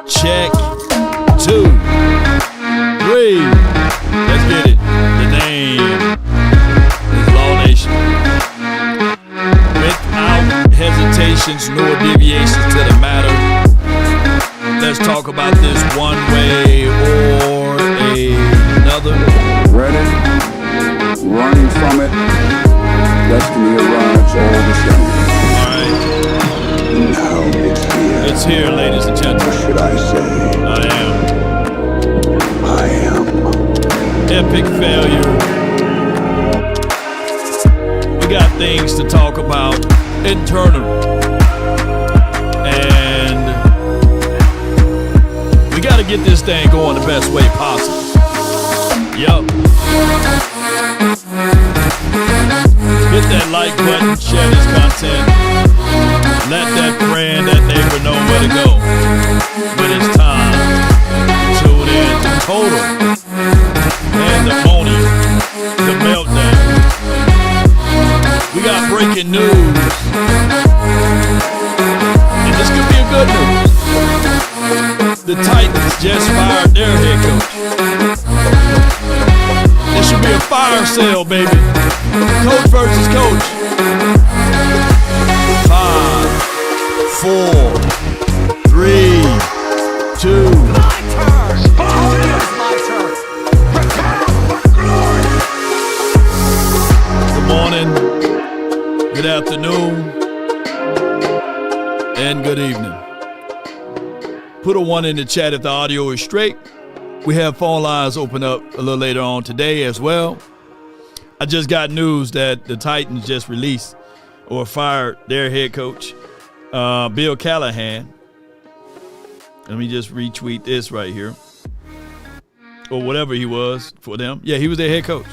Check 2, 3. Let's get it. The name is Law Nation. Without hesitations nor deviations to the matter, let's talk about this one way or another. Ready? Running from it. Destiny arrives all the same. All right. Now it's here. It's here, ladies and Or gentlemen. should I say, I am. Epic failure. We got things to talk about internally. And we got to get this thing going the best way possible. Yup. Hit that like button, share this content. Let that friend, that neighbor know where to go when it's time to tune in to Total Pandemonium, the meltdown. We got breaking news, and this could be a good news. The Titans just fired their head coach. This should be a fire sale, baby. Coach versus coach. 5, 4, 3, 2. My turn! My turn! Good morning, good afternoon, and good evening. Put a 1 in the chat if the audio is straight. We have phone lines open up a little later on today as well. I just got news that the Titans just released or fired their head coach, Bill Callahan. Let me just retweet this right here. Or whatever he was for them. Yeah, he was their head coach.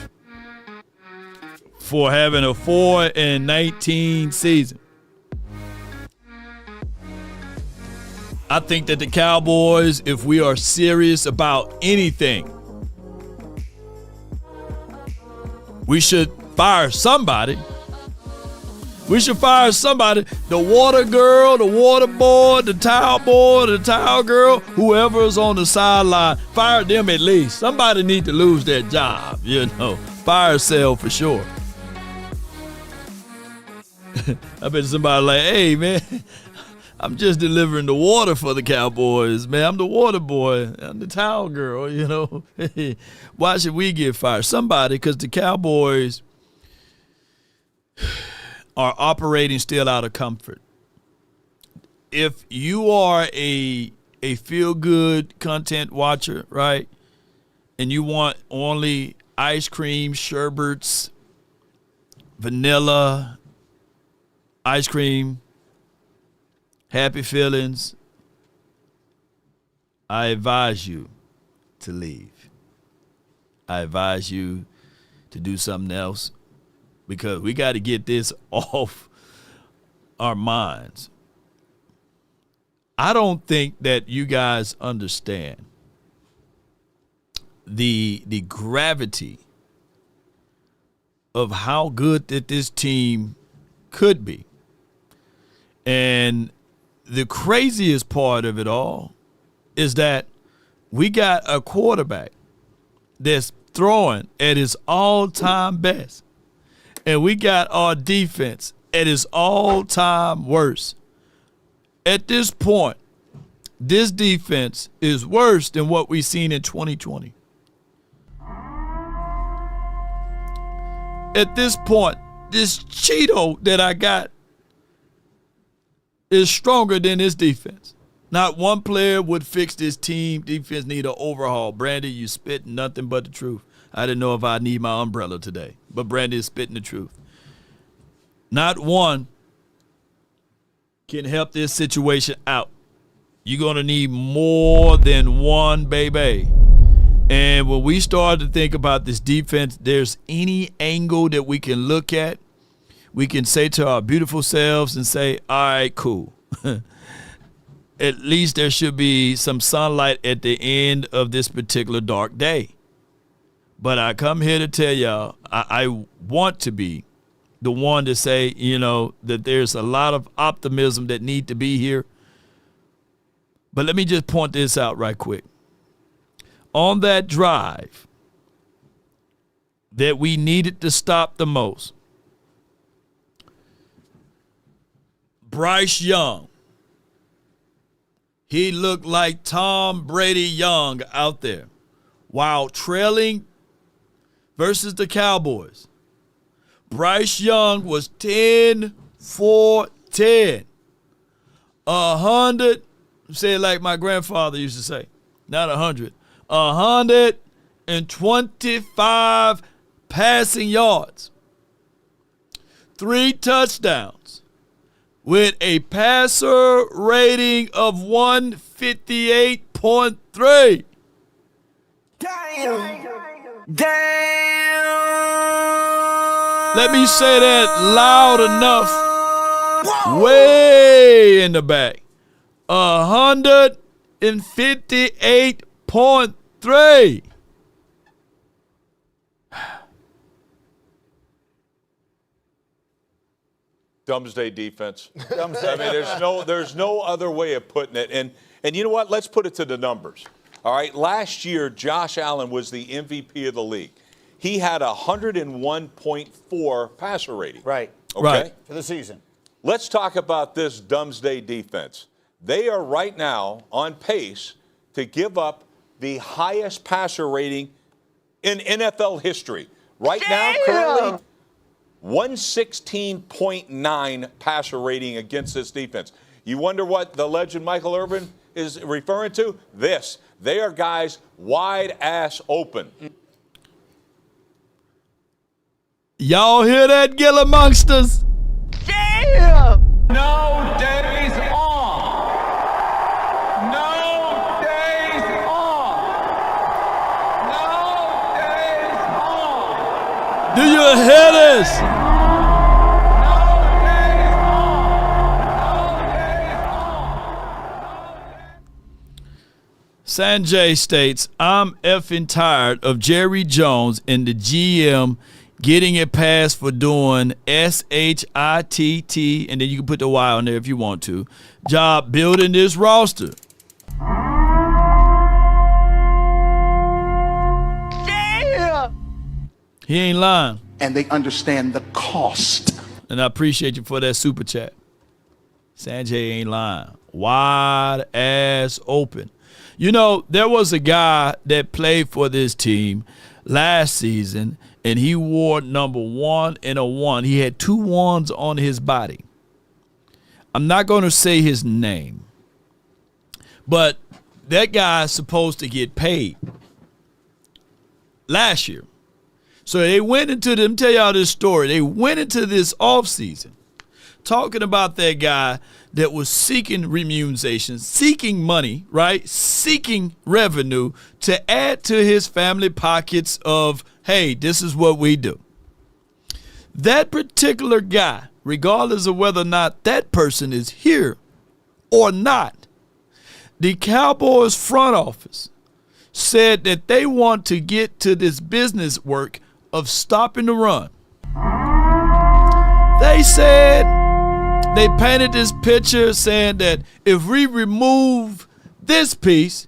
For having a 4-19 season. I think that the Cowboys, if we are serious about anything, we should fire somebody. We should fire somebody. The water girl, the water boy, the towel boy, the towel girl, whoever's on the sideline, fire them at least. Somebody need to lose their job, you know. Fire sale for sure. I bet somebody like, hey, man, I'm just delivering the water for the Cowboys, man. I'm the water boy. I'm the towel girl, you know. Why should we get fired? Somebody, because the Cowboys are operating still out of comfort. If you are a feel-good content watcher, right, and you want only ice cream, sherbets, vanilla, ice cream, happy feelings, I advise you to leave. I advise you to do something else because we got to get this off our minds. I don't think that you guys understand the gravity of how good that this team could be. And the craziest part of it all is that we got a quarterback that's throwing at his all-time best. And we got our defense at its all-time worst. At this point, this defense is worse than what we've seen in 2020. At this point, this Cheeto that I got is stronger than this defense. Not one player would fix this team. Defense need an overhaul. Brandy, you spitting nothing but the truth. I didn't know if I need my umbrella today, but Brandy is spitting the truth. Not one can help this situation out. You're going to need more than one, baby. And when we start to think about this defense, there's any angle that we can look at, we can say to our beautiful selves and say, all right, cool. At least there should be some sunlight at the end of this particular dark day. But I come here to tell y'all, I want to be the one to say, you know, that there's a lot of optimism that need to be here. But let me just point this out right quick. On that drive that we needed to stop the most, Bryce Young, he looked like Tom Brady Young out there while trailing versus the Cowboys. Bryce Young was 10 for 10. 100, say it like my grandfather used to say, not 100, 125 passing yards, 3 touchdowns, with a passer rating of 158.3. Damn. Let me say that loud enough. Way in the back. 158.3. Doomsday defense. I mean, there's no other way of putting it. And you know what? Let's put it to the numbers. All right. Last year, Josh Allen was the MVP of the league. He had 101.4 passer rating. Right. Okay. Right. For the season. Let's talk about this Doomsday defense. They are right now on pace to give up the highest passer rating in NFL history. Right now, currently, 116.9 passer rating against this defense. You wonder what the legend Michael Irvin is referring to? This. They are guys wide ass open. Y'all hear that, Gilla Monsters? Yeah. No days off. No days off. No days off. Do you hear this? No days off. Sanjay states, I'm effing tired of Jerry Jones and the GM getting it passed for doing SHITT, and then you can put the Y on there if you want to, job building this roster. Yeah. He ain't lying. And they understand the cost. And I appreciate you for that super chat. Sanjay ain't lying. Wide ass open. You know, there was a guy that played for this team last season, and he wore number 1 and a 1. He had 2 1s on his body. I'm not going to say his name, but that guy's supposed to get paid last year. So they went into them, tell y'all this story. They went into this offseason talking about that guy that was seeking remuneration, seeking money, right? Seeking revenue to add to his family pockets of, hey, this is what we do. That particular guy, regardless of whether or not that person is here or not, the Cowboys front office said that they want to get to this business work of stopping the run. They said, they painted this picture saying that if we remove this piece,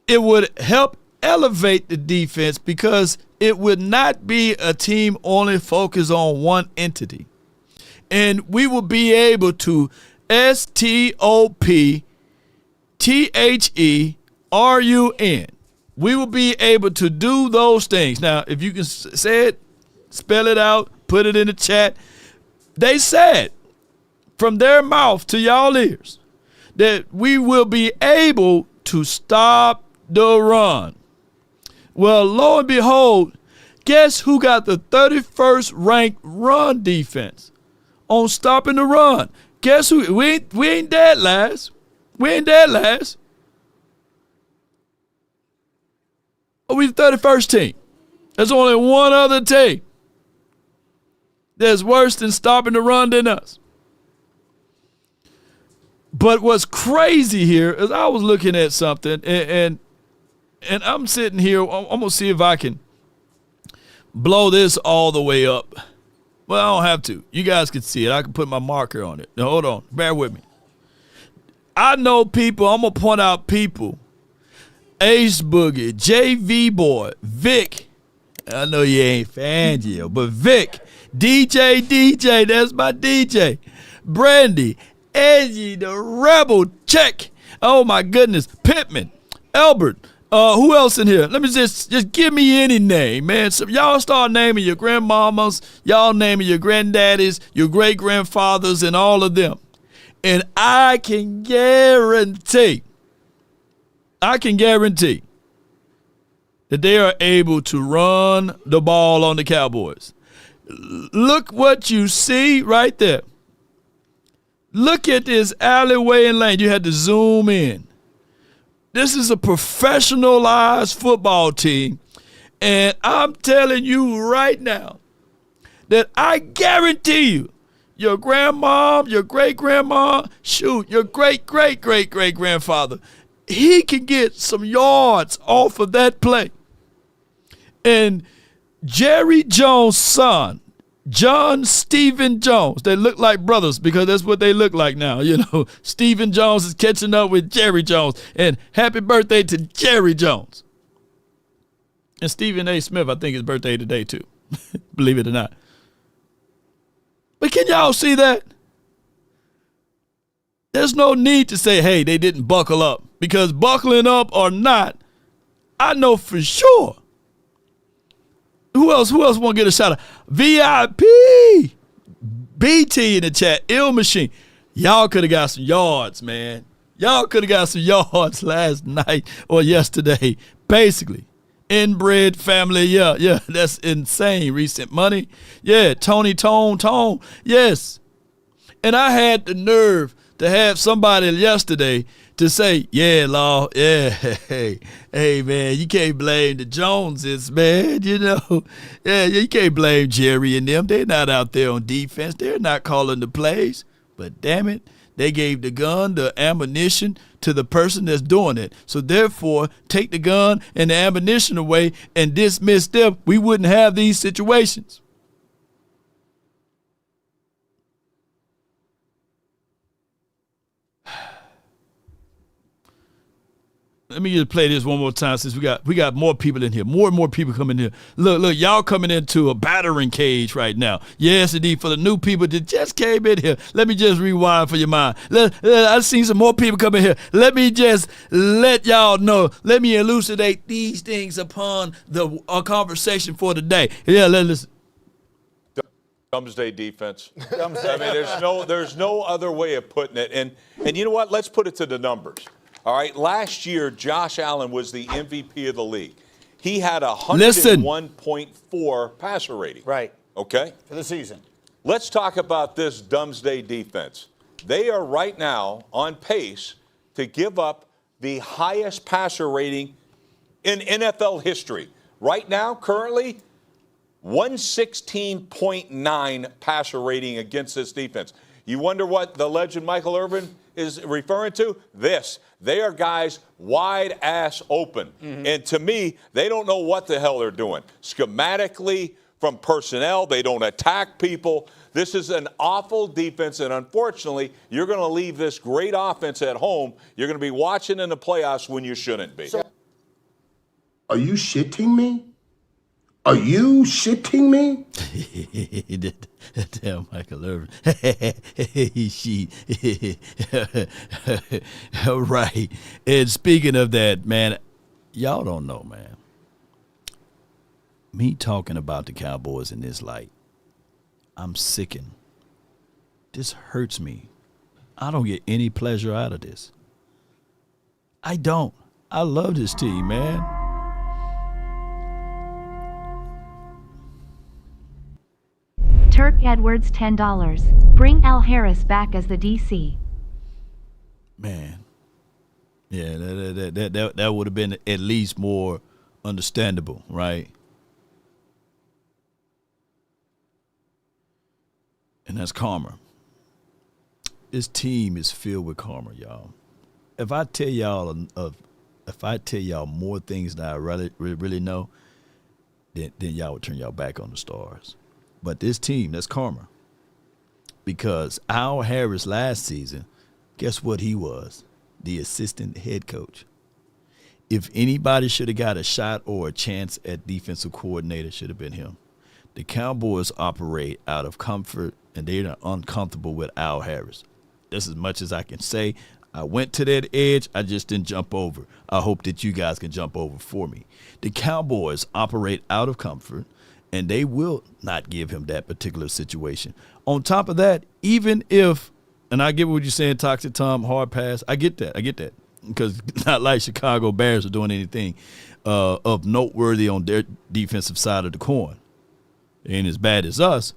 it would help elevate the defense because it would not be a team only focused on one entity. And we will be able to STOPTHERUN. We will be able to do those things. Now, if you can say it, spell it out, put it in the chat. They said from their mouth to y'all ears that we will be able to stop the run. Well, lo and behold, guess who got the 31st ranked run defense on stopping the run? Guess who? We ain't dead last. We ain't dead last. We the 31st team. There's only one other team that's worse than stopping the run than us. But what's crazy here is I was looking at something, and I'm sitting here. I'm going to see if I can blow this all the way up. Well, I don't have to. You guys can see it. I can put my marker on it. Now, hold on. Bear with me. I know people, I'm going to point out people. Ace Boogie, JV Boy, Vic. I know you ain't Fangio, but Vic, DJ, that's my DJ. Brandy, Edgy, the Rebel, check. Oh my goodness, Pittman, Albert. Who else in here? Let me just give me any name, man. So y'all start naming your grandmamas, y'all naming your granddaddies, your great-grandfathers, and all of them. And I can guarantee that they are able to run the ball on the Cowboys. Look what you see right there. Look at this alleyway and lane. You had to zoom in. This is a professionalized football team. And I'm telling you right now that I guarantee you, your grandma, your great-grandma, shoot, your great-great-great-great-grandfather, he can get some yards off of that play. And Jerry Jones' son, John Stephen Jones, they look like brothers because that's what they look like now. You know, Stephen Jones is catching up with Jerry Jones. And happy birthday to Jerry Jones. And Stephen A. Smith, I think his birthday today too, believe it or not. But can y'all see that? There's no need to say, hey, they didn't buckle up. Because buckling up or not, I know for sure. Who else want to get a shout out? VIP, BT in the chat, Ill Machine. Y'all could have got some yards, man. Y'all could have got some yards last night or yesterday. Basically, inbred family, yeah, that's insane. Recent money, yeah. Tony Tone, yes. And I had the nerve to have somebody yesterday to say, yeah, Law, yeah, hey, man, you can't blame the Joneses, man, you know. Yeah, you can't blame Jerry and them. They're not out there on defense. They're not calling the plays. But damn it, they gave the gun, the ammunition to the person that's doing it. So therefore, take the gun and the ammunition away and dismiss them. We wouldn't have these situations. Let me just play this one more time since we got more people in here. More and more people coming in here. Look, y'all coming into a battering cage right now. Yes, indeed, for the new people that just came in here. Let me just rewind for your mind. I've seen some more people coming here. Let me just let y'all know. Let me elucidate these things upon our conversation for today. Yeah, let's. Doomsday defense. I mean, there's no other way of putting it. And you know what? Let's put it to the numbers. All right, last year, Josh Allen was the MVP of the league. He had a 101.4 passer rating. Right. Okay? For the season. Let's talk about this Doomsday defense. They are right now on pace to give up the highest passer rating in NFL history. Right now, currently, 116.9 passer rating against this defense. You wonder what the legend Michael Irvin is referring to? This. They are guys wide ass open. Mm-hmm. And to me, they don't know what the hell they're doing. Schematically, from personnel, they don't attack people. This is an awful defense, and unfortunately, you're going to leave this great offense at home. You're going to be watching in the playoffs when you shouldn't be. Are you shitting me? Are you shitting me? Damn, Michael Irvin. Right. And speaking of that, man, y'all don't know, man. Me talking about the Cowboys in this light, I'm sickened. This hurts me. I don't get any pleasure out of this. I don't. I love this team, man. Turk Edwards, $10. Bring Al Harris back as the DC. Man. Yeah, that would have been at least more understandable, right? And that's karma. This team is filled with karma, y'all. If I tell y'all more things than I really know, then y'all would turn y'all back on the stars. But this team, that's karma. Because Al Harris last season Guess what he was? The assistant head coach. If anybody should have got a shot or a chance at defensive coordinator, should have been him. The Cowboys operate out of comfort, and they're uncomfortable with Al Harris. That's as much as I can say. I went to that edge. I just didn't jump over. I hope that you guys can jump over for me. The Cowboys operate out of comfort, and they will not give him that particular situation. On top of that, even if, and I get what you're saying, Toxic Tom, hard pass. I get that. Because it's not like Chicago Bears are doing anything of noteworthy on their defensive side of the coin. They ain't as bad as us.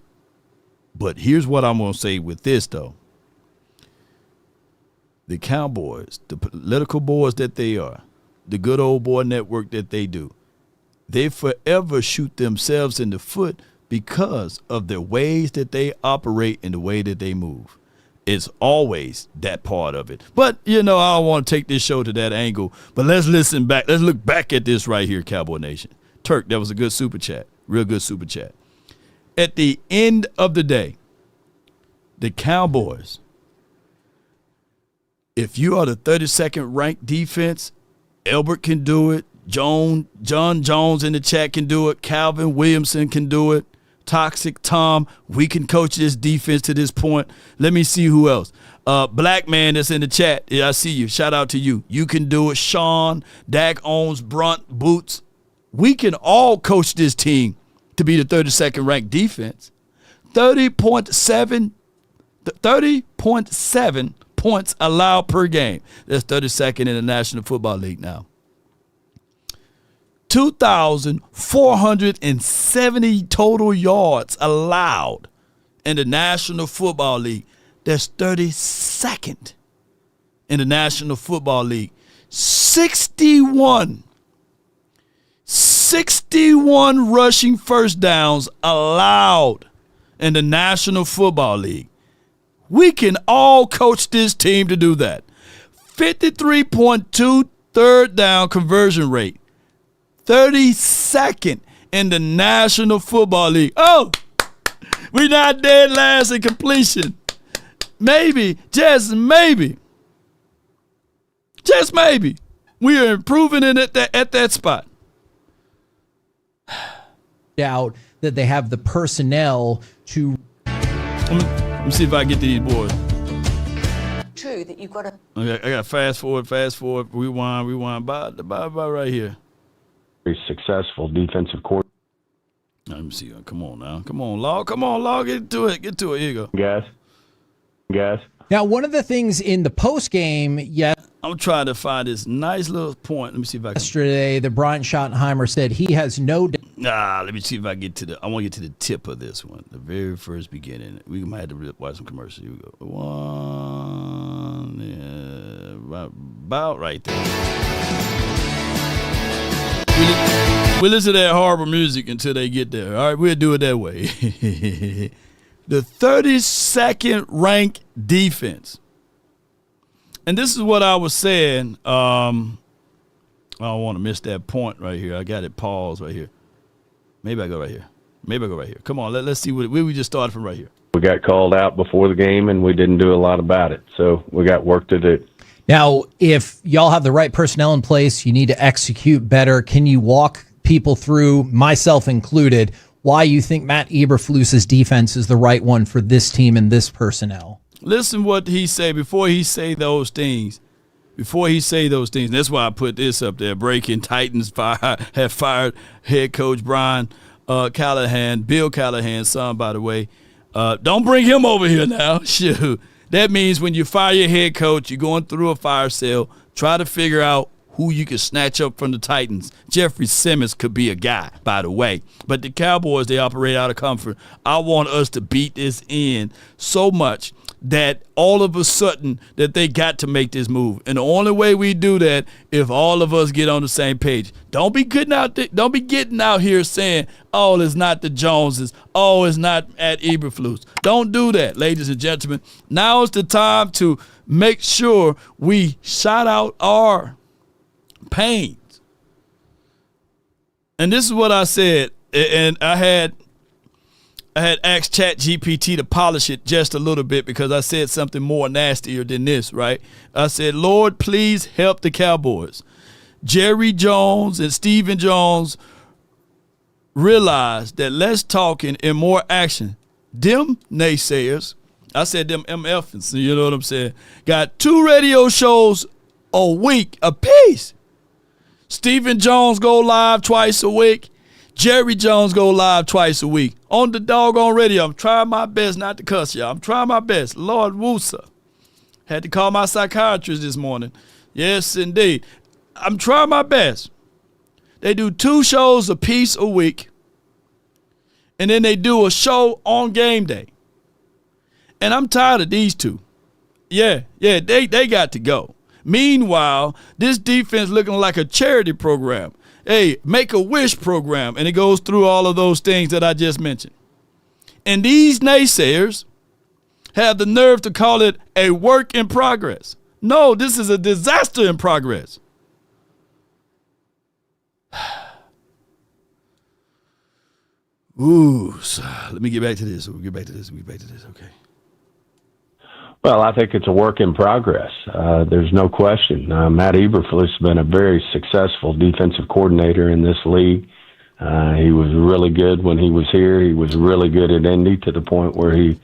But here's what I'm going to say with this, though. The Cowboys, the political boys that they are, the good old boy network that they do, they forever shoot themselves in the foot because of the ways that they operate and the way that they move. It's always that part of it. But, I don't want to take this show to that angle. But let's listen back. Let's look back at this right here, Cowboy Nation. Turk, that was a good super chat. Real good super chat. At the end of the day, the Cowboys, if you are the 32nd ranked defense, Elbert can do it. John Jones in the chat can do it. Calvin Williamson can do it. Toxic Tom, we can coach this defense to this point. Let me see who else. Black man that's in the chat. Yeah, I see you. Shout out to you. You can do it. Sean, Dak owns Brunt, Boots. We can all coach this team to be the 32nd ranked defense. 30.7 points allowed per game. That's 32nd in the National Football League now. 2,470 total yards allowed in the National Football League. That's 32nd in the National Football League. 61 rushing first downs allowed in the National Football League. We can all coach this team to do that. 53.2 third down conversion rate. 32nd in the National Football League. Oh, we're not dead last in completion. Maybe, just maybe, we are improving it at that spot. Doubt that they have the personnel to. Let me see if I can get to these boys. True that you've got to. Okay, I got fast forward, rewind, about right here. Very successful defensive coordinator. Let me see. Come on, Log. Get to it. Here you go. Gas. Now, one of the things in the post game, I'm trying to find this nice little point. Let me see if I can. Yesterday, the Brian Schottenheimer said he has no. Let me see if I get I want to get to the tip of this one, the very first beginning. We might have to watch some commercials. Here we go. About right there. We'll listen to that horrible music until they get there. All right, we'll do it that way. The 32nd ranked defense. And this is what I was saying. I don't want to miss that point right here. I got it paused right here. Maybe I go right here. Come on, let's see where we just started from right here. We got called out before the game, and we didn't do a lot about it. So we got work to do. Now, if y'all have the right personnel in place, you need to execute better. Can you walk people through, myself included, why you think Matt Eberflus's defense is the right one for this team and this personnel? Listen what he say before he say those things. That's why I put this up there. Breaking Titans have fired head coach Brian Callahan, Bill Callahan's son, by the way. Don't bring him over here now. Shoot. That means when you fire your head coach, you're going through a fire sale, try to figure out who you can snatch up from the Titans. Jeffrey Simmons could be a guy, by the way. But the Cowboys, they operate out of comfort. I want us to beat this in so much that all of a sudden that they got to make this move. And the only way we do that if all of us get on the same page. Don't be getting out here saying, oh, it's not the Joneses. Oh, it's not at Eberflus. Don't do that, ladies and gentlemen. Now is the time to make sure we shout out our pains. And this is what I said. And I had I had asked ChatGPT to polish it just a little bit because I said something more nastier than this, right? I said, Lord, please help the Cowboys. Jerry Jones and Stephen Jones realized that less talking and more action. Them naysayers, I said them MFs, you know what I'm saying, got 2 radio shows a week apiece. Stephen Jones go live twice a week. Jerry Jones go live twice a week. On the doggone radio, I'm trying my best not to cuss y'all. I'm trying my best. Lord Woosa. Had to call my psychiatrist this morning. Yes, indeed. I'm trying my best. They do 2 shows a piece a week. And then they do a show on game day. And I'm tired of these 2. Yeah, they got to go. Meanwhile, this defense looking like a charity program. Hey, Make-A-Wish program, and it goes through all of those things that I just mentioned. And these naysayers have the nerve to call it a work in progress. No, this is a disaster in progress. Ooh, so let me get back to this. We'll get back to this. Okay. Well, I think it's a work in progress. There's no question. Matt Eberflus has been a very successful defensive coordinator in this league. He was really good when he was here. He was really good at Indy to the point where he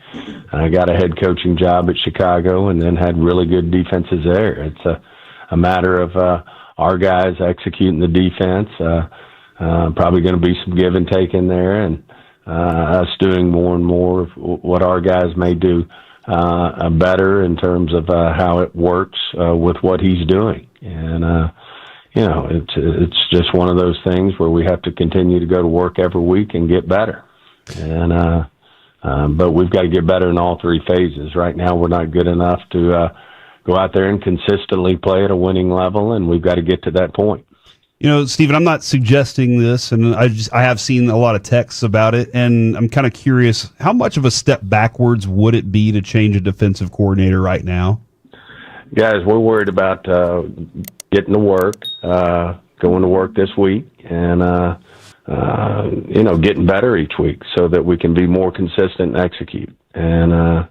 got a head coaching job at Chicago and then had really good defenses there. It's a matter of our guys executing the defense. Probably going to be some give and take in there, and us doing more and more of what our guys may do better in terms of how it works with what he's doing. And it's just one of those things where we have to continue to go to work every week and get better. And but we've got to get better in all 3 phases. Right now, we're not good enough to go out there and consistently play at a winning level, and we've got to get to that point. You know, Stephen, I'm not suggesting this, and I have seen a lot of texts about it, and I'm kind of curious, how much of a step backwards would it be to change a defensive coordinator right now? Guys, we're worried about getting to work, going to work this week, and getting better each week so that we can be more consistent and execute. And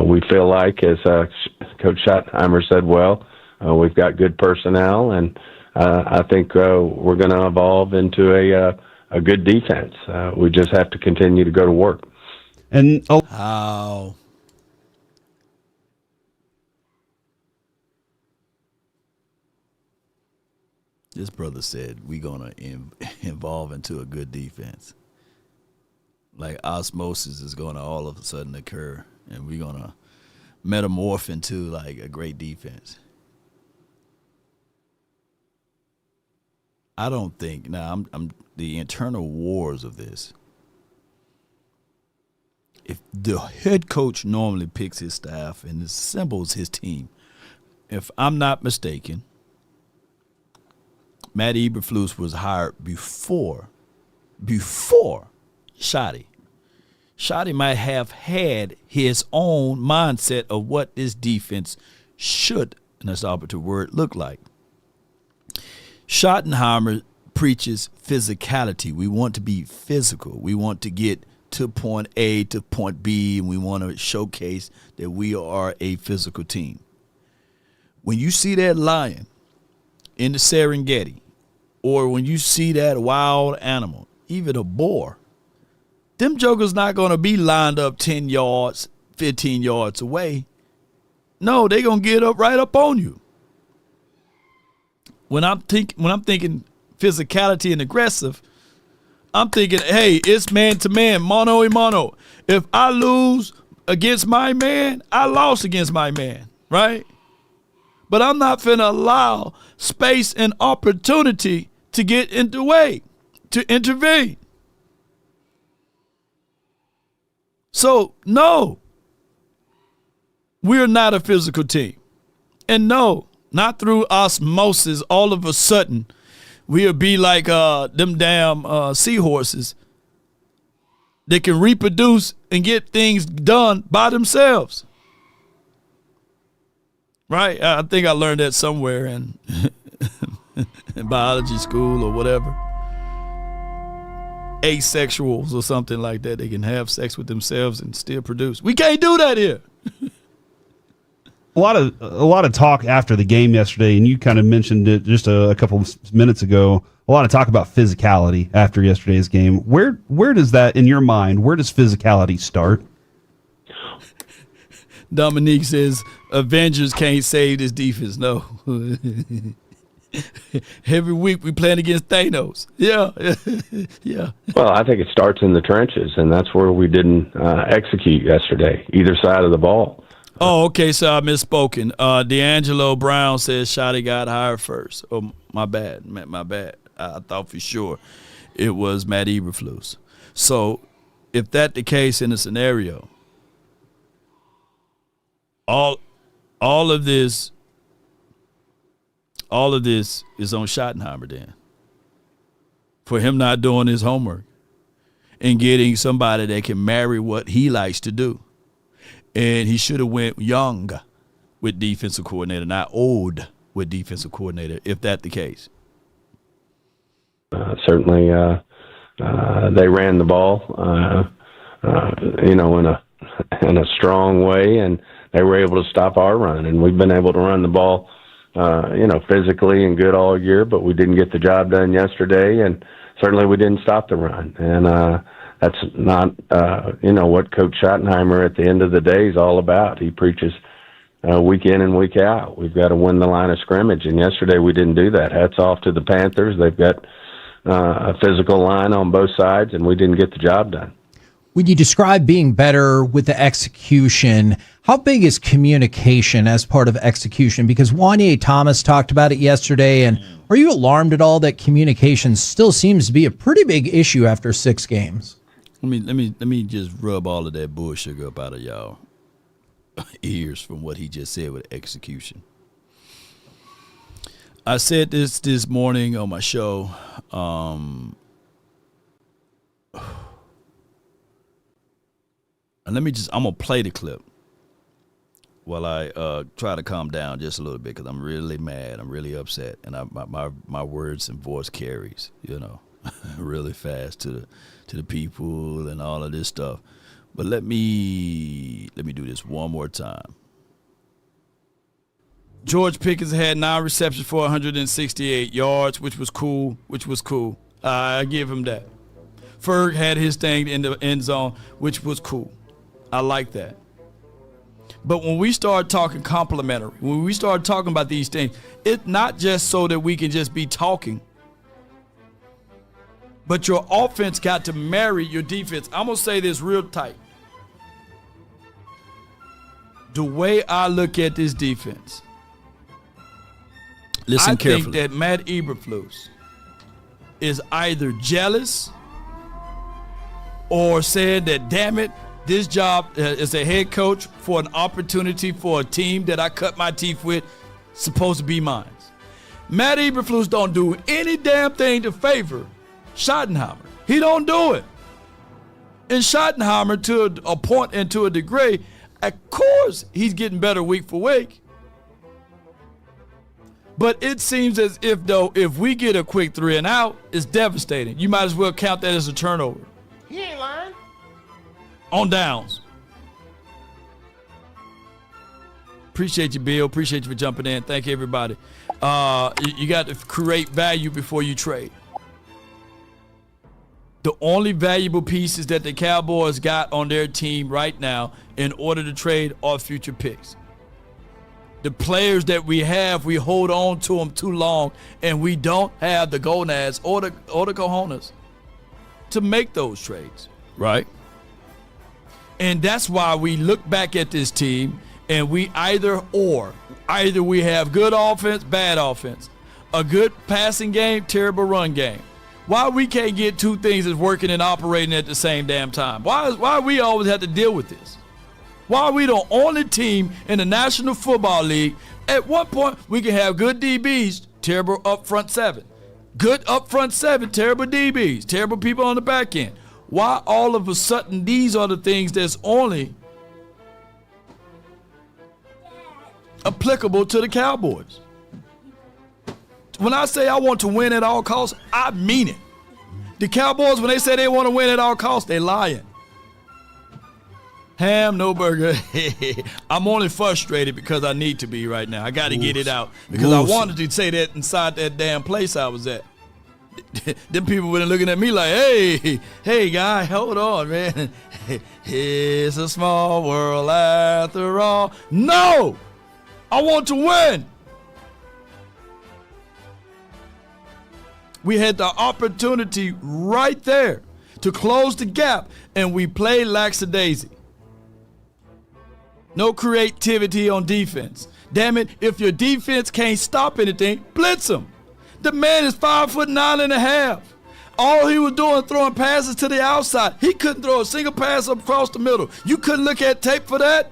we feel like, as Coach Schottenheimer said, we've got good personnel, and I think we're going to evolve into a good defense. We just have to continue to go to work. And how? This brother said we're going to evolve into a good defense. Like osmosis is going to all of a sudden occur, and we're going to metamorph into like a great defense. I don't think now. I'm the internal wars of this. If the head coach normally picks his staff and assembles his team, if I'm not mistaken, Matt Eberflus was hired before Schotty. Schotty might have had his own mindset of what this defense should, and that's the operative word, look like. Schottenheimer preaches physicality. We want to be physical. We want to get to point A to point B, and we want to showcase that we are a physical team. When you see that lion in the Serengeti, or when you see that wild animal, even a boar, them jokers not going to be lined up 10 yards, 15 yards away. No, they're going to get up right up on you. When I'm thinking physicality and aggressive, I'm thinking, hey, it's man to man, mano a mano. If I lose against my man, I lost against my man, right? But I'm not finna allow space and opportunity to get in the way, to intervene. So, no, we're not a physical team. And no, not through osmosis, all of a sudden, we'll be like them damn seahorses that can reproduce and get things done by themselves. Right? I think I learned that somewhere in, in biology school or whatever. asexuals or something like that. They can have sex with themselves and still produce. We can't do that here. A lot of talk after the game yesterday, and you kind of mentioned it just a couple of minutes ago. A lot of talk about physicality after yesterday's game. Where does that, in your mind, where does physicality start? Dominique says Avengers can't save this defense. No. Every week we playing against Thanos. Yeah. Yeah. Well, I think it starts in the trenches, and that's where we didn't execute yesterday, either side of the ball. Oh, okay, so I misspoken. D'Angelo Brown says Shotty got hired first. Oh, my bad. My bad. I thought for sure it was Matt Eberflus. So if that the case in a scenario, all of this is on Schottenheimer then. For him not doing his homework and getting somebody that can marry what he likes to do. And he should have went young with defensive coordinator, not old with defensive coordinator, if that the case. Certainly, they ran the ball, in a strong way, and they were able to stop our run. And we've been able to run the ball, physically and good all year, but we didn't get the job done yesterday, and certainly we didn't stop the run. And that's not, what Coach Schottenheimer at the end of the day is all about. He preaches week in and week out. We've got to win the line of scrimmage, and yesterday we didn't do that. Hats off to the Panthers. They've got a physical line on both sides, and we didn't get the job done. When you describe being better with the execution, how big is communication as part of execution? Because Wanye Thomas talked about it yesterday, and are you alarmed at all that communication still seems to be a pretty big issue after 6 games? Let me just rub all of that bullshit up out of y'all ears from what he just said with execution. I said this morning on my show. And I'm gonna play the clip while I try to calm down just a little bit, because I'm really mad. I'm really upset, and my words and voice carries, really fast to the people and all of this stuff. But let me do this one more time. George Pickens had 9 receptions for 168 yards, which was cool. I give him that. Ferg had his thing in the end zone, which was cool. I like that. But when we start talking complimentary, when we start talking about these things, it's not just so that we can just be talking. But your offense got to marry your defense. I'm going to say this real tight. The way I look at this defense, listen carefully. I think that Matt Eberflus is either jealous or said that, damn it, this job as a head coach for an opportunity for a team that I cut my teeth with supposed to be mine. Matt Eberflus don't do any damn thing to favor Schottenheimer. He don't do it. And Schottenheimer, to a point and to a degree, of course he's getting better week for week. But it seems as if, though, if we get a quick 3 and out, it's devastating. You might as well count that as a turnover. He ain't lying. On downs. Appreciate you, Bill. Appreciate you for jumping in. Thank you, everybody. You got to create value before you trade. The only valuable pieces that the Cowboys got on their team right now in order to trade are future picks. The players that we have, we hold on to them too long, and we don't have the gonads or the cojones to make those trades, right? And that's why we look back at this team and we either we have good offense, bad offense, a good passing game, terrible run game. Why we can't get two things that's working and operating at the same damn time? Why we always have to deal with this? Why are we the only team in the National Football League? At one point, we can have good DBs, terrible up front 7. Good up front 7, terrible DBs, terrible people on the back end. Why all of a sudden these are the things that's only applicable to the Cowboys? When I say I want to win at all costs, I mean it. The Cowboys, when they say they want to win at all costs, they lying. Ham, no burger. I'm only frustrated because I need to be right now. I got to get it out because I wanted to say that inside that damn place I was at. Them people were looking at me like, hey, guy, hold on, man. It's a small world after all. No! I want to win. We had the opportunity right there to close the gap, and we played lackadaisy. No creativity on defense. Damn it, if your defense can't stop anything, blitz him. The man is 5'9.5". All he was doing throwing passes to the outside. He couldn't throw a single pass up across the middle. You couldn't look at tape for that?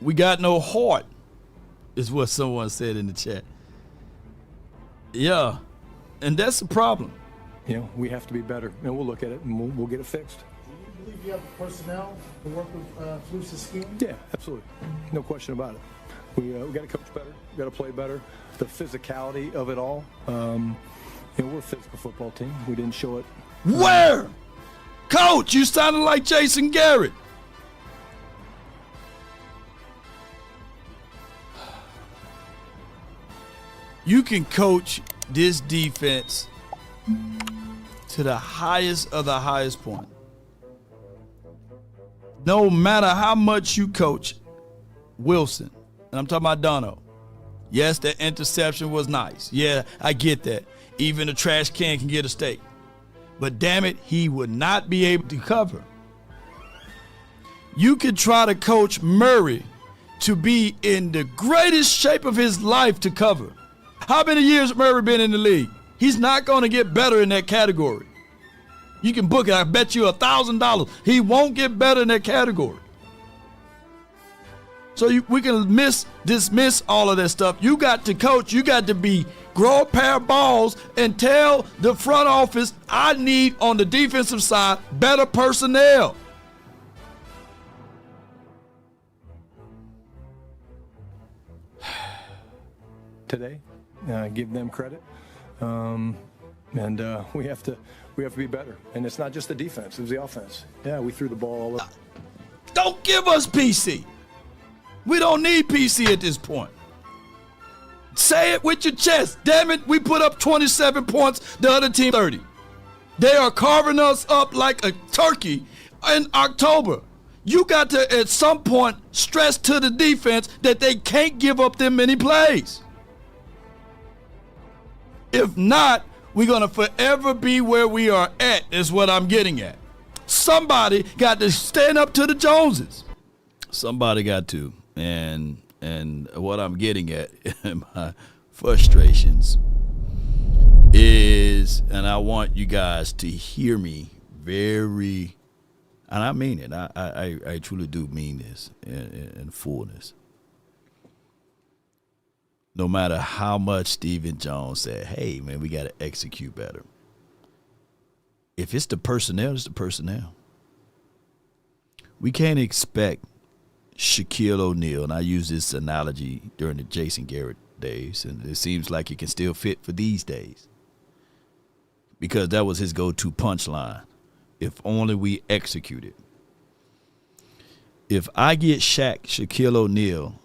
We got no heart, is what someone said in the chat. Yeah, and that's the problem. You know, we have to be better, and we'll look at it, and we'll get it fixed. Do you believe you have the personnel to work with Fluce's scheme? Yeah, absolutely. No question about it. We got to coach better. We got to play better. The physicality of it all. You know, we're a physical football team. We didn't show it. Where? Coach, you sounded like Jason Garrett. You can coach this defense to the highest of the highest point. No matter how much you coach Wilson, and I'm talking about Dono. Yes, that interception was nice. Yeah, I get that. Even a trash can get a steak. But damn it, he would not be able to cover. You could try to coach Murray to be in the greatest shape of his life to cover. How many years has Murray been in the league? He's not going to get better in that category. You can book it. I bet you $1,000. He won't get better in that category. So we can dismiss all of that stuff. You got to coach. You got to grow a pair of balls and tell the front office, I need on the defensive side better personnel. Today, give them credit, and we have to be better. And it's not just the defense; it was the offense. Yeah, we threw the ball all over. Don't give us PC. We don't need PC at this point. Say it with your chest. Damn it, we put up 27 points, the other team 30. They are carving us up like a turkey in October. You got to, at some point, stress to the defense that they can't give up them many plays. If not, we're going to forever be where we are at, is what I'm getting at. Somebody got to stand up to the Joneses. Somebody got to. And what I'm getting at in my frustrations is, and I want you guys to hear me very, and I mean it. I truly do mean this in fullness. No matter how much Stephen Jones said, hey, man, we got to execute better. If it's the personnel, it's the personnel. We can't expect Shaquille O'Neal, and I use this analogy during the Jason Garrett days, and it seems like it can still fit for these days because that was his go-to punchline. If only we executed. If I get Shaquille O'Neal,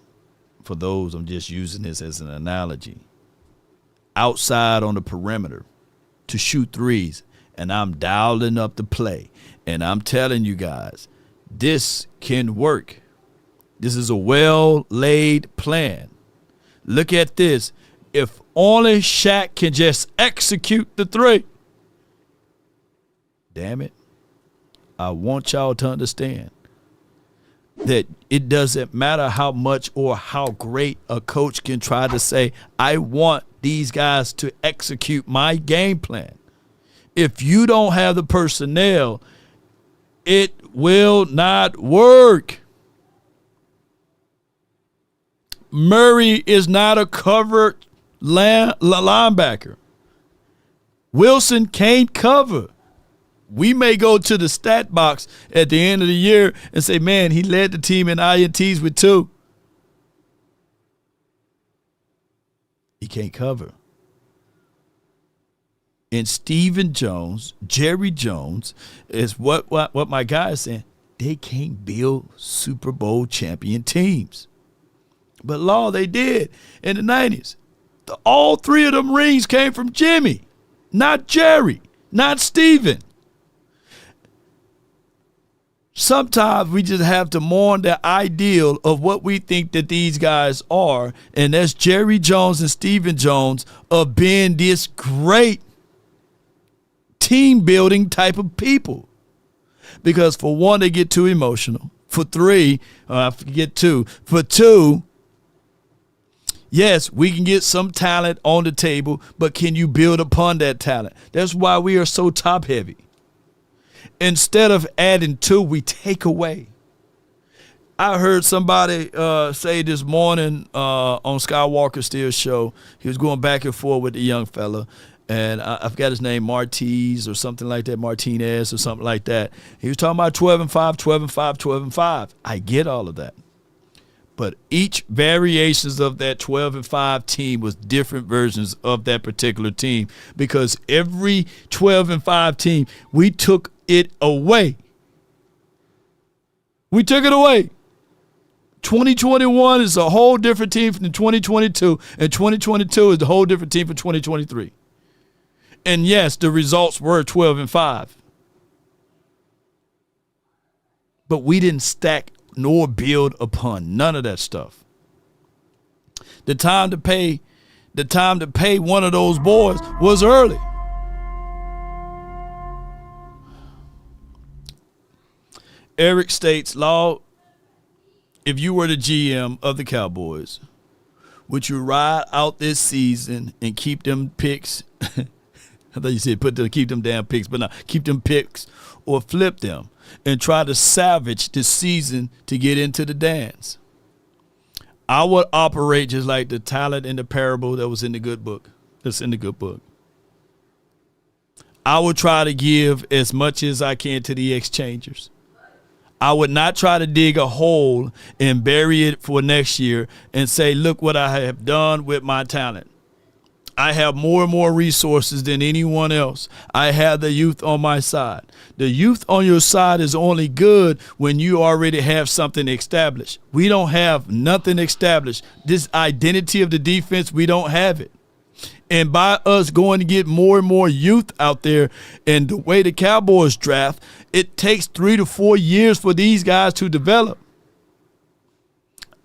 for those, I'm just using this as an analogy, outside on the perimeter to shoot threes, and I'm dialing up the play, and I'm telling you guys, this can work. This is a well-laid plan. Look at this. If only Shaq can just execute the three. Damn it. I want y'all to understand that it doesn't matter how much or how great a coach can try to say, I want these guys to execute my game plan. If you don't have the personnel, it will not work. Murray is not a covered linebacker. Wilson can't cover. We may go to the stat box at the end of the year and say, man, he led the team in INTs with 2. He can't cover. And Stephen Jones, Jerry Jones, is what my guy is saying. They can't build Super Bowl champion teams. But Law, they did in the 90s. All three of them rings came from Jimmy, not Jerry, not Stephen. Sometimes we just have to mourn the ideal of what we think that these guys are, and that's Jerry Jones and Stephen Jones of being this great team building type of people. Because for one, they get too emotional. For three, I forget two. For two, yes, we can get some talent on the table, but can you build upon that talent? That's why we are so top heavy. Instead of adding to, we take away. I heard somebody say this morning on Skywalker Steele's show, he was going back and forth with the young fella, and I forgot his name, Martinez or something like that, Martinez or something like that. He was talking about 12-5, 12-5, 12-5. I get all of that. But each variations of that 12-5 team was different versions of that particular team, because every 12-5 team, we took it away. We took it away. 2021 is a whole different team from 2022, and 2022 is a whole different team from 2023. And yes, the results were 12-5. But we didn't stack nor build upon none of that stuff. The time to pay one of those boys was early. Eric states, Law, if you were the GM of the Cowboys, would you ride out this season and keep them picks? I thought you said keep them damn picks, but no, keep them picks or flip them and try to salvage the season to get into the dance. I would operate just like the talent in the parable that was in the good book. That's in the good book. I would try to give as much as I can to the exchangers. I would not try to dig a hole and bury it for next year and say, look what I have done with my talent. I have more and more resources than anyone else. I have the youth on my side. The youth on your side is only good when you already have something established. We don't have nothing established. This identity of the defense, we don't have it. And by us going to get more and more youth out there, and the way the Cowboys draft, it takes 3 to 4 years for these guys to develop.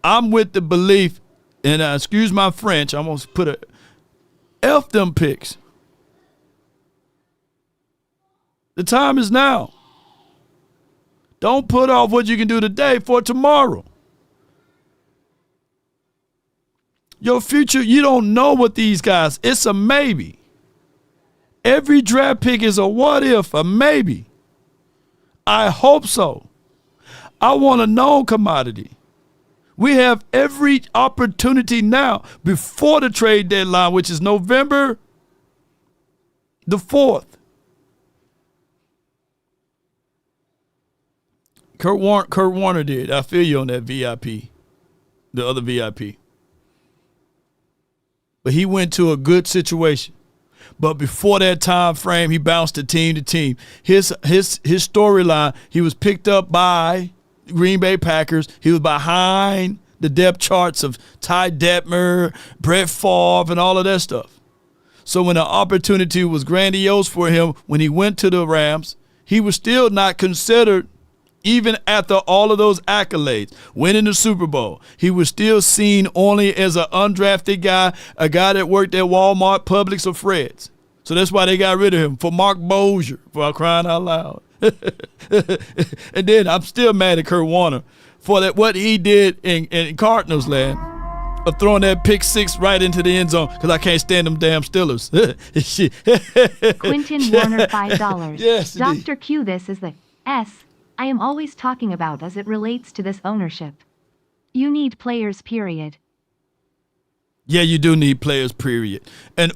I'm with the belief, and excuse my French, I'm going to put a F them picks. The time is now. Don't put off what you can do today for tomorrow. Your future, you don't know what these guys, it's a maybe. Every draft pick is a what if, a maybe. I hope so. I want a known commodity. We have every opportunity now before the trade deadline, which is November the 4th. Kurt Warner did. I feel you on that VIP, the other VIP. But he went to a good situation. But before that time frame, he bounced to team to team. His storyline, he was picked up by Green Bay Packers. He was behind the depth charts of Ty Detmer, Brett Favre, and all of that stuff. So when the opportunity was grandiose for him, when he went to the Rams, he was still not considered, even after all of those accolades, winning the Super Bowl. He was still seen only as an undrafted guy, a guy that worked at Walmart, Publix, or Fred's. So that's why they got rid of him, for Mark Bozier, for crying out loud. And then I'm still mad at Kurt Warner for that what he did in Cardinals land of throwing that pick six right into the end zone, because I can't stand them damn Steelers. Quentin Warner, $5. Yes, Dr. Q, this is the S I am always talking about as it relates to this ownership. You need players, period. Yeah, you do need players, period. And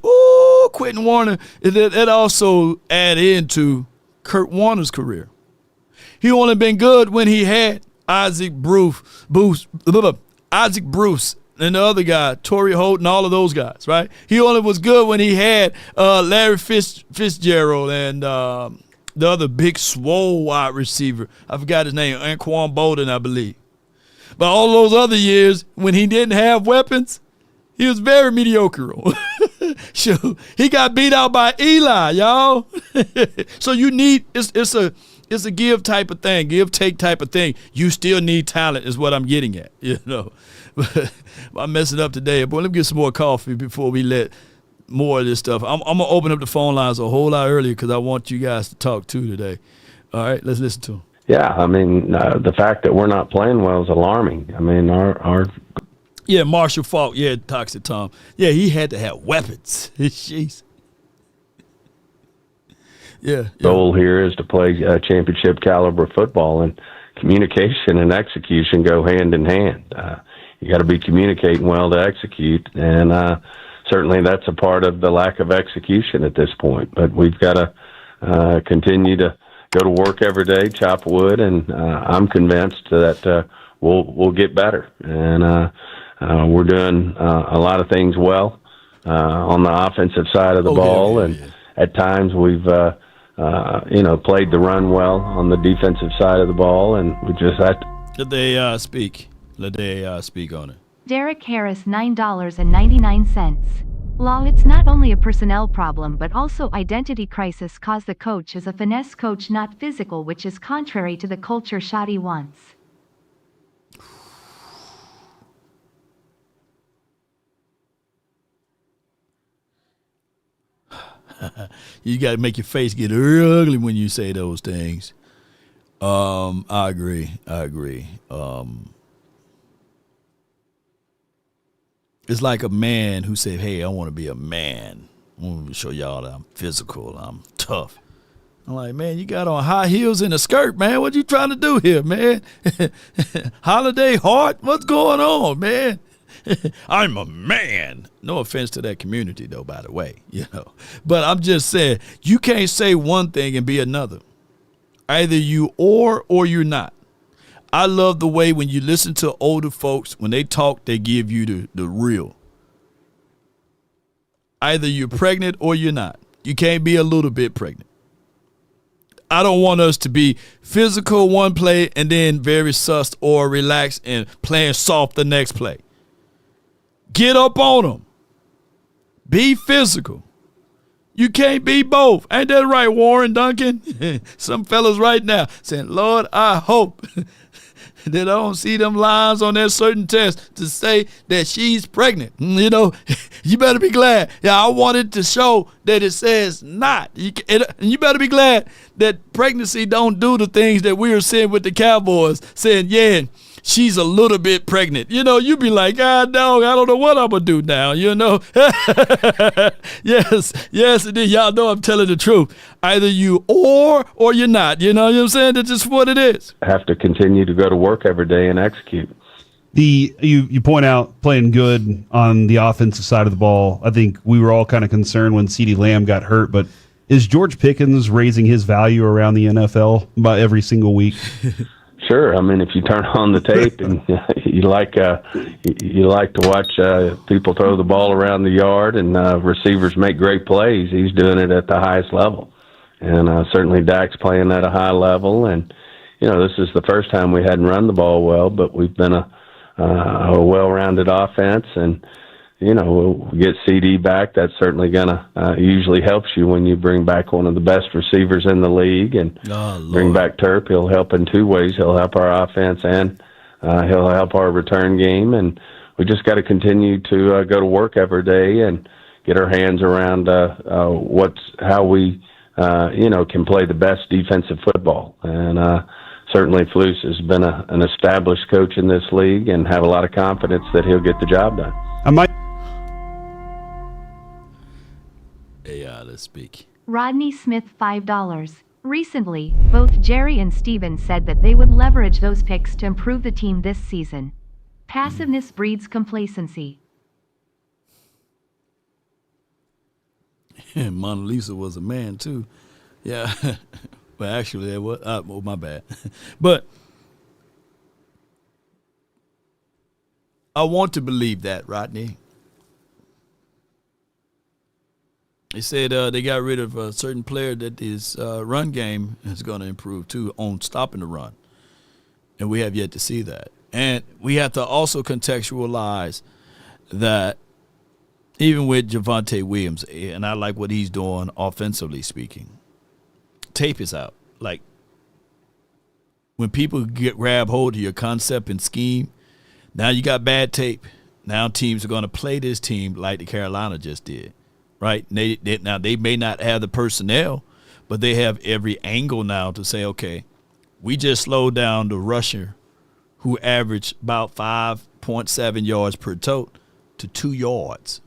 Quentin Warner, that also add into Kurt Warner's career. He only been good when he had Isaac Bruce and the other guy, Torrey Holt, and all of those guys, right? He only was good when he had Larry Fitzgerald and the other big swole wide receiver. I forgot his name, Anquan Bolden, I believe. But all those other years, when he didn't have weapons, he was very mediocre. Sure, he got beat out by Eli, y'all. So you need it's a give type of thing, give take type of thing. You still need talent, is what I'm getting at. But I'm messing up today. Boy, let me get some more coffee before we let more of this stuff. I'm gonna open up the phone lines a whole lot earlier because I want you guys to talk too today. All right, let's listen to him. Yeah, I mean, the fact that we're not playing well is alarming. I mean, our yeah, Marshall Faulk, yeah, Toxic Tom. Yeah, he had to have weapons. Jeez. Yeah. goal here is to play championship caliber football, and communication and execution go hand in hand. You got to be communicating well to execute, and certainly that's a part of the lack of execution at this point. But we've got to continue to go to work every day, chop wood, and I'm convinced that we'll get better. And we're doing a lot of things well on the offensive side of the ball, and at times we've played the run well on the defensive side of the ball, and we just had to. Let they speak. Let they speak on it. Derek Harris, $9.99. Law, it's not only a personnel problem but also identity crisis cause the coach is a finesse coach, not physical, which is contrary to the culture Shadi wants. You got to make your face get real ugly when you say those things. I agree. It's like a man who said, hey, I want to be a man. I want to show y'all that I'm physical, I'm tough. I'm like, man, you got on high heels and a skirt, man. What you trying to do here, man? Holiday heart? What's going on, man? I'm a man. No offense to that community, though, by the way, But I'm just saying, you can't say one thing and be another. Either you or you're not. I love the way when you listen to older folks, when they talk, they give you the real. Either you're pregnant or you're not. You can't be a little bit pregnant. I don't want us to be physical one play and then very sussed or relaxed and playing soft the next play. Get up on them. Be physical. You can't be both. Ain't that right, Warren Duncan? Some fellas right now saying, Lord, I hope that I don't see them lines on that certain test to say that she's pregnant. You better be glad. Yeah, I wanted to show that it says not. You better be glad that pregnancy don't do the things that we were seeing with the Cowboys, saying, yeah, she's a little bit pregnant. You be like, God, dog, I don't know what I'm going to do now, Yes, it is. Y'all know I'm telling the truth. Either you or you're not. You know what I'm saying? That's just what it is. Have to continue to go to work every day and execute. You point out playing good on the offensive side of the ball. I think we were all kind of concerned when CeeDee Lamb got hurt, but is George Pickens raising his value around the NFL by every single week? Sure. I mean, if you turn on the tape and you like to watch people throw the ball around the yard and receivers make great plays, he's doing it at the highest level. And certainly Dak's playing at a high level. And, this is the first time we hadn't run the ball well, but we've been a well-rounded offense. And, we'll get CD back. That's certainly going to usually helps you when you bring back one of the best receivers in the league. And bring back Turp. He'll help in two ways. He'll help our offense and he'll help our return game. And we just got to continue to go to work every day and get our hands around how we can play the best defensive football. And certainly Flus has been an established coach in this league and have a lot of confidence that he'll get the job done. Let's speak. Rodney Smith, $5. Recently, both Jerry and Steven said that they would leverage those picks to improve the team this season. Passiveness breeds complacency. Mona Lisa was a man, too. Yeah. But actually, it was, my bad. But I want to believe that, Rodney. They said they got rid of a certain player that his run game is going to improve, too, on stopping the run. And we have yet to see that. And we have to also contextualize that even with Javonte Williams, and I like what he's doing offensively speaking, tape is out. Like, when people grab hold of your concept and scheme, now you got bad tape. Now teams are going to play this team like the Carolina just did, right? Now they may not have the personnel, but they have every angle now to say, okay, we just slowed down the rusher who averaged about 5.7 yards per tote to 2 yards.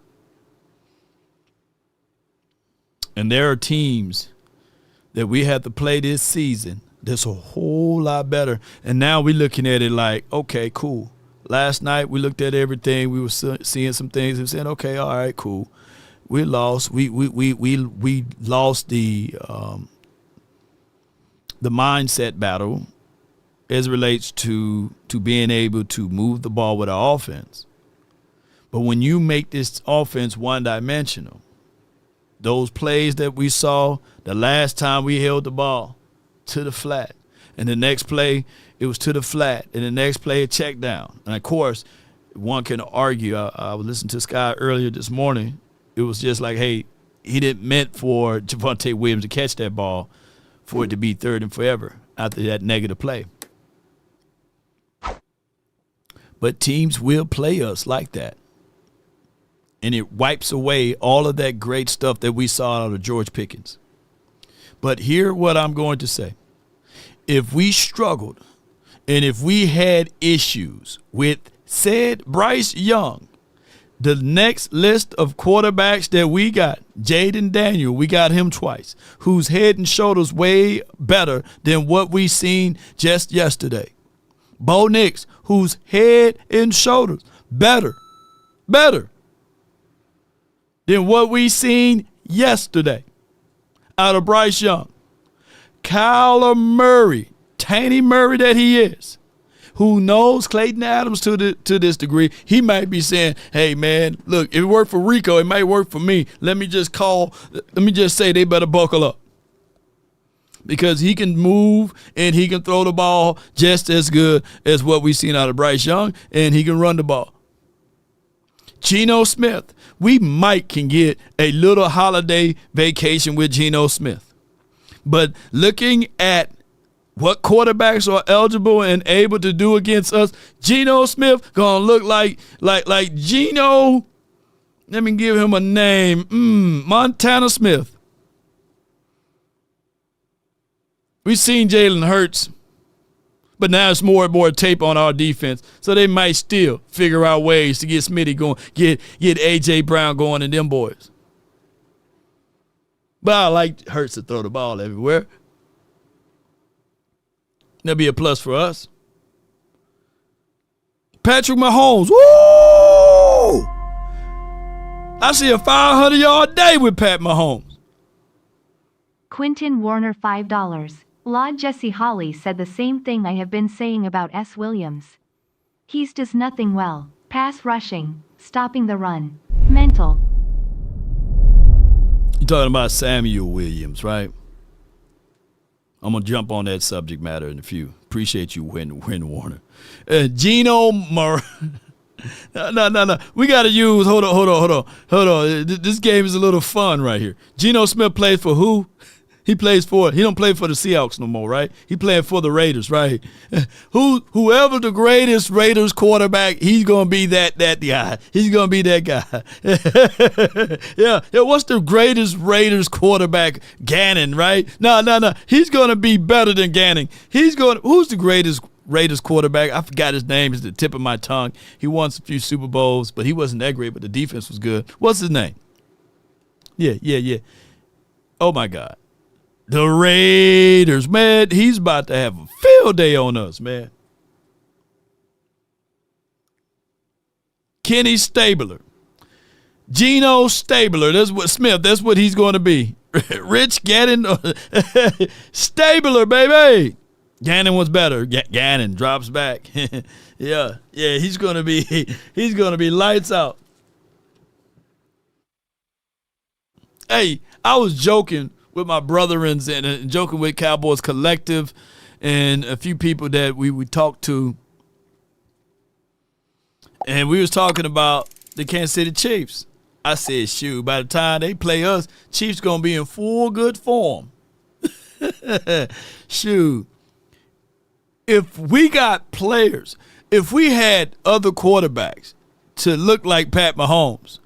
And there are teams that we have to play this season that's a whole lot better. And now we're looking at it like, okay, cool. Last night we looked at everything. We were seeing some things and saying, okay, all right, cool. We lost. We lost the mindset battle as it relates to being able to move the ball with our offense. But when you make this offense one-dimensional, those plays that we saw the last time we held the ball to the flat, and the next play it was to the flat, and the next play a check down. And, of course, one can argue. I was listening to Sky earlier this morning. It was just like, hey, he didn't meant for Javonte Williams to catch that ball for it to be third and forever after that negative play. But teams will play us like that. And it wipes away all of that great stuff that we saw out of George Pickens. But hear what I'm going to say. If we struggled and if we had issues with said Bryce Young, the next list of quarterbacks that we got, Jaden Daniel, we got him twice, who's head and shoulders way better than what we seen just yesterday. Bo Nix, who's head and shoulders better than what we seen yesterday out of Bryce Young. Kyler Murray, Tanny Murray that he is, who knows Clayton Adams to this degree. He might be saying, hey, man, look, if it worked for Rico, it might work for me. Let me just say they better buckle up. Because he can move and he can throw the ball just as good as what we've seen out of Bryce Young, and he can run the ball. Geno Smith, we might can get a little holiday vacation with Geno Smith. But looking at what quarterbacks are eligible and able to do against us, Geno Smith gonna look like Geno. Let me give him a name. Montana Smith. We've seen Jalen Hurts, but now it's more and more tape on our defense. So they might still figure out ways to get Smitty going, get A.J. Brown going and them boys. But I like Hurts to throw the ball everywhere. That'll be a plus for us. Patrick Mahomes. Woo! I see a 500-yard day with Pat Mahomes. Quinton Warner, $5. Lord Jesse Holly said the same thing I have been saying about S. Williams. He's does nothing well. Pass rushing, stopping the run. Mental. You're talking about Samuel Williams, right? I'm going to jump on that subject matter in a few. Appreciate you, Win Warner. Geno Murray. No. We got to use, hold on. This game is a little fun right here. Geno Smith plays for who? He don't play for the Seahawks no more, right? He playing for the Raiders, right? Whoever the greatest Raiders quarterback, he's going to be that guy. He's going to be that guy. Yeah, what's the greatest Raiders quarterback? Gannon, right? No. He's going to be better than Gannon. Who's the greatest Raiders quarterback? I forgot his name. It's the tip of my tongue. He won a few Super Bowls, but he wasn't that great, but the defense was good. What's his name? Yeah. Oh, my God. The Raiders, man, he's about to have a field day on us, man. Kenny Stabler. Geno Stabler. That's what he's going to be. Rich Gannon. Stabler, baby. Gannon was better. Gannon drops back. yeah, he's gonna be lights out. Hey, I was joking with my brethrens and joking with Cowboys Collective and a few people that we talked to, and we was talking about the Kansas City Chiefs. I said, shoot, by the time they play us, Chiefs gonna be in full good form. Shoot. If we got players, if we had other quarterbacks to look like Pat Mahomes,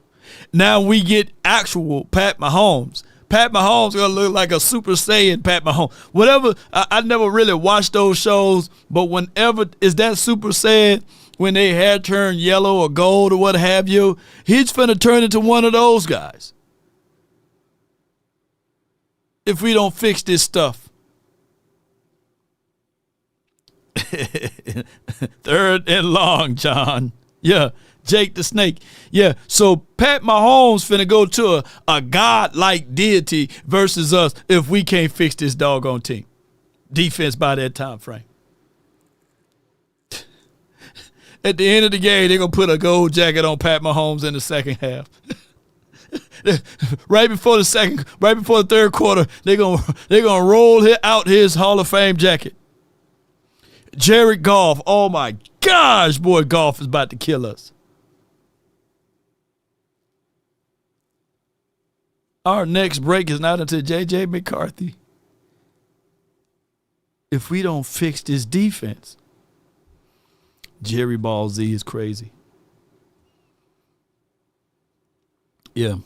now we get actual Pat Mahomes. Pat Mahomes gonna look like a Super Saiyan Pat Mahomes. Whatever, I never really watched those shows, but whenever is that Super Saiyan, when they hair turn yellow or gold or what have you, he's finna turn into one of those guys. If we don't fix this stuff. Third and long, John. Yeah, Jake the Snake. Yeah, so Pat Mahomes finna go to a God-like deity versus us if we can't fix this doggone team. Defense by that time frame. At the end of the game, they're going to put a gold jacket on Pat Mahomes in the second half. right before the third quarter, they're gonna roll out his Hall of Fame jacket. Jared Goff, oh my gosh, boy, Goff is about to kill us. Our next break is not until J.J. McCarthy. If we don't fix this defense, Jerry Ball Z is crazy. Yeah.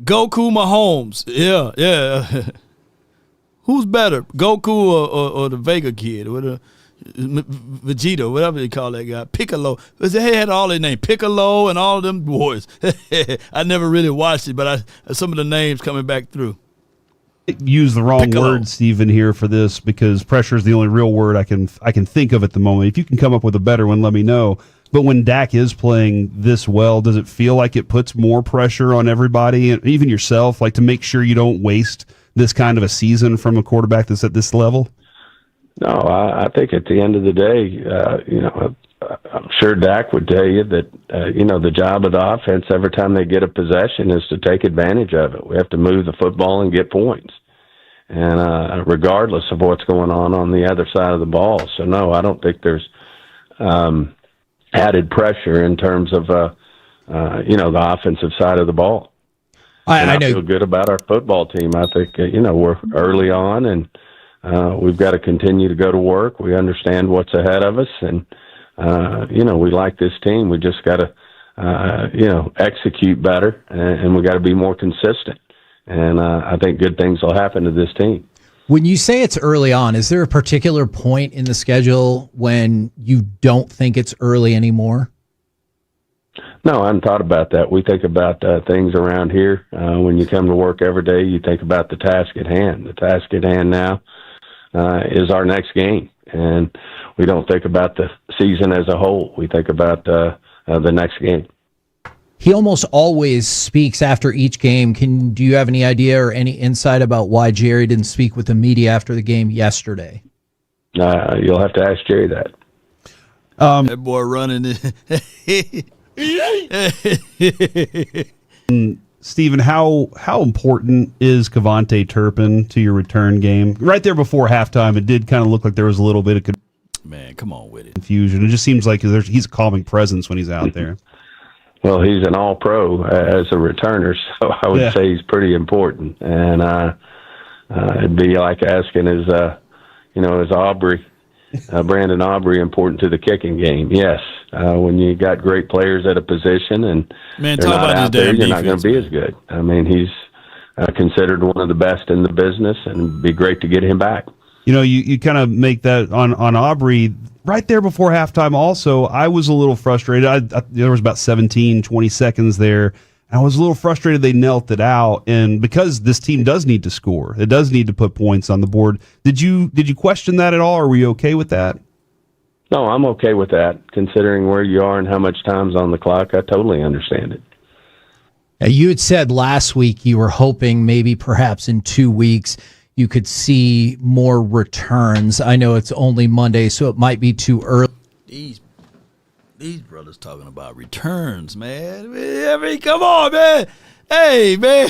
Goku Mahomes. Yeah. Who's better, Goku or the Vega kid, or the Vegeta, whatever they call that guy, Piccolo? They had all their names, Piccolo and all of them boys. I never really watched it, but some of the names coming back through. Use the wrong word, Stephen, here for this, because pressure is the only real word I can think of at the moment. If you can come up with a better one, let me know. But when Dak is playing this well, does it feel like it puts more pressure on everybody, and even yourself, like to make sure you don't waste this kind of a season from a quarterback that's at this level? No, I think at the end of the day, I'm sure Dak would tell you that, the job of the offense every time they get a possession is to take advantage of it. We have to move the football and get points. And regardless of what's going on the other side of the ball. So, no, I don't think there's added pressure in terms of, the offensive side of the ball. I feel good about our football team. I think, we're early on, and we've got to continue to go to work. We understand what's ahead of us, and, we like this team. We just got to, execute better, and we got to be more consistent. And I think good things will happen to this team. When you say it's early on, is there a particular point in the schedule when you don't think it's early anymore? No, I haven't thought about that. We think about things around here. When you come to work every day, you think about the task at hand. The task at hand now is our next game. And we don't think about the season as a whole. We think about the next game. He almost always speaks after each game. Do you have any idea or any insight about why Jerry didn't speak with the media after the game yesterday? You'll have to ask Jerry that. That boy running it. Stephen, how important is Kevontae Turpin to your return game? Right there before halftime, it did kind of look like there was a little bit of come on with it. Confusion. It just seems like he's a calming presence when he's out there. Well, he's an all-pro as a returner, so I would say he's pretty important. And it'd be like asking, is Brandon Aubrey important to the kicking game? Yes. When you got great players at a position and they're not out there, you're not going to be as good. I mean, he's considered one of the best in the business, and it'd be great to get him back. You kind of make that on Aubrey right there before halftime. Also, I was a little frustrated. There was about 20 seconds there. I was a little frustrated they knelt it out, and because this team does need to score, it does need to put points on the board. Did you question that at all? Or were you okay with that? No, I'm okay with that. Considering where you are and how much time's on the clock, I totally understand it. You had said last week you were hoping maybe perhaps in 2 weeks you could see more returns? I know it's only Monday, so it might be too early. These brothers talking about returns, man. I mean, come on, man. Hey, man.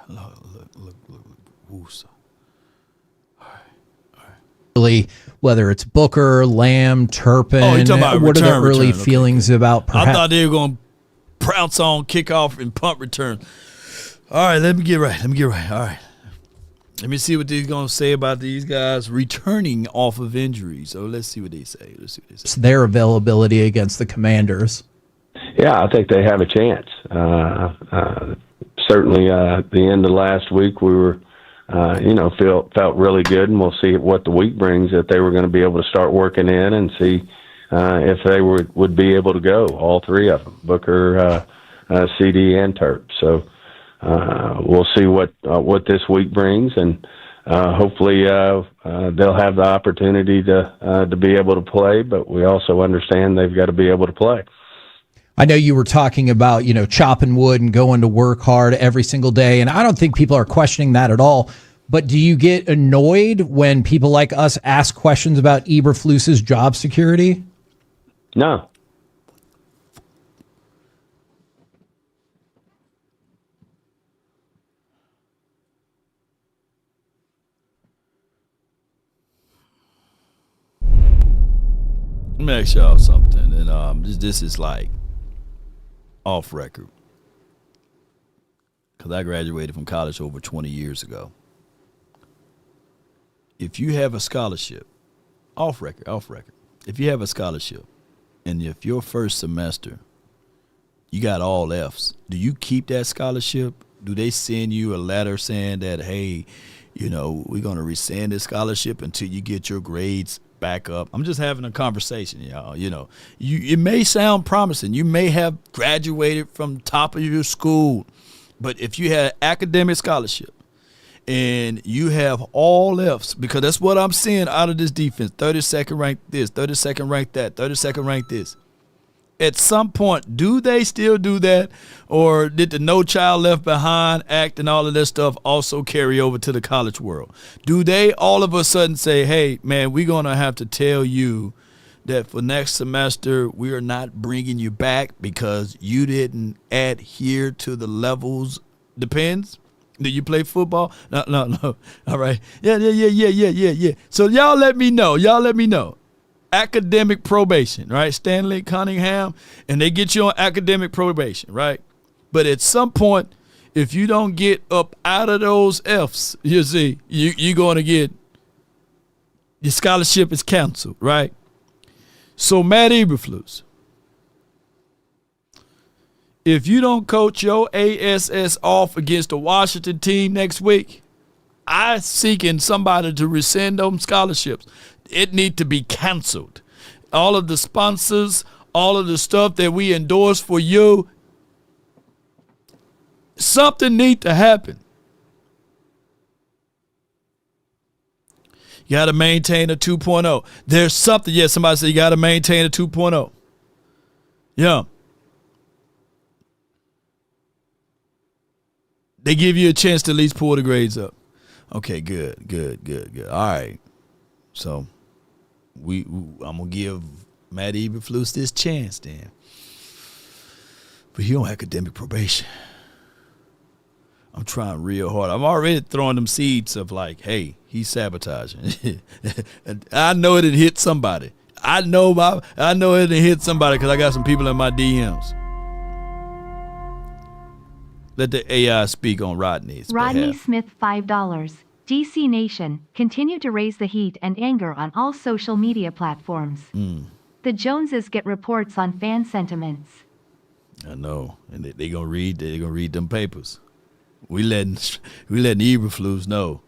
Look. Woosa. Whether it's Booker, Lamb, Turpin, Oh, you're talking about what are the early return. feelings about perhaps? I thought they were going to prounce on kickoff and punt return. All right, let me get right. All right. Let me see what they're going to say about these guys returning off of injury. So let's see what they say. It's their availability against the Commanders. Yeah, I think they have a chance. Certainly, at the end of last week, we were, felt really good, and we'll see what the week brings. That they were going to be able to start working in and see if they would be able to go. All three of them, Booker, CD, and Terp. So we'll see what this week brings, and hopefully they'll have the opportunity to be able to play. But we also understand they've got to be able to play. I know you were talking about, chopping wood and going to work hard every single day, and I don't think people are questioning that at all. But do you get annoyed when people like us ask questions about Eberflus's job security? No. Let me ask y'all something, and this is like off record, because I graduated from college over 20 years ago. If you have a scholarship, off record, if you have a scholarship, and if your first semester you got all F's, do you keep that scholarship? Do they send you a letter saying that, hey, we're going to rescind this scholarship until you get your grades back up? I'm just having a conversation, y'all. It may sound promising. You may have graduated from top of your school, but if you had academic scholarship and you have all F's, because that's what I'm seeing out of this defense, 32nd ranked this, 32nd ranked that, 32nd ranked this. At some point, do they still do that, or did the No Child Left Behind Act and all of that stuff also carry over to the college world? Do they all of a sudden say, hey, man, we're going to have to tell you that for next semester we are not bringing you back because you didn't adhere to the levels? Depends. Do you play football? No. All right. Yeah. So y'all let me know. Academic probation, right? Stanley Cunningham, and they get you on academic probation, right? But at some point, if you don't get up out of those F's, you see, you're going to get, your scholarship is canceled, right? So Matt Eberflus, if you don't coach your ASS off against the Washington team next week, I'm seeking somebody to rescind those scholarships. It need to be canceled. All of the sponsors, all of the stuff that we endorse for you, something need to happen. You got to maintain a 2.0. There's something. Yeah, somebody said you got to maintain a 2.0. Yeah. They give you a chance to at least pull the grades up. Okay, good. All right. So I'm going to give Matt Eberflus this chance then. But he on academic probation. I'm trying real hard. I'm already throwing them seeds of like, hey, he's sabotaging. I know it hit somebody. I know it hit somebody because I got some people in my DMs. Let the AI speak on Rodney's Rodney behalf. Smith, $5. DC Nation, continue to raise the heat and anger on all social media platforms. The Joneses get reports on fan sentiments. I know, and they gonna read them papers. We letting Eberflus know.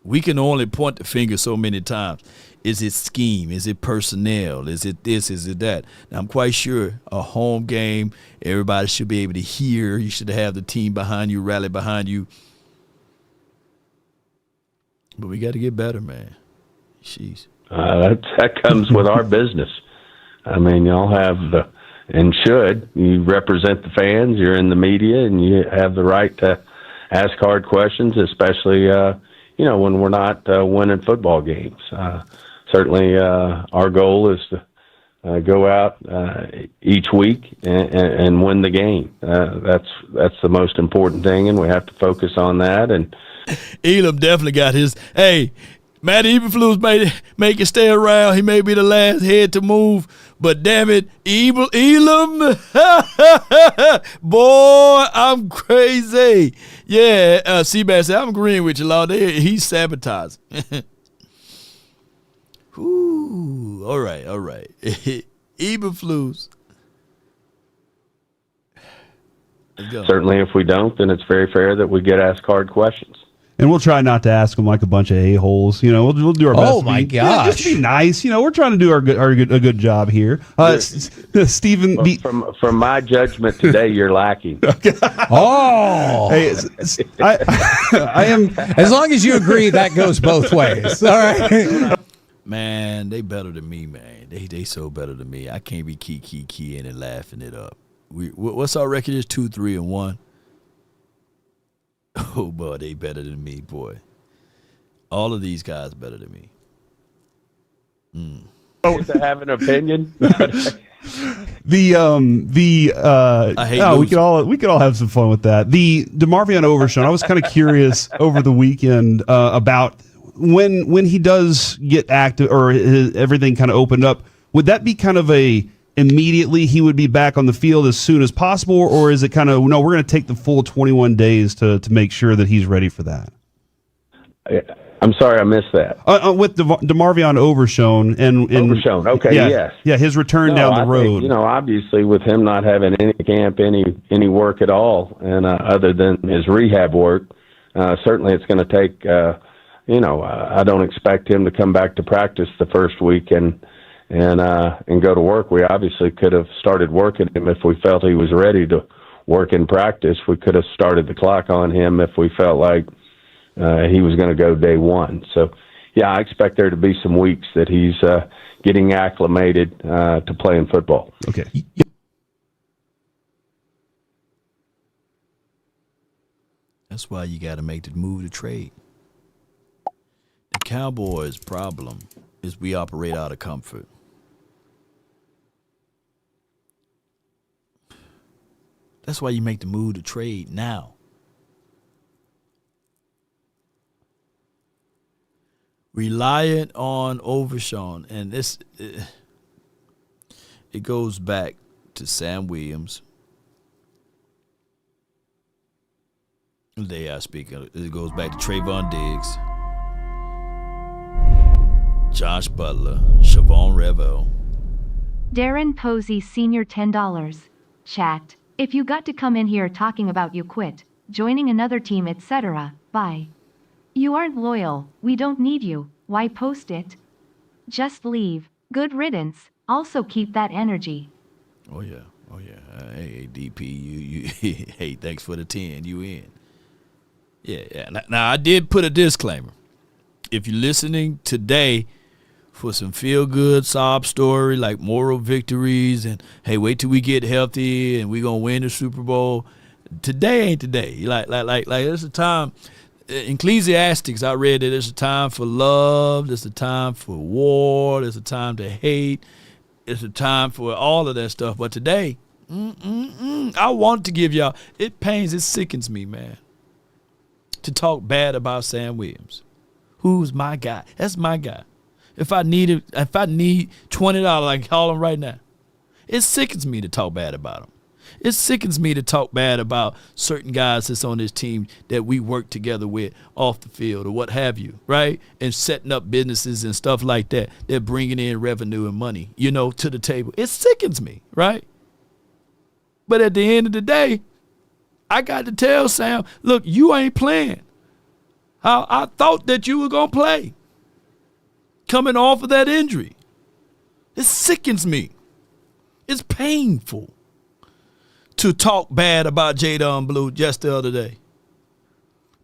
We can only point the finger so many times. Is it scheme? Is it personnel? Is it this? Is it that? Now, I'm quite sure a home game, everybody should be able to hear. You should have the team behind you, rally behind you. But we got to get better, man. Jeez. That comes with our business. I mean, y'all have you represent the fans. You're in the media, and you have the right to ask hard questions, especially when we're not winning football games. Certainly, our goal is to go out each week and win the game. That's the most important thing, and we have to focus on that. And Elam definitely got his. Hey, Matt Eberflus may make it stay around. He may be the last head to move, but damn it, Elam, boy, I'm crazy. Yeah, Seabass said, I'm agreeing with you, Lord. He's sabotaging. Ooh, all right. Eberflus. Let's go. Certainly, if we don't, then it's very fair that we get asked hard questions. And we'll try not to ask them like a bunch of a-holes. We'll do our best. Oh, my gosh. Just be nice. We're trying to do a good job here. Stephen. From my judgment today, you're lacking. Oh. Hey, I am. As long as you agree, that goes both ways. All right. Man, they better than me, man. They so better than me. I can't be keying and laughing it up. What's our record is 2-3-1. Oh, boy, they better than me, boy. All of these guys better than me. To have an opinion. We could all have some fun with that. The DeMarvion Overshown. I was kind of curious over the weekend about when he does get active or everything kind of opened up. Would that be kind of immediately he would be back on the field as soon as possible, or is it kind of, no, we're going to take the full 21 days to make sure that he's ready for that? I'm sorry, I missed that. With DeMarvion Overshown and Overshown, okay, yes. Yeah, his return down the road. Think, obviously with him not having any camp, any work at all, and other than his rehab work, certainly it's going to take, I don't expect him to come back to practice the first week and go to work. We obviously could have started working him if we felt he was ready to work in practice. We could have started the clock on him if we felt like he was going to go day one. So, yeah, I expect there to be some weeks that he's getting acclimated to playing football. Okay. That's why you got to make the move to trade. The Cowboys' problem is we operate out of comfort. That's why you make the move to trade now. Reliant on Overshown, and this it goes back to Sam Williams. They are speaking. It goes back to Trayvon Diggs, Josh Butler, Siobhan Revel. Darren Posey Sr. $10. Chat. If you got to come in here talking about you quit, joining another team, etc., bye. You aren't loyal, we don't need you, why post it? Just leave, good riddance, also keep that energy. Oh yeah. Hey, DP, you hey, thanks for the 10, you in. Yeah. Now, I did put a disclaimer. If you're listening today for some feel-good sob story like moral victories and, hey, wait till we get healthy and we're going to win the Super Bowl, today ain't the day. Like there's a time, in Ecclesiastics, I read that there's a time for love, there's a time for war, there's a time to hate, there's a time for all of that stuff. But today, I want to give y'all, it sickens me, man, to talk bad about Sam Williams. Who's my guy? That's my guy. If I need $20, I can call him right now. It sickens me to talk bad about him. It sickens me to talk bad about certain guys that's on this team that we work together with off the field or what have you, right? And setting up businesses and stuff like that. They're bringing in revenue and money, to the table. It sickens me, right? But at the end of the day, I got to tell Sam, look, you ain't playing. I thought that you were going to play. Coming off of that injury. It sickens me. It's painful to talk bad about Jadon Blue just the other day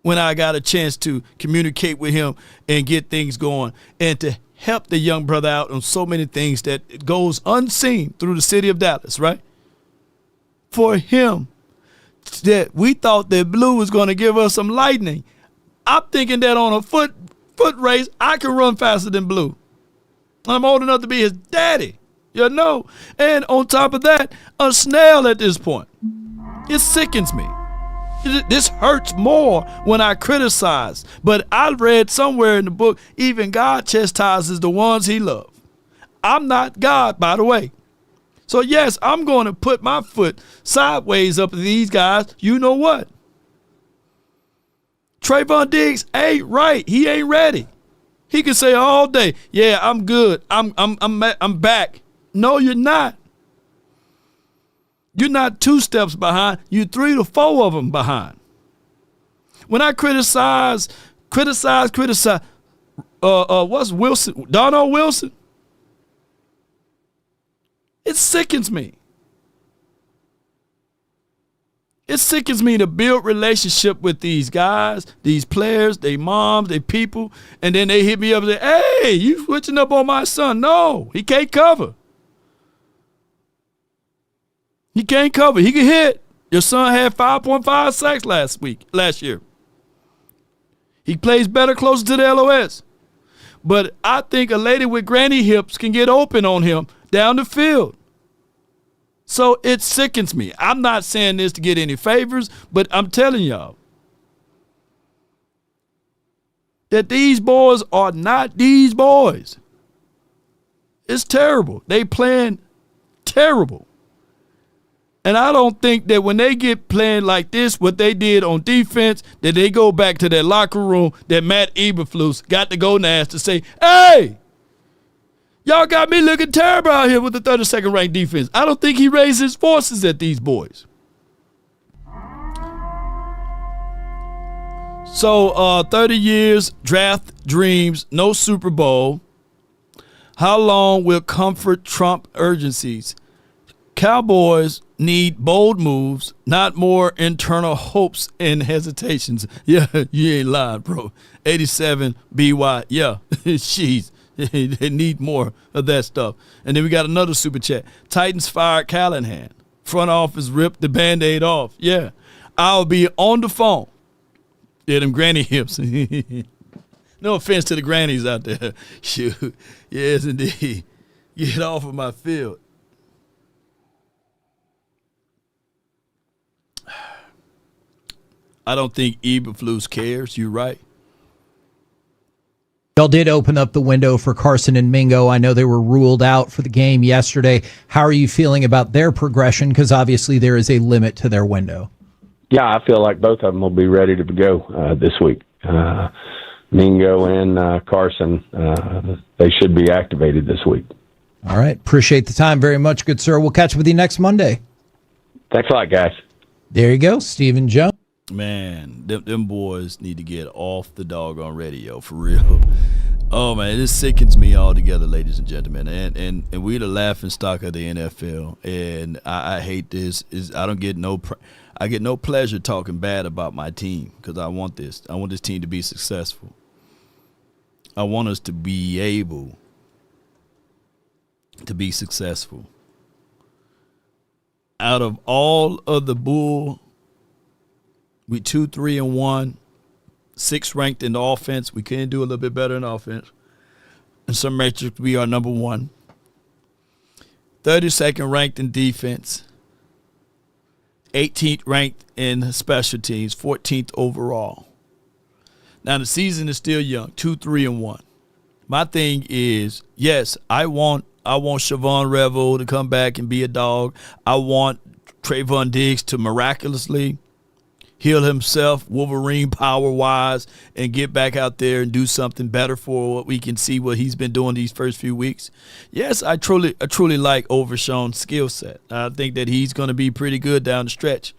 when I got a chance to communicate with him and get things going and to help the young brother out on so many things that goes unseen through the city of Dallas, right? For him that we thought that Blue was going to give us some lightning. I'm thinking that on a foot race, I can run faster than Blue. I'm old enough to be his daddy, you know. And on top of that, a snail at this point. It sickens me. This hurts more when I criticize. But I read somewhere in the book, even God chastises the ones he loves. I'm not God, by the way. So, yes, I'm going to put my foot sideways up at these guys. You know what? Trayvon Diggs ain't right. He ain't ready. He can say all day, yeah, I'm good. I'm back. No, you're not. You're not 2 steps behind. You're 3 to 4 of them behind. When I criticize, what's Wilson? Darnell Wilson? It sickens me. It sickens me to build relationship with these guys, these players, their moms, their people, and then they hit me up and say, hey, you switching up on my son. No, he can't cover. He can't cover. He can hit. Your son had 5.5 sacks last year. He plays better closer to the LOS. But I think a lady with granny hips can get open on him down the field. So it sickens me. I'm not saying this to get any favors, but I'm telling y'all that these boys are not these boys. It's terrible. They playing terrible. And I don't think that when they get playing like this, what they did on defense, that they go back to their locker room, that Matt Eberflus got to go now to say, hey, y'all got me looking terrible out here with the 32nd ranked defense. I don't think he raised his forces at these boys. So 30 years, draft dreams, no Super Bowl. How long will comfort trump urgencies? Cowboys need bold moves, not more internal hopes and hesitations. Yeah, you ain't lying, bro. 87 BY. Yeah, jeez. They need more of that stuff. And then we got another super chat. Titans fired Callahan. Front office ripped the Band-Aid off. Yeah, I'll be on the phone. Yeah, them granny hips. No offense to the grannies out there. Shoot. Yes, indeed. Get off of my field. I don't think Eberflus cares. You're right. Y'all did open up the window for Carson and Mingo. I know they were ruled out for the game yesterday. How are you feeling about their progression? Because obviously there is a limit to their window. Yeah, I feel like both of them will be ready to go this week. Mingo and Carson, they should be activated this week. All right. Appreciate the time very much, good sir. We'll catch up with you next Monday. Thanks a lot, guys. There you go, Stephen Jones. Man, them boys need to get off the doggone radio, for real. Oh, man, it sickens me altogether, ladies and gentlemen. And we're the laughing stock of the NFL. And I hate this. I get no pleasure talking bad about my team because I want this. I want this team to be successful. I want us to be able to be successful. Out of all of the bull, we 2-3-1, 6th ranked in the offense. We can do a little bit better in offense. In some metrics, we are number 1. 32nd ranked in defense. 18th ranked in special teams. 14th overall. Now the season is still young. 2-3-1. My thing is, yes, I want Siobhan Revel to come back and be a dog. I want Trayvon Diggs to miraculously heal himself, Wolverine power-wise, and get back out there and do something better for what we can see what he's been doing these first few weeks. Yes, I truly like Overshown's skill set. I think that he's going to be pretty good down the stretch.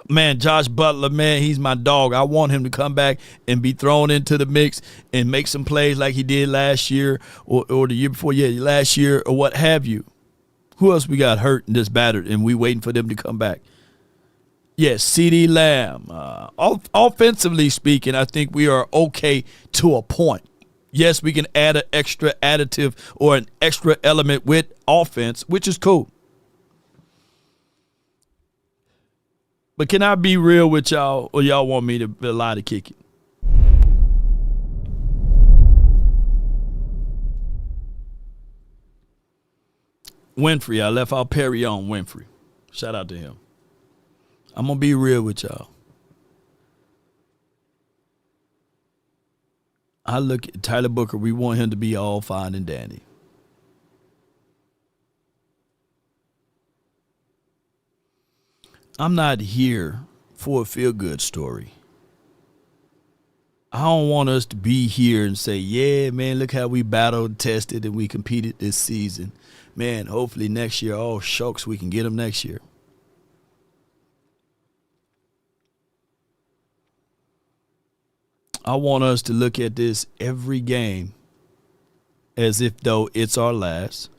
Man, Josh Butler, man, he's my dog. I want him to come back and be thrown into the mix and make some plays like he did last year or the year before. Yeah, last year or what have you. Who else we got hurt and just battered and we waiting for them to come back? Yes, CeeDee Lamb. Offensively speaking, I think we are okay to a point. Yes, we can add an extra additive or an extra element with offense, which is cool. But can I be real with y'all, or y'all want me to lie to kick it? Winfrey, I left out Perry on Winfrey. Shout out to him. I'm going to be real with y'all. I look at Tyler Booker, we want him to be all fine and dandy. I'm not here for a feel-good story. I don't want us to be here and say, yeah, man, look how we battled, tested, and we competed this season. Man, hopefully next year, oh, shucks, we can get them next year. I want us to look at this every game as if though it's our last.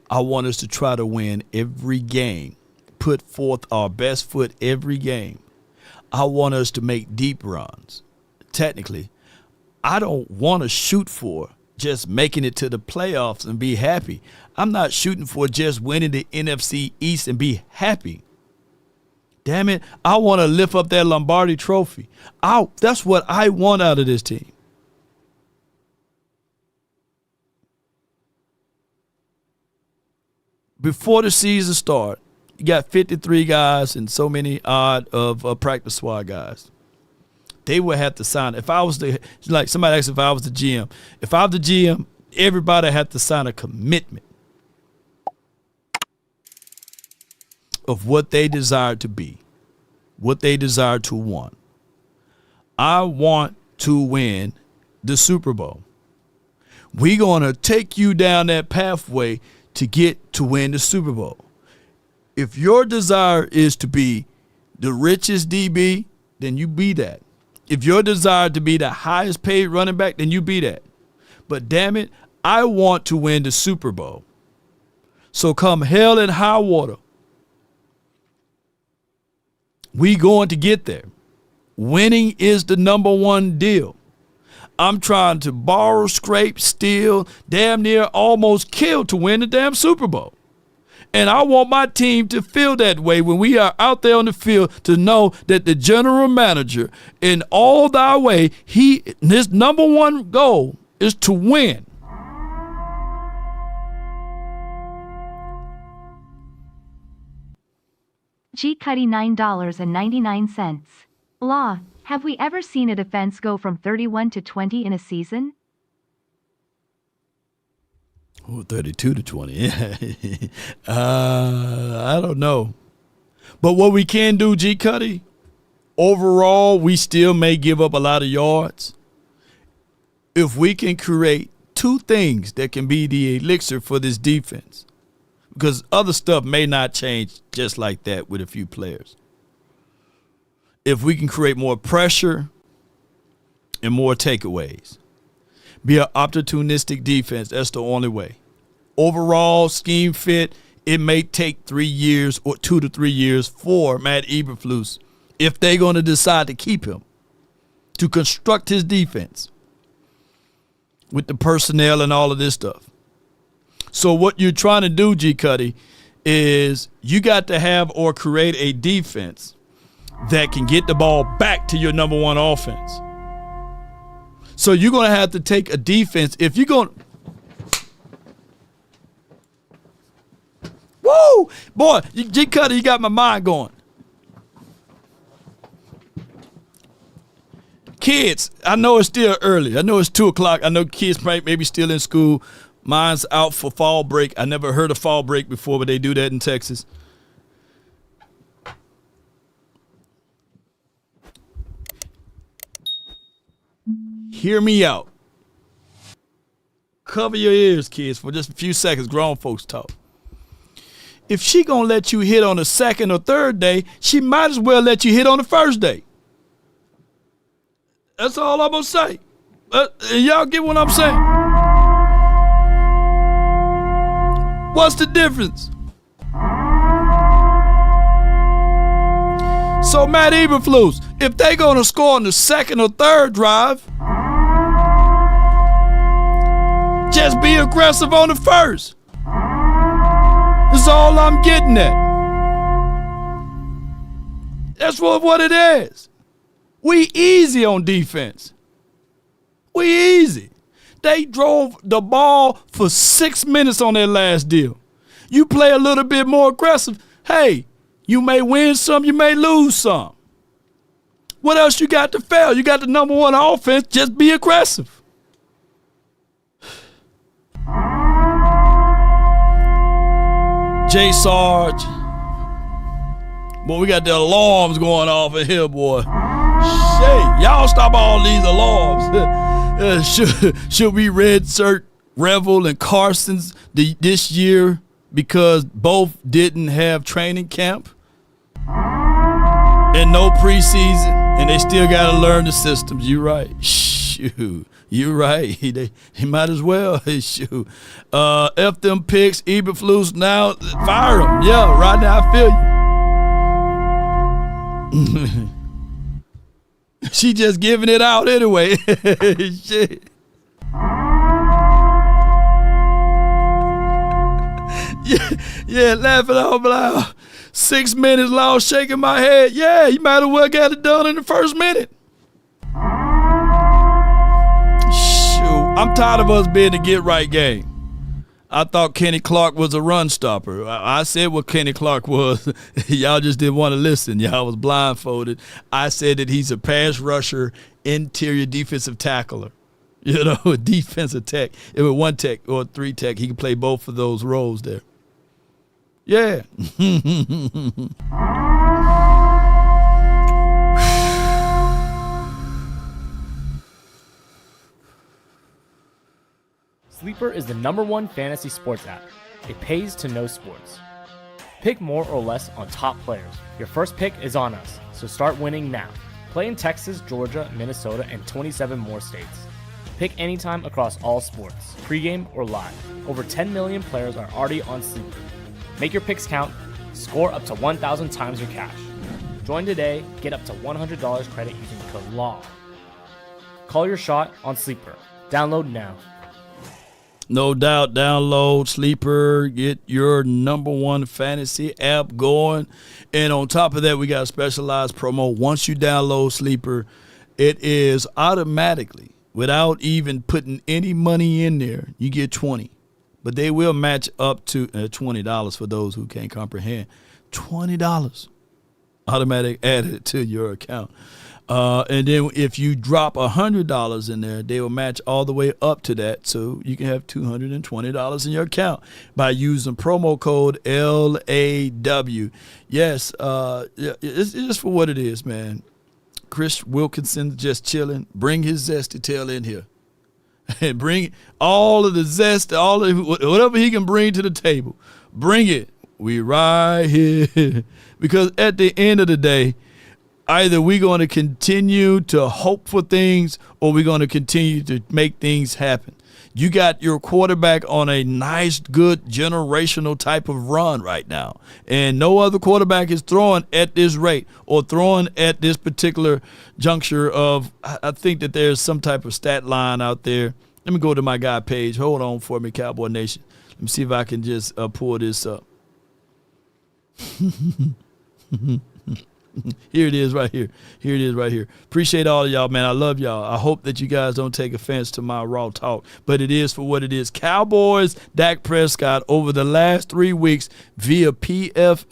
I want us to try to win every game, put forth our best foot every game. I want us to make deep runs. Technically, I don't want to shoot for just making it to the playoffs and be happy. I'm not shooting for just winning the NFC East and be happy. Damn it, I want to lift up that Lombardi trophy. That's what I want out of this team. Before the season started, you got 53 guys and so many odd of practice squad guys. They would have to sign. If I was like somebody asked if I was the GM. If I was the GM, everybody had to sign a commitment of what they desire to be, what they desire to want. I want to win the Super Bowl. We're going to take you down that pathway to get to win the Super Bowl. If your desire is to be the richest DB, then you be that. If your desire to be the highest paid running back, then you be that. But damn it, I want to win the Super Bowl. So come hell and high water, we going to get there. Winning is the number one deal. I'm trying to borrow, scrape, steal, damn near almost kill to win the damn Super Bowl. And I want my team to feel that way when we are out there on the field, to know that the general manager, in all thy way, his number one goal is to win. G. Cuddy $9.99. Law, have we ever seen a defense go from 31 to 20 in a season? Oh, 32 to 20. I don't know. But what we can do, G. Cuddy, overall, we still may give up a lot of yards. If we can create two things that can be the elixir for this defense, because other stuff may not change just like that with a few players. If we can create more pressure and more takeaways, be an opportunistic defense, that's the only way. Overall scheme fit, it may take 3 years or 2 to 3 years for Matt Eberflus, if they're going to decide to keep him, to construct his defense with the personnel and all of this stuff. So what you're trying to do, G. Cuddy, is you got to have or create a defense that can get the ball back to your number one offense. So you're going to have to take a defense. If you're going – woo! Boy, G. Cuddy, you got my mind going. Kids, I know it's still early. I know it's 2 o'clock. I know kids maybe still in school. Mine's out for fall break. I never heard of fall break before, but they do that in Texas. Hear me out. Cover your ears, kids, for just a few seconds. Grown folks talk. If she gonna let you hit on the second or third day, she might as well let you hit on the first day. That's all I'm gonna say. Y'all get what I'm saying? What's the difference? So Matt Eberflus, if they gonna score on the second or third drive, just be aggressive on the first. That's all I'm getting at. That's what it is. We easy on defense. We easy. They drove the ball for 6 minutes on their last deal. You play a little bit more aggressive. Hey, you may win some, you may lose some. What else you got to fail? You got the number one offense. Just be aggressive. J. Sarge. Boy, we got the alarms going off in here, boy. Shit, y'all stop all these alarms. Should we redshirt Revel and Carson's this year because both didn't have training camp and no preseason, and they still got to learn the systems? You right. Shoot. You right. They might as well. Shoot. F them picks, Eberflus now, fire them. Yeah, right now I feel you. She just giving it out anyway. Shit. Yeah, laughing out loud. 6 minutes long, shaking my head. Yeah, you might as well got it done in the first minute. Shoot, I'm tired of us being the get-right game. I thought Kenny Clark was a run stopper. I said what Kenny Clark was. Y'all just didn't want to listen. Y'all was blindfolded. I said that he's a pass rusher, interior defensive tackler. You know, a defensive tech. If it was one tech or three tech, he could play both of those roles there. Yeah. Sleeper is the #1 fantasy sports app. It pays to know sports. Pick more or less on top players. Your first pick is on us, so start winning now. Play in Texas, Georgia, Minnesota, and 27 more states. Pick anytime across all sports, pregame or live. Over 10 million players are already on Sleeper. Make your picks count. Score up to 1,000 times your cash. Join today. Get up to $100 credit using code LAW. Call your shot on Sleeper. Download now. No doubt, download Sleeper, get your #1 fantasy app going. And on top of that, we got a specialized promo. Once you download Sleeper, it is automatically, without even putting any money in there, you get 20. But they will match up to $20 for those who can't comprehend. $20 automatic added to your account. And then if you drop $100 in there, they will match all the way up to that. So you can have $220 in your account by using promo code LAW. Yes, it's just for what it is, man. Chris Wilkinson just chilling. Bring his zesty tail in here. And bring all of the zest, all of whatever he can bring to the table. Bring it. We right here. Because at the end of the day, either we're going to continue to hope for things or we're going to continue to make things happen. You got your quarterback on a nice, good, generational type of run right now. And no other quarterback is throwing at this rate or throwing at this particular juncture of, I think that there's some type of stat line out there. Let me go to my guy page. Hold on for me, Cowboy Nation. Let me see if I can just pull this up. Here it is right here. Here it is right here. Appreciate all of y'all, man. I love y'all. I hope that you guys don't take offense to my raw talk, but it is for what it is. Cowboys, Dak Prescott, over the last 3 weeks via PFFFFFF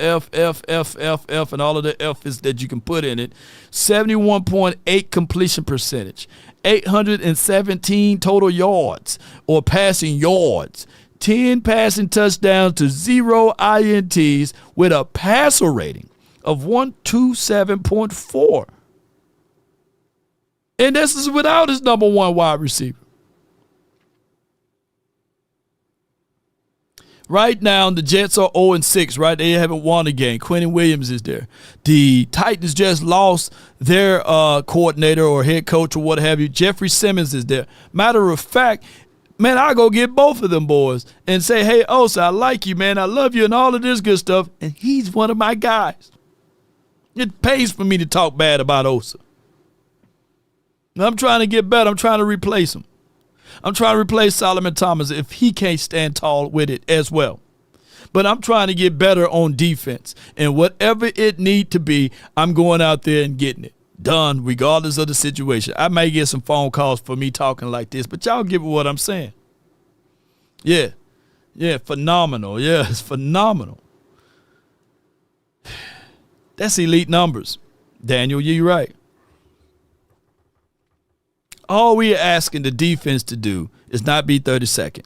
and all of the F's that you can put in it, 71.8 completion percentage, 817 total yards or passing yards, 10 passing touchdowns to 0 INTs with a passer rating of 127.4. And this is without his #1 wide receiver. Right now, the Jets are 0-6, right? They haven't won a game. Quentin Williams is there. The Titans just lost their coordinator or head coach or what have you. Jeffrey Simmons is there. Matter of fact, man, I'll go get both of them boys and say, hey, Osa, I like you, man. I love you and all of this good stuff. And he's one of my guys. It pays for me to talk bad about Osa. I'm trying to get better. I'm trying to replace him. I'm trying to replace Solomon Thomas if he can't stand tall with it as well. But I'm trying to get better on defense. And whatever it need to be, I'm going out there and getting it done regardless of the situation. I may get some phone calls for me talking like this, but y'all get what I'm saying. Yeah. Yeah, phenomenal. Yeah, it's phenomenal. That's elite numbers. Daniel, you're right. All we are asking the defense to do is not be 32nd.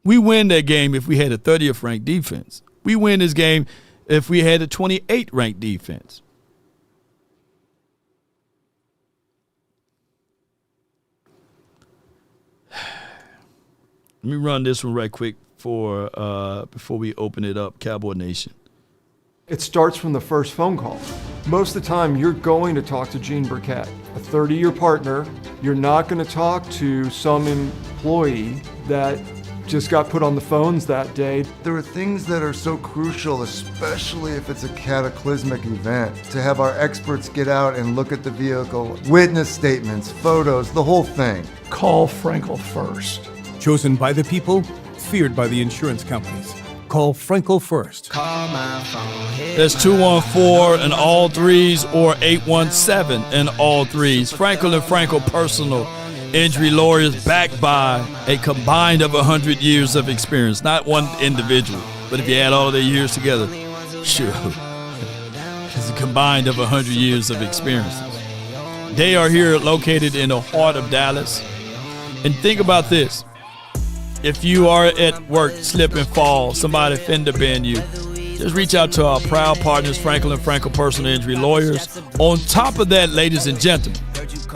We win that game if we had a 30th ranked defense. We win this game if we had a 28th ranked defense. Let me run this one right quick before we open it up, Cowboy Nation. It starts from the first phone call. Most of the time, you're going to talk to Gene Burkett, a 30-year partner. You're not going to talk to some employee that just got put on the phones that day. There are things that are so crucial, especially if it's a cataclysmic event, to have our experts get out and look at the vehicle, witness statements, photos, the whole thing. Call Frenkel first. Chosen by the people, feared by the insurance companies. Call Frenkel first. That's 214 and all threes or 817 and all threes. Frenkel and Frenkel personal injury lawyers backed by a combined of 100 years of experience. Not one individual, but if you add all of their years together, sure. It's a combined of 100 years of experiences. They are here located in the heart of Dallas. And think about this. If you are at work, slip and fall, somebody fender bend you, just reach out to our proud partners, Frenkel and Frenkel Personal Injury Lawyers. On top of that, ladies and gentlemen,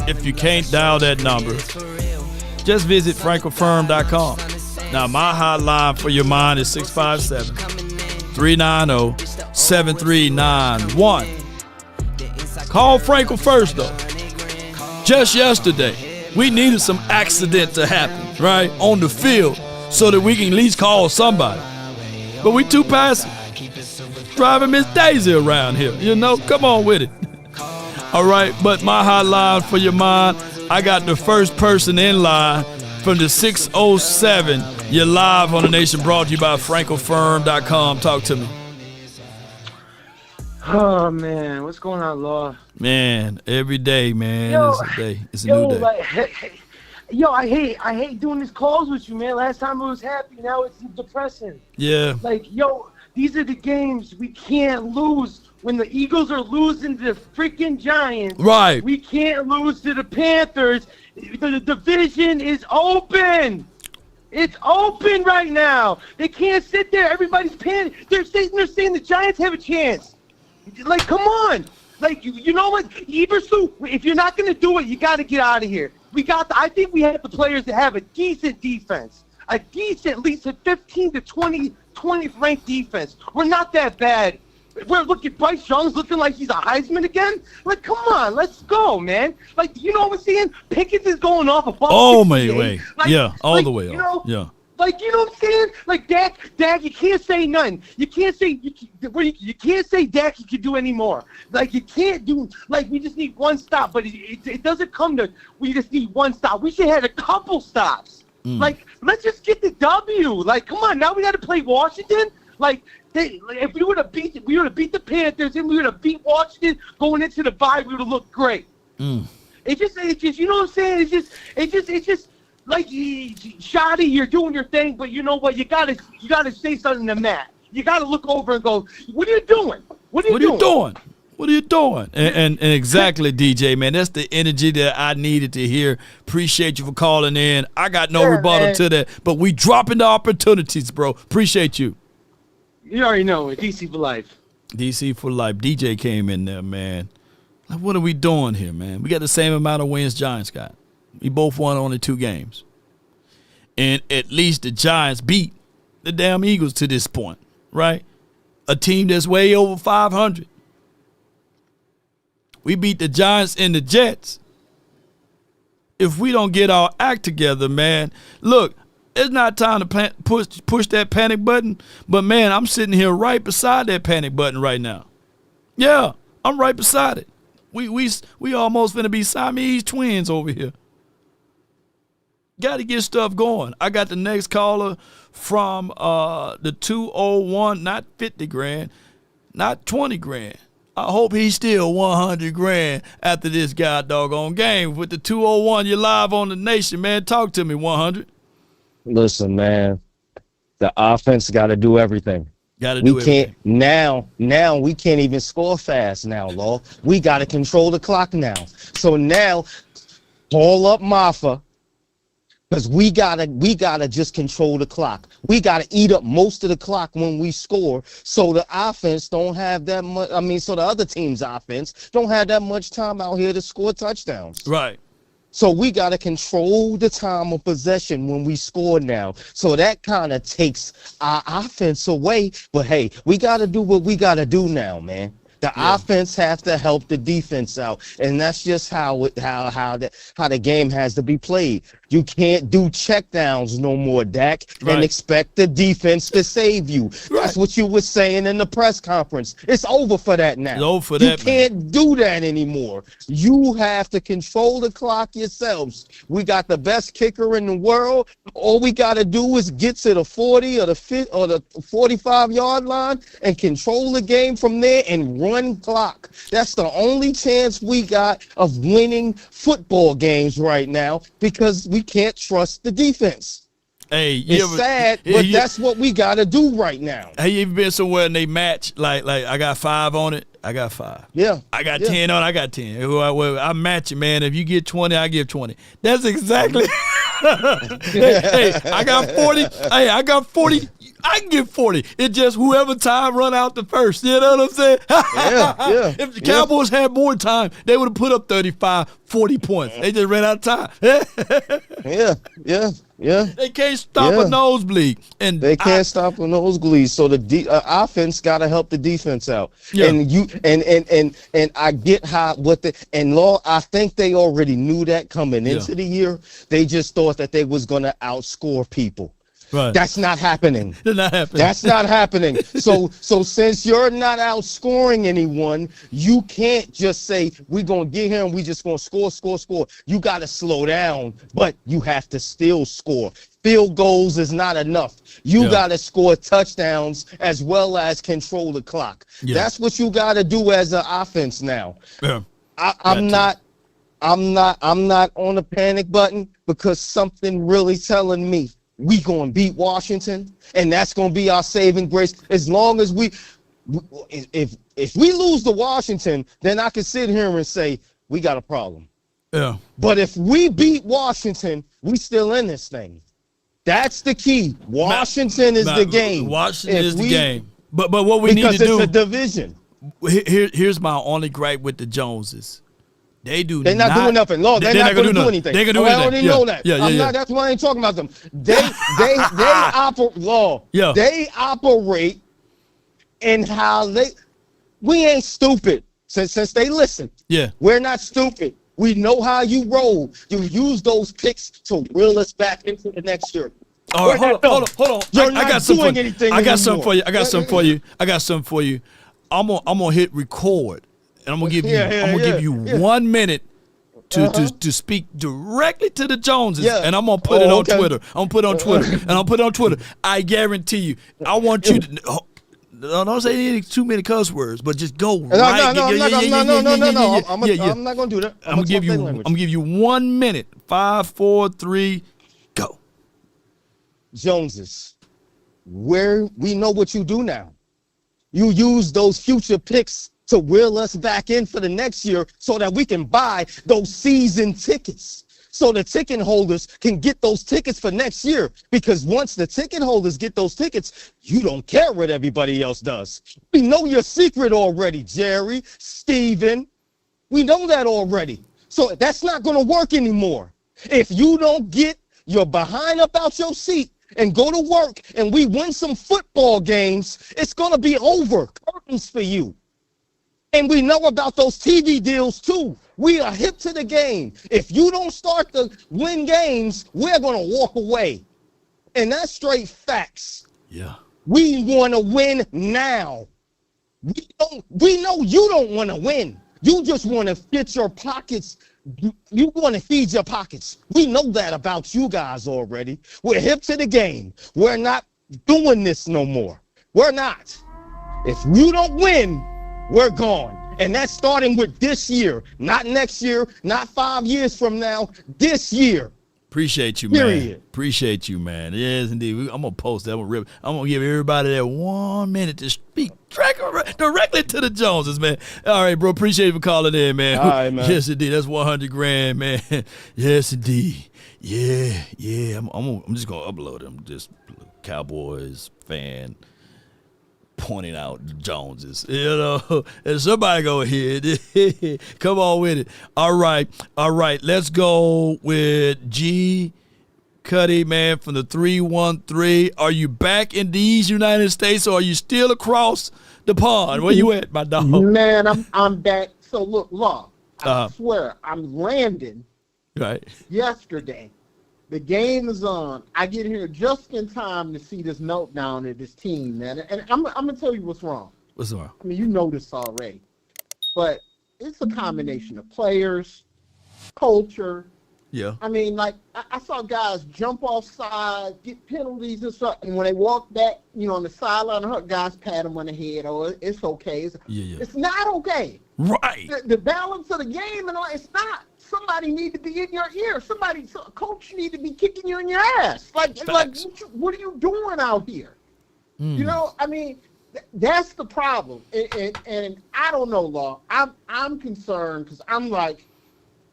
if you can't dial that number, just visit FrenkelFirm.com. Now, my hotline for your mind is 657-390-7391. Call Frenkel first, though. Just yesterday, we needed some accident to happen, right, on the field so that we can at least call somebody. But we too passive. Driving Miss Daisy around here, you know? Come on with it. All right, but my hotline for your mind, I got the first person in line from the 607. You're live on The Nation, brought to you by FrenkelFirm.com. Talk to me. Oh, man. What's going on, Law? Man, every day, man. It's a day. It's a new day. I hate doing these calls with you, man. Last time I was happy. Now it's depressing. Yeah. These are the games we can't lose. When the Eagles are losing to the freaking Giants, right? We can't lose to the Panthers. The division is open. It's open right now. They can't sit there. Everybody's panicking. They're saying the Giants have a chance. Come on. You know what? Eberflus, if you're not going to do it, you got to get out of here. I think we have the players to have a decent defense. A decent, at least a 15 to 20th ranked defense. We're not that bad. Look at Bryce Young's looking like he's a Heisman again. Come on, let's go, man. You know what I'm saying? Pickens is going off above. Oh, my way. Yeah, all the way off. Yeah. You know what I'm saying? Dak, you can't say nothing. You can't say Dak you can do any more. You can't do, we just need one stop, but it doesn't come to, we just need one stop. We should have had a couple stops. Let's just get the W. Come on, now we got to play Washington. If we would have beat the Panthers and we would have beat Washington going into the bye, we would have looked great. It's just, you know what I'm saying? It's just. Shoddy, you're doing your thing, but you know what? You gotta say something to Matt. You gotta look over and go, "What are you doing? What are you doing? What are you doing?" And exactly, DJ, man, that's the energy that I needed to hear. Appreciate you for calling in. I got no rebuttal to that, but we dropping the opportunities, bro. Appreciate you. You already know it. DC for life. DC for life. DJ came in there, man. What are we doing here, man? We got the same amount of wins Giants got. We both won only 2 games. And at least the Giants beat the damn Eagles to this point, right? A team that's way over 500. We beat the Giants and the Jets. If we don't get our act together, man, look, it's not time to push that panic button. But, man, I'm sitting here right beside that panic button right now. Yeah, I'm right beside it. We almost finna be Siamese twins over here. Got to get stuff going. I got the next caller from the 201, not 50 grand, not 20 grand. I hope he's still 100 grand after this guy doggone game. With the 201, you're live on the nation, man. Talk to me, 100. Listen, man, the offense got to do everything. Got to do everything. Now we can't even score fast now, Law. We got to control the clock now. So now, call up Mafa, because we gotta just control the clock. We gotta eat up most of the clock when we score, so the offense don't have that much. I mean, so the other team's offense don't have that much time out here to score touchdowns. Right. So we got to control the time of possession when we score now. So that kind of takes our offense away. But, hey, we got to do what we got to do now, man. The offense has to help the defense out, and that's just how the game has to be played. You can't do checkdowns no more, Dak, and expect the defense to save you. That's what you were saying in the press conference. It's over for that now. It's over for that. You can't do that anymore. You have to control the clock yourselves. We got the best kicker in the world. All we got to do is get to the 40 or the 45-yard line and control the game from there and run clock. That's the only chance we got of winning football games right now, because we can't trust the defense. Hey, it's sad, but that's what we got to do right now. Have you ever been somewhere and they match? Like I got 5 on it, I got 5. Yeah. I got 10 on it, I got 10. I match it, man. If you get 20, I give 20. That's exactly. hey, I got 40. Hey, I got 40. I can get 40. It's just whoever time run out the first. You know what I'm saying? Yeah. If the Cowboys had more time, they would have put up 35, 40 points. They just ran out of time. Yeah. They can't stop a nosebleed. And they can't stop a nosebleed. So the offense got to help the defense out. Yeah. And I get how Law, I think they already knew that coming into the year. They just thought that they was going to outscore people. Right. That's not happening. That's not happening. So since you're not outscoring anyone, you can't just say we're gonna get here and we just gonna score. You gotta slow down, but you have to still score. Field goals is not enough. You gotta score touchdowns as well as control the clock. Yeah. That's what you gotta do as an offense now. Yeah. I'm not on the panic button, because something really telling me we gonna beat Washington, and that's gonna be our saving grace. As long as if we lose to Washington, then I can sit here and say we got a problem. Yeah. But if we beat Washington, we still in this thing. That's the key. Washington is the game. Washington is the game. But what we need to do, because it's a division. Here's my only gripe with the Joneses. They're not doing nothing. Lord, they're not going to do anything. They're going to do anything. I already know that. That's why I ain't talking about them. They operate. Law. Yeah. They operate in how we ain't stupid since they listen. Yeah. We're not stupid. We know how you roll. You use those picks to reel us back into the next year. All right, hold on. You're not doing anything. I got something for you. I'm gonna hit record. And I'm gonna give you 1 minute to speak directly to the Joneses, and I'm gonna put it on Twitter. I'm gonna put it on Twitter. I guarantee you. I want you to don't say too many cuss words, but just go right. No. I'm not gonna do that. I'm gonna give you 1 minute. 5, 4, 3, go. Joneses, where we know what you do now. You use those future picks to reel us back in for the next year so that we can buy those season tickets. So the ticket holders can get those tickets for next year. Because once the ticket holders get those tickets, you don't care what everybody else does. We know your secret already, Jerry, Steven. We know that already. So that's not going to work anymore. If you don't get your behind up out your seat and go to work and we win some football games, it's going to be over. Curtains for you. And we know about those TV deals, too. We are hip to the game. If you don't start to win games, we're going to walk away. And that's straight facts. Yeah. We want to win now. We know you don't want to win. You just want to fit your pockets You want to feed your pockets. We know that about you guys already. We're hip to the game. We're not doing this no more. We're not. If you don't win, we're gone. And that's starting with this year, not next year, not 5 years from now, this year. Appreciate you, Period. man. Appreciate you, man. Yes, indeed. I'm going to post that. I'm going to give everybody that 1 minute to speak directly to the Joneses, man. All right, bro. Appreciate you for calling in, man. All right, man. Yes, indeed. That's $100,000, man. Yes, indeed. Yeah. I'm just going to upload them. Just Cowboys fan pointing out the Joneses, and somebody go ahead. Come on with it. All right. Let's go with G. Cuddy, man, from the 313. Are you back in these United States, or are you still across the pond? Where you at, my dog? Man, I'm back. So look, Law, I swear, I'm landing right yesterday. The game is on. I get here just in time to see this meltdown of this team, man. And I'm going to tell you what's wrong. What's wrong? I mean, you know this already. But it's a combination of players, culture. Yeah. I mean, like, I saw guys jump off sides, get penalties and stuff. And when they walk back, on the sideline, guys pat them on the head. Oh, it's okay. It's not okay. Right. The balance of the game, and all, it's not. Somebody need to be in your ear. A coach need to be kicking you in your ass. Like what are you doing out here? I mean, that's the problem. And I don't know, Law. I'm concerned because I'm like,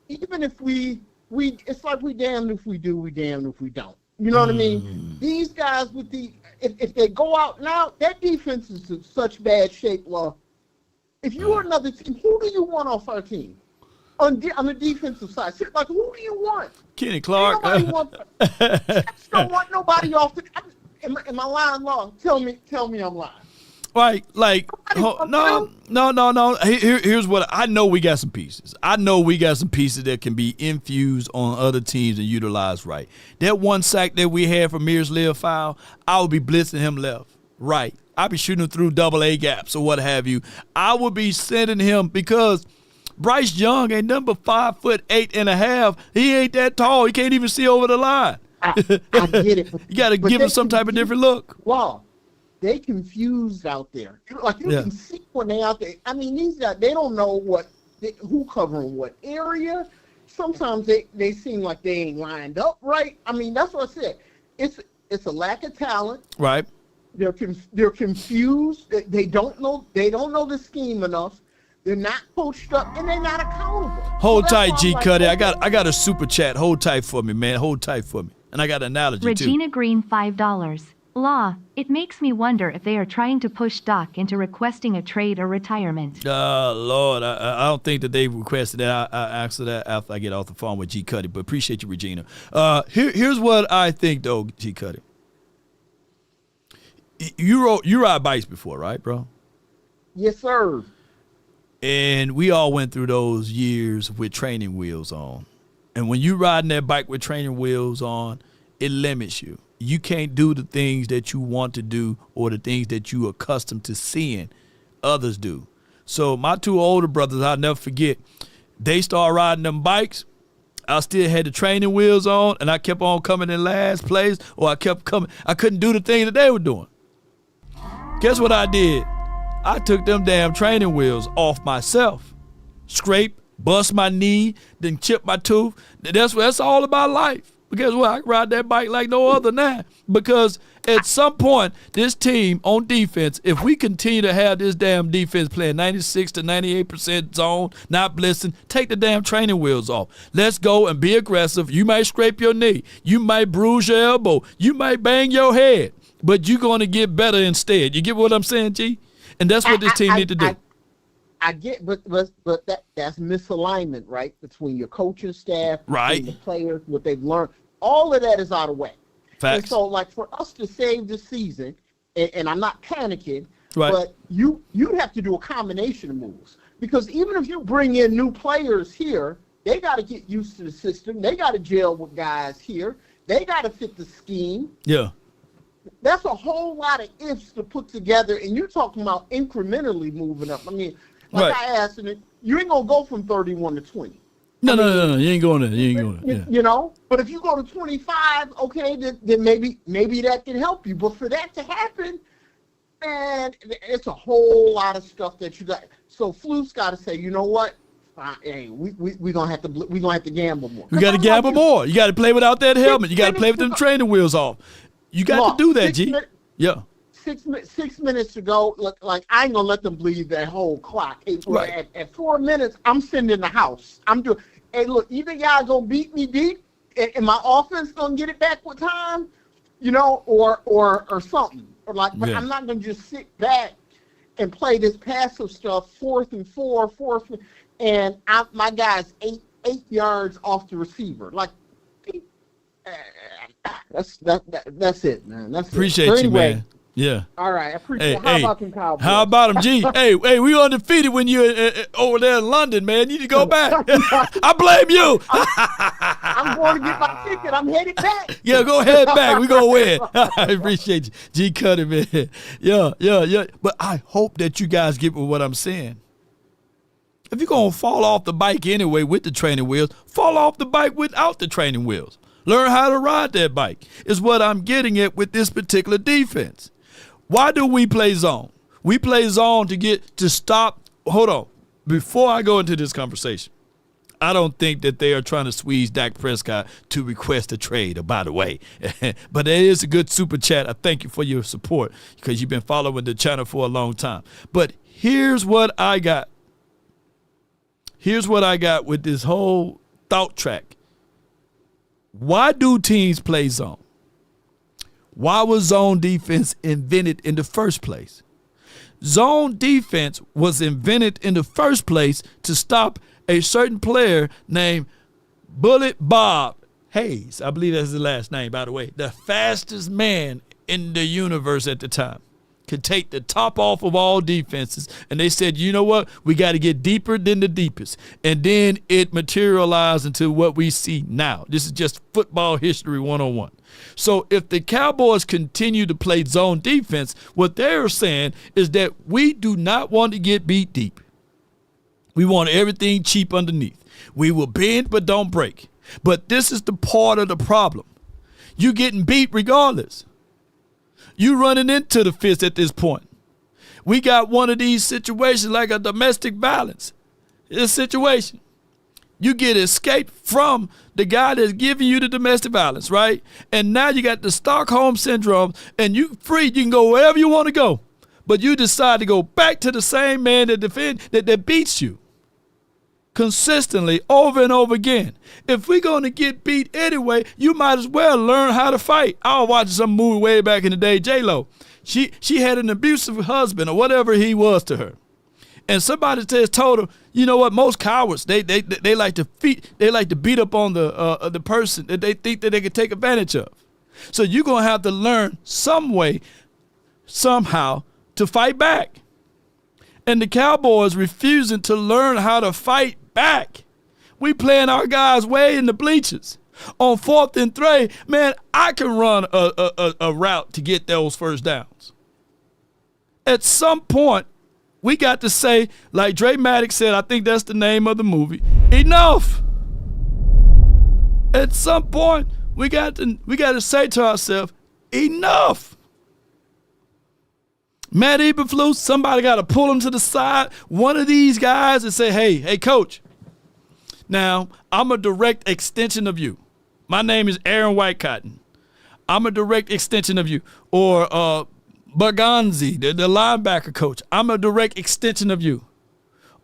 even if we it's like we damned if we do, we damned if we don't. You know what I mean? These guys if they go out now, that defense is in such bad shape, Law. If you were another team, who do you want off our team? On the defensive side, like, who do you want? Kenny Clark. I just don't want nobody off the. Am I lying, Law? Tell me I'm lying. Right, no. Here's what I know. We got some pieces. I know we got some pieces that can be infused on other teams and utilized right. That one sack that we had from Mears Lear foul, I would be blitzing him left, right. I'd be shooting him through double A gaps or what have you. I would be sending him because Bryce Young ain't number 5'8.5". He ain't that tall. He can't even see over the line. I get it. You got to give him some type of different look. Wow, they confused out there. Like you can see when they out there. I mean, these guys, they don't know who covering what area. Sometimes they seem like they ain't lined up right. I mean, that's what I said. It's a lack of talent. Right. They're confused. They don't know the scheme enough. They're not coached up, and they're not accountable. Hold tight, G. Cuddy. I got a super chat. Hold tight for me, man. Hold tight for me. And I got an analogy, Regina too. Green, $5. Law, it makes me wonder if they are trying to push Doc into requesting a trade or retirement. Lord, I don't think that they requested that. I answer that after I get off the phone with G. Cuddy, but appreciate you, Regina. Here's what I think, though, G. Cuddy. You ride bikes before, right, bro? Yes, sir. And we all went through those years with training wheels on. And when you riding that bike with training wheels on, it limits you. You can't do the things that you want to do or the things that you are accustomed to seeing others do. So my two older brothers, I'll never forget, they started riding them bikes. I still had the training wheels on, and I kept on coming in last place, or I kept coming. I couldn't do the things that they were doing. Guess what I did? I took them damn training wheels off myself. Scrape, bust my knee, then chip my tooth. That's all about life. But guess what? I can ride that bike like no other now. Because at some point, this team on defense, if we continue to have this damn defense playing 96 to 98% zone, not blitzing, take the damn training wheels off. Let's go and be aggressive. You might scrape your knee. You might bruise your elbow. You might bang your head. But you're going to get better instead. You get what I'm saying, G? And that's what this team need to do. I get, but that's misalignment, right? Between your coaching staff, right, the players, what they've learned. All of that is out of whack. Facts. And so, like, for us to save the season, and I'm not panicking, right, but you have to do a combination of moves. Because even if you bring in new players here, they got to get used to the system. They got to gel with guys here. They got to fit the scheme. Yeah. That's a whole lot of ifs to put together, and you're talking about incrementally moving up. I mean, like I asked, and you ain't going to go from 31 to 20. No. You ain't going there. You ain't going there. Yeah. You know, but if you go to 25, okay, then maybe that can help you. But for that to happen, man, it's a whole lot of stuff that you got. So Fluke's got to say, you know what? Hey, we gonna have to gamble more. You got to gamble more. You got to play without that helmet. You got to play with them training wheels off. You got to do that, G. Yeah. 6 minutes to go. Look, like I ain't gonna let them bleed that whole clock. Hey, right. At 4 minutes, I'm sitting in the house. I'm doing. Hey, look, either y'all gonna beat me deep, and my offense gonna get it back with time, you know, or something. Or like, but I'm not gonna just sit back and play this passive stuff. 4th and 4, and my guy's 8 yards off the receiver. Like, that's it, man. That's appreciate it. So you, anyway, man. Yeah. All right, I appreciate it. How about them Cowboys? How about them, G? hey, we undefeated when you over there in London, man. You need to go back. I blame you. I'm going to get my ticket. I'm headed back. Yeah, go head back. We gonna win. I appreciate you, G. Cuddy, man. Yeah. But I hope that you guys get what I'm saying. If you're gonna fall off the bike anyway with the training wheels, fall off the bike without the training wheels. Learn how to ride that bike is what I'm getting at with this particular defense. Why do we play zone? We play zone to stop. Hold on. Before I go into this conversation, I don't think that they are trying to squeeze Dak Prescott to request a trade, by the way. But it is a good super chat. I thank you for your support because you've been following the channel for a long time. But here's what I got. Here's what I got with this whole thought track. Why do teams play zone? Why was zone defense invented in the first place? Zone defense was invented in the first place to stop a certain player named Bullet Bob Hayes. I believe that's his last name, by the way. The fastest man in the universe at the time. Could take the top off of all defenses. And they said, you know what? We got to get deeper than the deepest. And then it materialized into what we see now. This is just football history 101. So if the Cowboys continue to play zone defense, what they're saying is that we do not want to get beat deep. We want everything cheap underneath. We will bend but don't break. But this is the part of the problem. You getting beat regardless. You running into the fist at this point. We got one of these situations like a domestic violence situation. You get escaped from the guy that's giving you the domestic violence, right? And now you got the Stockholm syndrome, and you free. You can go wherever you want to go, but you decide to go back to the same man that beats you consistently over and over again. If we're going to get beat anyway, you might as well learn how to fight. I was watching some movie way back in the day, J-Lo. She had an abusive husband or whatever he was to her. And somebody told her, you know what, most cowards, they like to beat up on the person that they think that they can take advantage of. So you're going to have to learn some way, somehow, to fight back. And the Cowboys refusing to learn how to fight back. We playing our guys way in the bleachers. On 4th and 3, man, I can run a route to get those first downs. At some point, we got to say, like Dre Maddox said, I think that's the name of the movie, enough. At some point, we got to say to ourselves, enough. Matt Eberflus, somebody got to pull him to the side, one of these guys, and say, hey, coach, now I'm a direct extension of you. My name is Aaron Whitecotton. I'm a direct extension of you. Or Berganzi, the linebacker coach. I'm a direct extension of you.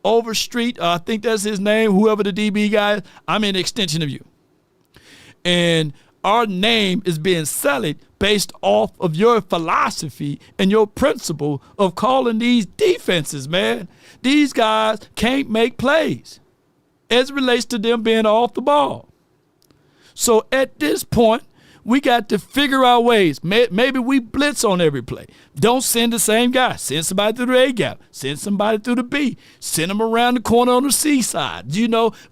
Overstreet, I think that's his name, whoever the DB guy is, I'm an extension of you. And our name is being sullied based off of your philosophy and your principle of calling these defenses, man. These guys can't make plays as it relates to them being off the ball. So at this point, we got to figure out ways. Maybe we blitz on every play. Don't send the same guy. Send somebody through the A gap. Send somebody through the B. Send them around the corner on the C side,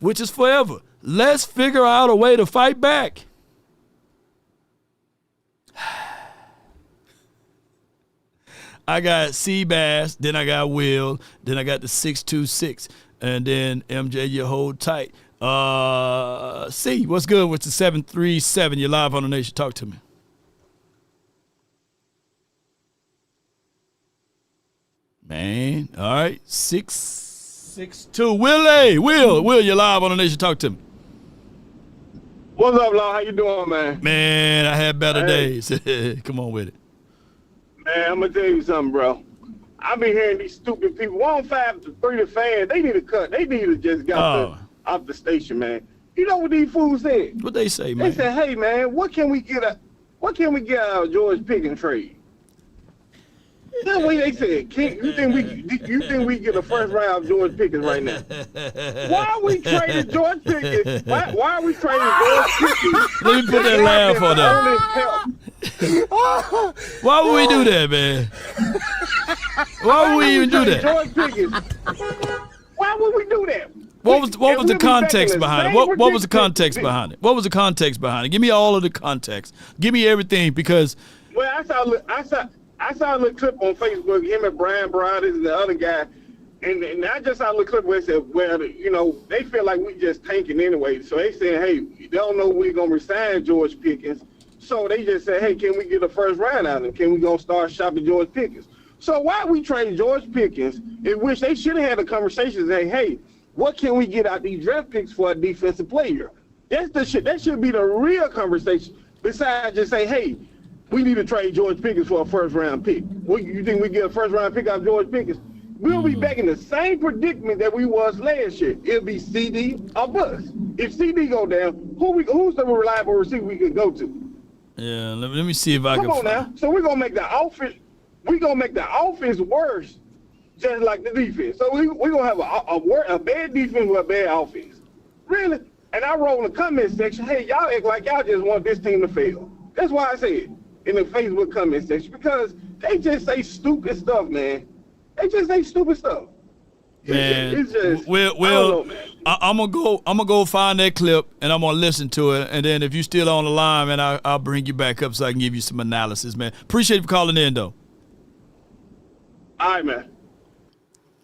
which is forever. Let's figure out a way to fight back. I got Seabass, then I got Will, then I got the 626, and then MJ, you hold tight. C, what's good with the 737? You're live on the Nation. Talk to me. Man, all right. 662. Will, you're live on the Nation. Talk to me. What's up, Law? How you doing, man? Man, I had better days. Come on with it. Man, I'm going to tell you something, bro. I been hearing these stupid people, 153 the fans, they need to cut. They need to just get off the station, man. You know what these fools said? What they say, man? They said, hey, man, what can we get out of George Pickens trade? That's what they said. You think we get a first round George Pickens right now? Why are we trading George Pickens? Why are we trading George Pickens? Let me put that laugh on that. Why would we do that, man? Why would we even do that? George Pickens. Why would we do that? What was the context behind it? What was the context behind it? What was the context behind it? Give me all of the context. Give me everything because. Well, I saw a little clip on Facebook, him and Brian Brothers and the other guy, and I just saw a little clip where it said, well, you know, they feel like we just tanking anyway. So they said, hey, they don't know we're going to resign George Pickens. So they just said, hey, can we get a first round out of him? Can we go start shopping George Pickens? So why we trade George Pickens, in which they should have had a conversation and say, hey, what can we get out these draft picks for a defensive player? That's the shit. That should be the real conversation. Besides just say, hey, we need to trade George Pickens for a first-round pick. You think we get a first-round pick out of George Pickens? We'll be back in the same predicament that we was last year. It'll be CD or bust. If CD go down, who's the reliable receiver we can go to? Yeah, let me see if I can. Come on now. So we're gonna make the offense. We're gonna make the offense worse, just like the defense. So we're gonna have a bad defense with a bad offense. Really? And I wrote in the comment section, hey, y'all act like y'all just want this team to fail. That's why I said in the Facebook comment section, because they just say stupid stuff, man. They just say stupid stuff. Man, it's just, I'm gonna go find that clip and I'm gonna listen to it, and then if you're still on the line, man, I'll bring you back up so I can give you some analysis, man. Appreciate you for calling in, though. All right, man.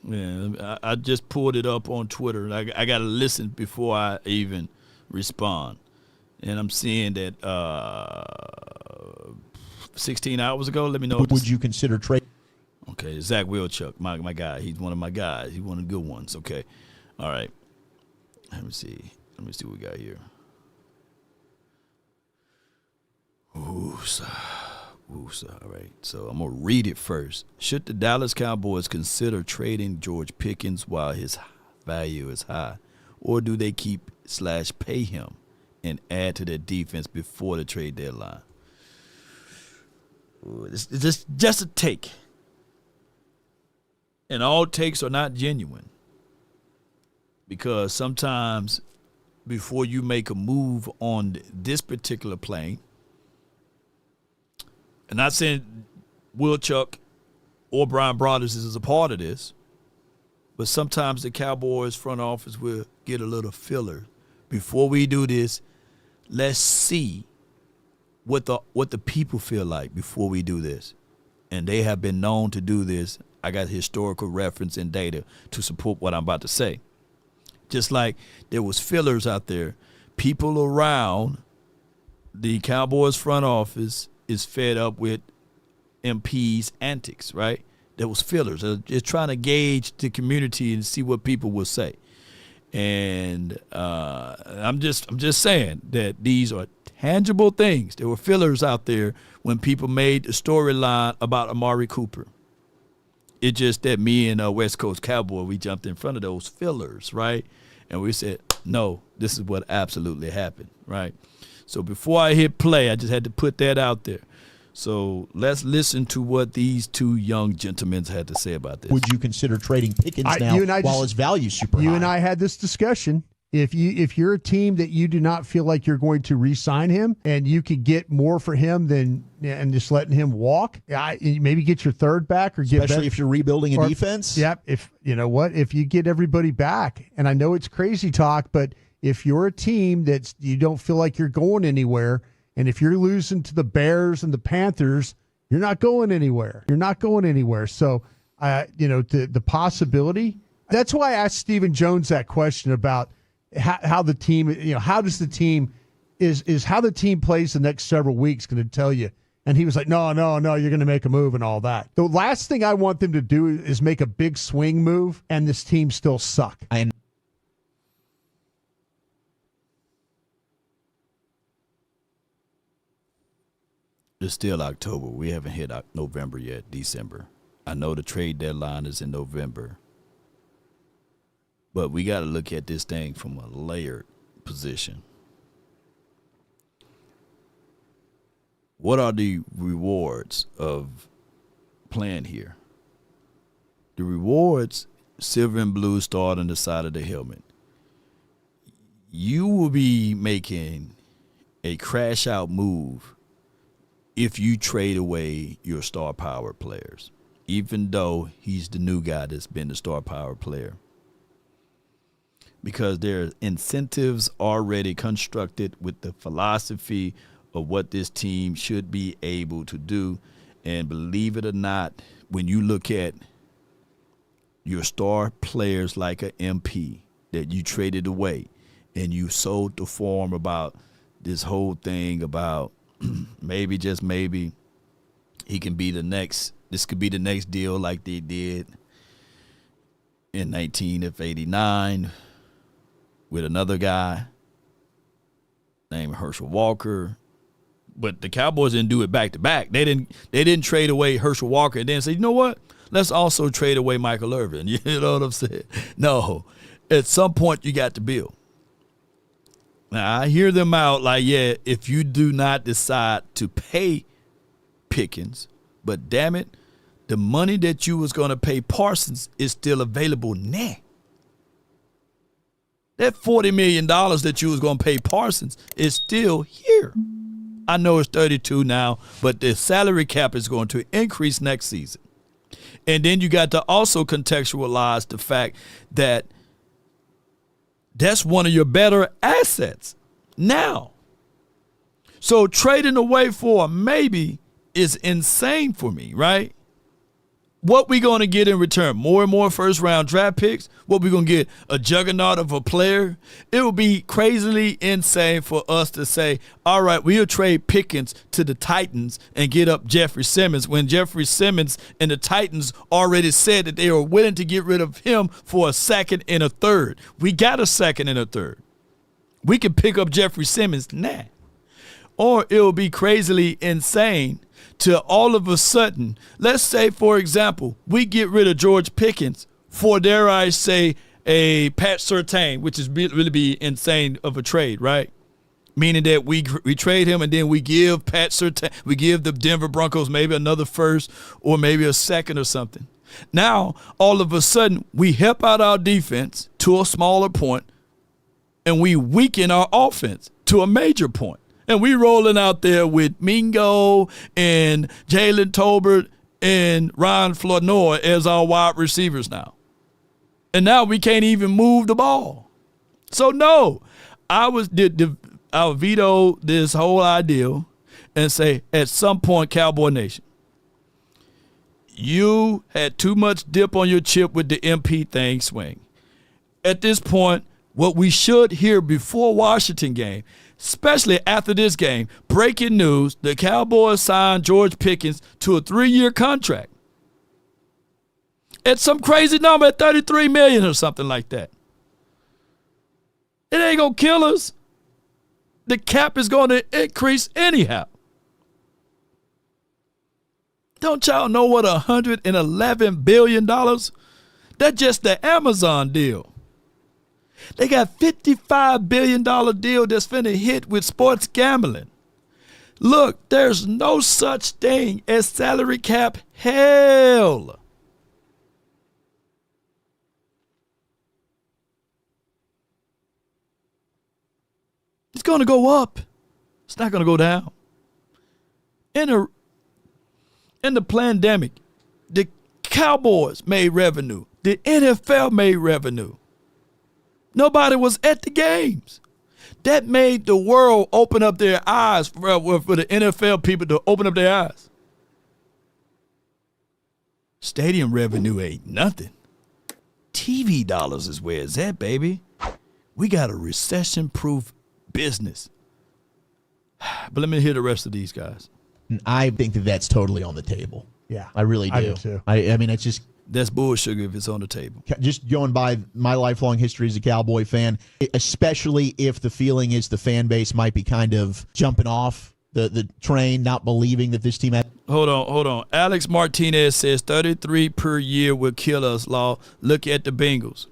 Yeah, I just pulled it up on Twitter. I gotta listen before I even respond, and I'm seeing that 16 hours ago. Let me know. Would you consider trade? Okay, Zach Wilchuk, my guy. He's one of my guys. He's one of the good ones. Okay, all right. Let me see what we got here. All right, so I'm going to read it first. Should the Dallas Cowboys consider trading George Pickens while his value is high, or do they keep/pay him and add to their defense before the trade deadline? It's just a take. And all takes are not genuine, because sometimes before you make a move on this particular plane, and not saying Wilchuk or Brian Brothers is a part of this, but sometimes the Cowboys front office will get a little filler. Before we do this, let's see what the people feel like before we do this. And they have been known to do this. I got historical reference and data to support what I'm about to say. Just like there was fillers out there, people around the Cowboys front office is fed up with MP's antics, right? There was fillers. They're trying to gauge the community and see what people will say. And I'm just saying that these are tangible things. There were fillers out there when people made the storyline about Amari Cooper. It's just that me and West Coast Cowboy, we jumped in front of those fillers, right? And we said, no, this is what absolutely happened, right? So before I hit play, I just had to put that out there. So let's listen to what these two young gentlemen had to say about this. Would you consider trading Pickens while his value's super high? You and I had this discussion. If you're a team that you do not feel like you're going to re-sign him and you could get more for him and just letting him walk, maybe get your third back or get especially if you're rebuilding a defense. Yep. If you know what, if you get everybody back, and I know it's crazy talk, but if you're a team that you don't feel like you're going anywhere, and if you're losing to the Bears and the Panthers, you're not going anywhere. You're not going anywhere. So, the possibility. That's why I asked Stephen Jones that question about, how the team, how does the team is how the team plays the next several weeks going to tell you. And he was like, no, you're going to make a move and all that. The last thing I want them to do is make a big swing move and this team still suck. It's still October. We haven't hit November yet, December. I know the trade deadline is in November. But we got to look at this thing from a layered position. What are the rewards of playing here? The rewards, silver and blue starred on the side of the helmet. You will be making a crash out move if you trade away your star power players, even though he's the new guy that's been the star power player. Because there are incentives already constructed with the philosophy of what this team should be able to do. And believe it or not, when you look at your star players like an MP that you traded away and you sold the form about this whole thing about maybe, just maybe, he can be the next, this could be the next deal like they did in 1989 with another guy named Herschel Walker. But the Cowboys didn't do it back to back. They didn't trade away Herschel Walker and then say, you know what? Let's also trade away Michael Irvin. You know what I'm saying? No. At some point you got to build. Now I hear them out like, yeah, if you do not decide to pay Pickens, but damn it, the money that you was going to pay Parsons is still available now. That $40 million that you was going to pay Parsons is still here. I know it's 32 now, but the salary cap is going to increase next season. And then you got to also contextualize the fact that that's one of your better assets now. So trading away for a maybe is insane for me, right? What we going to get in return? More and more first-round draft picks? What we going to get? A juggernaut of a player? It would be crazily insane for us to say, all right, we'll trade Pickens to the Titans and get up Jeffrey Simmons when Jeffrey Simmons and the Titans already said that they were willing to get rid of him for a second and a third. We got a second and a third. We can pick up Jeffrey Simmons now. Or it will be crazily insane to all of a sudden, let's say, for example, we get rid of George Pickens for, dare I say, a Pat Surtain, which is really be insane of a trade, right? Meaning that we trade him and then we give Pat Surtain, we give the Denver Broncos maybe another first or maybe a second or something. Now, all of a sudden, we help out our defense to a smaller point and we weaken our offense to a major point. And we rolling out there with Mingo and Jalen Tolbert and Ryan Flournoy as our wide receivers now. And now we can't even move the ball. So, no, I'll veto this whole idea and say at some point, Cowboy Nation, you had too much dip on your chip with the MP thing swing. At this point, what we should hear before Washington game, especially after this game, breaking news, the Cowboys signed George Pickens to a 3-year contract at some crazy number at $33 million or something like that. It ain't going to kill us. The cap is going to increase anyhow. Don't y'all know what $111 billion? That's just the Amazon deal. They got $55 billion deal that's finna hit with sports gambling. Look, there's no such thing as salary cap hell. It's going to go up. It's not going to go down. In the pandemic, the Cowboys made revenue. The NFL made revenue. Nobody was at the games. That made the world open up their eyes for the NFL people to open up their eyes. Stadium revenue ain't nothing. TV dollars is where it's at, baby. We got a recession-proof business. But let me hear the rest of these guys. I think that that's totally on the table. Yeah. I really do. I do too. I mean, it's just. That's bullshit if it's on the table. Just going by my lifelong history as a Cowboy fan, especially if the feeling is the fan base might be kind of jumping off the train, not believing that this team had. Hold on. Alex Martinez says 33 per year will kill us, Law. Look at the Bengals.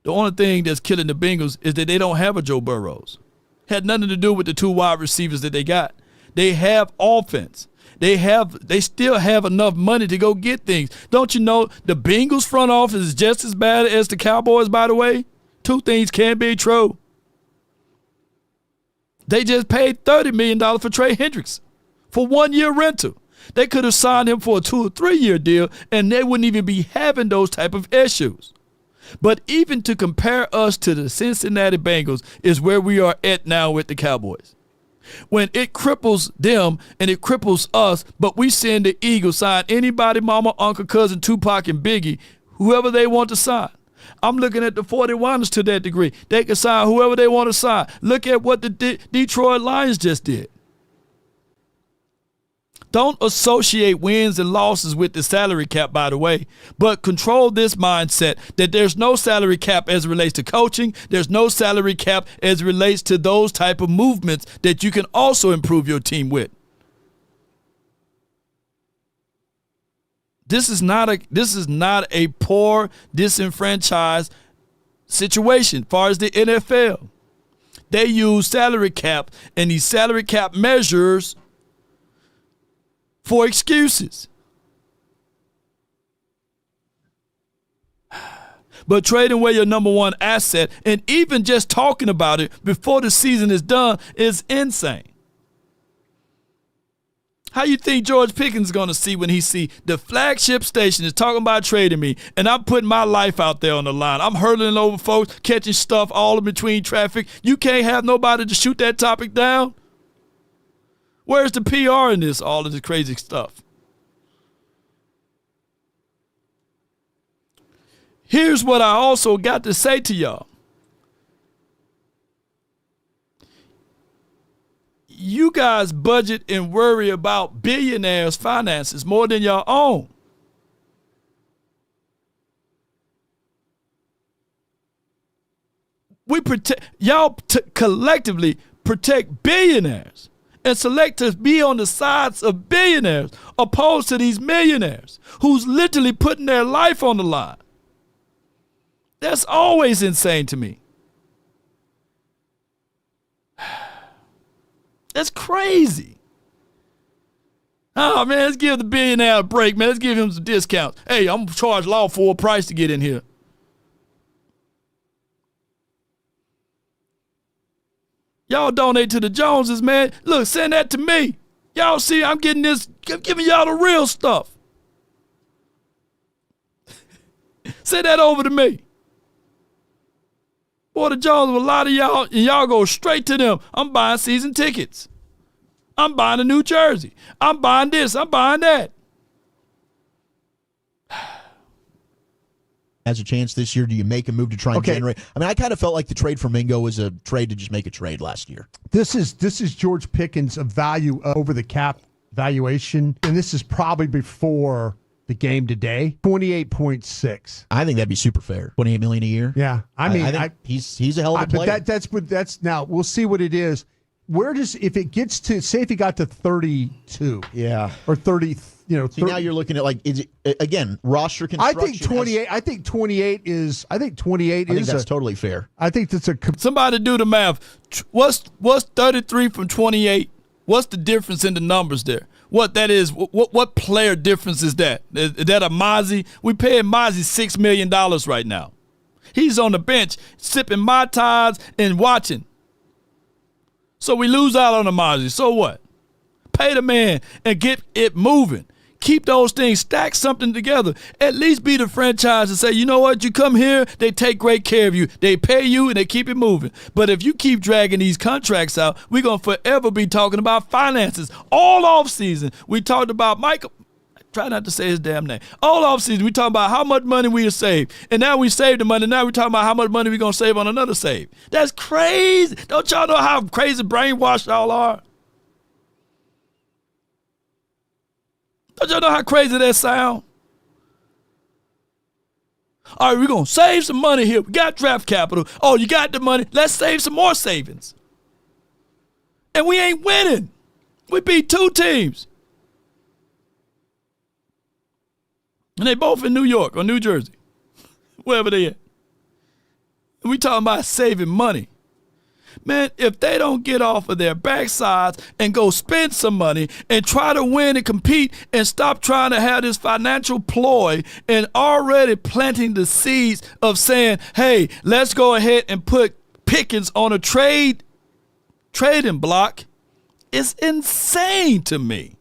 The only thing that's killing the Bengals is that they don't have a Joe Burrows. Had nothing to do with the 2 wide receivers that they got. They have offense. They still have enough money to go get things. Don't you know the Bengals front office is just as bad as the Cowboys, by the way? 2 things can be true. They just paid $30 million for Trey Hendricks for 1 year rental. They could have signed him for a 2 or 3 year deal, and they wouldn't even be having those type of issues. But even to compare us to the Cincinnati Bengals is where we are at now with the Cowboys. When it cripples them and it cripples us, but we send the Eagles sign anybody, mama, uncle, cousin, Tupac, and Biggie, whoever they want to sign. I'm looking at the 41ers to that degree. They can sign whoever they want to sign. Look at what the Detroit Lions just did. Don't associate wins and losses with the salary cap, by the way, but control this mindset that there's no salary cap as it relates to coaching. There's no salary cap as it relates to those type of movements that you can also improve your team with. This is not a poor, disenfranchised situation as far as the NFL. They use salary cap and these salary cap measures for excuses. But trading away your number one asset and even just talking about it before the season is done is insane. How you think George Pickens is going to see when he see the flagship station is talking about trading me and I'm putting my life out there on the line? I'm hurtling over folks, catching stuff all in between traffic. You can't have nobody to shoot that topic down? Where's the PR in this, all of this crazy stuff? Here's what I also got to say to y'all. You guys budget and worry about billionaires' finances more than your own. We protect, y'all collectively protect billionaires and select to be on the sides of billionaires opposed to these millionaires who's literally putting their life on the line. That's always insane to me. That's crazy. Oh, man, let's give the billionaire a break, man. Let's give him some discounts. Hey, I'm going to charge Law full a price to get in here. Y'all donate to the Joneses, man. Look, send that to me. Y'all see, I'm getting this, giving y'all the real stuff. Send that over to me. Boy, the Joneses, a lot of y'all, and y'all go straight to them. I'm buying season tickets. I'm buying a new jersey. I'm buying this. I'm buying that. Has a chance this year? Do you make a move to try and generate? I mean, I kind of felt like the trade for Mingo was a trade to just make a trade last year. This is George Pickens of value over the cap valuation, and this is probably before the game today. 28.6. I think that'd be super fair. $28 million a year. Yeah, I mean, I think he's a hell of a player. But that's now we'll see what it is. Where does if it gets to say if he got to 32? Yeah, or 30. You know, see, now you're looking at like is it, again roster construction. I think 28. I think 28 is. I think 28 I is. think that's totally fair. I think that's a. Somebody do the math. What's 33 from 28? What's the difference in the numbers there? What that is? What player difference is that? Is that a Mozzie? We paying Mozzie $6 million right now. He's on the bench sipping Mai Tais and watching. So we lose out on the Mozzie. So what? Pay the man and get it moving. Keep those things, stack something together. At least be the franchise and say, you know what, you come here, they take great care of you. They pay you and they keep it moving. But if you keep dragging these contracts out, we're going to forever be talking about finances. All off season, we talked about Michael. Try not to say his damn name. All offseason, we talking about how much money we have saved. And now we saved the money. Now we talking about how much money we going to save on another save. That's crazy. Don't y'all know how crazy brainwashed y'all are? Don't y'all know how crazy that sound? All right, we're going to save some money here. We got draft capital. Oh, you got the money. Let's save some more savings. And we ain't winning. We beat 2 teams. And they both in New York or New Jersey, wherever they at. And we talking about saving money. Man, if they don't get off of their backsides and go spend some money and try to win and compete and stop trying to have this financial ploy and already planting the seeds of saying, hey, let's go ahead and put Pickens on a trading block, it's insane to me.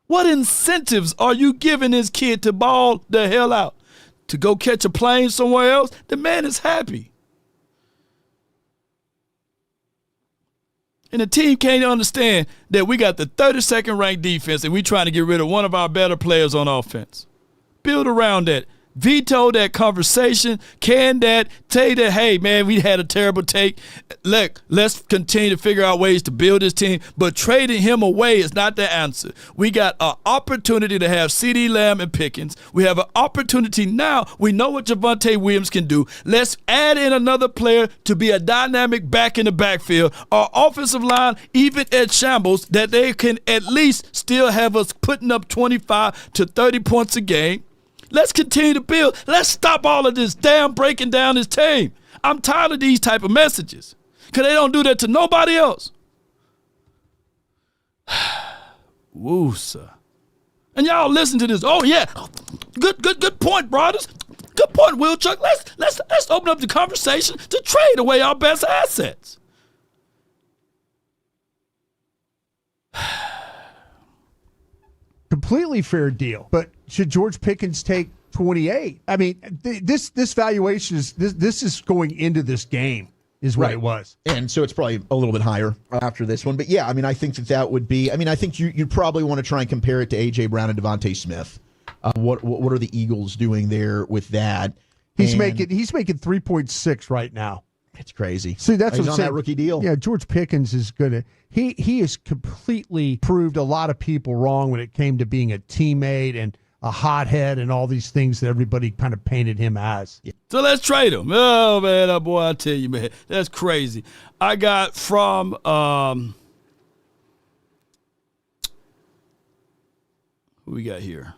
What incentives are you giving this kid to ball the hell out? To go catch a plane somewhere else? The man is happy. And the team can't understand that we got the 32nd ranked defense and we trying to get rid of one of our better players on offense. Build around that. Veto that conversation. Can that. Say that, hey, man, we had a terrible take. Look, let's continue to figure out ways to build this team. But trading him away is not the answer. We got an opportunity to have CeeDee Lamb and Pickens. We have an opportunity now. We know what Javonte Williams can do. Let's add in another player to be a dynamic back in the backfield. Our offensive line, even at shambles, that they can at least still have us putting up 25 to 30 points a game. Let's continue to build. Let's stop all of this damn breaking down this team. I'm tired of these type of messages because they don't do that to nobody else. Woo, sir. And y'all listen to this. Oh, yeah. Good point, brothers. Good point, Will Chuck. Let's open up the conversation to trade away our best assets. Completely fair deal. But should George Pickens take 28? I mean, this valuation is this is going into this game is what it was. And so it's probably a little bit higher after this one. But yeah, I mean, I think that would be, I mean, I think you'd probably want to try and compare it to A.J. Brown and Devontae Smith. What are the Eagles doing there with that? He's making 3.6 right now. It's crazy. See, that's he's what I'm on saying. That rookie deal. Yeah, George Pickens is gonna. He has completely proved a lot of people wrong when it came to being a teammate and a hothead and all these things that everybody kind of painted him as. Yeah. So let's trade him. Oh man, oh boy, I tell you, man, that's crazy. I got from who we got here?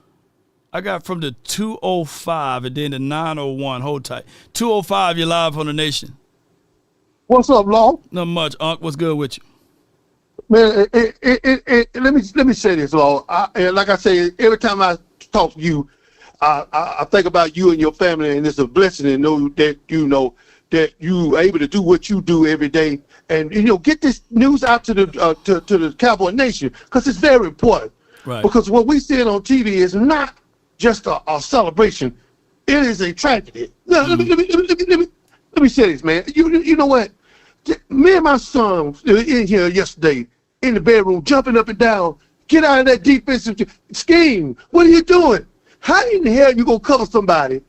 I got from the 205 and then the 901. Hold tight. 205, you're live on the Nation. What's up, Law? Not much, Unc. What's good with you? Man, let me say this, Law. Like I say, every time I talk to you, I think about you and your family, and it's a blessing to know that you are able to do what you do every day, and get this news out to the Cowboy Nation, because it's very important. Right. Because what we see on TV is not just a celebration; it is a tragedy. Let me say this, man. You know what? Me and my son in here yesterday in the bedroom, jumping up and down. Get out of that defensive scheme. What are you doing? How in the hell you gonna cover somebody?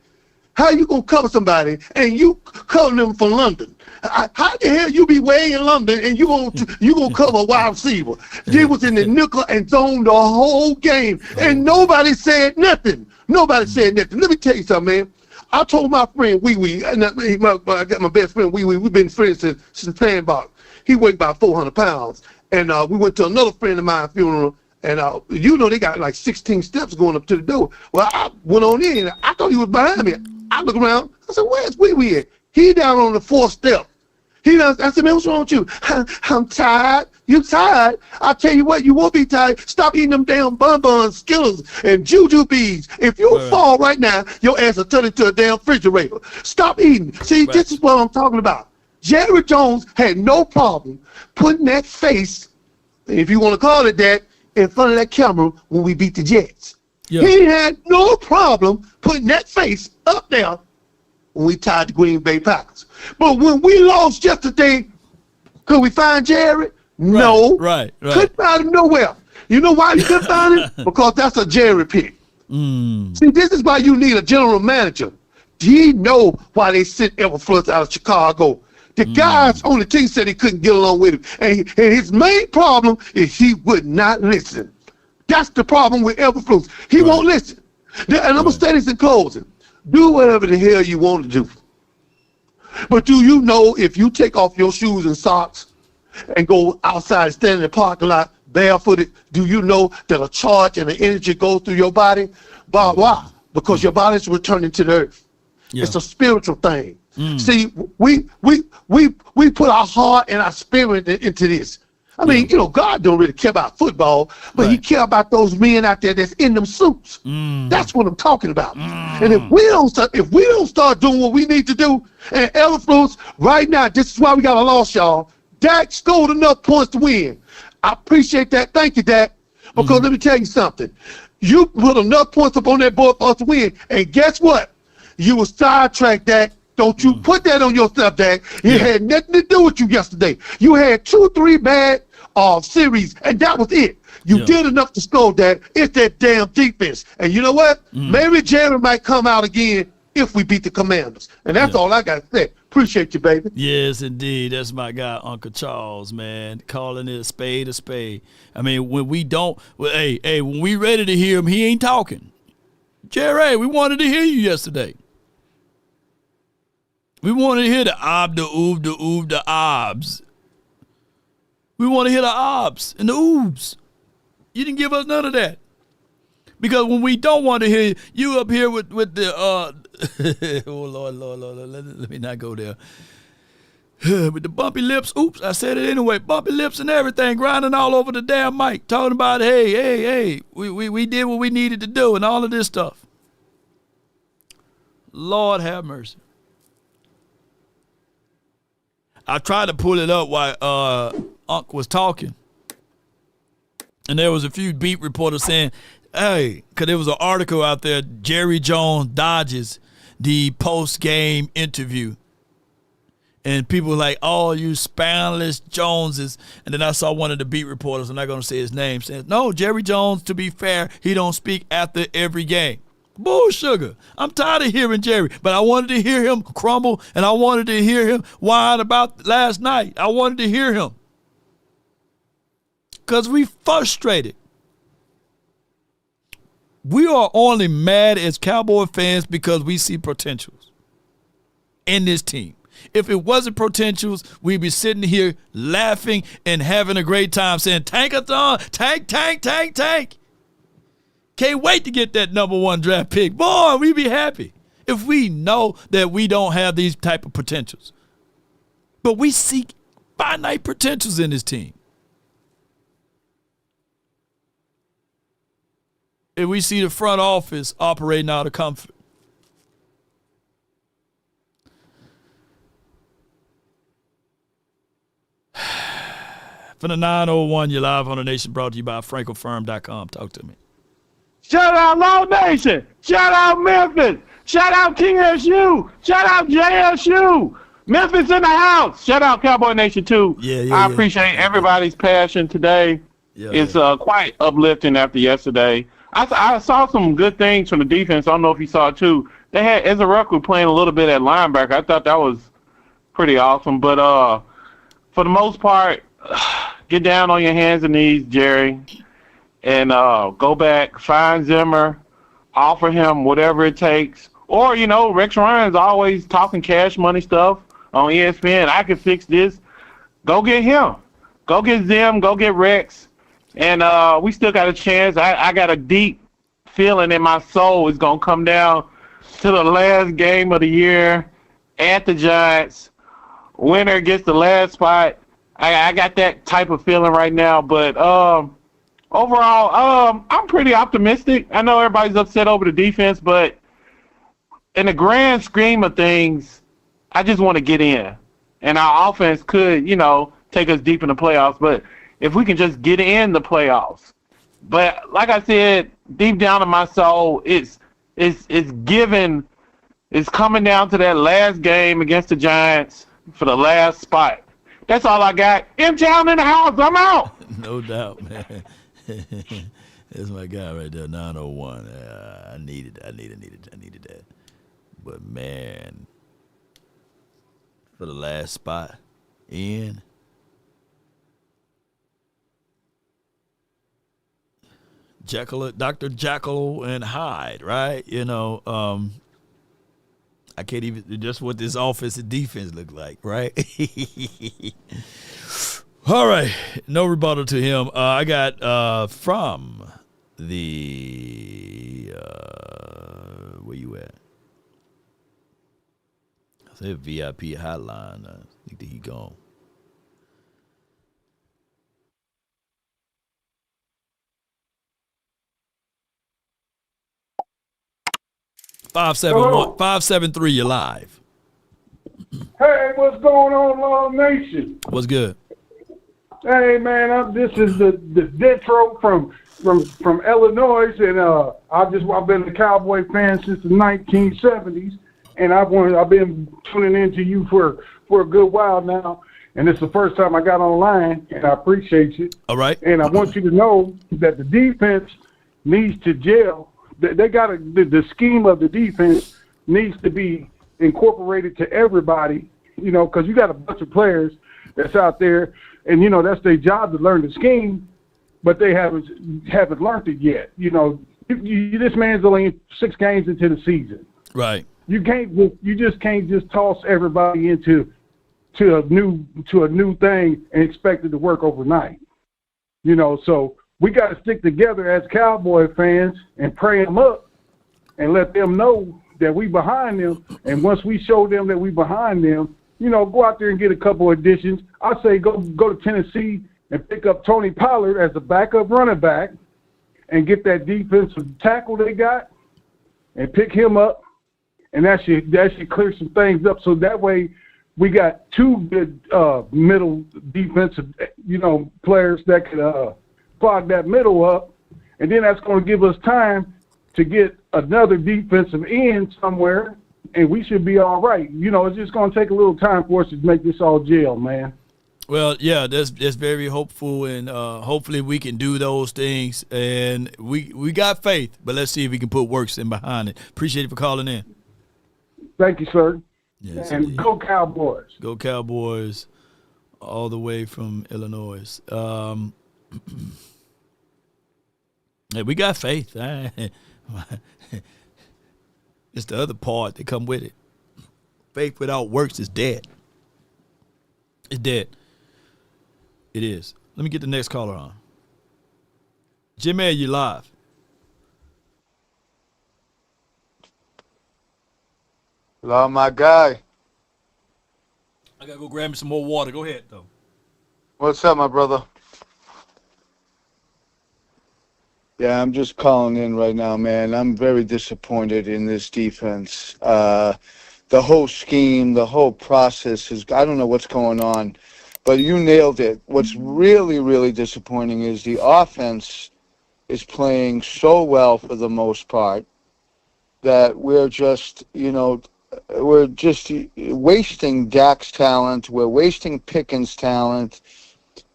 How you gonna cover somebody and you cover them from London? How the hell you be way in London and you gonna cover a wide receiver? They was in the nickel and zone the whole game and nobody said nothing. Nobody said nothing. Let me tell you something, man. I told my friend Wee, I got my best friend Wee. We've been friends since playing ball. He weighed about 400 pounds, and we went to another friend of mine's funeral. And they got like 16 steps going up to the door. Well, I went on in. I thought he was behind me. I look around. I said, "Where's Wee at?" He down on the 4th step. I said, "Man, what's wrong with you?" "I'm tired." "You tired? I tell you what, you won't be tired. Stop eating them damn bonbons, Skittles, and Jujubes. If you fall right now, your ass will turn into a damn refrigerator. Stop eating." See, this is what I'm talking about. Jerry Jones had no problem putting that face, if you want to call it that, in front of that camera when we beat the Jets. Yeah. He had no problem putting that face up there when we tied the Green Bay Packers. But when we lost yesterday, could we find Jerry? No. Right. Couldn't out of nowhere. You know why you couldn't find him? Because that's a Jerry pick. See, this is why you need a general manager. He know why they sent Everflux out of Chicago. The guys on the team said he couldn't get along with him. And his main problem is he would not listen. That's the problem with Everflux. He won't listen. And I'm going to say this in closing. Do whatever the hell you want to do. But do you know if you take off your shoes and socks and go outside and stand in the parking lot barefooted, do you know that a charge and an energy goes through your body? Why? Because your body's returning to the earth. Yeah. It's a spiritual thing. See, we put our heart and our spirit into this. I mean, you know, God don't really care about football, but he care about those men out there that's in them suits. That's what I'm talking about. And if we don't start doing what we need to do, and Everflux, right now, this is why we got a loss, y'all. Dak scored enough points to win. I appreciate that. Thank you, Dak. Because let me tell you something. You put enough points up on that board for us to win, and guess what? You will sidetrack Dak. Don't you put that on yourself, Dak. It had nothing to do with you yesterday. You had 2-3 bad series, and that was it. You did enough to score that. It's that damn defense. And you know what? Maybe Jerry might come out again if we beat the Commanders. And that's all I got to say. Appreciate you, baby. Yes, indeed. That's my guy, Uncle Charles, man, calling it a spade a spade. I mean, when we don't, when we ready to hear him, he ain't talking. Jerry, we wanted to hear you yesterday. We wanted to hear the the obs. We want to hear the obs and the oobs. You didn't give us none of that. Because when we don't want to hear you up here with the oh Lord, let me not go there. With the bumpy lips, oops, I said it anyway, bumpy lips and everything, grinding all over the damn mic, talking about, hey, we did what we needed to do and all of this stuff. Lord have mercy. I tried to pull it up while Unc was talking. And there was a few beat reporters saying, hey, because there was an article out there, Jerry Jones dodges the post-game interview. And people were like, oh, you spineless Joneses. And then I saw one of the beat reporters, I'm not going to say his name, saying, no, Jerry Jones, to be fair, he don't speak after every game. Bull sugar. I'm tired of hearing Jerry, but I wanted to hear him crumble, and I wanted to hear him whine about last night. I wanted to hear him. Because we frustrated. We are only mad as Cowboy fans because we see potentials in this team. If it wasn't potentials, we'd be sitting here laughing and having a great time saying, tank-a-thon, tank. Can't wait to get that number 1 draft pick. Boy, we'd be happy if we know that we don't have these type of potentials. But we seek finite potentials in this team. And we see the front office operating out of comfort. For the 901, you're live on the Nation, brought to you by FrenkelFirm.com. Talk to me. Shout out Law Nation. Shout out Memphis. Shout out TSU. Shout out JSU. Memphis in the house. Shout out Cowboy Nation too. I appreciate everybody's passion today. It's quite uplifting after yesterday. I saw some good things from the defense. I don't know if you saw it too. They had Ezra Rucker playing a little bit at linebacker. I thought that was pretty awesome. But for the most part, get down on your hands and knees, Jerry, and go back, find Zimmer, offer him whatever it takes. Or, you know, Rex Ryan's always talking cash money stuff on ESPN. I can fix this. Go get him. Go get Zim. Go get Rex. And we still got a chance. I got a deep feeling in my soul it's going to come down to the last game of the year at the Giants. Winner gets the last spot. I got that type of feeling right now. But overall, I'm pretty optimistic. I know everybody's upset over the defense, but in the grand scheme of things, I just want to get in. And our offense could, you know, take us deep in the playoffs. But if we can just get in the playoffs. But like I said, deep down in my soul, it's coming down to that last game against the Giants for the last spot. That's all I got. M-Town in the house. I'm out. No doubt, man. That's my guy right there, 901. I needed that. But man, for the last spot in. Dr. Jekyll and Hyde, right? You know, I can't even, just what this offensive defense look like, right? All right, no rebuttal to him. I got from the, where you at? I said VIP hotline. I think that he gone. Five seven three. You're live. Hey, what's going on, Love Nation? What's good? Hey, man, this is the Detro from Illinois, and I've been a Cowboy fan since the 1970s, and I've been tuning into you for a good while now, and it's the first time I got online, and I appreciate you. All right. And I want you to know that the defense needs to gel. They got the scheme of the defense needs to be incorporated to everybody, you know, because you got a bunch of players that's out there, and you know that's their job to learn the scheme, but they haven't learned it yet. You know, this man's only 6 games into the season. Right. You just can't just toss everybody into a new thing and expect it to work overnight. You know, so we got to stick together as Cowboy fans and pray them up and let them know that we behind them. And once we show them that we behind them, you know, go out there and get a couple additions. I say go to Tennessee and pick up Tony Pollard as a backup running back and get that defensive tackle they got and pick him up. And that should clear some things up. So that way we got 2 good middle defensive, you know, players that could clog that middle up, and then that's going to give us time to get another defensive end somewhere, and we should be all right. You know, it's just going to take a little time for us to make this all gel, man. Well, yeah, that's very hopeful, and hopefully we can do those things, and we got faith, but let's see if we can put works in behind it. Appreciate you for calling in. Thank you, sir. Yes, and indeed. Go Cowboys. Go Cowboys all the way from Illinois. Hey, we got faith. It's the other part that come with it. Faith without works is dead. It's dead. It is. Let me get the next caller on. Jimmy, you live. Hello, my guy. I gotta go grab me some more water. Go ahead, though. What's up, my brother? Yeah, I'm just calling in right now, man. I'm very disappointed in this defense. The whole scheme, the whole process I don't know what's going on, but you nailed it. What's really, really disappointing is the offense is playing so well for the most part that we're just wasting Dak's talent. We're wasting Pickens' talent.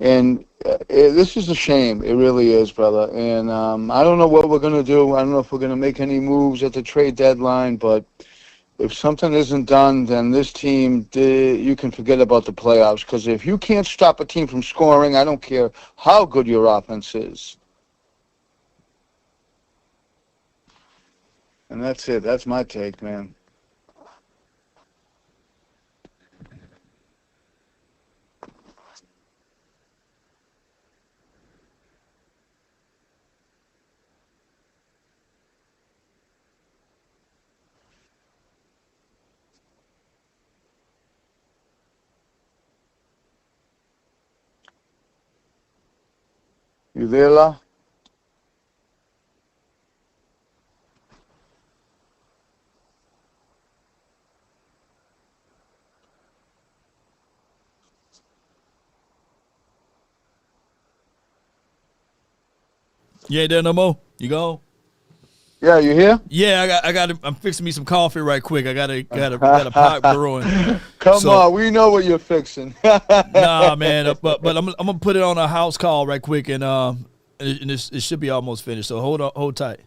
And this is a shame. It really is, brother. And I don't know what we're going to do. I don't know if we're going to make any moves at the trade deadline. But if something isn't done, then this team, you can forget about the playoffs. Because if you can't stop a team from scoring, I don't care how good your offense is. And that's it. That's my take, man. You there, La? You ain't there no more? You go? Yeah, you here? Yeah, I'm fixing me some coffee right quick. I got a pot brewing. Come on, we know what you're fixing. Nah, man, but I'm gonna put it on a house call right quick, and and it should be almost finished. So hold tight.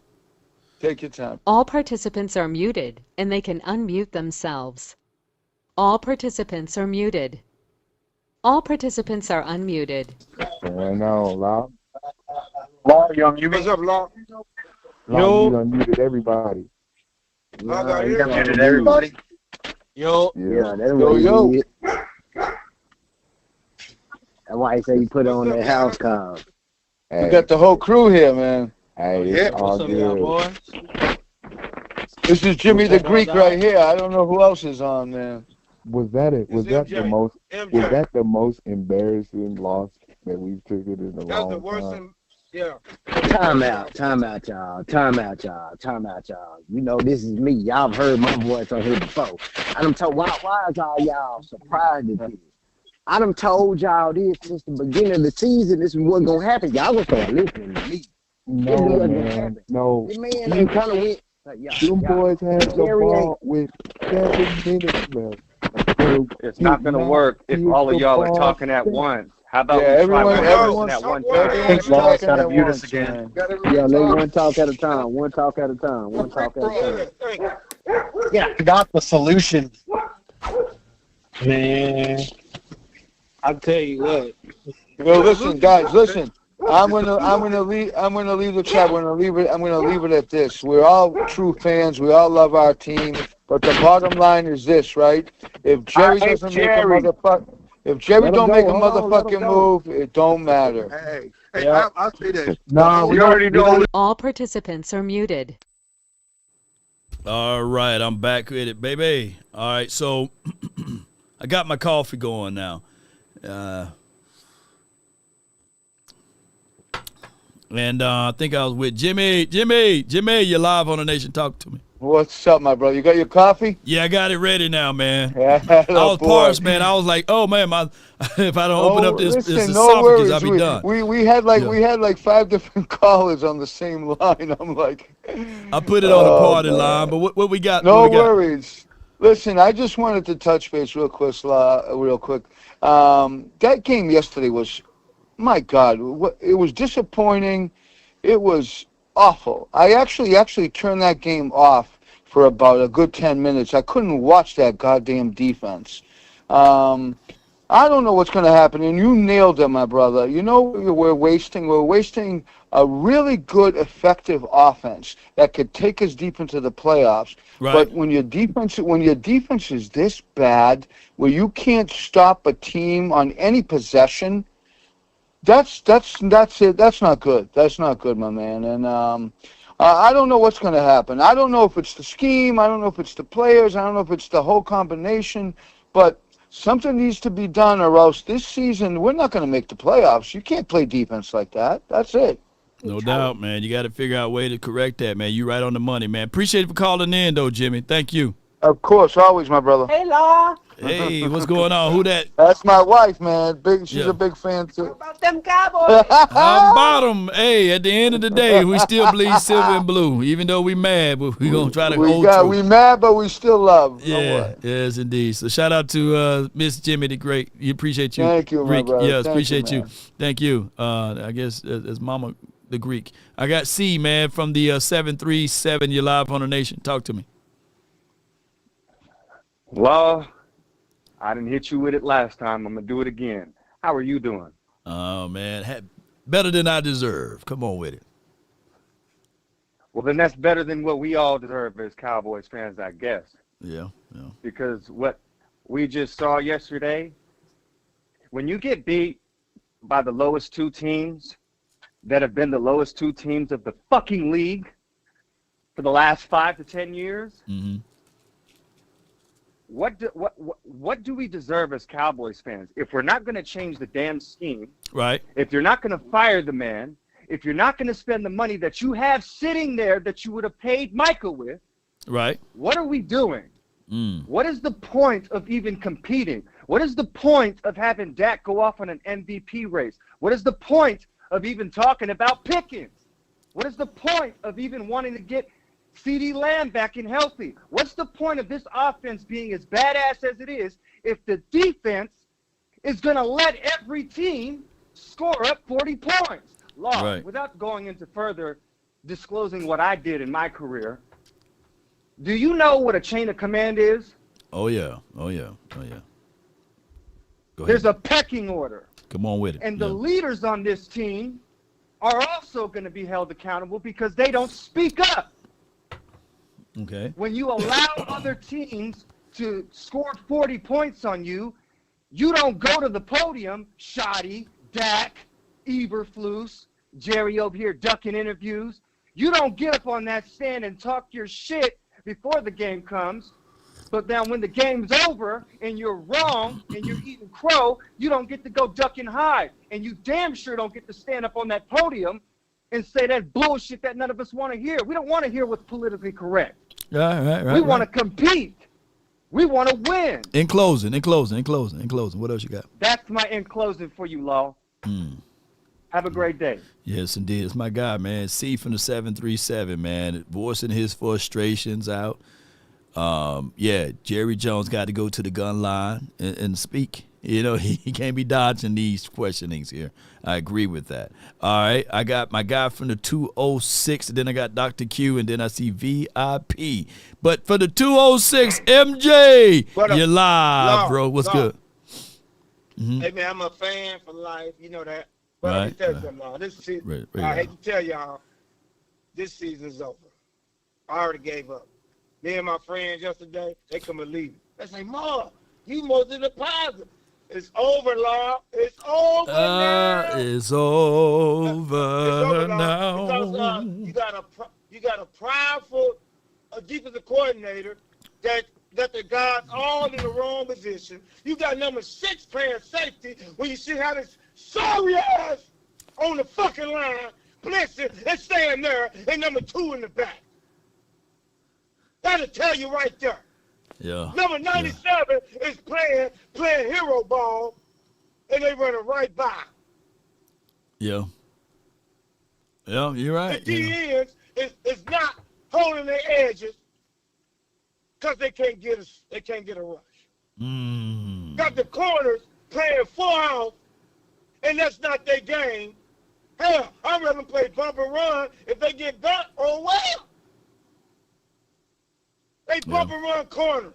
Take your time. All participants are muted, and they can unmute themselves. All participants are muted. All participants are unmuted. I know, Law. Law, young, you What's up, Law? Yo. You done muted everybody. Nah, you done muted everybody. Yo. Yeah, that's what yo. you did. That's why I say you put on that house call. We got the whole crew here, man. Hey, it's all good. This is Jimmy the Greek right here. I don't know who else is on, man. Was that it? Was that the most? Was that the most embarrassing loss that we've taken in a long time? Yeah. Time out, y'all. You know this is me. Y'all have heard my voice on here before. I done told why is all y'all surprised at this? I done told y'all this since the beginning of the season. This is what's gonna happen. Y'all gonna start listening to me. No, man. No. The man ain't kind of went. Them boys had the ball with 7 minutes left. It's not going to work if all of y'all are talking at once. How about we try one person at one time? Law's got to mute us again. Yeah, let one talk at a time. One talk at a time. Yeah, not the solution. Man, I'll tell you what. Yo, listen, guys, listen. I'm gonna leave the chat. I'm gonna leave it at this. We're all true fans. We all love our team. But the bottom line is this, right? If Jerry doesn't make a motherfucking move, it don't matter. Hey, I'll say this. No, we already know. All participants are muted. All right, I'm back with it, baby. All right, so I got my coffee going now. And I think I was with Jimmy, you're live on the Nation. Talk to me. What's up, my brother? You got your coffee? Yeah, I got it ready now, man. Yeah, I was parched, man. I was like, oh man, if I don't open up this esophagus, I'll be done. We had like 5 different callers on the same line. I'm like, I put it on the party line, but what we got? No worries. Listen, I just wanted to touch base real quick. That game yesterday was, my God, it was disappointing. It was awful. I actually turned that game off for about a good 10 minutes. I couldn't watch that goddamn defense. I don't know what's going to happen, and you nailed it, my brother. You know we're wasting a really good, effective offense that could take us deep into the playoffs. Right. But when your defense is this bad, where you can't stop a team on any possession, that's it. That's not good. That's not good, my man. And I don't know what's going to happen. I don't know if it's the scheme. I don't know if it's the players. I don't know if it's the whole combination. But something needs to be done, or else this season we're not going to make the playoffs. You can't play defense like that. That's it. No doubt, man. You got to figure out a way to correct that, man. You right on the money, man. Appreciate it for calling in, though, Jimmy. Thank you. Of course, always, my brother. Hey, Law. Hey, what's going on? Who that? That's my wife, man. She's a big fan too. About them Cowboys. How about them? Hey, at the end of the day, we still bleed silver and blue. Even though we mad, but we gonna try to hold true. We mad, but we still love. Yeah, yes, indeed. So shout out to Miss Jimmy the Great. You appreciate you. Thank you, my brother. Yes, Thank appreciate you. you. Thank you. I guess as Mama the Greek. I got C, man, from the 737. You're live on the Nation. Talk to me. Well, I didn't hit you with it last time. I'm going to do it again. How are you doing? Oh, man. Better than I deserve. Come on with it. Well, then that's better than what we all deserve as Cowboys fans, I guess. Yeah. Because what we just saw yesterday, when you get beat by the lowest two teams that have been the lowest two teams of the fucking league for the last 5 to 10 years, mm-hmm. What do we deserve as Cowboys fans if we're not going to change the damn scheme? Right. If you're not going to fire the man, if you're not going to spend the money that you have sitting there that you would have paid Michael with, right? What are we doing? What is the point of even competing? What is the point of having Dak go off on an MVP race? What is the point of even talking about Pickens? What is the point of even wanting to get CeeDee Lamb back and healthy? What's the point of this offense being as badass as it is if the defense is going to let every team score up 40 points? Law, Right. without going into further disclosing what I did in my career, do you know what a chain of command is? Oh yeah. Oh yeah. Oh yeah. Go ahead. There's a pecking order. Come on with it. And the leaders on this team are also going to be held accountable because they don't speak up. Okay. When you allow other teams to score 40 points on you, you don't go to the podium, Shoddy, Dak, Eberflus, Jerry over here ducking interviews. You don't get up on that stand and talk your shit before the game comes. But now when the game's over and you're wrong and you're eating crow, you don't get to go duck and hide. And you damn sure don't get to stand up on that podium and say that bullshit that none of us want to hear. We don't want to hear what's politically correct. Right. We want to compete. We want to win. In closing. What else you got? That's my in closing for you, Law. Have a great day. Yes, indeed. It's my guy, man. C from the 737, man. Voicing his frustrations out. Yeah, Jerry Jones got to go to the gun line and speak. You know, he can't be dodging these questionings here. I agree with that. All right, I got my guy from the 206, and then I got Dr. Q, and then I see VIP. But for the 206, MJ, you're live, bro. What's good? Hey, man, I'm a fan for life. You know that. But I can tell you something, Law. This season, I hate to tell y'all, this season's over. I already gave up. Me and my friends yesterday, they couldn't believe it. They say, Ma, you more than a positive. It's over, Law. It's over now. It's over now. Because you got a prideful defensive coordinator that the guys all in the wrong position. You got number 6 playing safety when you should have this sorry ass on the fucking line, blitzing and staying there, and number 2 in the back. That'll tell you right there. Yeah. Number 97 is playing hero ball, and they running right by. Yeah. Yeah, you're right. The DNs is not holding their edges because they can't get a rush. Got the corners playing 4 out, and that's not their game. Hell, I'd rather play bump and run. If they get got, oh well. They bump and run corners.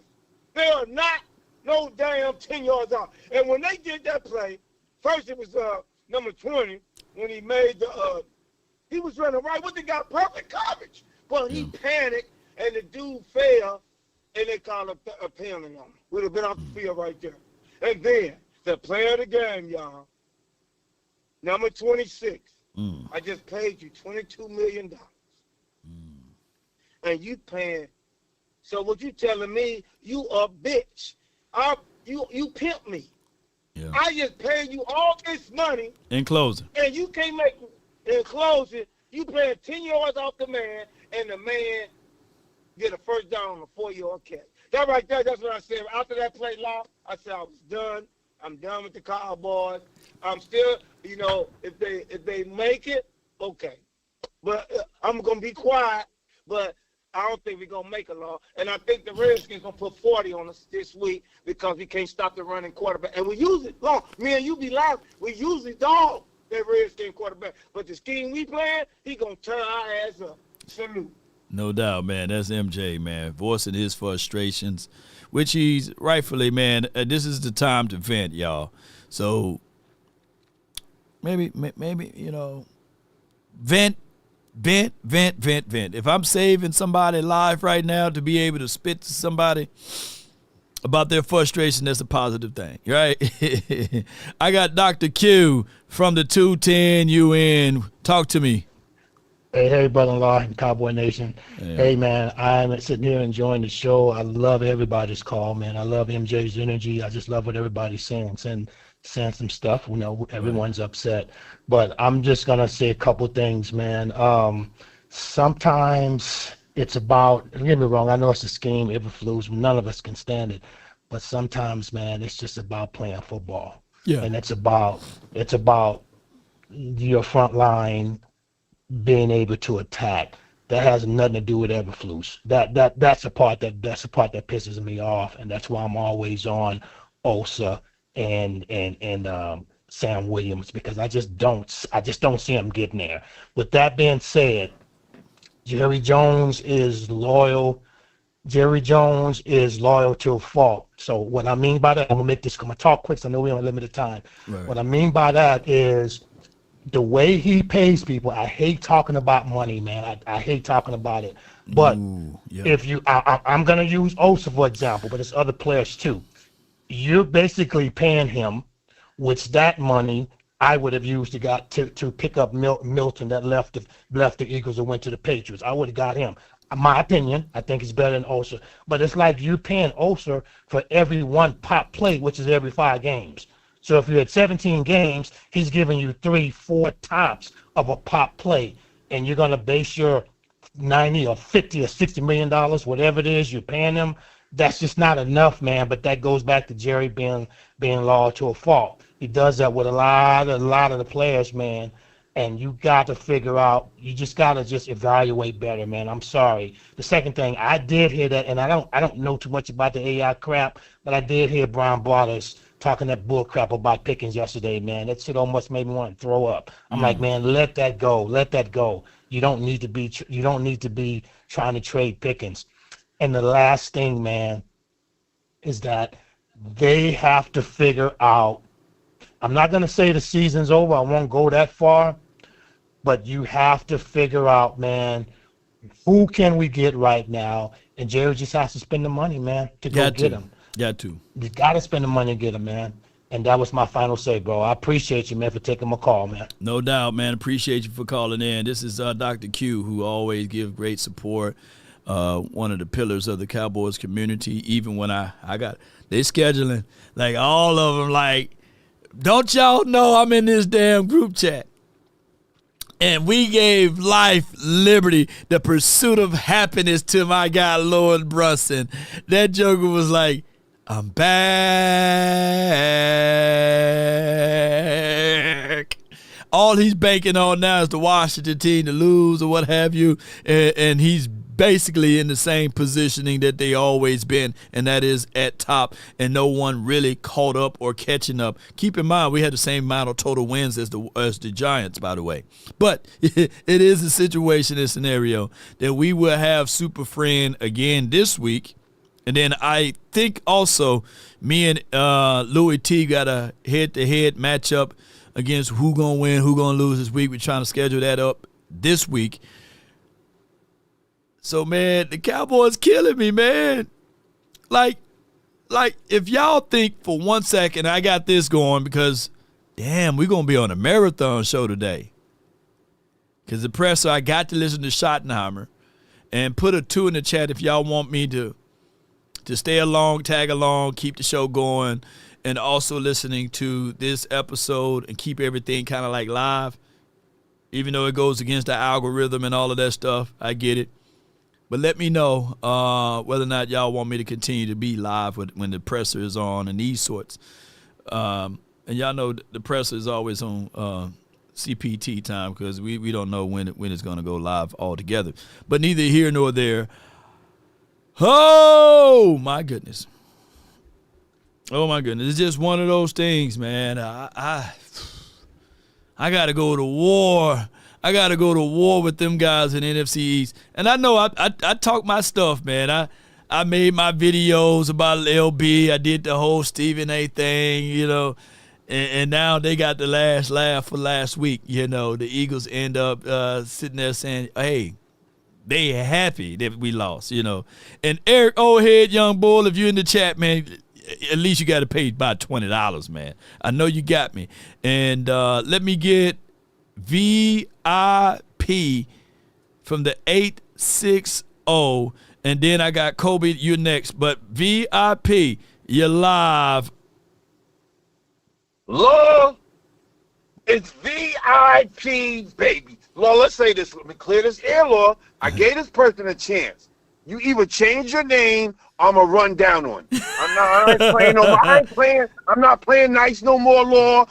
They are not no damn 10 yards out. And when they did that play, first it was number 20 when he made he was running right with the guy, perfect coverage. But he panicked and the dude fell and they called a penalty on him. Would have been off the field right there. And then the player of the game, y'all, number 26. I just paid you $22 million. And you paying. So what you telling me, you a bitch. You pimp me. Yeah. I just paid you all this money. In closing. And you can't make, in closing, you playing 10 yards off the man, and the man get a first down on a 4-yard catch. That right there, that's what I said. After that play, Law, I said I was done. I'm done with the Cowboys. I'm still, you know, if they make it, okay. But I'm going to be quiet, but I don't think we're going to make a Law. And I think the Redskins going to put 40 on us this week because we can't stop the running quarterback. And we use it, Law. Me and you be live. We usually dog that Redskin quarterback. But the scheme we playing, he going to turn our ass up. Salute. No doubt, man. That's MJ, man, voicing his frustrations, which he's rightfully, man. This is the time to vent, y'all. So maybe, you know, vent. If I'm saving somebody live right now to be able to spit to somebody about their frustration, that's a positive thing, right? I got Dr. Q from the 210 UN. Talk to me. Hey, brother-in-law and Cowboy Nation. Hey, man, I'm sitting here enjoying the show. I love everybody's call, man. I love MJ's energy. I just love what everybody's saying. Saying some stuff. You know, everyone's upset. But I'm just going to say a couple things, man. Sometimes it's about, don't get me wrong, I know it's a scheme, Eberflus, none of us can stand it. But sometimes, man, it's just about playing football. Yeah. And it's about your front line being able to attack. That has nothing to do with Eberflus. That's the part that pisses me off, and that's why I'm always on Osa and Sam Williams because I just don't see him getting there. With that being said, Jerry Jones is loyal. Jerry Jones is loyal to a fault. So what I mean by that, I'm gonna make this. I'm gonna talk quick. So I know we have limited time. Right. What I mean by that is the way he pays people. I hate talking about money, man. I hate talking about it. But if you, I'm gonna use Osa for example, but there's other players too. You're basically paying him, which that money I would have used to pick up Milton that left the Eagles and went to the Patriots. I would have got him. My opinion, I think it's better than Osa. But it's like you paying Osa for every one pop play, which is every 5 games. So if you had 17 games, he's giving you 3-4 tops of a pop play, and you're gonna base your 90 or 50 or 60 million dollars, whatever it is you're paying him. That's just not enough, man. But that goes back to Jerry being loyal to a fault. He does that with a lot of the players, man. And you got to figure out. You just got to evaluate better, man. I'm sorry. The second thing, I did hear that, and I don't know too much about the AI crap, but I did hear Brian Broaddus talking that bull crap about Pickens yesterday, man. That shit almost made me want to throw up. I'm like, man, let that go. Let that go. You don't need to be trying to trade Pickens. And the last thing, man, is that they have to figure out. I'm not going to say the season's over. I won't go that far. But you have to figure out, man, who can we get right now? And Jerry just has to spend the money, man, to go get him. Got to. You got to spend the money to get him, man. And that was my final say, bro. I appreciate you, man, for taking my call, man. No doubt, man. Appreciate you for calling in. This is Dr. Q, who always gives great support. One of the pillars of the Cowboys community. Even when they scheduling, like all of them, like, don't y'all know I'm in this damn group chat? And we gave life, liberty, the pursuit of happiness to my guy, Lord Brunson. That joker was like, I'm back. All he's banking on now is the Washington team to lose or what have you. And he's basically in the same positioning that they always been, and that is at top, and no one really caught up or catching up. Keep in mind, we had the same amount of total wins as the Giants, by the way. But it is a situation and scenario that we will have Super Friend again this week. And then I think also me and Louis T got a head-to-head matchup against who going to win, who going to lose this week. We're trying to schedule that up this week. So, man, the Cowboys killing me, man. Like, if y'all think for 1 second I got this going because, damn, we're going to be on a marathon show today. Because the presser, I got to listen to Schottenheimer. And put a 2 in the chat if y'all want me to stay along, tag along, keep the show going, and also listening to this episode and keep everything kind of like live. Even though it goes against the algorithm and all of that stuff, I get it. But let me know whether or not y'all want me to continue to be live when the presser is on and these sorts. And y'all know the presser is always on CPT time because we don't know when it's going to go live altogether. But neither here nor there. Oh, my goodness. Oh, my goodness. It's just one of those things, man. I got to go to war. I got to go to war with them guys in NFC East. And I know I talk my stuff, man. I made my videos about LB. I did the whole Stephen A thing, you know. And now they got the last laugh for last week, you know. The Eagles end up sitting there saying, hey, they happy that we lost, you know. And Eric Oldhead, young bull, if you're in the chat, man, at least you got to pay about $20, man. I know you got me. And let me get VIP from the 860, and then I got Kobe, you're next. But VIP, you're live. Lord, it's VIP, baby. Lord, let's say this. Let me clear this air, Lord. I gave this person a chance. You either change your name or I'm going to run down on you. I ain't playing no more. I'm not playing nice no more, Lord.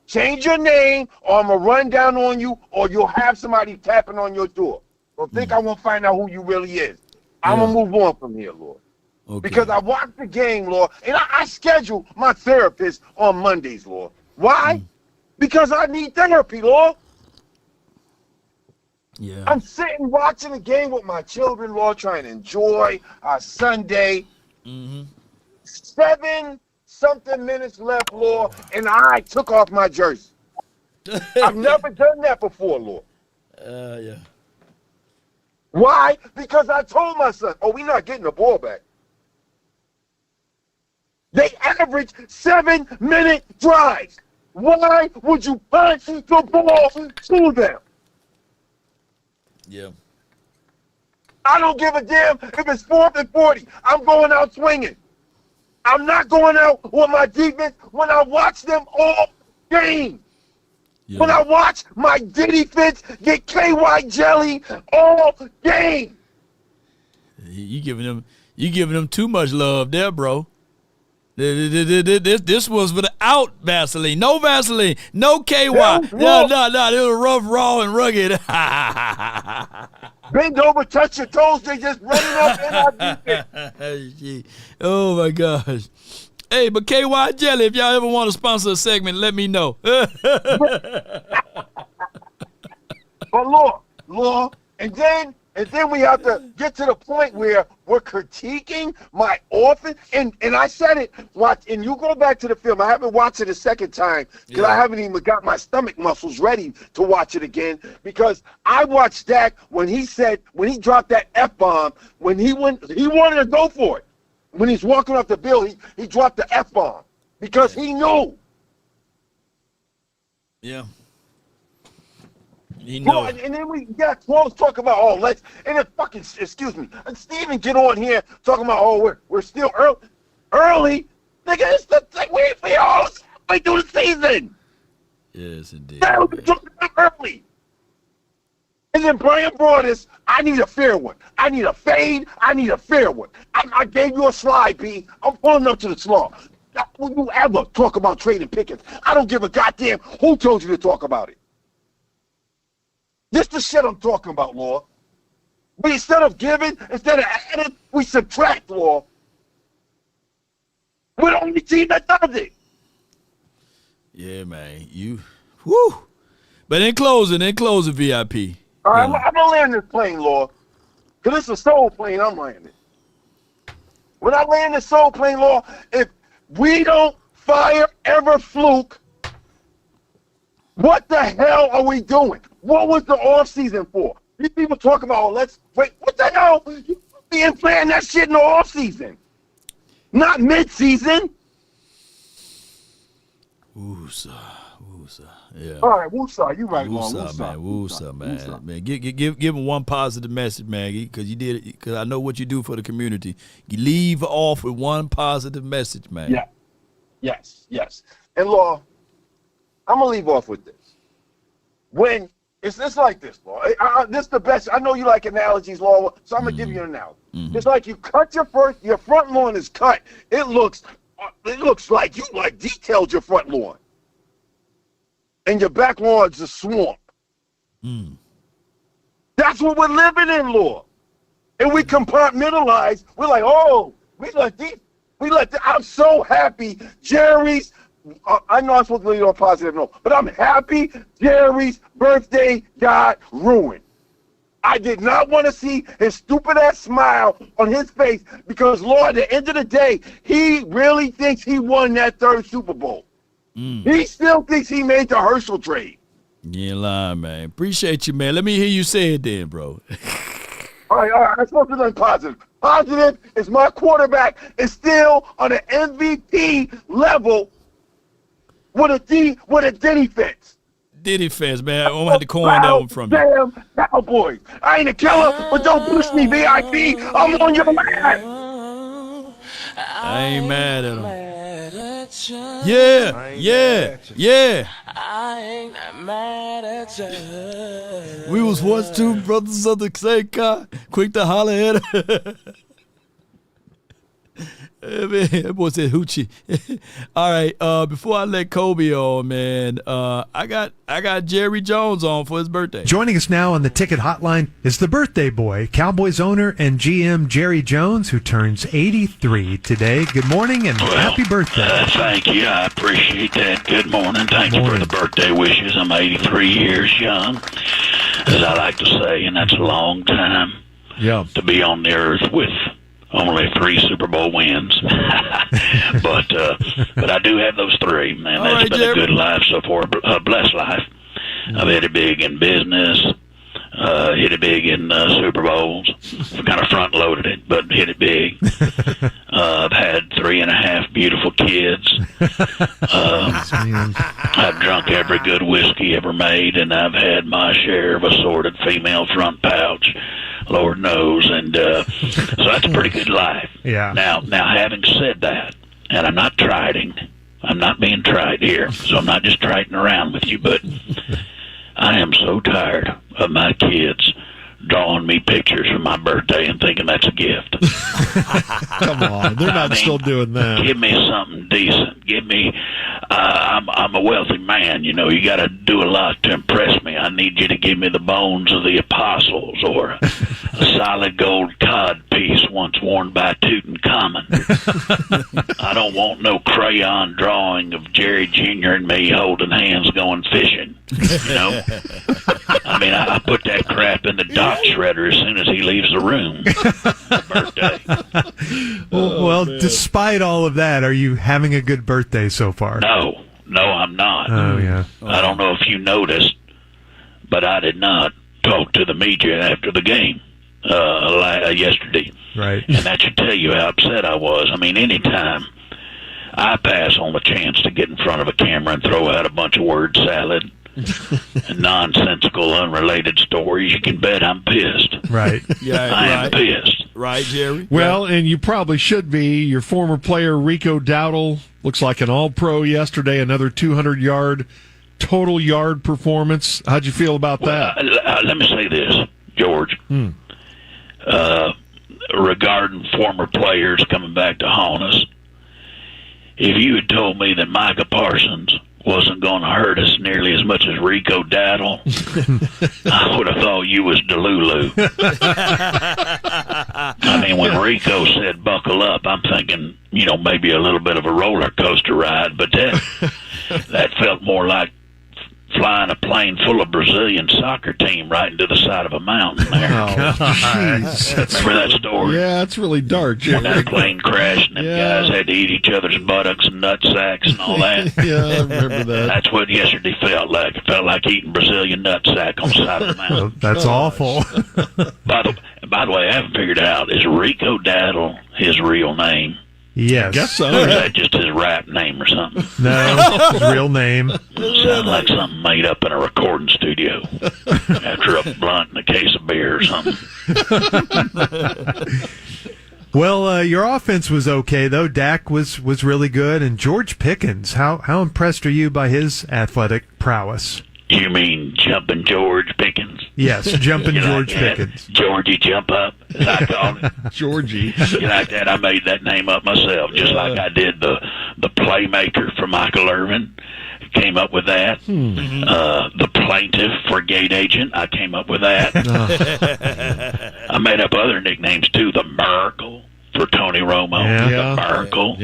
Change your name or I'm going to run down on you or you'll have somebody tapping on your door. Don't think I won't find out who you really is. I'm going to move on from here, Lord. Okay. Because I watch the game, Lord, and I schedule my therapist on Mondays, Lord. Why? Because I need therapy, Lord. Yeah. I'm sitting watching the game with my children, Lord, trying to enjoy our Sunday. 7-something minutes left, Lord, and I took off my jersey. I've never done that before, Lord. Yeah. Why? Because I told my son, oh, we're not getting the ball back. They average 7-minute drives. Why would you punch the ball to them? Yeah. I don't give a damn if it's 4th and 40. I'm going out swinging. I'm not going out with my defense when I watch them all game. Yeah. When I watch my Diddy Fitz get KY jelly all game. You giving them too much love there, bro. This was without Vaseline. No Vaseline. No KY. No. It was rough, raw, and rugged. Bend over, touch your toes. They just running up in our defense. Oh, my gosh. Hey, but KY Jelly, if y'all ever want to sponsor a segment, let me know. But Lord, and then we have to get to the point where we're critiquing my offense. And I said it, watch, and you go back to the film. I haven't watched it a second time because I haven't even got my stomach muscles ready to watch it again. Because I watched Dak when he dropped that F-bomb, when he wanted to go for it. When he's walking off the bill, he dropped the F-bomb because he knew. Yeah. Bro, and then we got close talking about, and then fucking, excuse me, and Steven get on here talking about, we're still early. Nigga, it's the thing we all halfway through the season. Yes, indeed. That was early. And then Brian Broadus, I need a fair one. I need a fade. I need a fair one. I gave you a slide, B. I'm pulling up to the slaw. Will you ever talk about trading Pickens? I don't give a goddamn who told you to talk about it. This the shit I'm talking about, Law. We instead of giving, instead of adding, we subtract, Law. We're the only team that does it. Yeah, man. Whoo. But in closing, VIP. All right, I'm gonna land this plane, Law. Because it's a soul plane I'm landing. When I land this soul plane, Law, if we don't fire Fluke, what the hell are we doing? What was the offseason for? These people talk about, what the hell? You being playing that shit in the offseason, not midseason. Woosa. Yeah. All right, Woosa, you right, Woosa, man. Woosa, man. Give him one positive message, Maggie, because you did it. Because I know what you do for the community. You leave off with one positive message, man. Yeah. Yes. And Law, I'm gonna leave off with this. When it's like this, Law. This is the best. I know you like analogies, Law, so I'm gonna give you an analogy. It's like you cut your front lawn is cut. It looks like you detailed your front lawn. And your back lawn's a swamp. That's what we're living in, Law. And we compartmentalize. We're like, I'm so happy Jerry's, I know I'm supposed to leave on a positive note, but I'm happy Jerry's birthday got ruined. I did not want to see his stupid ass smile on his face because, Lord, at the end of the day, he really thinks he won that third Super Bowl. He still thinks he made the Herschel trade. You ain't lying, man. Appreciate you, man. Let me hear you say it then, bro. All right. I'm supposed to be positive. Positive is my quarterback is still on an MVP level with a Diddy Fitz. Diddy Fitz, man. I'm going to have to coin that one from you. Damn Cowboys. I ain't a killer, but don't push me, VIP. I'm on your ass. I ain't mad at him. Yeah. I ain't mad at you. We was once two brothers of the same kind, quick to holler at her. What's it, Hoochie? All right. Before I let Kobe on, man, I got Jerry Jones on for his birthday. Joining us now on the ticket hotline is the birthday boy, Cowboys owner and GM Jerry Jones, who turns 83 today. Good morning and happy birthday. Thank you. I appreciate that. Good morning. Thank you for the birthday wishes. I'm 83 years young, as I like to say, and that's a long time to be on the earth with only 3 Super Bowl wins. but I do have those 3, man. That's been a good life so far, a blessed life. I've hit it big in business, hit it big in Super Bowls. Kind of front-loaded it, but hit it big. I've had 3.5 beautiful kids. I've drunk every good whiskey ever made, and I've had my share of assorted female front pouch, Lord knows, and so that's a pretty good life. Yeah. Now, having said that, and I'm not triding, I'm not being tried here, so I'm not just triding around with you, but I am so tired of my kids drawing me pictures for my birthday and thinking that's a gift. Come on, they're not still doing that. Give me something decent. Give me. I'm a wealthy man. You know, you got to do a lot to impress me. I need you to give me the bones of the apostles or a solid gold cod piece once worn by Tutankhamun. I don't want no crayon drawing of Jerry Jr. and me holding hands going fishing. You know, I mean, I put that crap in the dock shredder as soon as he leaves the room. Birthday. Well, despite all of that, are you having a good birthday so far? No, I'm not. Oh, yeah. I don't know if you noticed, but I did not talk to the media after the game yesterday. Right. And that should tell you how upset I was. I mean, anytime I pass on the chance to get in front of a camera and throw out a bunch of word salad and nonsensical, unrelated stories, you can bet I'm pissed. Right. Yeah, I am pissed. Right, Jerry? Well, and you probably should be. Your former player, Rico Dowdle, looks like an all-pro yesterday, another 200-yard total yard performance. How'd you feel about that? Let me say this, George. Regarding former players coming back to haunt us, if you had told me that Micah Parsons wasn't going to hurt us nearly as much as Rico Dowdle, I would have thought you was Delulu. I mean, when Rico said buckle up, I'm thinking, you know, maybe a little bit of a roller coaster ride, but that felt more like flying a plane full of Brazilian soccer team right into the side of a mountain there. Remember that story? Yeah, it's really dark. When that plane crashed and them guys had to eat each other's buttocks and nut sacks and all that. Yeah, I remember that. That's what yesterday felt like. It felt like eating Brazilian nut sack on the side of the mountain. That's awful. By the way, I haven't figured out, is Rico Dowdle his real name? Yes. I guess so. Or is that just his rap name or something? No, his real name. Sounds like something made up in a recording studio after a blunt and a case of beer or something. Well, your offense was okay, though. Dak was really good. And George Pickens, how impressed are you by his athletic prowess? You mean Jumping George Pickens? Yes, Jumping You George like that? Pickens. Georgie Jump Up, as I call it. Georgie. You like that? I made that name up myself, just like I did the playmaker for Michael Irvin. Came up with that. The plaintiff for Gate Agent, I came up with that. I made up other nicknames, too. The Miracle for Tony Romo. Yeah. The Miracle.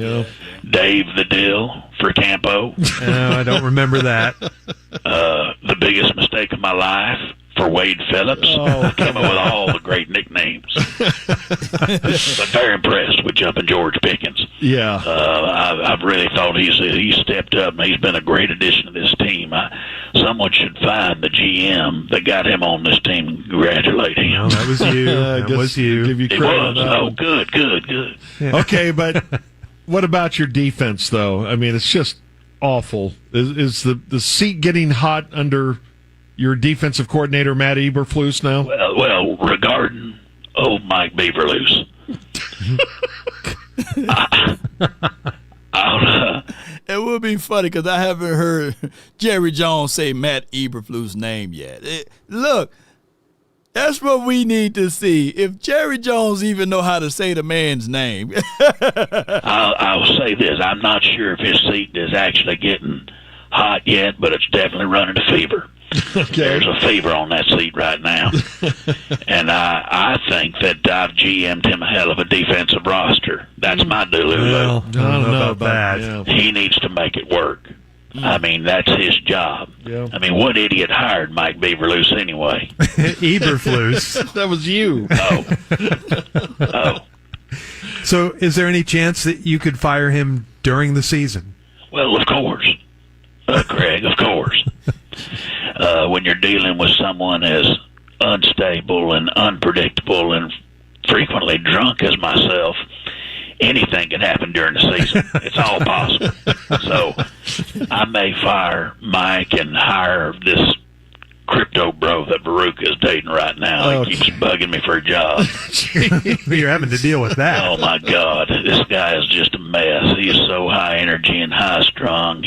Dave the Dill for Campo. I don't remember that. The biggest mistake of my life for Wade Phillips. I came up with all the great nicknames. But very impressed with Jumping George Pickens. Yeah. I've really thought he's stepped up and he's been a great addition to this team. Someone should find the GM that got him on this team and congratulate him. No, that was you. That was you. Give you It credit was. on that Oh, one. good. Okay, but what about your defense, though? I mean, it's just awful. Is the seat getting hot under your defensive coordinator, Matt Eberflus, now? Well, regarding old Mike Beaverloose, It would be funny because I haven't heard Jerry Jones say Matt Eberflus' name yet. Look, That's what we need to see. If Jerry Jones even know how to say the man's name. I'll say this. I'm not sure if his seat is actually getting hot yet, but it's definitely running a fever. Okay. There's a fever on that seat right now. And I think that I've GM'd him a hell of a defensive roster. That's my delulu. Well, I don't know about that. Yeah. He needs to make it work. I mean, that's his job. Yeah. I mean, what idiot hired Mike Beaverloose anyway? Eberflus. That was you. Oh. So is there any chance that you could fire him during the season? Well, of course. Craig, of course. When you're dealing with someone as unstable and unpredictable and frequently drunk as myself, anything can happen during the season. It's all possible. So I may fire Mike and hire this crypto bro that Baruch is dating right now. He keeps bugging me for a job. You're having to deal with that. Oh, my God. This guy is just a mess. He is so high energy and high strung.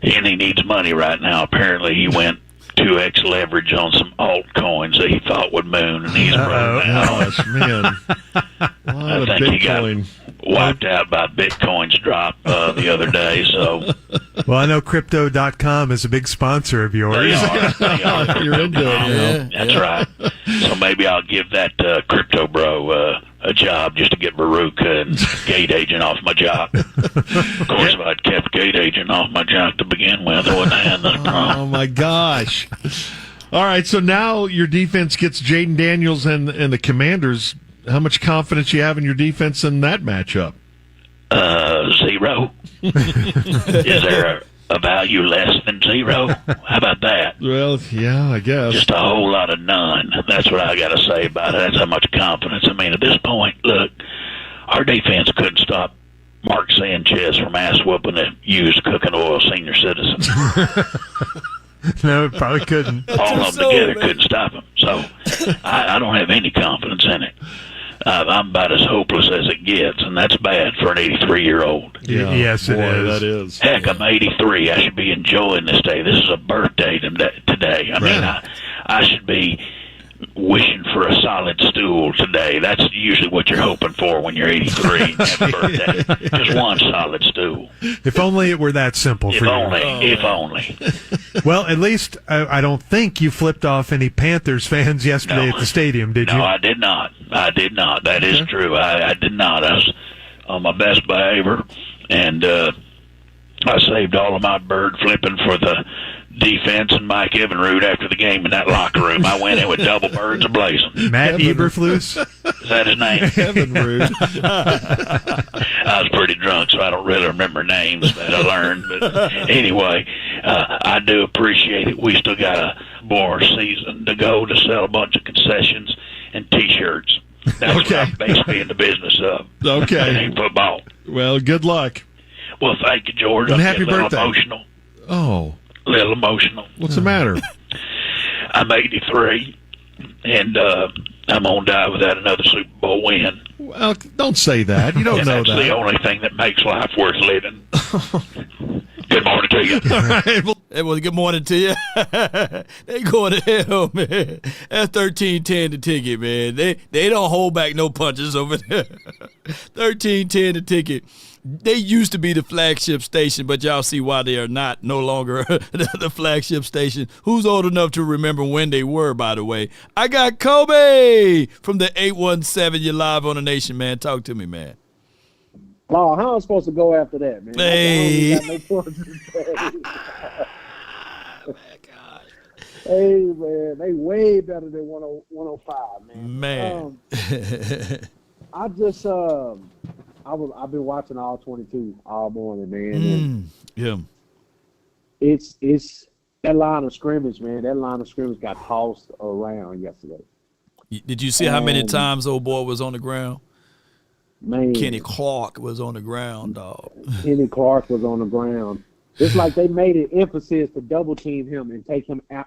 And he needs money right now. Apparently, he went 2x leverage on some altcoins that he thought would moon, and he's broke now. Gosh, man. I think he got wiped out by Bitcoin's drop the other day. So, well, I know Crypto.com is a big sponsor of yours. They are. You're into it. That's right. So maybe I'll give that crypto bro a job just to get Baruch and gate agent off my job. Of course, if I'd kept gate agent off my job to begin with, I wouldn't have had this problem. Oh, my gosh. All right, so now your defense gets Jaden Daniels and the Commanders. How much confidence you have in your defense in that matchup? 0. Is there a value less than 0? How about that? Well, yeah, I guess. Just a whole lot of none. That's what I got to say about it. That's how much confidence. I mean, at this point, look, our defense couldn't stop Mark Sanchez from ass-whooping a used cooking oil senior citizen. No, it probably couldn't. All of them together couldn't stop him. So I don't have any confidence in it. I'm about as hopeless as it gets, and that's bad for an 83-year-old. Yeah, yes, it is. That is. Heck, I'm 83. I should be enjoying this day. This is a birthday today. I mean, I should be wishing for a solid stool today. That's usually what you're hoping for when you're 83 and have a birthday. Just one solid stool. If only it were that simple for you. If only. Well, at least I don't think you flipped off any Panthers fans yesterday at the stadium, did you? No, I did not. That is true. I did not. I was on my best behavior, and I saved all of my bird flipping for the defense and Mike Evinrude after the game in that locker room. I went in with double birds ablazing. Matt Eberflus? Is that his name? Evinrude. I was pretty drunk, so I don't really remember names that I learned. But anyway, I do appreciate it. We still got more season to go to sell a bunch of concessions and T-shirts. That's what I'm basically in the business of. Okay. It ain't football. Well, good luck. Well, thank you, George. And I'm happy getting a little birthday. emotional. Oh. A little emotional. What's the matter? I'm 83, and I'm going to die without another Super Bowl win. Well, don't say that. You don't and know that's that. the only thing that makes life worth living. Good morning to you. All right. Hey, well, good morning to you. They going to hell, man. That's 1310 the ticket, man. They don't hold back no punches over there. 1310 the ticket. They used to be the flagship station, but y'all see why they are not no longer the flagship station. Who's old enough to remember when they were, by the way? I got Kobe from the 817. You're live on the Nation, man. Talk to me, man. Oh, how am I supposed to go after that, man? Hey. I got no points to say. Hey, man, they way better than 105, man. I just I've been watching all 22 all morning, man. Yeah. It's that line of scrimmage, man. That line of scrimmage got tossed around yesterday. Did you see how many times old boy was on the ground? Man, Kenny Clark was on the ground, dog. Kenny Clark was on the ground. It's like they made an emphasis to double team him and take him out.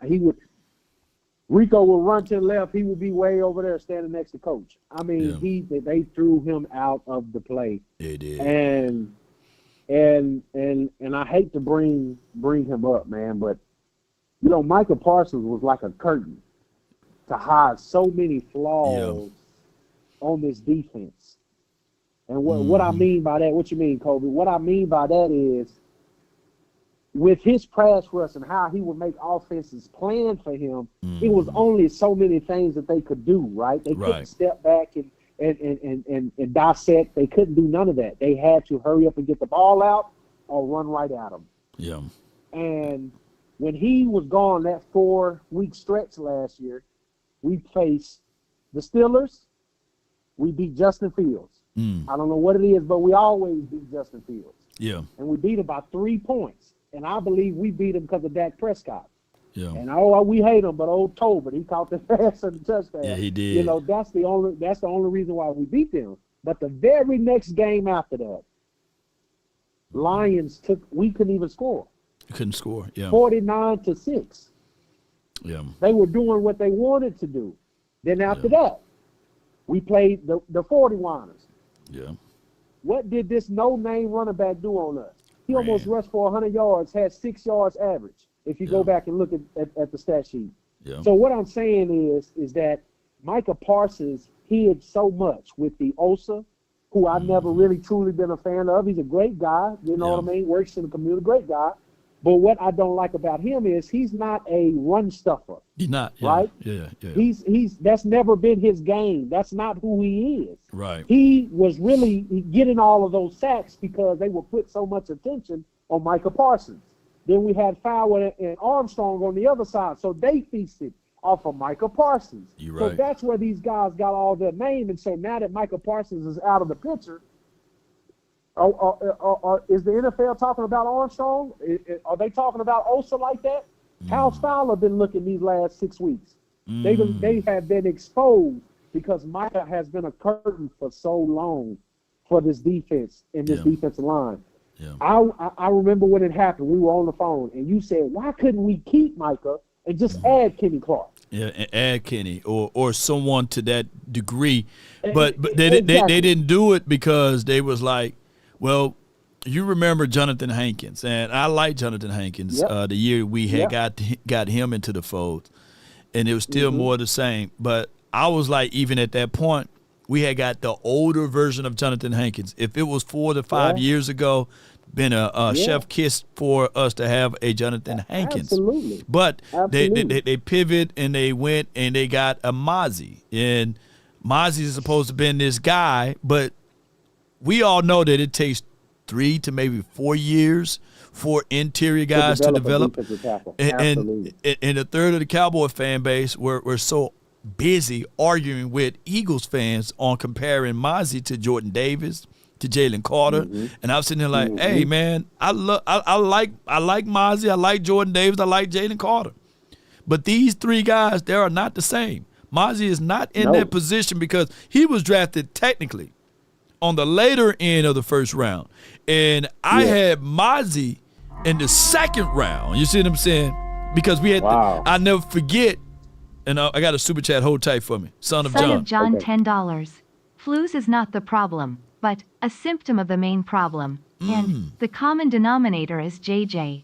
Rico would run to the left. He would be way over there standing next to Coach. I mean, they threw him out of the play. They did. And I hate to bring him up, man, but you know, Michael Parsons was like a curtain to hide so many flaws on this defense. And what I mean by that, what you mean, Kobe? What I mean by that is, with his pass rush and how he would make offenses plan for him, it was only so many things that they could do, right? They couldn't step back and dissect. They couldn't do none of that. They had to hurry up and get the ball out or run right at him. Yeah. And when he was gone that 4-week stretch last year, we faced the Steelers. We beat Justin Fields. I don't know what it is, but we always beat Justin Fields. Yeah. And we beat him by 3 points. And I believe we beat him because of Dak Prescott. Yeah. And we hate him, but old Tolbert, he caught the pass and the touchdown. Yeah, he did. You know, that's the only reason why we beat them. But the very next game after that, Lions we couldn't even score. You couldn't score. Yeah. 49-6. Yeah. They were doing what they wanted to do. Then after that, we played the 49ers. Yeah. What did this no-name running back do on us? He almost rushed for 100 yards, had 6 yards average, if you go back and look at the stat sheet. Yeah. So what I'm saying is that Micah Parsons hid so much with the Osa, who I've never really truly been a fan of. He's a great guy, you know what I mean? Works in the community, great guy. But what I don't like about him is he's not a run stuffer. He's not. Yeah, right? Yeah. He's that's never been his game. That's not who he is. Right. He was really getting all of those sacks because they would put so much attention on Micah Parsons. Then we had Fowler and Armstrong on the other side, so they feasted off of Micah Parsons. You're so right. that's where these guys got all their name. And so now that Micah Parsons is out of the picture, is the NFL talking about Armstrong? Are they talking about Osa like that? How's Fowler been looking these last 6 weeks? They have been exposed because Micah has been a curtain for so long for this defense and this defensive line. Yeah. I remember when it happened. We were on the phone, and you said, why couldn't we keep Micah and just add Kenny Clark? Yeah, and add Kenny or someone to that degree. But they didn't do it because they was like, well, you remember Jonathan Hankins, and I like Jonathan Hankins. The year we had got him into the fold, and it was still more the same. But I was like, even at that point, we had got the older version of Jonathan Hankins. If it was 4 to 5 years ago, been a chef kiss for us to have a Jonathan Hankins. Absolutely. But they pivot and they went and they got a Mozzie, and Mozzie is supposed to have been this guy, but we all know that it takes 3 to maybe 4 years for interior guys to develop. And a third of the Cowboy fan base were so busy arguing with Eagles fans on comparing Mozzie to Jordan Davis, to Jalen Carter. And I was sitting there like, hey man, I like Mozzie, I like Jordan Davis, I like Jalen Carter. But these 3 guys, they are not the same. Mozzie is not in that position because he was drafted technically on the later end of the first round. And I had Mozzie in the second round. You see what I'm saying? Because we had I never forget, and I got a super chat, hold tight for me. Son of John. $10. Flus is not the problem, but a symptom of the main problem. And the common denominator is JJ.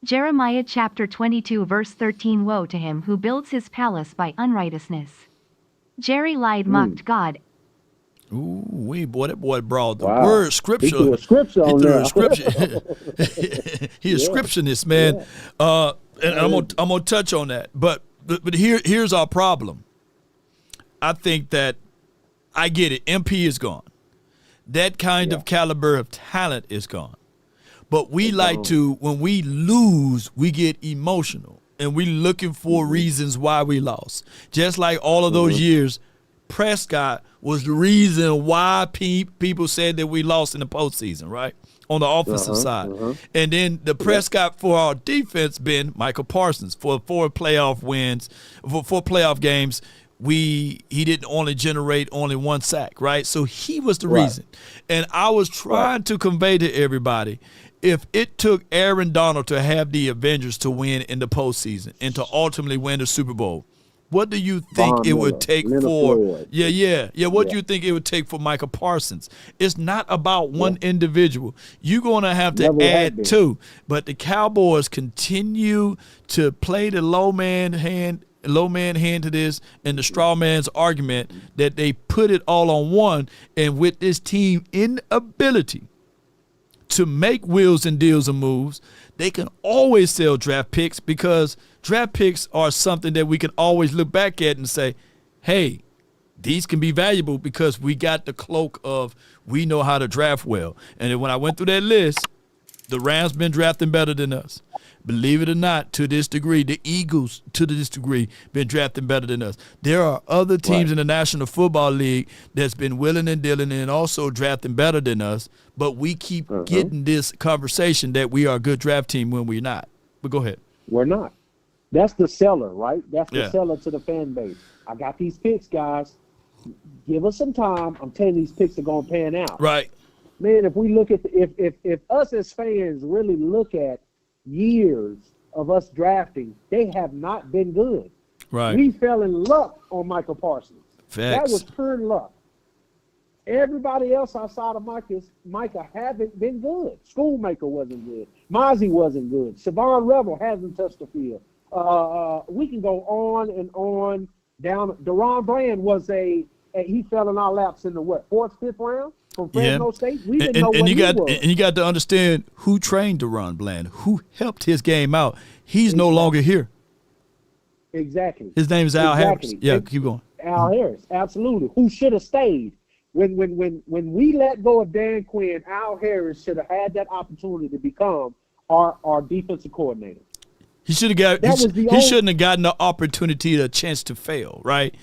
Jeremiah chapter 22 verse 13. Woe to him who builds his palace by unrighteousness. Jerry lied, mocked God. Ooh, that boy brought the word scripture. He threw a scripture on there. He is scriptionist, man. And I'm gonna touch on that. But here's our problem. I think that I get it. MP is gone. That kind of caliber of talent is gone. But we like to, when we lose, we get emotional. And we looking for reasons why we lost. Just like all of those years, Prescott was the reason why people said that we lost in the postseason, right? On the offensive side. And then the Prescott for our defense been Michael Parsons for 4 playoff wins, for 4 playoff games. He didn't only generate only 1 sack, right? So he was the reason. And I was trying to convey to everybody, if it took Aaron Donald to have the Avengers to win in the postseason and to ultimately win the Super Bowl, what do you think it would take for what do you think it would take for Michael Parsons? It's not about one individual. You're going to have to add 2. But the Cowboys continue to play the low man hand hand to this and the straw man's argument that they put it all on one. And with this team inability to make wheels and deals and moves, they can always sell draft picks, because draft picks are something that we can always look back at and say, hey, these can be valuable because we got the cloak of we know how to draft well. And then when I went through that list, the Rams been drafting better than us. Believe it or not, to this degree, the Eagles, to this degree, been drafting better than us. There are other teams in the National Football League that's been willing and dealing and also drafting better than us, but we keep getting this conversation that we are a good draft team when we're not. But go ahead. We're not. That's the seller, right? That's the seller to the fan base. I got these picks, guys. Give us some time. I'm telling you, these picks are going to pan out. Right. Man, if we look at if us as fans really look at years of us drafting, they have not been good. Right. We fell in luck on Michael Parsons. Facts. That was pure luck. Everybody else outside of Micah haven't been good. Schoolmaker wasn't good. Mozzie wasn't good. Savon Rebel hasn't touched the field. We can go on and on down. Deron Bland was he fell in our laps in the 4th, 5th round from Fresno State. We didn't know what he was. And you got to understand who trained Deron Bland, who helped his game out. He's no longer here. Exactly. His name is Al Harris. Yeah, keep going. Al Harris, absolutely. Who should have stayed. When we let go of Dan Quinn, Al Harris should have had that opportunity to become our defensive coordinator. He should have got. He shouldn't have gotten the opportunity, a chance to fail, right?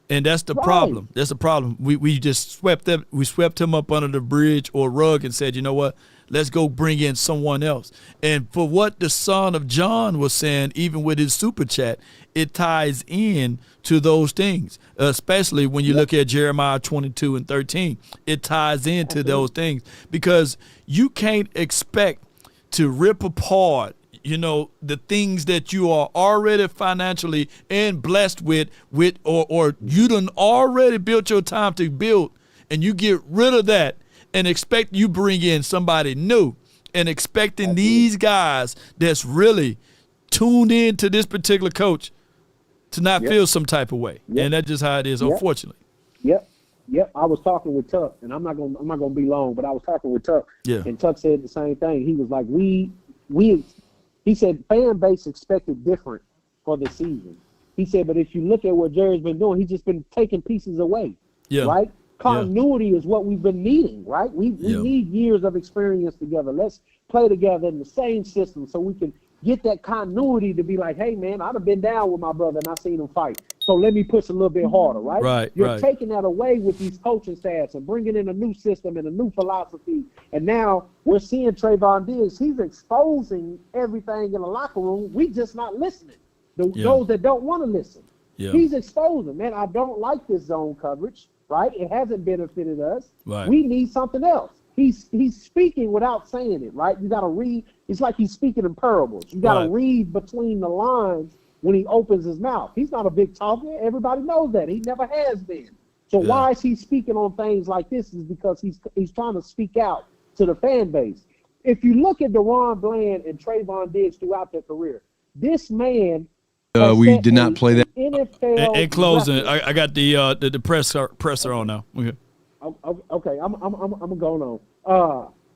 And that's the problem. That's the problem. We just swept them. We swept him up under the bridge or rug and said, you know what? Let's go bring in someone else. And for what the son of John was saying, even with his super chat, it ties in to those things, especially when you look at Jeremiah 22 and 13. It ties into those things, because you can't expect to rip apart, the things that you are already financially and blessed with or you done already built your time to build, and you get rid of that and expect you bring in somebody new and expecting these guys that's really tuned in to this particular coach to not feel some type of way. And that's just how it is, unfortunately. Yep. I was talking with Tuck, and I'm not gonna be long, but I was talking with Tuck, and Tuck said the same thing. He was like, he said fan base expected different for the season. He said, but if you look at what Jerry's been doing, he's just been taking pieces away. Yeah. Right? Continuity is what we've been needing, right? We need years of experience together. Let's play together in the same system so we can get that continuity to be like, hey, man, I'd have been down with my brother and I seen him fight. So let me push a little bit harder, right? You're taking that away with these coaching staffs and bringing in a new system and a new philosophy. And now we're seeing Trayvon Diggs. He's exposing everything in the locker room. We just not listening. Those that don't want to listen. Yeah. He's exposing, man, I don't like this zone coverage, right? It hasn't benefited us. Right. We need something else. He's speaking without saying it, right? You got to read. It's like he's speaking in parables. You got to read between the lines when he opens his mouth. He's not a big talker. Everybody knows that. He never has been. So why is he speaking on things like this? Is because he's trying to speak out to the fan base. If you look at Deron Bland and Trayvon Diggs throughout their career, this man. We did not play that. NFL in closing, I got the presser on now. Okay. Okay, I'm going on.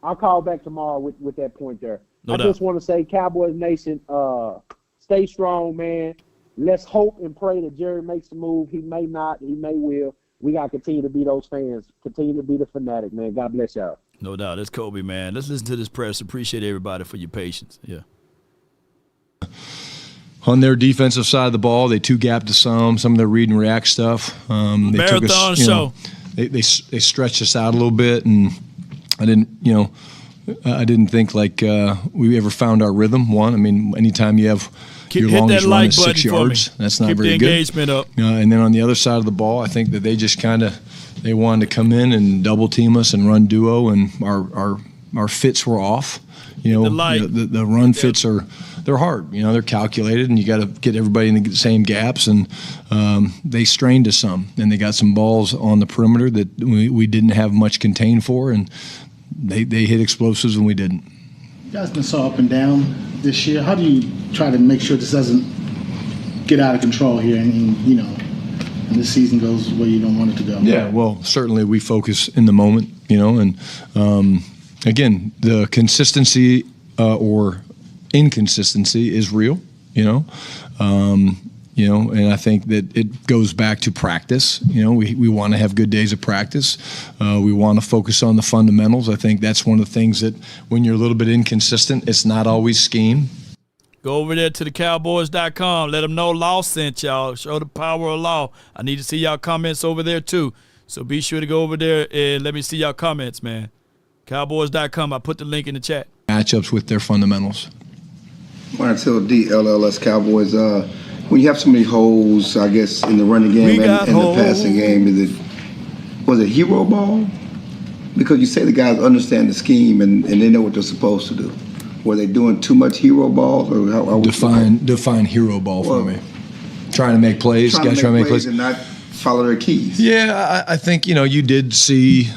I'll call back tomorrow with that point there. I just want to say, Cowboys Nation, stay strong, man. Let's hope and pray that Jerry makes the move. He may not. He may will. We got to continue to be those fans. Continue to be the fanatic, man. God bless y'all. No doubt. That's Kobe, man. Let's listen to this press. Appreciate everybody for your patience. Yeah. On their defensive side of the ball, they two-gapped to some of their read and react stuff. They Marathon took us, show. They stretched us out a little bit, and I didn't think like we ever found our rhythm. One, I mean, anytime you have your longest run is 6 yards, that's not very good. Keep the engagement up. And then on the other side of the ball, I think that they just they wanted to come in and double team us and run duo, and our fits were off. The run fits they're hard. They're calculated, and you got to get everybody in the same gaps. And they strained us some, and they got some balls on the perimeter that we didn't have much contain for, and they hit explosives and we didn't. You guys been so up and down this year. How do you try to make sure this doesn't get out of control here, and this season goes where you don't want it to go. Yeah, well, certainly we focus in the moment, and again, the consistency or inconsistency is real, and I think that it goes back to practice. We want to have good days of practice. We want to focus on the fundamentals. I think that's one of the things that when you're a little bit inconsistent, it's not always scheme. Go over there to the Cowboys.com. Let them know Law sent y'all. Show the power of Law. I need to see y'all comments over there, too. So be sure to go over there and let me see y'all comments, man. Cowboys.com. I put the link in the chat. Matchups with their fundamentals. When I tell DLLS Cowboys, when you have so many holes, I guess, in the running game and the passing game, was it hero ball? Because you say the guys understand the scheme and they know what they're supposed to do. Were they doing too much hero ball, or how define hero ball for me? Trying to make plays, guys trying to make plays and not follow their keys. Yeah, I think you did see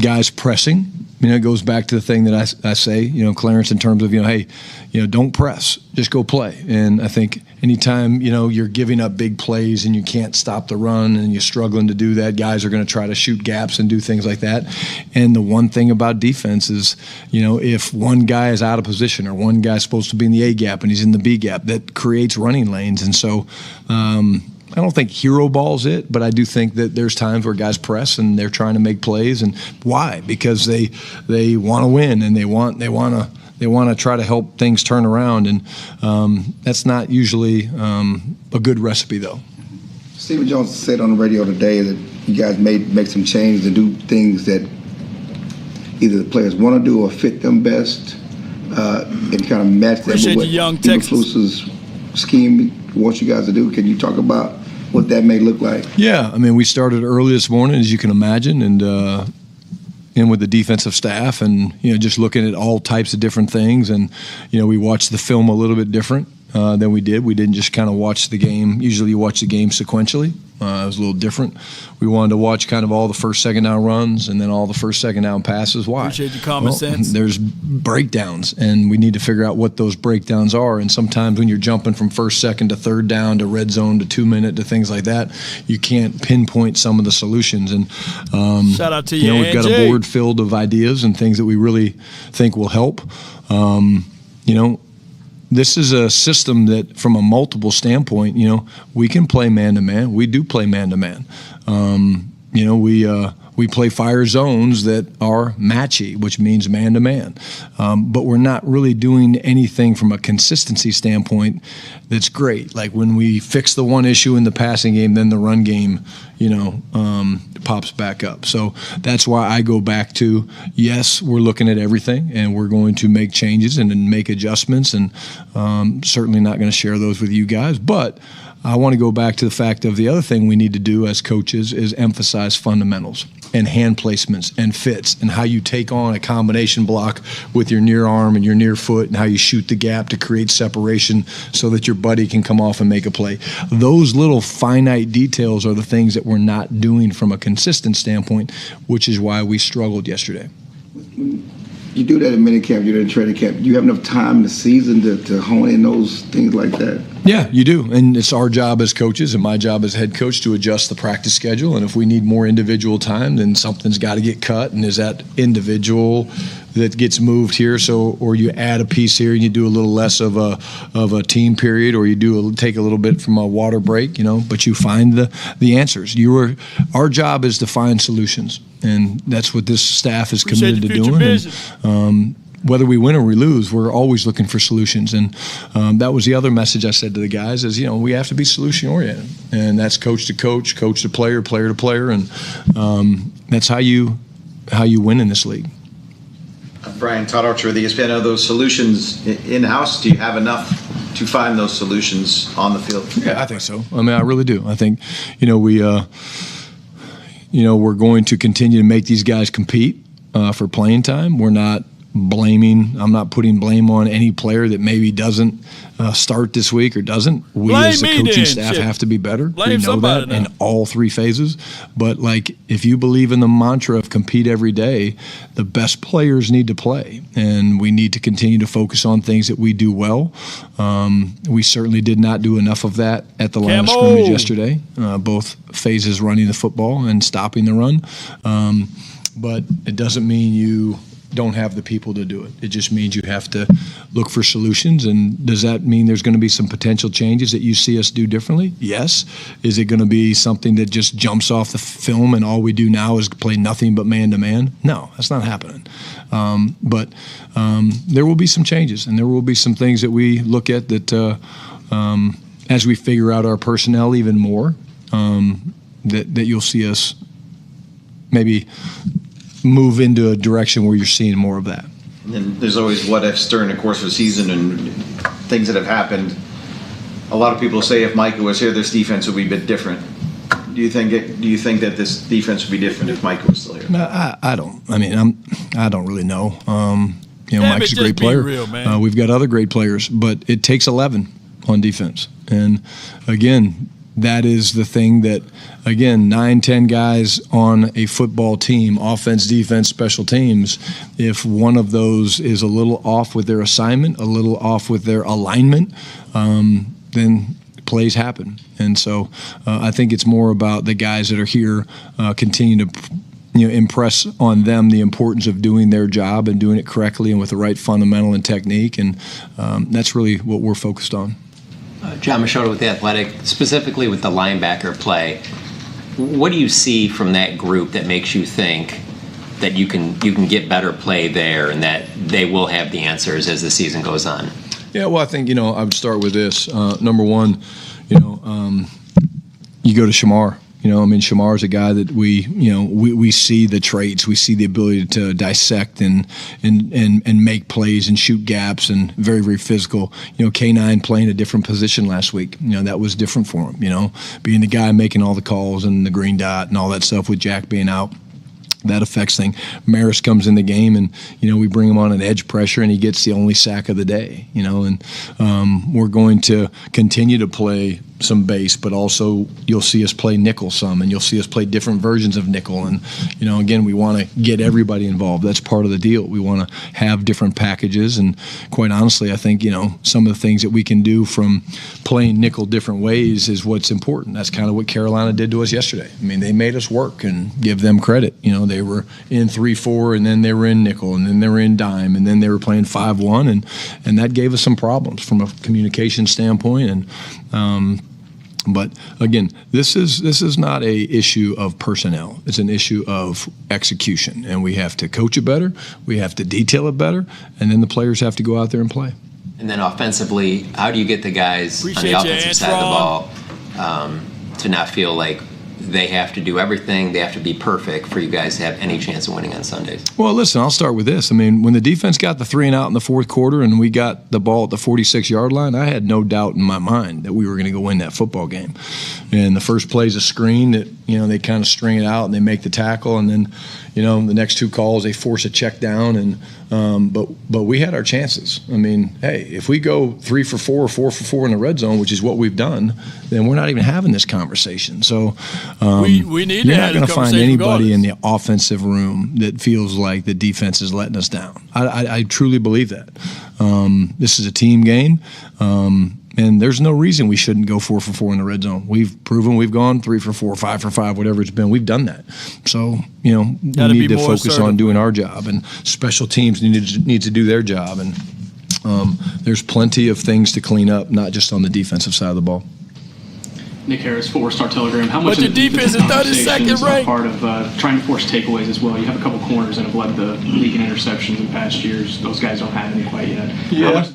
guys pressing. It goes back to the thing that I say, Clarence, in terms of hey, don't press, just go play. And I think anytime you're giving up big plays and you can't stop the run and you're struggling to do that, guys are going to try to shoot gaps and do things like that. And the one thing about defense is, if one guy is out of position or one guy's supposed to be in the A gap and he's in the B gap, that creates running lanes. And so I don't think hero ball's it, but I do think that there's times where guys press and they're trying to make plays. And why? Because they want to win and they want to try to help things turn around. And that's not usually a good recipe, though. Stephen Jones said on the radio today that you guys make some changes and do things that either the players want to do or fit them best, and kind of match them with what Eberflus's scheme wants you guys to do. Can you talk about what that may look like? Yeah, we started early this morning, as you can imagine, and with the defensive staff, and just looking at all types of different things, and we watched the film a little bit different than we did. We didn't just kind of watch the game. Usually, you watch the game sequentially. It was a little different. We wanted to watch kind of all the first, second down runs and then all the first, second down passes. Why? Appreciate your common sense. There's breakdowns, and we need to figure out what those breakdowns are. And sometimes when you're jumping from first, second to third down to red zone to 2 minute to things like that, you can't pinpoint some of the solutions. And shout out to you, we've got a board filled of ideas and things that we really think will help. This is a system that, from a multiple standpoint, we can play man-to-man. We do play man-to-man. We play fire zones that are matchy, which means man-to-man. But we're not really doing anything from a consistency standpoint that's great. Like when we fix the one issue in the passing game, then the run game, pops back up. So that's why I go back to, yes, we're looking at everything, and we're going to make changes and then make adjustments, and certainly not going to share those with you guys. But I want to go back to the fact of the other thing we need to do as coaches is emphasize fundamentals and hand placements and fits and how you take on a combination block with your near arm and your near foot and how you shoot the gap to create separation so that your buddy can come off and make a play. Those little finite details are the things that we're not doing from a consistent standpoint, which is why we struggled yesterday. You do that in minicamp, you do that in training camp. Do you have enough time in the season to hone in those things like that? Yeah, you do. And it's our job as coaches and my job as head coach to adjust the practice schedule. And if we need more individual time, then something's got to get cut. And is that individual that gets moved here? So, or you add a piece here and you do a little less of a team period, or you take a little bit from a water break, but you find the answers. Our job is to find solutions. And that's what this staff is committed to doing. And, whether we win or we lose, we're always looking for solutions. And that was the other message I said to the guys is, we have to be solution oriented. And that's coach to coach, coach to player, player to player. And that's how you win in this league. Brian Todd Archer with ESPN. Are those solutions in-house? Do you have enough to find those solutions on the field? Yeah, I think so. I really do. I think, we're going to continue to make these guys compete for playing time. We're putting blame on any player that maybe doesn't start this week or doesn't. We as the coaching staff have to be better. We know that in all three phases. But like, if you believe in the mantra of compete every day, the best players need to play, and we need to continue to focus on things that we do well. We certainly did not do enough of that at the line of scrimmage yesterday, both phases running the football and stopping the run. But it doesn't mean you don't have the people to do it. It just means you have to look for solutions. And does that mean there's going to be some potential changes that you see us do differently? Yes. Is it going to be something that just jumps off the film and all we do now is play nothing but man-to-man? No, that's not happening. But there will be some changes, and there will be some things that we look at that as we figure out our personnel even more, that you'll see us maybe move into a direction where you're seeing more of that. And then there's always what ifs during the course of a season and things that have happened. A lot of people say if Micah was here, this defense would be a bit different. Do you think that this defense would be different if Micah was still here? No, I don't. I mean, I don't really know. Mike's a great player. Real, we've got other great players, but it takes 11 on defense. And again, that is the thing that, again, 9-10 guys on a football team, offense, defense, special teams, if one of those is a little off with their assignment, a little off with their alignment, then plays happen. And so I think it's more about the guys that are here continue to impress on them the importance of doing their job and doing it correctly and with the right fundamental and technique. And that's really what we're focused on. John Machota with The Athletic, specifically with the linebacker play. What do you see from that group that makes you think that you can get better play there and that they will have the answers as the season goes on? Yeah, well, I think, I would start with this. Number one, you go to Shamar. Shamar's a guy that we see the traits, we see the ability to dissect and make plays and shoot gaps, and very, very physical. K9 playing a different position last week. That was different for him. Being the guy making all the calls and the green dot and all that stuff with Jack being out. That affects things. Maris comes in the game, and we bring him on an edge pressure, and he gets the only sack of the day. And we're going to continue to play some base, but also you'll see us play nickel some, and you'll see us play different versions of nickel. And again, we want to get everybody involved. That's part of the deal. We want to have different packages, and quite honestly, I think some of the things that we can do from playing nickel different ways is what's important. That's kind of what Carolina did to us yesterday. They made us work, and give them credit. They were in 3-4, and then they were in nickel, and then they were in dime, and then they were playing 5-1, and that gave us some problems from a communication standpoint. And but again, this is not a issue of personnel. It's an issue of execution, and we have to coach it better. We have to detail it better, and then the players have to go out there and play. And then offensively, how do you get the guys on the offensive side of the ball to not feel like they have to do everything, they have to be perfect for you guys to have any chance of winning on Sundays? Well, listen, I'll start with this. When the defense got the 3-and-out in the fourth quarter and we got the ball at the 46-yard line, I had no doubt in my mind that we were going to go win that football game. And the first play is a screen that, they kind of string it out and they make the tackle, and then, the next two calls, they force a check down, and but we had our chances. Hey, if we go 3 for 4 or 4 for 4 in the red zone, which is what we've done, then we're not even having this conversation. So we need you're not going to find anybody in the offensive room that feels like the defense is letting us down. I truly believe that. This is a team game. And there's no reason we shouldn't go 4 for 4 in the red zone. We've proven we've gone 3 for 4, 5 for 5, whatever it's been. We've done that. So, we need to focus on doing our job, and special teams need to do their job. And there's plenty of things to clean up, not just on the defensive side of the ball. Nick Harris, 4-Star Telegram. How much of the defense is 32nd ranked? Part of trying to force takeaways as well. You have a couple corners that have led the league in interceptions in past years. Those guys don't have any quite yet. Yeah.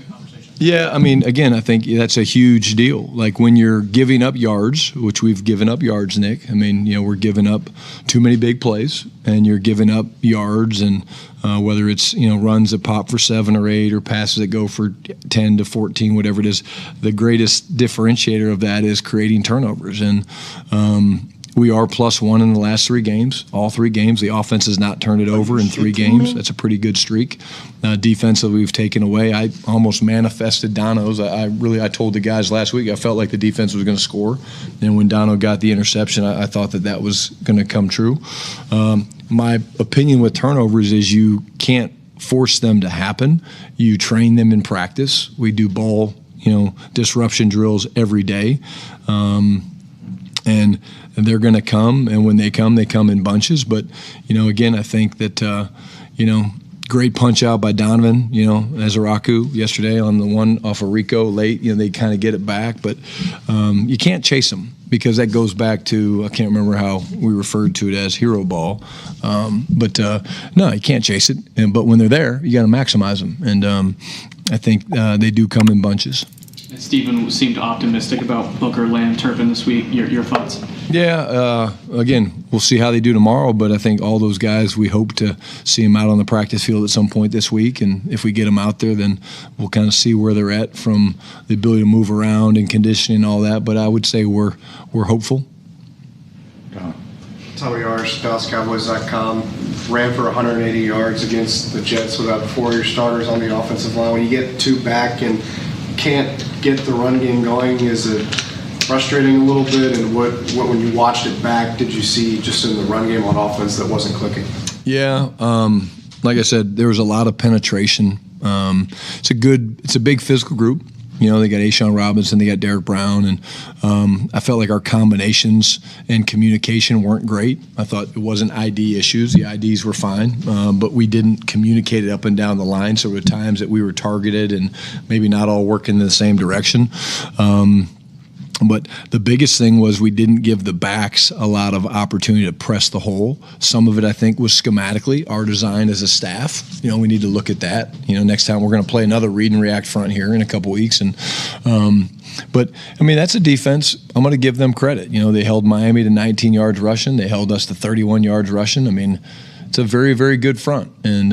Yeah, again, I think that's a huge deal. Like when you're giving up yards, which we've given up yards, Nick. We're giving up too many big plays, and you're giving up yards, and whether it's runs that pop for 7 or 8 or passes that go for 10 to 14, whatever it is. The greatest differentiator of that is creating turnovers, and We are +1 in the last 3 games. All 3 games, the offense has not turned it over in 3 games. That's a pretty good streak. Defensively, we've taken away. I almost manifested Dono's. I told the guys last week I felt like the defense was going to score. And when Dono got the interception, I thought that was going to come true. My opinion with turnovers is you can't force them to happen. You train them in practice. We do ball, disruption drills every day. And they're going to come, and when they come in bunches. But, again, I think that, great punch out by Donovan, Azaraku yesterday on the one off of Rico late. They kind of get it back, but you can't chase them because that goes back to, I can't remember how we referred to it as hero ball. No, you can't chase it. But when they're there, you got to maximize them. And I think they do come in bunches. Stephen seemed optimistic about Booker, Lamb, Turpin this week. Your thoughts? Yeah, again, we'll see how they do tomorrow, but I think all those guys, we hope to see them out on the practice field at some point this week, and if we get them out there, then we'll kind of see where they're at from the ability to move around and conditioning and all that, but I would say we're hopeful. Tommy Arsh, DallasCowboys.com, ran for 180 yards against the Jets without 4 of your starters on the offensive line. When you get 2 back and can't get the run game going, is it frustrating a little bit? And what when you watched it back, did you see just in the run game on offense that wasn't clicking? Yeah, like I said, there was a lot of penetration. It's a big physical group. They got Ashawn Robinson, they got Derek Brown, and I felt like our combinations and communication weren't great. I thought it wasn't ID issues. The IDs were fine, but we didn't communicate it up and down the line, so there were times that we were targeted and maybe not all working in the same direction. But the biggest thing was we didn't give the backs a lot of opportunity to press the hole. Some of it, I think, was schematically our design as a staff. We need to look at that. Next time we're going to play another read and react front here in a couple weeks. And but that's a defense. I'm going to give them credit. They held Miami to 19 yards rushing. They held us to 31 yards rushing. It's a very, very good front, and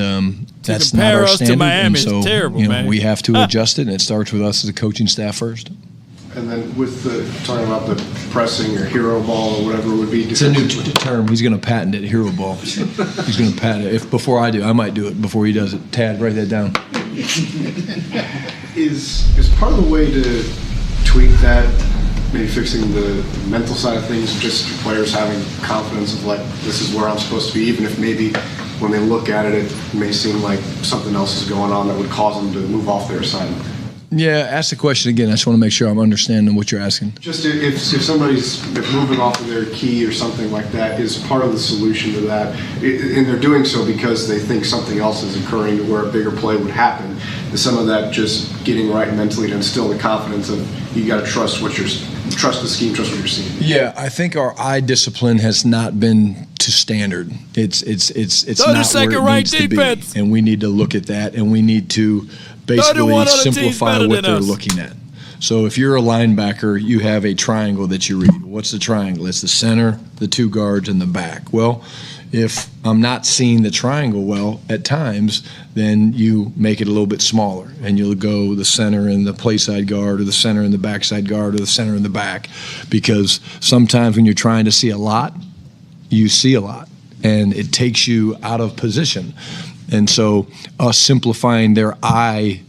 that's not our standard. To Miami, so, terrible, man. We have to adjust it, and it starts with us as a coaching staff first. And then with talking about the pressing or hero ball or whatever it would be. It's a new term. He's going to patent it, hero ball. He's going to patent it. Before I do, I might do it before he does it. Tad, write that down. Is part of the way to tweak that, maybe fixing the mental side of things, just players having confidence of this is where I'm supposed to be, even if maybe when they look at it, it may seem like something else is going on that would cause them to move off their assignment. Yeah, ask the question again. I just want to make sure I'm understanding what you're asking. Just if somebody's moving off of their key or something like that is part of the solution to that, and they're doing so because they think something else is occurring to where a bigger play would happen, is some of that just getting right mentally to instill the confidence of you got to trust the scheme, trust what you're seeing. Yeah, I think our eye discipline has not been to standard. It's not where it needs to be, and we need to look at that, and we need to basically simplify what they're looking at. So if you're a linebacker, you have a triangle that you read. What's the triangle? It's the center, the 2 guards, and the back. Well, if I'm not seeing the triangle well at times, then you make it a little bit smaller, and you'll go the center and the play side guard, or the center and the backside guard, or the center and the back, because sometimes when you're trying to see a lot, you see a lot, and it takes you out of position. And so us simplifying their eye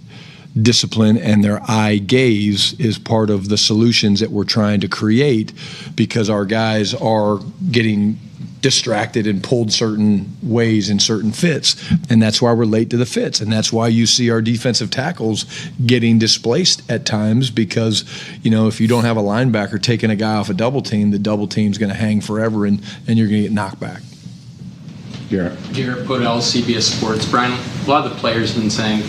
discipline and their eye gaze is part of the solutions that we're trying to create, because our guys are getting distracted and pulled certain ways in certain fits, and that's why we're late to the fits, and that's why you see our defensive tackles getting displaced at times, because if you don't have a linebacker taking a guy off a double team, the double team's going to hang forever, and you're going to get knocked back. Garrett Podell, CBS Sports. Brian, a lot of the players have been saying,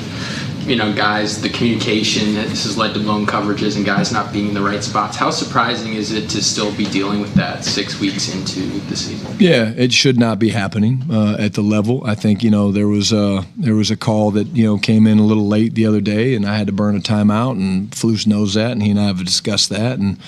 guys, the communication, this has led to blown coverages and guys not being in the right spots. How surprising is it to still be dealing with that 6 weeks into the season? Yeah, it should not be happening at the level. I think, there was a call that, came in a little late the other day, and I had to burn a timeout, and Flus knows that, and he and I have discussed that. And,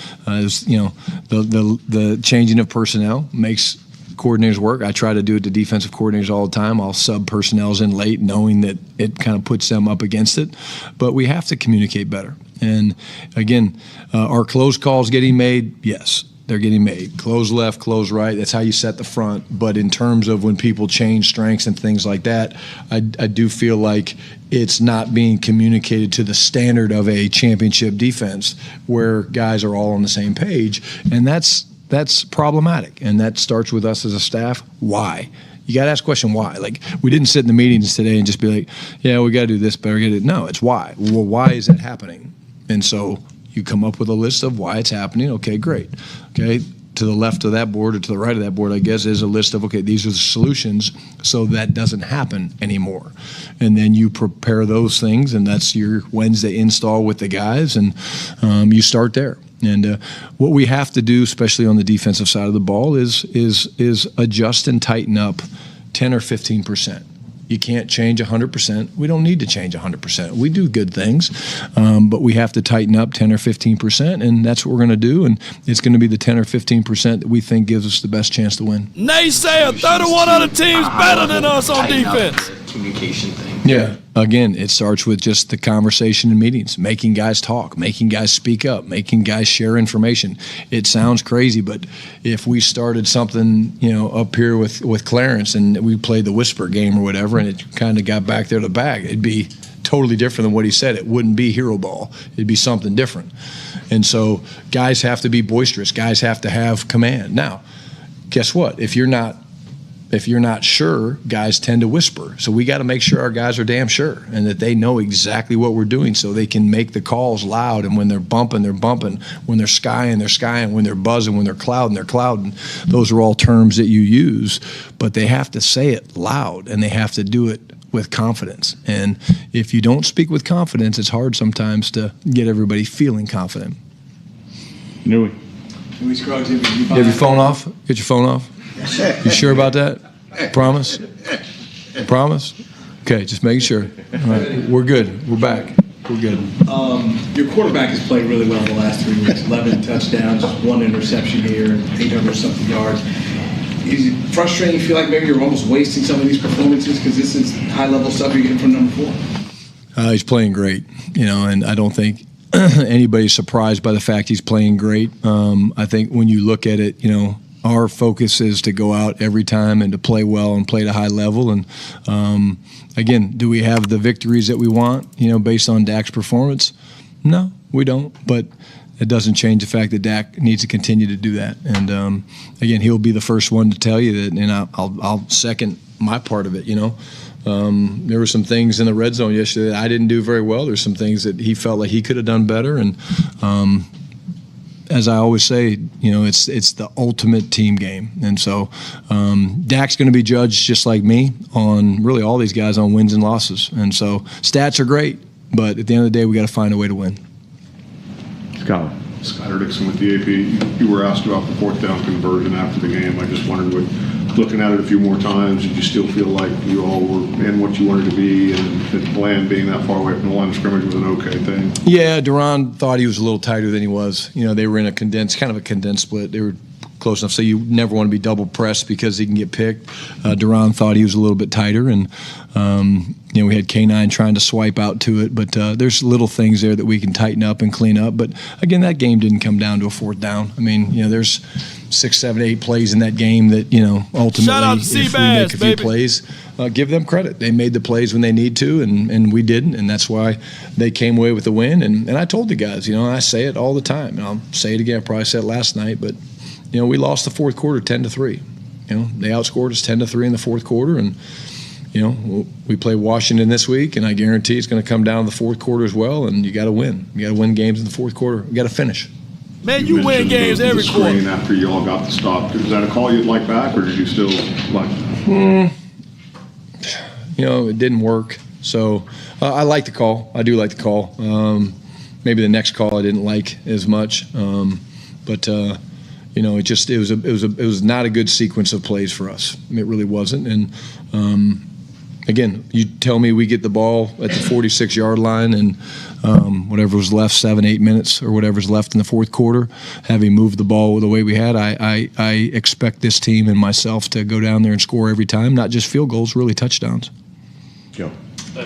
the changing of personnel makes coordinators work. I try to do it to defensive coordinators all the time. I'll sub personnels in late, knowing that it kind of puts them up against it. But we have to communicate better. And again, are close calls getting made? Yes. they're getting made. Close left, close right. That's how you set the front. But in terms of when people change strengths and things like that, I do feel like it's not being communicated to the standard of a championship defense where guys are all on the same page. And that's problematic. And that starts with us as a staff. Why? You got to ask the question why. Like, we didn't sit in the meetings today and just be like, yeah, we got to do this better. No, it's why. Well, why is that happening? And so you come up with a list of why it's happening. Okay, great. Okay, to the left of that board or to the right of that board, I guess, is a list of, okay, these are the solutions so that doesn't happen anymore. And then you prepare those things, and that's your Wednesday install with the guys, and you start there. And what we have to do, especially on the defensive side of the ball, is adjust and tighten up 10 or 15%. You can't change 100%. We don't need to change 100%. We do good things, but we have to tighten up 10 or 15%, and that's what we're going to do. And it's going to be the 10 or 15% that we think gives us the best chance to win. Naysayer, 31 other teams better than us on defense. Communication thing. Yeah. Again, it starts with just the conversation in meetings, making guys talk, making guys speak up, making guys share information. It sounds crazy, but if we started something, up here with Clarence and we played the whisper game or whatever, and it kind of got back there to back, it'd be totally different than what he said. It wouldn't be hero ball. It'd be something different. And so guys have to be boisterous. Guys have to have command. Now, guess what? If you're not sure, guys tend to whisper. So we got to make sure our guys are damn sure and that they know exactly what we're doing so they can make the calls loud. And when they're bumping, they're bumping. When they're skying, they're skying. When they're buzzing, when they're clouding, they're clouding. Those are all terms that you use, but they have to say it loud and they have to do it with confidence. And if you don't speak with confidence, it's hard sometimes to get everybody feeling confident. Newey. You have your phone off? Get your phone off. You sure about that? Promise? Promise? Okay, just making sure. All right, we're good. We're back. We're good. Your quarterback has played really well the last 3 weeks. 11 touchdowns, 1 interception here, 800-something yards. Is it frustrating? You feel like maybe you're almost wasting some of these performances because this is high-level stuff you're getting from number 4? He's playing great, and I don't think anybody's surprised by the fact he's playing great. I think when you look at it, our focus is to go out every time and to play well and play at a high level. And again, do we have the victories that we want, based on Dak's performance? No, we don't. But it doesn't change the fact that Dak needs to continue to do that. And again, he'll be the first one to tell you that, and I'll second my part of it. There were some things in the red zone yesterday that I didn't do very well. There's some things that he felt like he could have done better. And as I always say, it's the ultimate team game. And so Dak's going to be judged just like me on really all these guys on wins and losses. And so stats are great, but at the end of the day, we got to find a way to win. Scott Dixon with the AP. You were asked about the 4th down conversion after the game. I just wondered, looking at it a few more times, did you still feel like you all were in what you wanted to be, and that Bland being that far away from the line of scrimmage was an okay thing? Yeah, Duran thought he was a little tighter than he was. They were in a condensed split. They were close enough, so you never want to be double pressed because he can get picked. Duran thought he was a little bit tighter, and we had K9 trying to swipe out to it, but there's little things there that we can tighten up and clean up. But again, that game didn't come down to a 4th down. I mean, there's 6, 7, 8 plays in that game that, ultimately, if we make a few plays, give them credit. They made the plays when they need to, and we didn't, and that's why they came away with the win. And I told the guys, I say it all the time, and I'll say it again. I probably said it last night, but, we lost the 4th quarter 10-3. They outscored us 10-3 in the 4th quarter, and, we play Washington this week, and I guarantee it's going to come down to the 4th quarter as well, and you got to win. You got to win games in the 4th quarter. You got to finish. Man, you win games every quarter. After you all got the stop, is that a call you'd like back, or did you still like that? It didn't work. So I like the call. I do like the call. Maybe the next call I didn't like as much, but it was not a good sequence of plays for us. It really wasn't. And again, you tell me we get the ball at the 46-yard line and whatever was left, 7-8 minutes or whatever's left in the 4th quarter, having moved the ball the way we had, I expect this team and myself to go down there and score every time, not just field goals, really touchdowns. Go.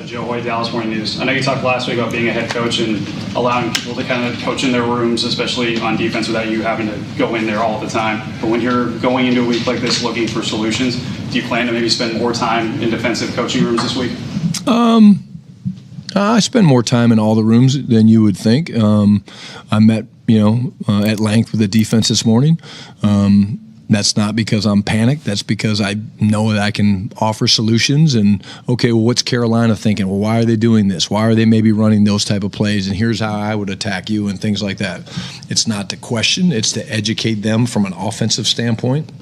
Joe Hoy, Dallas Morning News. I know you talked last week about being a head coach and allowing people to kind of coach in their rooms, especially on defense, without you having to go in there all the time. But when you're going into a week like this looking for solutions, do you plan to maybe spend more time in defensive coaching rooms this week? I spend more time in all the rooms than you would think. I met, at length with the defense this morning. That's not because I'm panicked. That's because I know that I can offer solutions. And, okay, well, what's Carolina thinking? Well, why are they doing this? Why are they maybe running those type of plays? And here's how I would attack you and things like that. It's not to question. It's to educate them from an offensive standpoint.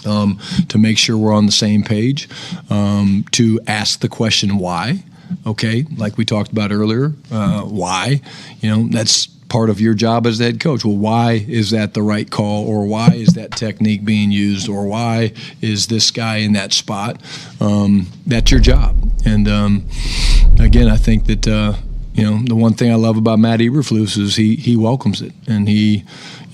To make sure we're on the same page, to ask the question why, okay, like we talked about earlier, why, that's part of your job as the head coach. Well, why is that the right call, or why is that technique being used, or why is this guy in that spot? That's your job. And again, I think that the one thing I love about Matt Eberflus is he welcomes it, and he,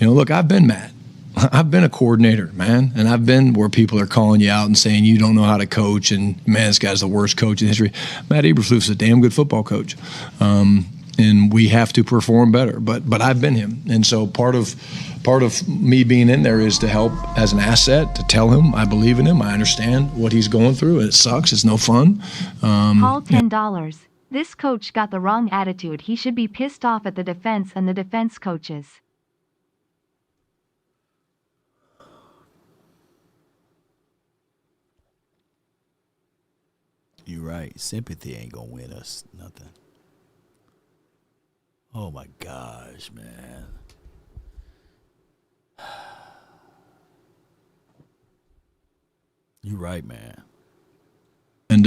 look, I've been Matt. I've been a coordinator, man, and I've been where people are calling you out and saying you don't know how to coach, and man, this guy's the worst coach in history. Matt Eberflus is a damn good football coach, and we have to perform better. But I've been him, and so part of me being in there is to help as an asset, to tell him I believe in him, I understand what he's going through, and it sucks, it's no fun. Call $10. This coach got the wrong attitude. He should be pissed off at the defense and the defense coaches. You're right. Sympathy ain't gonna win us nothing. Oh my gosh, man. You're right, man. And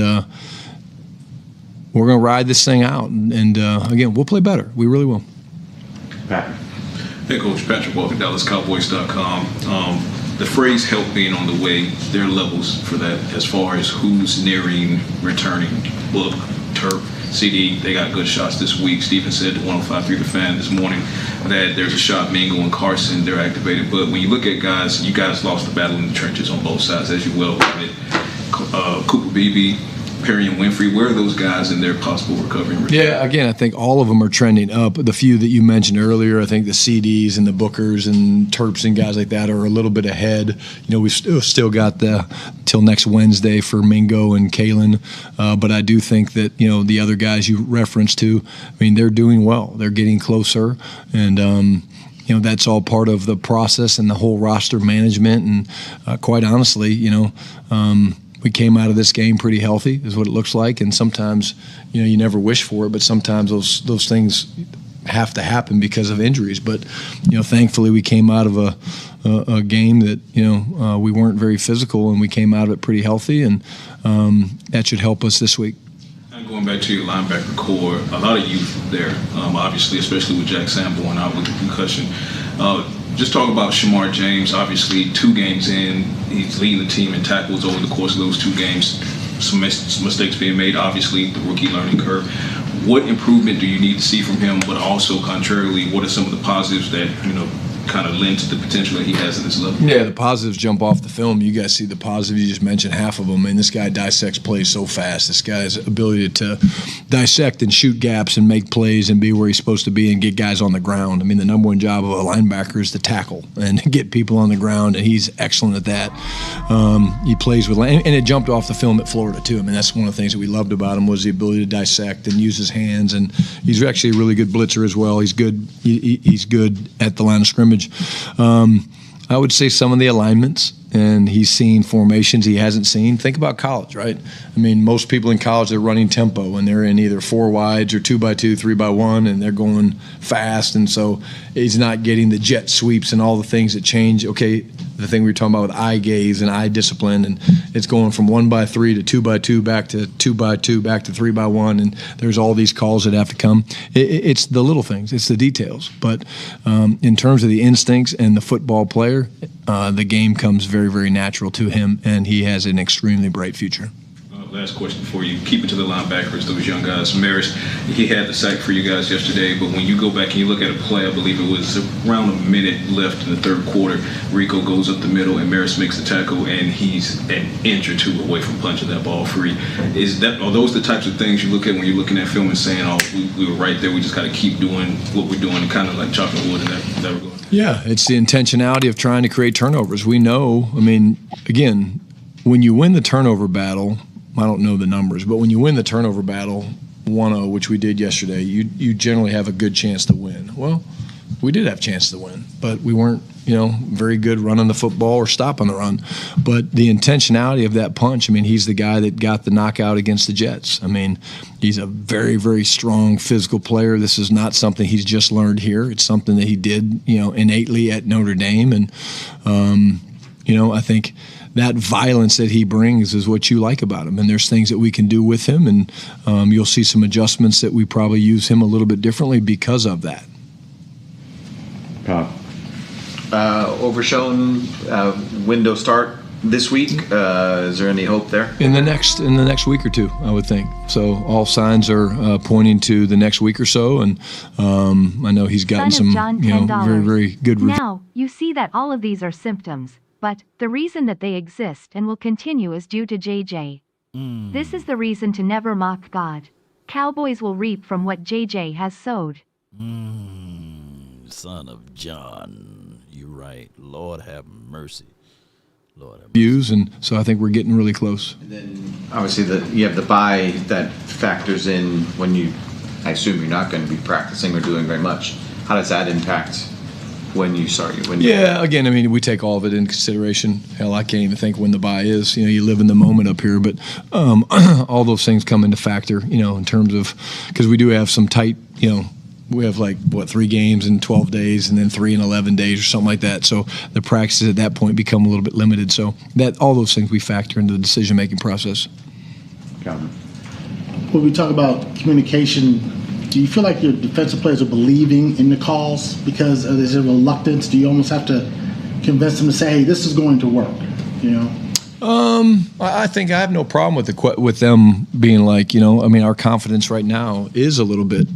we're gonna ride this thing out, and again, we'll play better. We really will. Patrick. Hey, Coach Patrick Walker, DallasCowboys.com. The phrase "help being on the way," there are levels for that as far as who's nearing returning. Book, Turp, CD, they got good shots this week. Stephen said to 105.3 The Fan this morning that there's a shot, Mingo and Carson, they're activated. But when you look at guys, you guys lost the battle in the trenches on both sides, as you well admit. Cooper Beebe, Perry and Winfrey, where are those guys in their possible recovery? Yeah, again, I think all of them are trending up. The few that you mentioned earlier, I think the CDs and the Bookers and Terps and guys like that are a little bit ahead. We've still got till next Wednesday for Mingo and Kalen, but I do think that the other guys you referenced to, they're doing well. They're getting closer, and that's all part of the process and the whole roster management. And quite honestly, we came out of this game pretty healthy, is what it looks like. And sometimes, you never wish for it, but sometimes those things have to happen because of injuries. But, thankfully we came out of a game that, we weren't very physical, and we came out of it pretty healthy, and that should help us this week. Going back to your linebacker core, a lot of youth there, obviously, especially with Jack Sanborn out with the concussion. Just talk about Shamar James. Obviously, 2 games in, he's leading the team in tackles over the course of those 2 games. Some mistakes being made, obviously, the rookie learning curve. What improvement do you need to see from him? But also, contrarily, what are some of the positives that, kind of lend to the potential that he has at this level? Yeah, the positives jump off the film. You guys see the positives. You just mentioned half of them. And this guy dissects plays so fast. This guy's ability to dissect and shoot gaps and make plays and be where he's supposed to be and get guys on the ground. The number one job of a linebacker is to tackle and get people on the ground, and he's excellent at that. He plays with, and it jumped off the film at Florida too. That's one of the things that we loved about him, was the ability to dissect and use his hands. And he's actually a really good blitzer as well. He's good. He's good at the line of scrimmage. I would say some of the alignments, and he's seen formations he hasn't seen. Think about college, right? Most people in college, they're running tempo, and they're in either 4 wides or 2x2, 3x1, and they're going fast, and so he's not getting the jet sweeps and all the things that change. Okay, the thing we were talking about with eye gaze and eye discipline, and it's going from 1x3 to 2x2 back to 2x2 back to 3x1, and there's all these calls that have to come. It's the little things, it's the details. But in terms of the instincts and the football player, the game comes very, very natural to him, and he has an extremely bright future. Last question for you. Keep it to the linebackers, those young guys. Maris, he had the sack for you guys yesterday, but when you go back and you look at a play, I believe it was around a minute left in the third quarter, Rico goes up the middle and Maris makes the tackle, and he's an inch or two away from punching that ball free. Are those the types of things you look at when you're looking at film and saying, oh, we were right there, we just got to keep doing what we're doing and kind of like chopping wood in that regard? Yeah, it's the intentionality of trying to create turnovers. We know, I mean, again, when you win the turnover battle, I don't know the numbers, but when you win the turnover battle 1-0, which we did yesterday, you generally have a good chance to win. Well, we did have a chance to win, but we weren't, very good running the football or stopping the run. But the intentionality of that punch, I mean, he's the guy that got the knockout against the Jets. I mean, he's a very, very strong physical player. This is not something he's just learned here. It's something that he did, innately at Notre Dame. And, I think that violence that he brings is what you like about him. And there's things that we can do with him. And you'll see some adjustments that we probably use him a little bit differently because of that. Overshown window start this week. Is there any hope there? In the next week or two, I would think. So all signs are pointing to the next week or so, and I know he's gotten some very, very good reviews. Now, you see that all of these are symptoms, but the reason that they exist and will continue is due to JJ. This is the reason to never mock God. Cowboys will reap from what JJ has sowed. Son of John. You're right. Lord have mercy. Lord have mercy. Views, and so I think we're getting really close. And then obviously you have the bye that factors in when I assume you're not going to be practicing or doing very much. How does that impact when you start? Yeah, again, I mean, we take all of it into consideration. Hell, I can't even think when the bye is. You live in the moment up here, but all those things come into factor, in terms of, because we do have some tight, we have 3 games in 12 days and then 3 in 11 days or something like that. So the practices at that point become a little bit limited. So that all those things we factor into the decision-making process. When we talk about communication, do you feel like your defensive players are believing in the calls because there's a reluctance? Do you almost have to convince them to say, hey, this is going to work, I think I have no problem with them being like, our confidence right now is a little bit,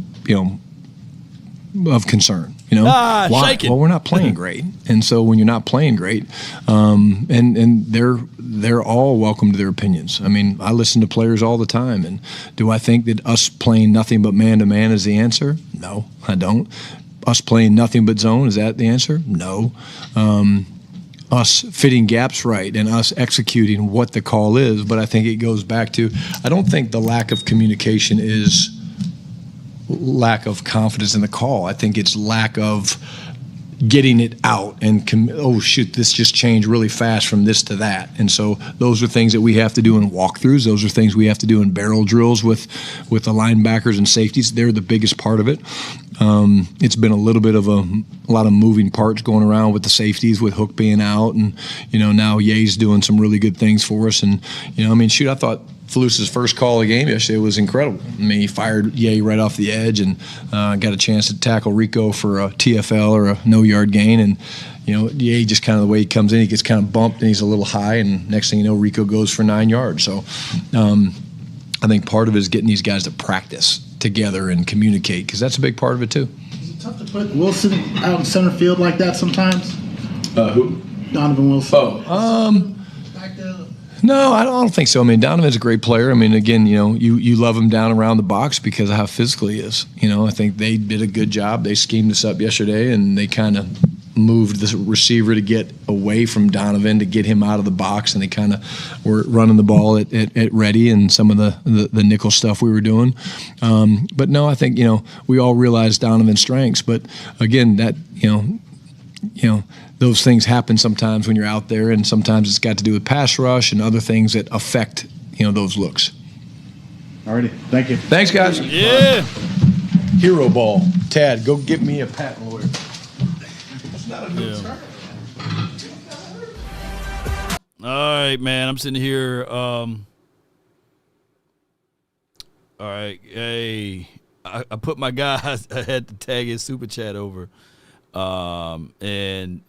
of concern, Why? Shaking. Well, we're not playing great, and so when you're not playing great, and they're all welcome to their opinions. I mean, I listen to players all the time, and do I think that us playing nothing but man-to-man is the answer? No, I don't. Us playing nothing but zone, is that the answer? No. Us fitting gaps right and us executing what the call is, but I think it goes back to, I don't think the lack of communication is lack of confidence in the call. I think it's lack of getting it out and this just changed really fast from this to that. And so those are things that we have to do in walkthroughs. Those are things we have to do in barrel drills with the linebackers and safeties. They're the biggest part of it. It's been a little bit of a lot of moving parts going around with the safeties, with Hook being out, and now Ye's doing some really good things for us. And I thought Falus's first call of the game yesterday was incredible. I mean, he fired Ye right off the edge and got a chance to tackle Rico for a TFL or a no-yard gain. And, Ye just kind of the way he comes in, he gets kind of bumped and he's a little high. And next thing you know, Rico goes for 9 yards. So I think part of it is getting these guys to practice together and communicate, because that's a big part of it too. Is it tough to put Wilson out in center field like that sometimes? Who? Donovan Wilson. No, I don't think so. I mean, Donovan's a great player. I mean, again, you love him down around the box because of how physical he is. I think they did a good job. They schemed us up yesterday, and they kind of moved the receiver to get away from Donovan to get him out of the box, and they kind of were running the ball at ready and some of the nickel stuff we were doing. But no, I think, we all realize Donovan's strengths. But again, that, those things happen sometimes when you're out there, and sometimes it's got to do with pass rush and other things that affect, those looks. All righty. Thank you. Thanks, guys. Yeah. Hero ball. Tad, go get me a patent lawyer. It's not a good start. All right, man. I'm sitting here. All right. Hey, I put my guys, I had to tag his super chat over. And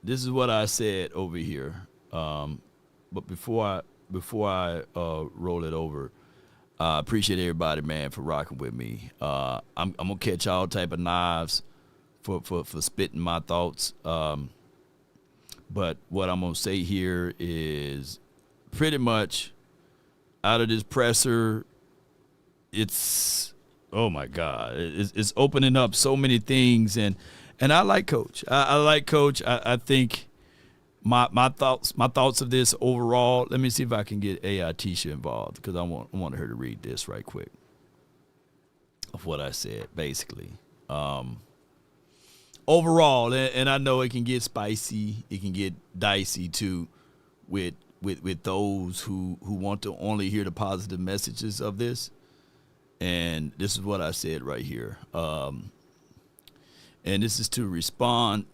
this is what I said over here. But before before I roll it over, I appreciate everybody, man, for rocking with me. I'm gonna catch all type of knives for spitting my thoughts. But what I'm gonna say here is pretty much out of this presser, it's oh my God, it's opening up so many things, and I like Coach. I like Coach. I think my thoughts of this overall. Let me see if I can get AI Tisha involved, because I want her to read this right quick of what I said basically. Overall, and I know it can get spicy, it can get dicey too, with those who want to only hear the positive messages of this. And this is what I said right here. And this is to respond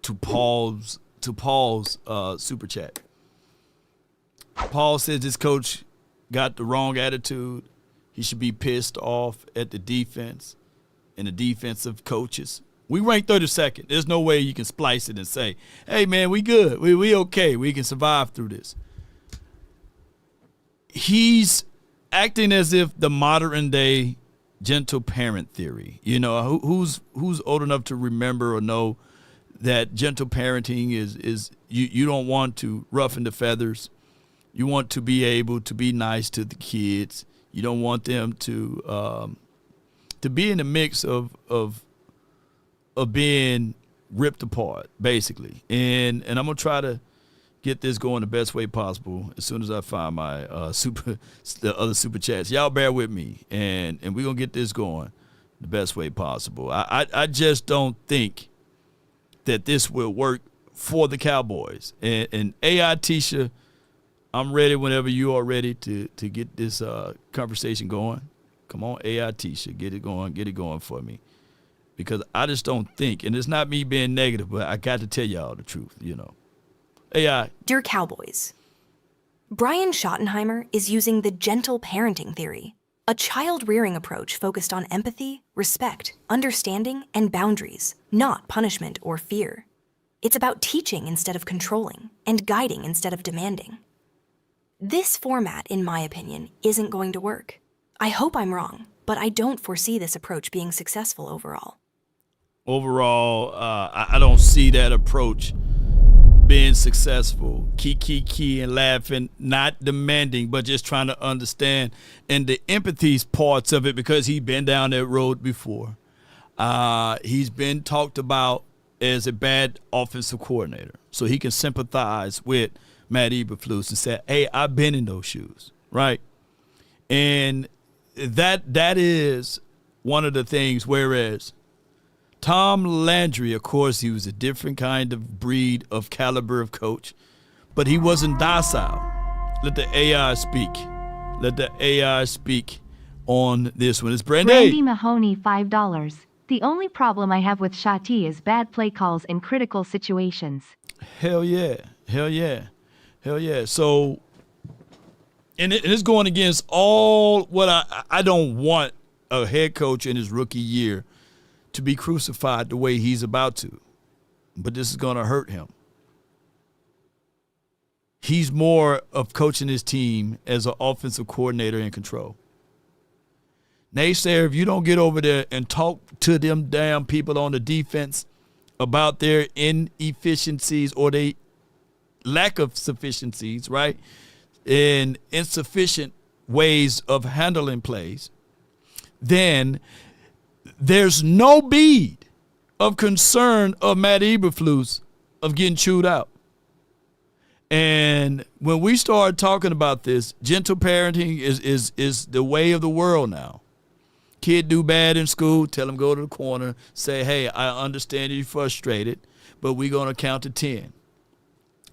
to Paul's super chat. Paul says this coach got the wrong attitude. He should be pissed off at the defense and the defensive coaches. We rank 32nd. There's no way you can splice it and say, hey, man, we good. We okay. We can survive through this. He's acting as if the modern day gentle parent theory. You know, who's old enough to remember or know that gentle parenting is you don't want to roughen the feathers. You want to be able to be nice to the kids. You don't want them to be in the mix of being ripped apart, basically. And I'm gonna try to get this going the best way possible as soon as I find my the other super chats. Y'all bear with me, and we're gonna get this going the best way possible. I just don't think that this will work for the Cowboys. And AI Tisha, I'm ready whenever you are ready to get this conversation going. Come on, AI Tisha, get it going for me. Because I just don't think, and it's not me being negative, but I got to tell y'all the truth, you know. AI. Dear Cowboys, Brian Schottenheimer is using the gentle parenting theory, a child-rearing approach focused on empathy, respect, understanding, and boundaries, not punishment or fear. It's about teaching instead of controlling, and guiding instead of demanding. This format, in my opinion, isn't going to work. I hope I'm wrong, but I don't foresee this approach being successful overall. Overall, I don't see that approach being successful. Key and laughing, not demanding, but just trying to understand. And the empathy parts of it, because he's been down that road before. He's been talked about as a bad offensive coordinator. So he can sympathize with Matt Eberflus and say, hey, I've been in those shoes, right? And that is one of the things, whereas Tom Landry, of course, he was a different kind of breed of caliber of coach, but he wasn't docile. Let the AI speak. Let the AI speak on this one. It's Brandy. Randy Mahoney, $5. The only problem I have with Shati is bad play calls in critical situations. Hell yeah. Hell yeah. Hell yeah. So, and it's going against all what I don't want a head coach in his rookie year to be crucified the way he's about to. But this is going to hurt him. He's more of coaching his team as an offensive coordinator in control. Naysayer, if you don't get over there and talk to them damn people on the defense about their inefficiencies or their lack of sufficiencies, right, and insufficient ways of handling plays, then there's no bead of concern of Matt Eberflus of getting chewed out. And when we start talking about this, gentle parenting is the way of the world now. Kid do bad in school, tell him go to the corner, say, hey, I understand you're frustrated, but we're going to count to 10.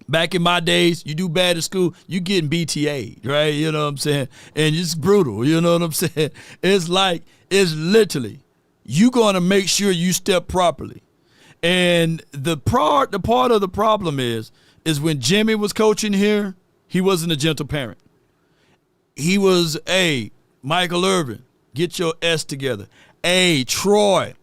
Back in my days, you do bad in school, you getting BTA, right? You know what I'm saying? And it's brutal, you know what I'm saying? It's literally, you going to make sure you step properly. And the part of the problem is when Jimmy was coaching here, he wasn't a gentle parent. He was, hey, Michael Irvin, get your S together. Hey, Troy,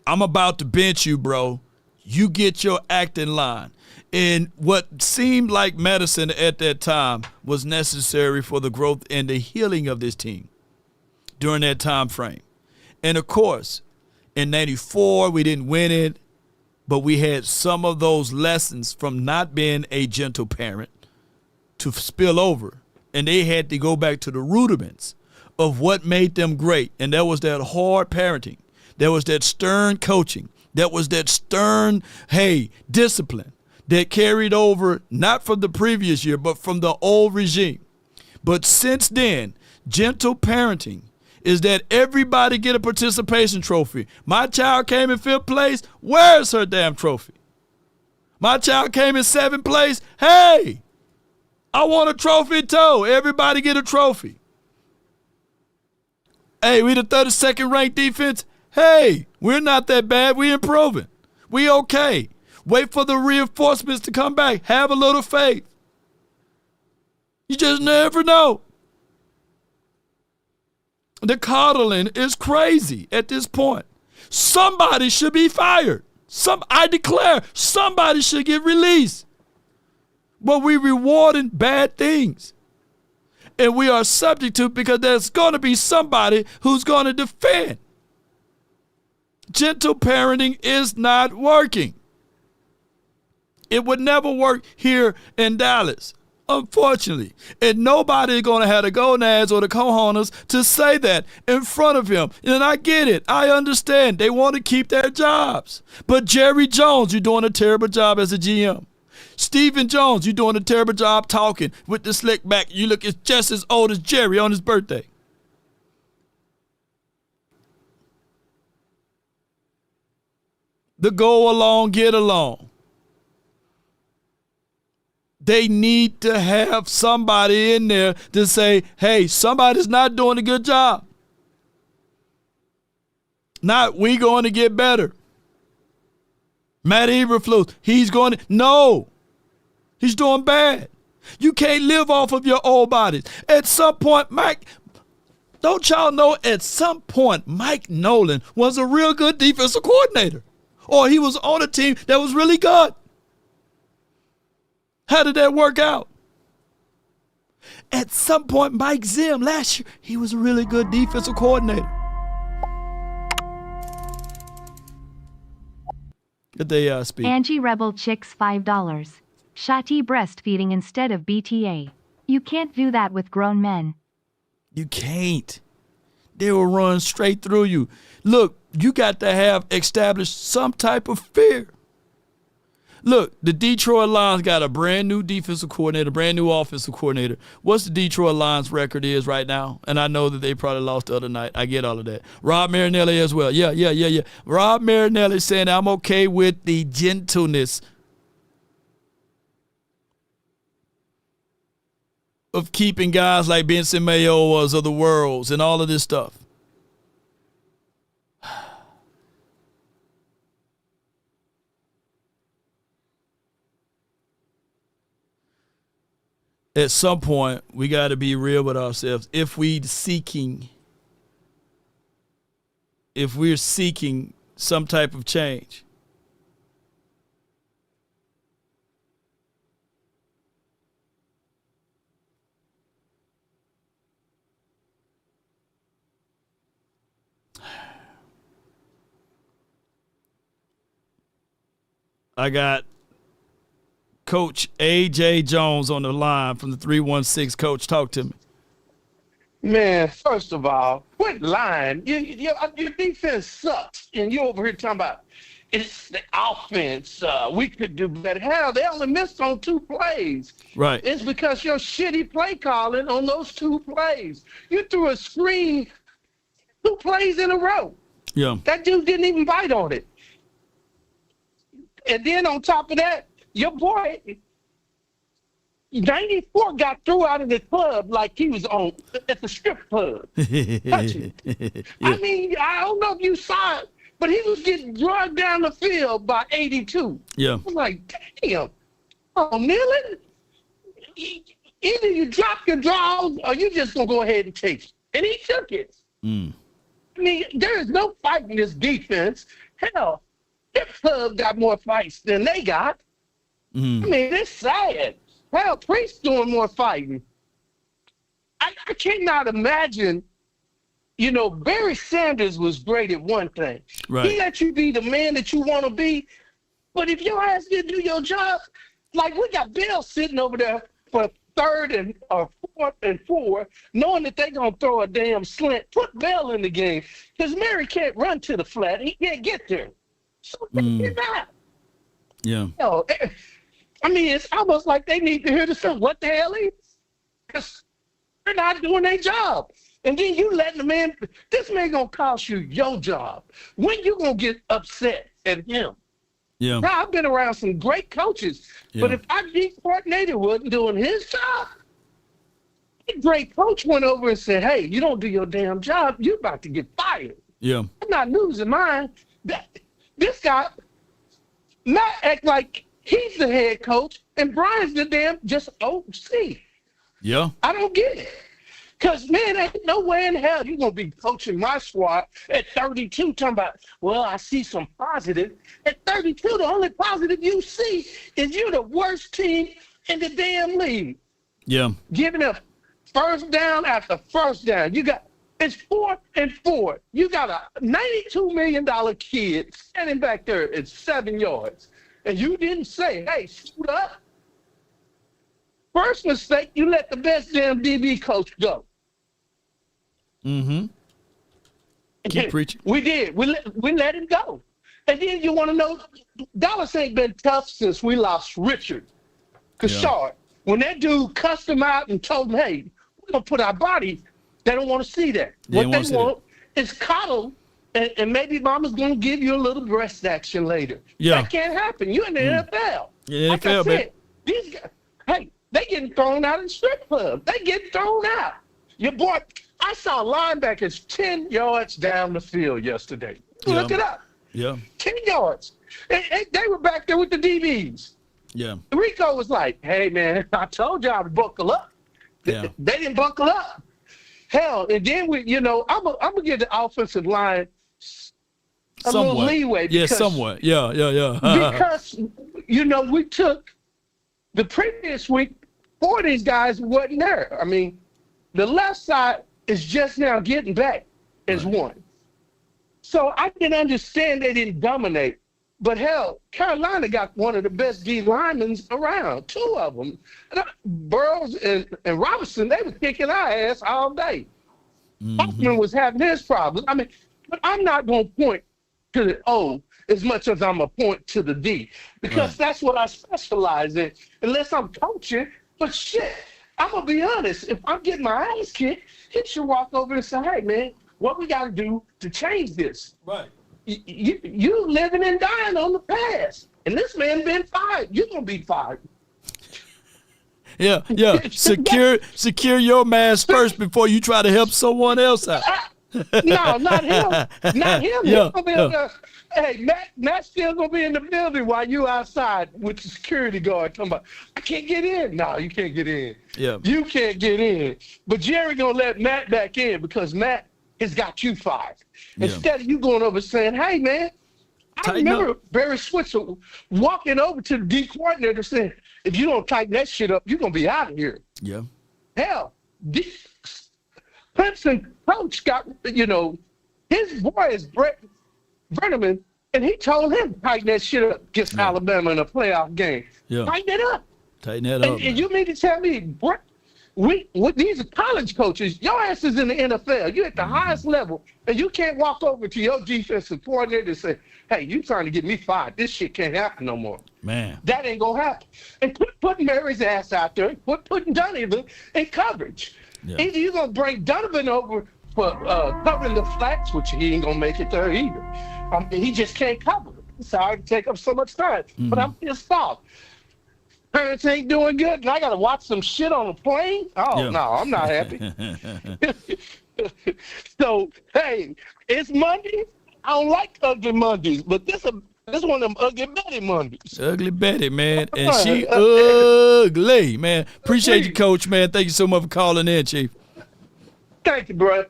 I'm about to bench you, bro. You get your act in line. And what seemed like medicine at that time was necessary for the growth and the healing of this team during that time frame. And, of course, in 94, we didn't win it, but we had some of those lessons from not being a gentle parent to spill over. And they had to go back to the rudiments of what made them great. And that was that hard parenting. There was that stern coaching. That was that stern, discipline that carried over not from the previous year, but from the old regime. But since then, gentle parenting is that everybody get a participation trophy. My child came in 5th place. Where's her damn trophy? My child came in 7th place. Hey, I want a trophy too. Everybody get a trophy. Hey, we the 32nd ranked defense. Hey, we're not that bad. We improving. We okay. Wait for the reinforcements to come back. Have a little faith. You just never know. The coddling is crazy at this point. Somebody should be fired. I declare somebody should get released. But we rewarding bad things. And we are subject to because there's going to be somebody who's going to defend. Gentle parenting is not working. It would never work here in Dallas, unfortunately. And nobody is going to have the gonads or the cojones to say that in front of him. And I get it. I understand. They want to keep their jobs. But Jerry Jones, you're doing a terrible job as a GM. Stephen Jones, you're doing a terrible job talking with the slick back. You look just as old as Jerry on his birthday. The go along, get along. They need to have somebody in there to say, hey, somebody's not doing a good job. Not we going to get better. Matt Eberflus, he's going to, no. He's doing bad. You can't live off of your old bodies. At some point, Mike, don't y'all know at some point Mike Nolan was a real good defensive coordinator. Or he was on a team that was really good. How did that work out? At some point, Mike Zim last year, he was a really good defensive coordinator. Good day, speak. Angie Rebel Chicks $5. Shati breastfeeding instead of BTA. You can't do that with grown men. You can't. They will run straight through you. Look, you got to have established some type of fear. Look, the Detroit Lions got a brand new defensive coordinator, brand new offensive coordinator. What's the Detroit Lions record is right now? And I know that they probably lost the other night. I get all of that. Rob Marinelli as well. Yeah. Rob Marinelli saying I'm okay with the gentleness of keeping guys like Benson Mayoas of the worlds and all of this stuff. At some point, we got to be real with ourselves. If we're seeking some type of change, I got Coach A.J. Jones on the line from the 316. Coach, talk to me. Man, first of all, quit lying. Your defense sucks, and you're over here talking about it's the offense. We could do better. Hell, they only missed on 2 plays. Right. It's because your shitty play calling on those 2 plays. You threw a screen 2 plays in a row. Yeah. That dude didn't even bite on it. And then on top of that, your boy, 94 got thrown out of the club like he was at the strip club. Touching. Yeah. I mean, I don't know if you saw it, but he was getting dragged down the field by 82. Yeah. I was like, damn. Oh, Millen, either you drop your draws or you just going to go ahead and chase it. And he took it. I mean, there is no fight in this defense. Hell, their club got more fights than they got. I mean, it's sad. Hell, Priest doing more fighting. I cannot imagine. You know, Barry Sanders was great at one thing. Right. He let you be the man that you want to be. But if your ass didn't do your job, like we got Bill sitting over there for 3rd or 4th and 4, knowing that they're going to throw a damn slant. Put Bell in the game because Mary can't run to the flat. He can't get there. So take him out. Yeah. You know, I mean, it's almost like they need to hear the stuff. What the hell is? Because they're not doing their job. And then you letting the man, this man going to cost you your job. When you going to get upset at him? Yeah. Now, I've been around some great coaches, but if our D coordinator wasn't doing his job, the great coach went over and said, hey, you don't do your damn job, you're about to get fired. Yeah. I'm not losing mine. This guy, Matt act like he's the head coach, and Brian's the damn just OC. Yeah. I don't get it. Because, man, ain't no way in hell you're going to be coaching my squad at 32 talking about, well, I see some positive. At 32, the only positive you see is you're the worst team in the damn league. Yeah. Giving up first down after first down. It's 4th and 4. You got a $92 million kid standing back there at 7 yards. And you didn't say, hey, shoot up. First mistake, you let the best damn DB coach go. Keep preaching. We did. We let him go. And then you want to know, Dallas ain't been tough since we lost Richard Kashard. When that dude cussed him out and told him, hey, we're going to put our body, they don't want to see that. What they want is coddle, and maybe mama's going to give you a little breast action later. Yeah. That can't happen. You're in the NFL. Yeah, like NFL, I said, these guys, hey, they getting thrown out in strip club. They getting thrown out. Your boy, I saw linebackers 10 yards down the field yesterday. Look it up. Yeah. 10 yards. They were back there with the DBs. Yeah. Rico was like, hey, man, I told y'all to buckle up. Yeah. They didn't buckle up. Hell, and then I'm going to give the offensive line a little leeway. Yeah, somewhat. Yeah. Because, we took the previous week, 4 of these guys wasn't there. I mean, the left side is just now getting back as one. So I can understand they didn't dominate. But hell, Carolina got one of the best D linemen around, 2 of them. Burroughs and Robinson, they were kicking our ass all day. Hoffman was having his problems. I mean, but I'm not going to point to the O as much as I'm going to point to the D because that's what I specialize in, unless I'm coaching. But shit, I'm going to be honest. If I'm getting my ass kicked, he should walk over and say, hey, man, what we got to do to change this? Right. You living and dying on the past. And this man been fired. You're going to be fired. Yeah. Secure your mask first before you try to help someone else out. No, not him. Not him. Hey, Matt's still going to be in the building while you outside with the security guard talking about, I can't get in. No, you can't get in. Yeah. You can't get in. But Jerry going to let Matt back in because Matt has got you fired. Yeah. Instead of you going over saying, hey, man, I remember Barry Switzer walking over to the D coordinator saying, if you don't tighten that shit up, you're going to be out of here. Yeah. Hell, Clemson coach got, his boy is Brett Brenneman, and he told him tighten that shit up against Alabama in a playoff game. Yeah. Tighten it up. Tighten that up. And you mean to tell me, these are college coaches. Your ass is in the NFL. You're at the highest level, and you can't walk over to your defensive coordinator and say, hey, you trying to get me fired. This shit can't happen no more. Man. That ain't going to happen. And putting Mary's ass out there, putting Donovan in coverage. Yeah. Either you're going to bring Donovan over for covering the flats, which he ain't going to make it there either. I mean, he just can't cover it. Sorry to take up so much time, but I'm pissed off. Parents ain't doing good, and I got to watch some shit on a plane? Oh, no, I'm not happy. So, hey, it's Monday. I don't like ugly Mondays, but this one of them Ugly Betty Mondays. Ugly Betty, man, and she ugly, man. Appreciate you, Coach, man. Thank you so much for calling in, Chief. Thank you, bro.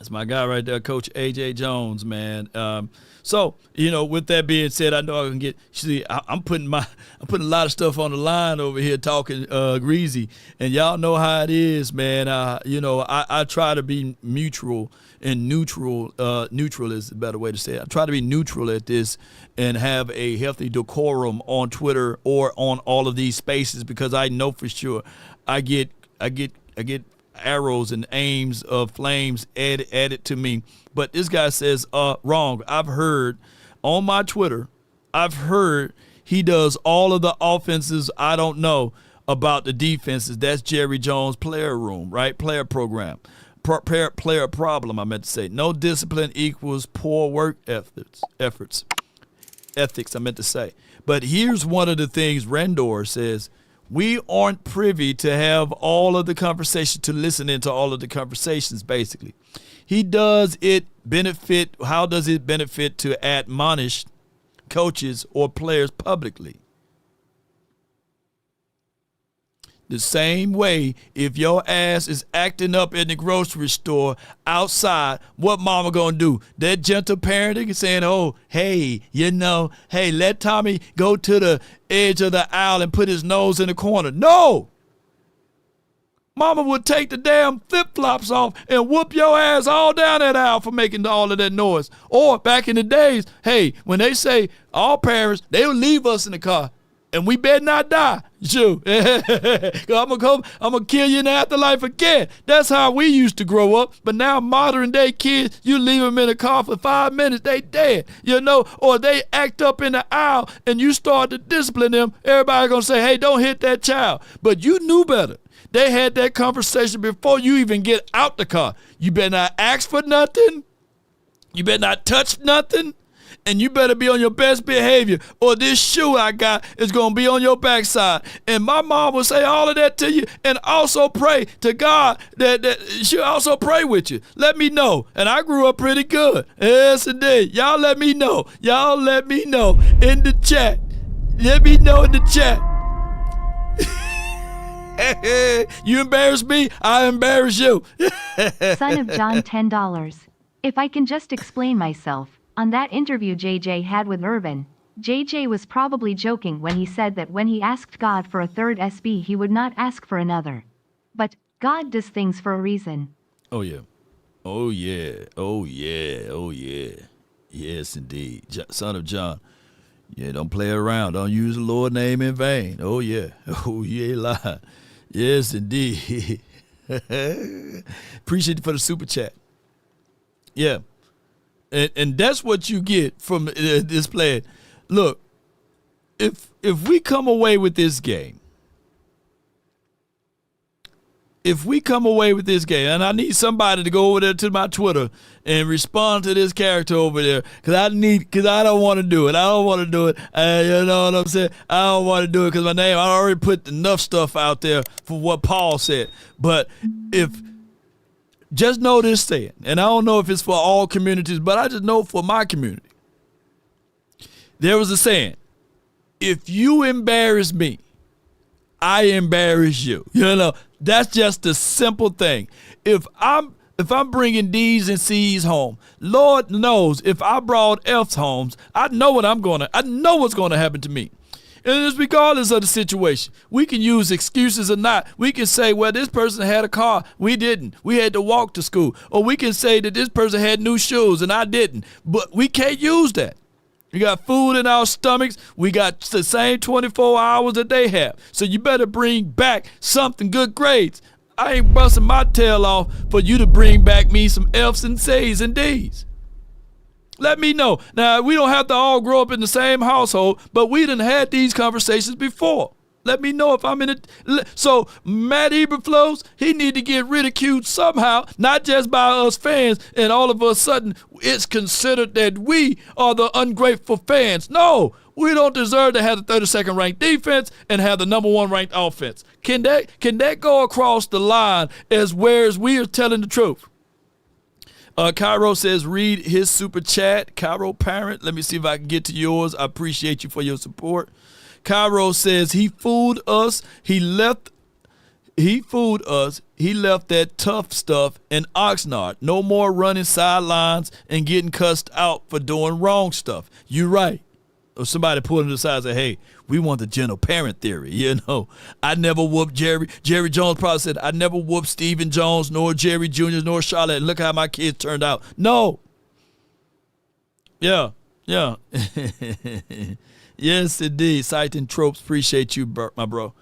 That's my guy right there, Coach A.J. Jones, man. So, with that being said, I know I can get. See, I'm putting a lot of stuff on the line over here talking greasy, and y'all know how it is, man. I try to be neutral and neutral. Neutral is a better way to say it. I try to be neutral at this and have a healthy decorum on Twitter or on all of these spaces, because I know for sure I get arrows and aims of flames added to me. But this guy says wrong. I've heard on my Twitter, he does all of the offenses. I don't know about the defenses. That's Jerry Jones' player room, right? Player program. Player problem, I meant to say. No discipline equals poor work ethics, I meant to say. But here's one of the things Rendor says. We aren't privy to have all of the conversation, to listen into all of the conversations, basically. How does it benefit to admonish coaches or players publicly? The same way, if your ass is acting up in the grocery store outside, what mama gonna do? That gentle parenting saying, oh, hey, let Tommy go to the edge of the aisle and put his nose in the corner. No! Mama would take the damn flip-flops off and whoop your ass all down that aisle for making all of that noise. Or back in the days, hey, when they say all parents, they will leave us in the car. And we better not die. Sure. I'm gonna kill you in the afterlife again. That's how we used to grow up. But now modern day kids, you leave them in the car for 5 minutes, they dead. Or they act up in the aisle and you start to discipline them. Everybody gonna say, hey, don't hit that child. But you knew better. They had that conversation before you even get out the car. You better not ask for nothing. You better not touch nothing. And you better be on your best behavior, or this shoe I got is going to be on your backside. And my mom will say all of that to you, and also pray to God that she'll also pray with you. Let me know. And I grew up pretty good. Yes, indeed. Y'all let me know. Y'all let me know in the chat. Let me know in the chat. You embarrass me, I embarrass you. Son of John, $10. If I can just explain myself. On that interview JJ had with Irvin, JJ was probably joking when he said that when he asked God for a third SB, he would not ask for another. But God does things for a reason. Oh, yeah. Oh, yeah. Oh, yeah. Oh, yeah. Yes, indeed. Son of John. Yeah, don't play around. Don't use the Lord's name in vain. Oh, yeah. Oh, you ain't lying. Yes, indeed. Appreciate it for the super chat. Yeah. And that's what you get from this play. Look, if we come away with this game, and I need somebody to go over there to my Twitter and respond to this character over there, because I don't want to do it. I don't want to do it. You know what I'm saying? I don't want to do it because I already put enough stuff out there for what Paul said. But just know this saying, and I don't know if it's for all communities, but I just know for my community. There was a saying, if you embarrass me, I embarrass you. That's just a simple thing. If I'm bringing D's and C's home, Lord knows if I brought F's homes, I know what's going to happen to me. And it's regardless of the situation. We can use excuses or not. We can say, well, this person had a car. We didn't. We had to walk to school. Or we can say that this person had new shoes and I didn't. But we can't use that. We got food in our stomachs. We got the same 24 hours that they have. So you better bring back something good grades. I ain't busting my tail off for you to bring back me some F's and C's and D's. Let me know. Now, we don't have to all grow up in the same household, but we done had these conversations before. Let me know if I'm in it. So, Matt Eberflus, he need to get ridiculed somehow, not just by us fans, and all of a sudden, it's considered that we are the ungrateful fans. No, we don't deserve to have the 32nd ranked defense and have the number 1 ranked offense. Can that go across the line as we are telling the truth? Cairo says, read his super chat. Cairo Parent, let me see if I can get to yours. I appreciate you for your support. Cairo says, he fooled us. He left he fooled us. He left that tough stuff in Oxnard. No more running sidelines and getting cussed out for doing wrong stuff. You're right. Or somebody pulled him to the side and said, hey, we want the gentle parent theory. I never whooped Jerry. Jerry Jones probably said, I never whooped Stephen Jones, nor Jerry Jr., nor Charlotte. And look how my kids turned out. No. Yeah. Yes, indeed. Citing tropes. Appreciate you, my bro.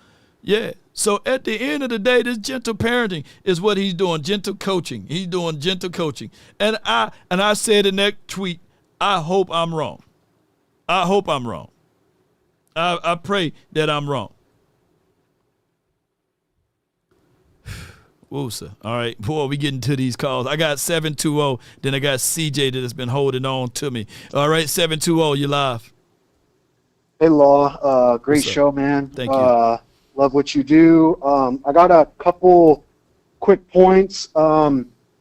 Yeah. So at the end of the day, this gentle parenting is what he's doing. Gentle coaching. He's doing gentle coaching. And I said in that tweet, I hope I'm wrong. I hope I'm wrong. I pray that I'm wrong. Woosa. All right. Boy, we getting to these calls. I got 720. Then I got CJ that has been holding on to me. All right, 720, you live. Hey, Law. Great show, man. Thank you. Love what you do. I got a couple quick points.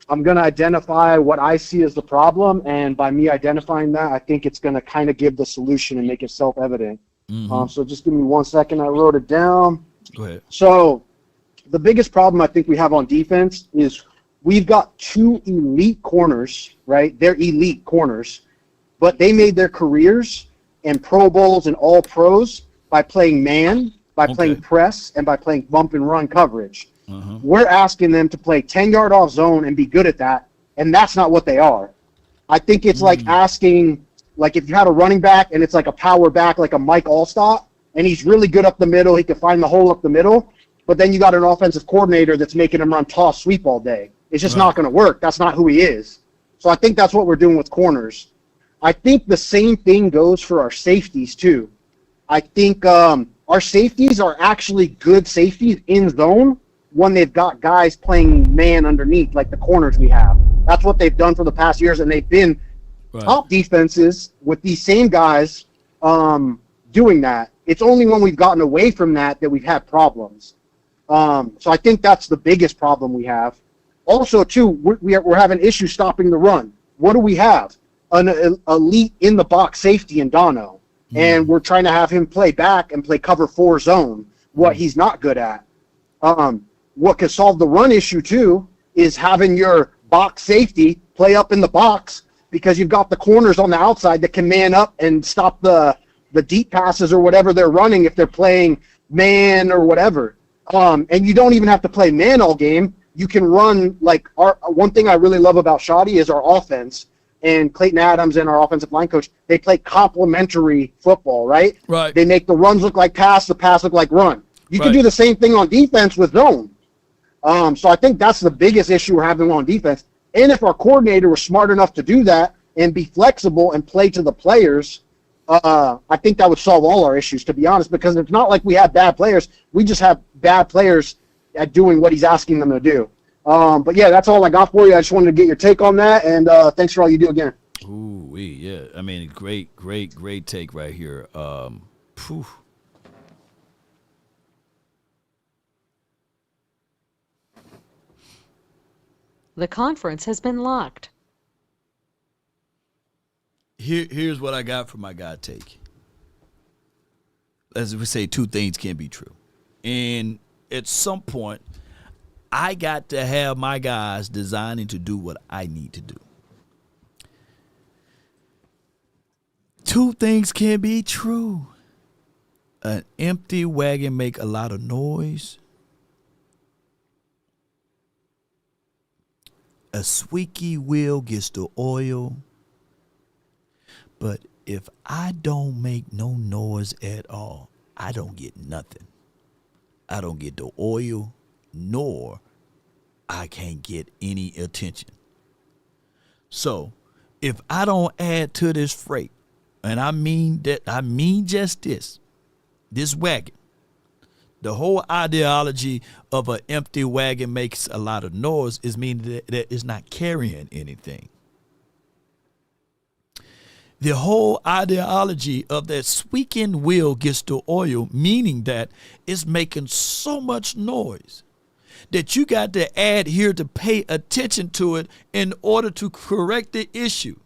I'm going to identify what I see as the problem, and by me identifying that, I think it's going to kind of give the solution and make it self-evident. So just give me 1 second. I wrote it down. Go ahead. So the biggest problem I think we have on defense is we've got two elite corners, right? They're elite corners, but they made their careers and Pro Bowls and all pros by playing man, by playing press, and by playing bump and run coverage. We're asking them to play 10-yard off zone and be good at that, and that's not what they are. I think it's like asking, like if you had a running back and it's like a power back, like a Mike Allstott, and he's really good up the middle, he can find the hole up the middle, but then you got an offensive coordinator that's making him run toss sweep all day. It's just not going to work. That's not who he is. So I think that's what we're doing with corners. I think the same thing goes for our safeties too. I think our safeties are actually good safeties in zone when they've got guys playing man underneath, like the corners we have. That's what they've done for the past years, and they've been top defenses with these same guys doing that. It's only when we've gotten away from that we've had problems. So I think that's the biggest problem we have. Also, too, we're having issues stopping the run. What do we have? An elite in-the-box safety in Dono, and we're trying to have him play back and play cover 4 zone, what he's not good at. What could solve the run issue, too, is having your box safety play up in the box because you've got the corners on the outside that can man up and stop the deep passes or whatever they're running if they're playing man or whatever. And you don't even have to play man all game. You can run, like, one thing I really love about Shoddy is our offense, and Clayton Adams and our offensive line coach, they play complementary football, right? Right. They make the runs look like pass, the pass look like run. You can do the same thing on defense with zone. So I think that's the biggest issue we're having on defense. And if our coordinator was smart enough to do that and be flexible and play to the players, I think that would solve all our issues, to be honest, because it's not like we have bad players. We just have bad players at doing what he's asking them to do. But, yeah, that's all I got for you. I just wanted to get your take on that, and thanks for all you do again. Ooh, yeah. I mean, great take right here. The conference has been locked. Here's what I got from my guy take. As we say, two things can be true. And at some point, I got to have my guys designing to do what I need to do. Two things can be true. An empty wagon make a lot of noise. A squeaky wheel gets the oil. But if I don't make no noise at all, I don't get nothing. I don't get the oil, nor I can't get any attention. So if I don't add to this freight, and I mean just this wagon, the whole ideology of an empty wagon makes a lot of noise is meaning that it's not carrying anything. The whole ideology of that squeaking wheel gets the oil, meaning that it's making so much noise that you got to add here to pay attention to it in order to correct the issue.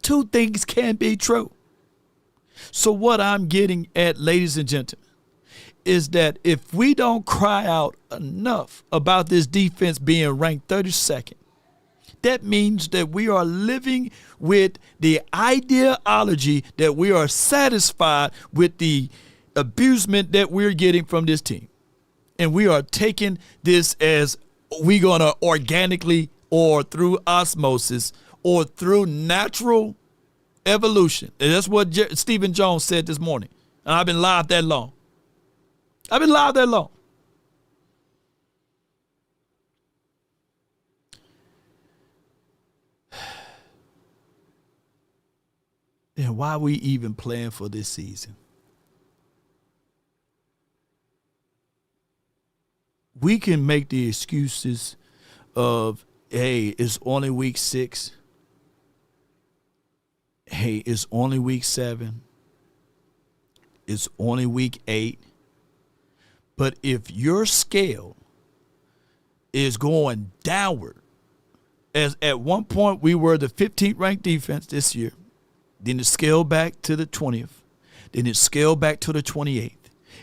Two things can be true. So what I'm getting at, ladies and gentlemen, is that if we don't cry out enough about this defense being ranked 32nd, that means that we are living with the ideology that we are satisfied with the abusement that we're getting from this team. And we are taking this as we're going to organically or through osmosis or through natural evolution. And that's what Stephen Jones said this morning. And I've been live that long. Then why are we even playing for this season? We can make the excuses of, hey, it's only week 6. Hey, it's only week 7. It's only week 8. But if your scale is going downward, as at one point we were the 15th ranked defense this year, then it scaled back to the 20th, then it scaled back to the 28th,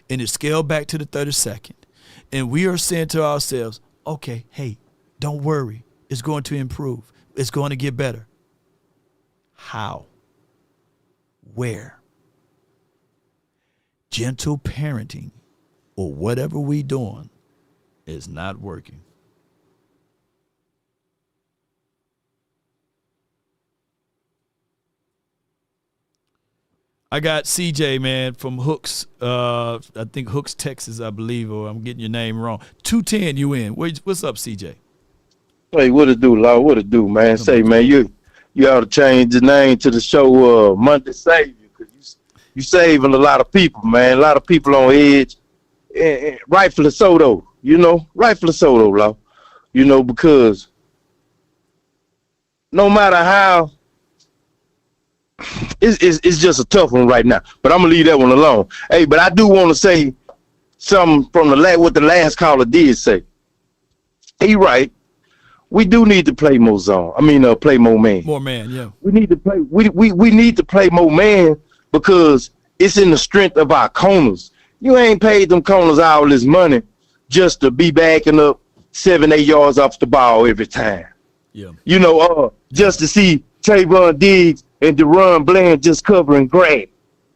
and it scaled back to the 32nd. And we are saying to ourselves, okay, hey, don't worry. It's going to improve. It's going to get better. How? Where? Gentle parenting or whatever we doing is not working. I got CJ, man, from Hooks. I think Hooks, Texas, I believe, or I'm getting your name wrong. 210, you in. What's up, CJ? Hey, what it do, Law? What it do, man? Say, man, you ought to change the name to the show Monday Savior, because you saving a lot of people, man. A lot of people on edge. And rightfully so, though. Rightfully so, though, Law. Because no matter how, it's just a tough one right now. But I'm going to leave that one alone. Hey, but I do want to say something from what the last caller did say. He right. We do need to play more zone. Play more man. More man, yeah. We need to play. We need to play more man because it's in the strength of our corners. You ain't paid them corners all this money just to be backing up 7-8 yards off the ball every time. Yeah. Just to see Trayvon Diggs and Deron Bland just covering grab.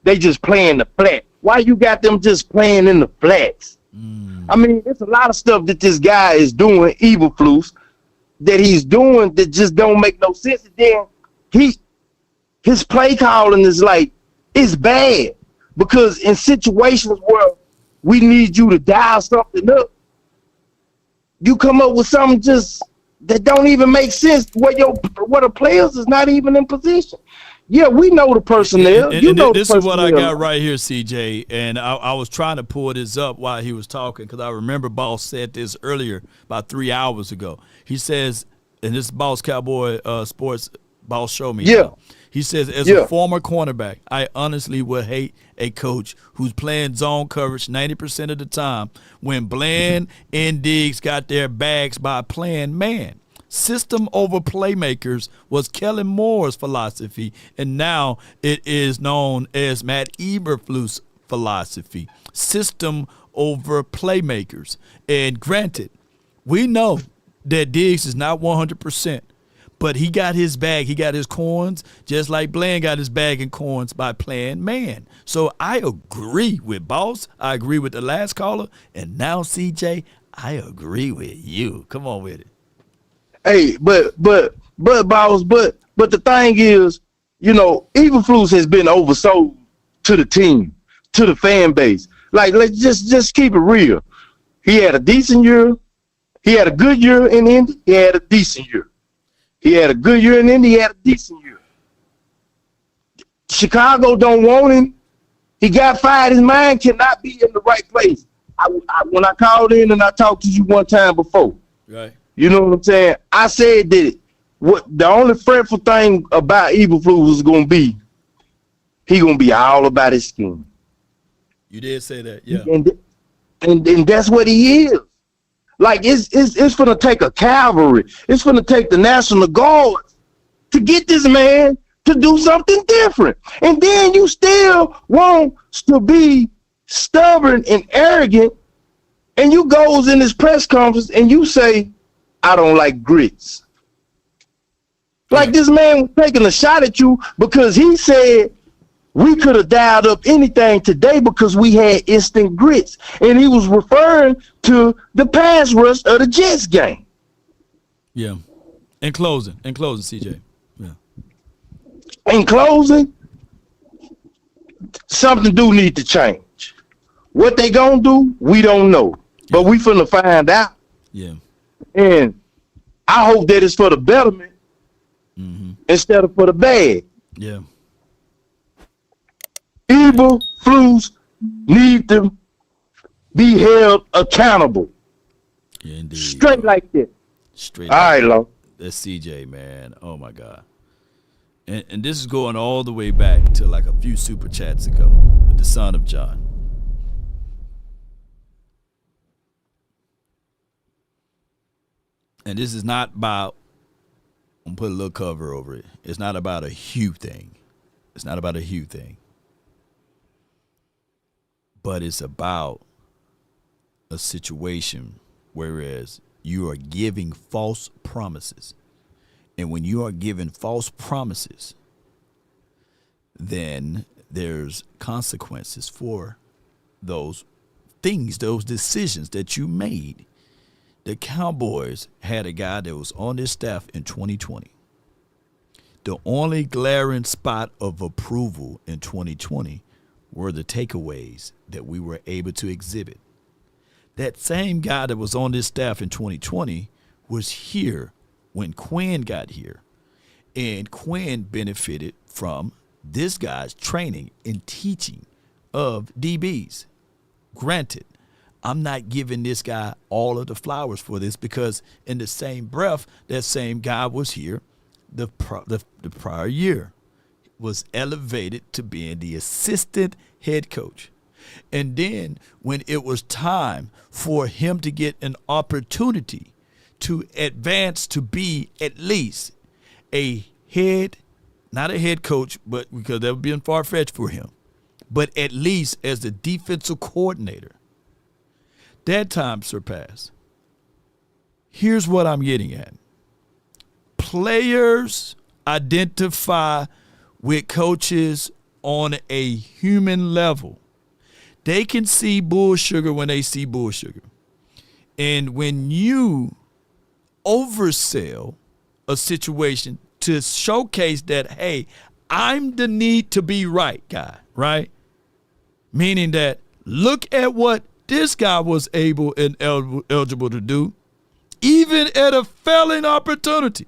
They just playing the flat. Why you got them just playing in the flats? It's a lot of stuff that this guy is doing, Eberflus, that he's doing that just don't make no sense. And then his play calling is like, it's bad. Because in situations where we need you to dial something up, you come up with something just that don't even make sense where the players is not even in position. Yeah, we know the personnel. This is what I got right here, CJ. And I was trying to pull this up while he was talking because I remember Boss said this earlier, about 3 hours ago. He says, and this is Boss Cowboy Sports, Boss showed me. Yeah. He says, as a former cornerback, I honestly would hate a coach who's playing zone coverage 90% of the time when Bland and Diggs got their bags by playing man. System over playmakers was Kellen Moore's philosophy, and now it is known as Matt Eberflus' philosophy. System over playmakers. And granted, we know that Diggs is not 100%. But he got his bag. He got his corns, just like Bland got his bag and corns by playing man. So I agree with Boss. I agree with the last caller. And now, CJ, I agree with you. Come on with it. Hey, but Boss, but the thing is, Eberflus has been oversold to the team, to the fan base. Like, let's just keep it real. He had a decent year. He had a good year in Indy. He had a decent year. He had a good year in Indy. He had a decent year. Chicago don't want him. He got fired. His mind cannot be in the right place. When I called in and I talked to you one time before, right? You know what I'm saying? I said that the only fretful thing about Eberflus was going to be, he going to be all about his scheme. You did say that, yeah. And that's what he is. Like, it's going to take a cavalry. It's going to take the National Guard to get this man to do something different. And then you still want to be stubborn and arrogant, and you goes in this press conference and you say, I don't like grits. Like this man was taking a shot at you because he said we could have dialed up anything today because we had instant grits. And he was referring to the pass rush of the Jets game. Yeah. In closing, CJ. Yeah. In closing, something do need to change. What they gonna do, we don't know. But we finna find out. Yeah. And I hope that it's for the betterment instead of for the bad. Yeah. Evil flus need to be held accountable. Yeah, indeed. Straight like that. Straight. All right, Lo. That's CJ, man. Oh my God. And this is going all the way back to like a few super chats ago with the son of John. And this is not about, I'm gonna put a little cover over it. It's not about a Hugh thing. It's not about a Hugh thing. But it's about a situation whereas you are giving false promises. And when you are giving false promises, then there's consequences for those things, those decisions that you made. The Cowboys had a guy that was on their staff in 2020. The only glaring spot of approval in 2020 were the takeaways that we were able to exhibit. That same guy that was on this staff in 2020 was here when Quinn got here. And Quinn benefited from this guy's training and teaching of DBs. Granted, I'm not giving this guy all of the flowers for this because in the same breath, that same guy was here the prior year, was elevated to being the assistant head coach. And then when it was time for him to get an opportunity to advance to be at least a head, not a head coach, but because that would be far-fetched for him, but at least as the defensive coordinator, that time surpassed. Here's what I'm getting at. Players identify with coaches on a human level. They can see bull sugar when they see bull sugar. And when you oversell a situation to showcase that, hey, I'm the need to be right guy, right? Meaning that look at what this guy was able and eligible to do, even at a failing opportunity.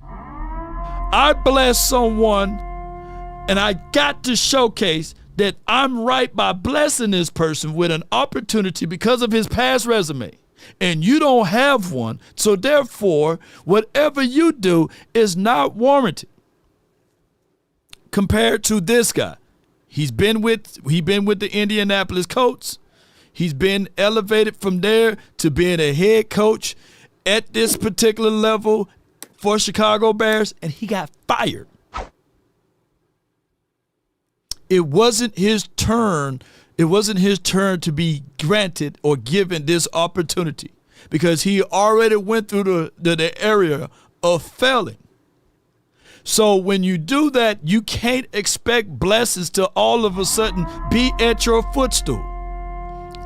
I bless someone, and I got to showcase that I'm right by blessing this person with an opportunity because of his past resume. And you don't have one, so therefore, whatever you do is not warranted. Compared to this guy, he's been with the Indianapolis Colts. He's been elevated from there to being a head coach at this particular level for Chicago Bears, and he got fired. It wasn't his turn. It wasn't his turn to be granted or given this opportunity because he already went through the area of failing. So when you do that, you can't expect blessings to all of a sudden be at your footstool.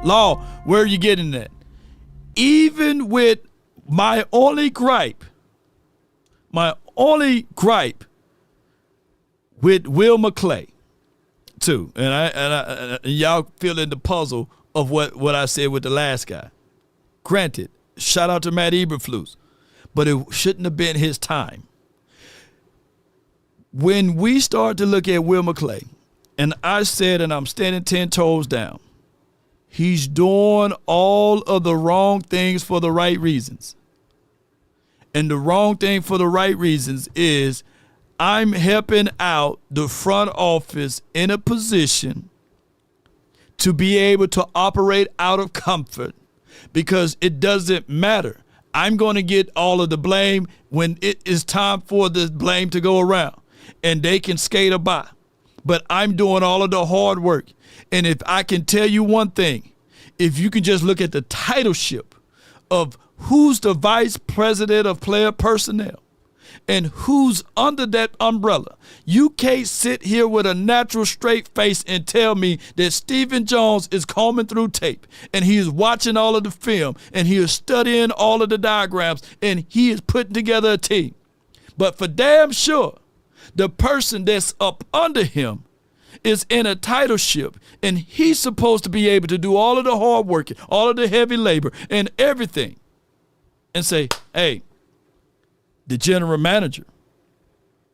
Law, where are you getting that? Even with my only gripe with Will McClay, too, and y'all fill in the puzzle of what I said with the last guy. Granted, shout out to Matt Eberflus, but it shouldn't have been his time. When we start to look at Will McClay, and I said, and I'm standing 10 toes down, he's doing all of the wrong things for the right reasons. And the wrong thing for the right reasons is I'm helping out the front office in a position to be able to operate out of comfort because it doesn't matter. I'm going to get all of the blame when it is time for the blame to go around, and they can skate by. but I'm doing all of the hard work. And if I can tell you one thing, if you can just look at the titleship of who's the vice president of player personnel and who's under that umbrella, you can't sit here with a natural straight face and tell me that Stephen Jones is combing through tape and he is watching all of the film and he is studying all of the diagrams and he is putting together a team. But for damn sure, the person that's up under him is in a titleship, and he's supposed to be able to do all of the hard work, all of the heavy labor, and everything, and say, hey, the general manager,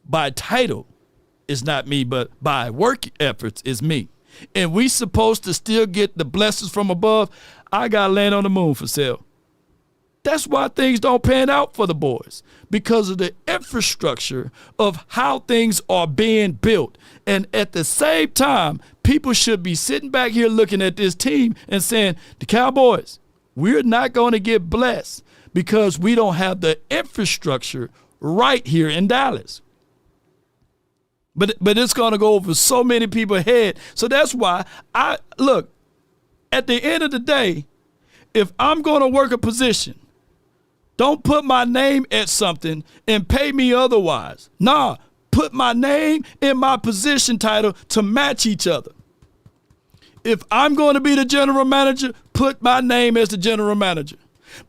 by title, is not me, but by work efforts is me. And we supposed to still get the blessings from above. I got to land on the moon for sale. That's why things don't pan out for the boys, because of the infrastructure of how things are being built. And at the same time, people should be sitting back here looking at this team and saying, the Cowboys, we're not going to get blessed because we don't have the infrastructure right here in Dallas. But it's going to go over so many people's head. So that's why look, at the end of the day, if I'm going to work a position, don't put my name at something and pay me otherwise. Nah, put my name and my position title to match each other. If I'm going to be the general manager, put my name as the general manager.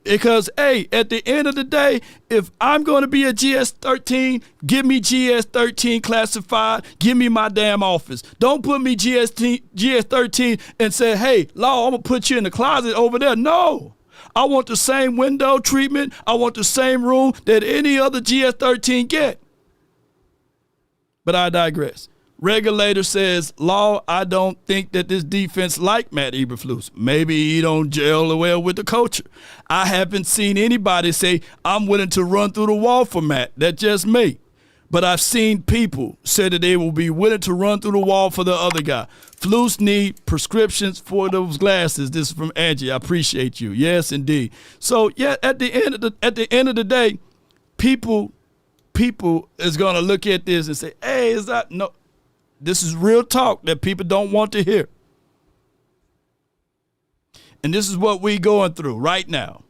Because, hey, at the end of the day, if I'm going to be a GS-13, give me GS-13 classified, give me my damn office. Don't put me GS-13 and say, hey, Law, I'm going to put you in the closet over there. No. I want the same window treatment. I want the same room that any other GS-13 get. But I digress. Regulator says, Law, I don't think that this defense like Matt Eberflus. Maybe he don't gel well with the coach. I haven't seen anybody say, I'm willing to run through the wall for Matt. That's just me. But I've seen people say that they will be willing to run through the wall for the other guy. Flus need prescriptions for those glasses. This is from Angie. I appreciate you. Yes, indeed. So, yeah, at the end of the day, people is going to look at this and say, hey, is that no? This is real talk that people don't want to hear. And this is what we going through right now.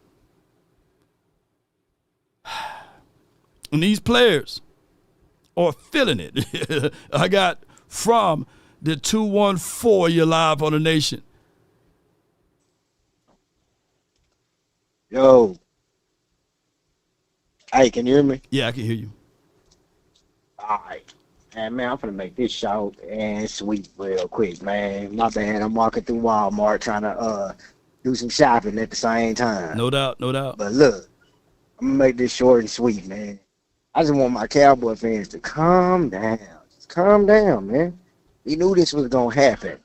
And these players are feeling it. I got from the 214, you're live on the Nation. Yo. Hey, can you hear me? Yeah, I can hear you. All right. And man, I'm gonna make this short and sweet real quick, man. My bad. I'm walking through Walmart trying to do some shopping at the same time. No doubt, no doubt. But look, I'm gonna make this short and sweet, man. I just want my Cowboy fans to calm down. Just calm down, man. We knew this was gonna happen.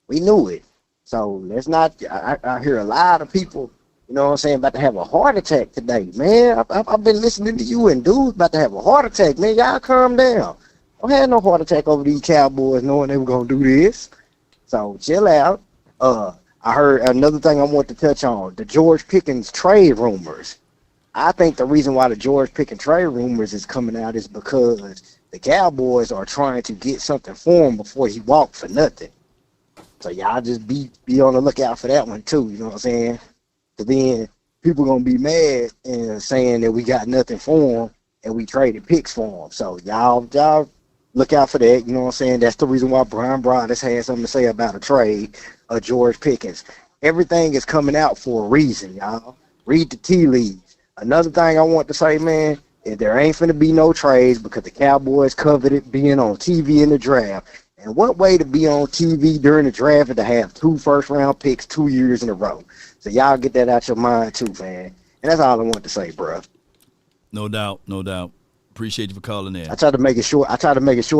We knew it. So let's not. I hear a lot of people, you know what I'm saying, about to have a heart attack today, man. I've been listening to you and dudes about to have a heart attack, man. Y'all calm down. Don't have no heart attack over these Cowboys knowing they were gonna do this. So chill out. I heard another thing I want to touch on: the George Pickens trade rumors. I think the reason why the George Pickens trade rumors is coming out is because the Cowboys are trying to get something for him before he walked for nothing. So y'all just be on the lookout for that one too. You know what I'm saying? Because then people gonna be mad and saying that we got nothing for him and we traded picks for him. So y'all look out for that. You know what I'm saying? That's the reason why Brian Broaddus had something to say about a trade of George Pickens. Everything is coming out for a reason, y'all. Read the tea leaves. Another thing I want to say, man, is there ain't finna be no trades because the Cowboys coveted being on TV in the draft. And what way to be on TV during the draft is to have 2 first-round picks 2 years in a row. So y'all get that out your mind too, man. And that's all I want to say, bro. No doubt, no doubt. Appreciate you for calling in. I tried to make it short.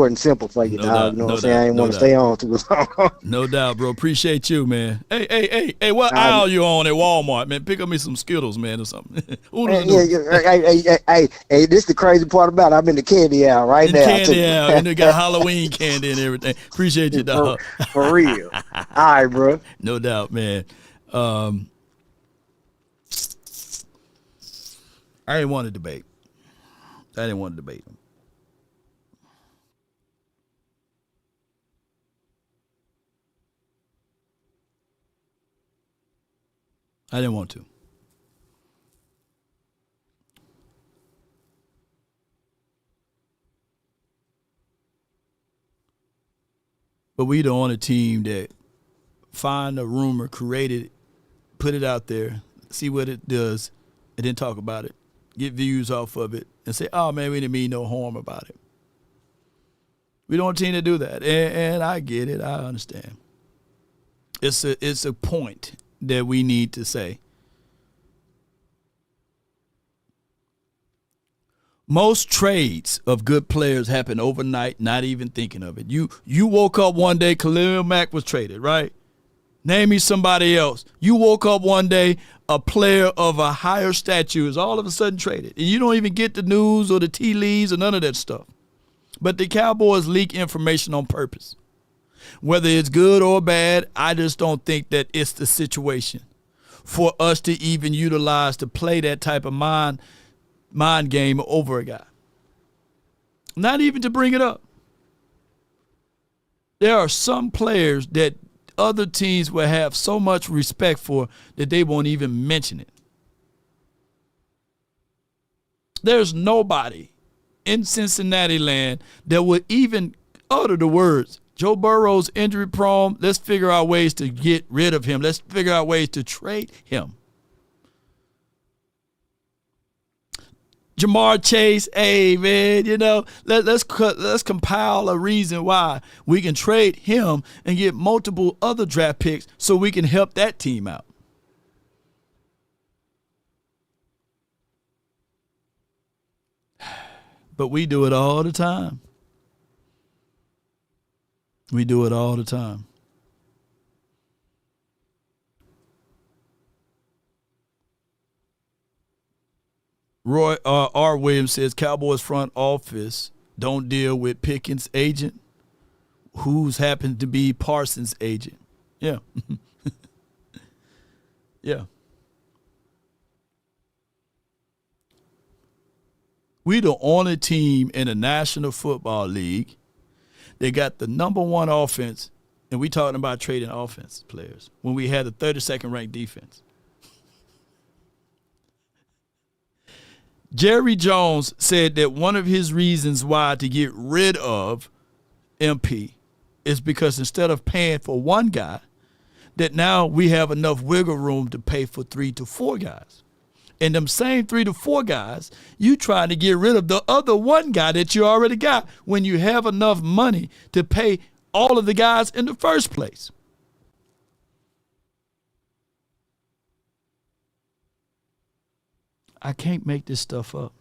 and simple for you, dog. You know what I'm saying? I didn't want to stay on too long. No doubt, bro. Appreciate you, man. Hey, what aisle you on at Walmart, man? Pick up me some Skittles, man, or something. Hey, this the crazy part about it. I'm in the candy aisle right now. Candy aisle, and they got Halloween candy and everything. Appreciate you, dog. For real. All right, bro. No doubt, man. I didn't want to debate. I didn't want to debate him. I didn't want to. But we the only team that find a rumor, create it, put it out there, see what it does, and then talk about it, get views off of it, and say, oh, man, we didn't mean no harm about it. We don't team to do that. And I get it. I understand. It's a point that we need to say. Most trades of good players happen overnight, not even thinking of it. You woke up one day, Khalil Mack was traded, right? Name me somebody else. You woke up one day, a player of a higher stature is all of a sudden traded. And you don't even get the news or the tea leaves or none of that stuff. But the Cowboys leak information on purpose. Whether it's good or bad, I just don't think that it's the situation for us to even utilize to play that type of mind game over a guy. Not even to bring it up. There are some players that other teams will have so much respect for that they won't even mention it. There's nobody in Cincinnati land that would even utter the words, Joe Burrow's injury prone, let's figure out ways to get rid of him. Let's figure out ways to trade him. Jamar Chase, hey, man, let's compile a reason why we can trade him and get multiple other draft picks so we can help that team out. But we do it all the time. We do it all the time. Roy R. Williams says Cowboys front office don't deal with Pickens' agent, who's happened to be Parsons' agent. Yeah. Yeah. We the only team in the National Football League that got the number one offense, and we talking about trading offense players, when we had the 32nd ranked defense. Jerry Jones said that one of his reasons why to get rid of MP is because instead of paying for one guy, that now we have enough wiggle room to pay for 3 to 4 guys. And them same 3 to 4 guys, you trying to get rid of the other one guy that you already got when you have enough money to pay all of the guys in the first place. I can't make this stuff up.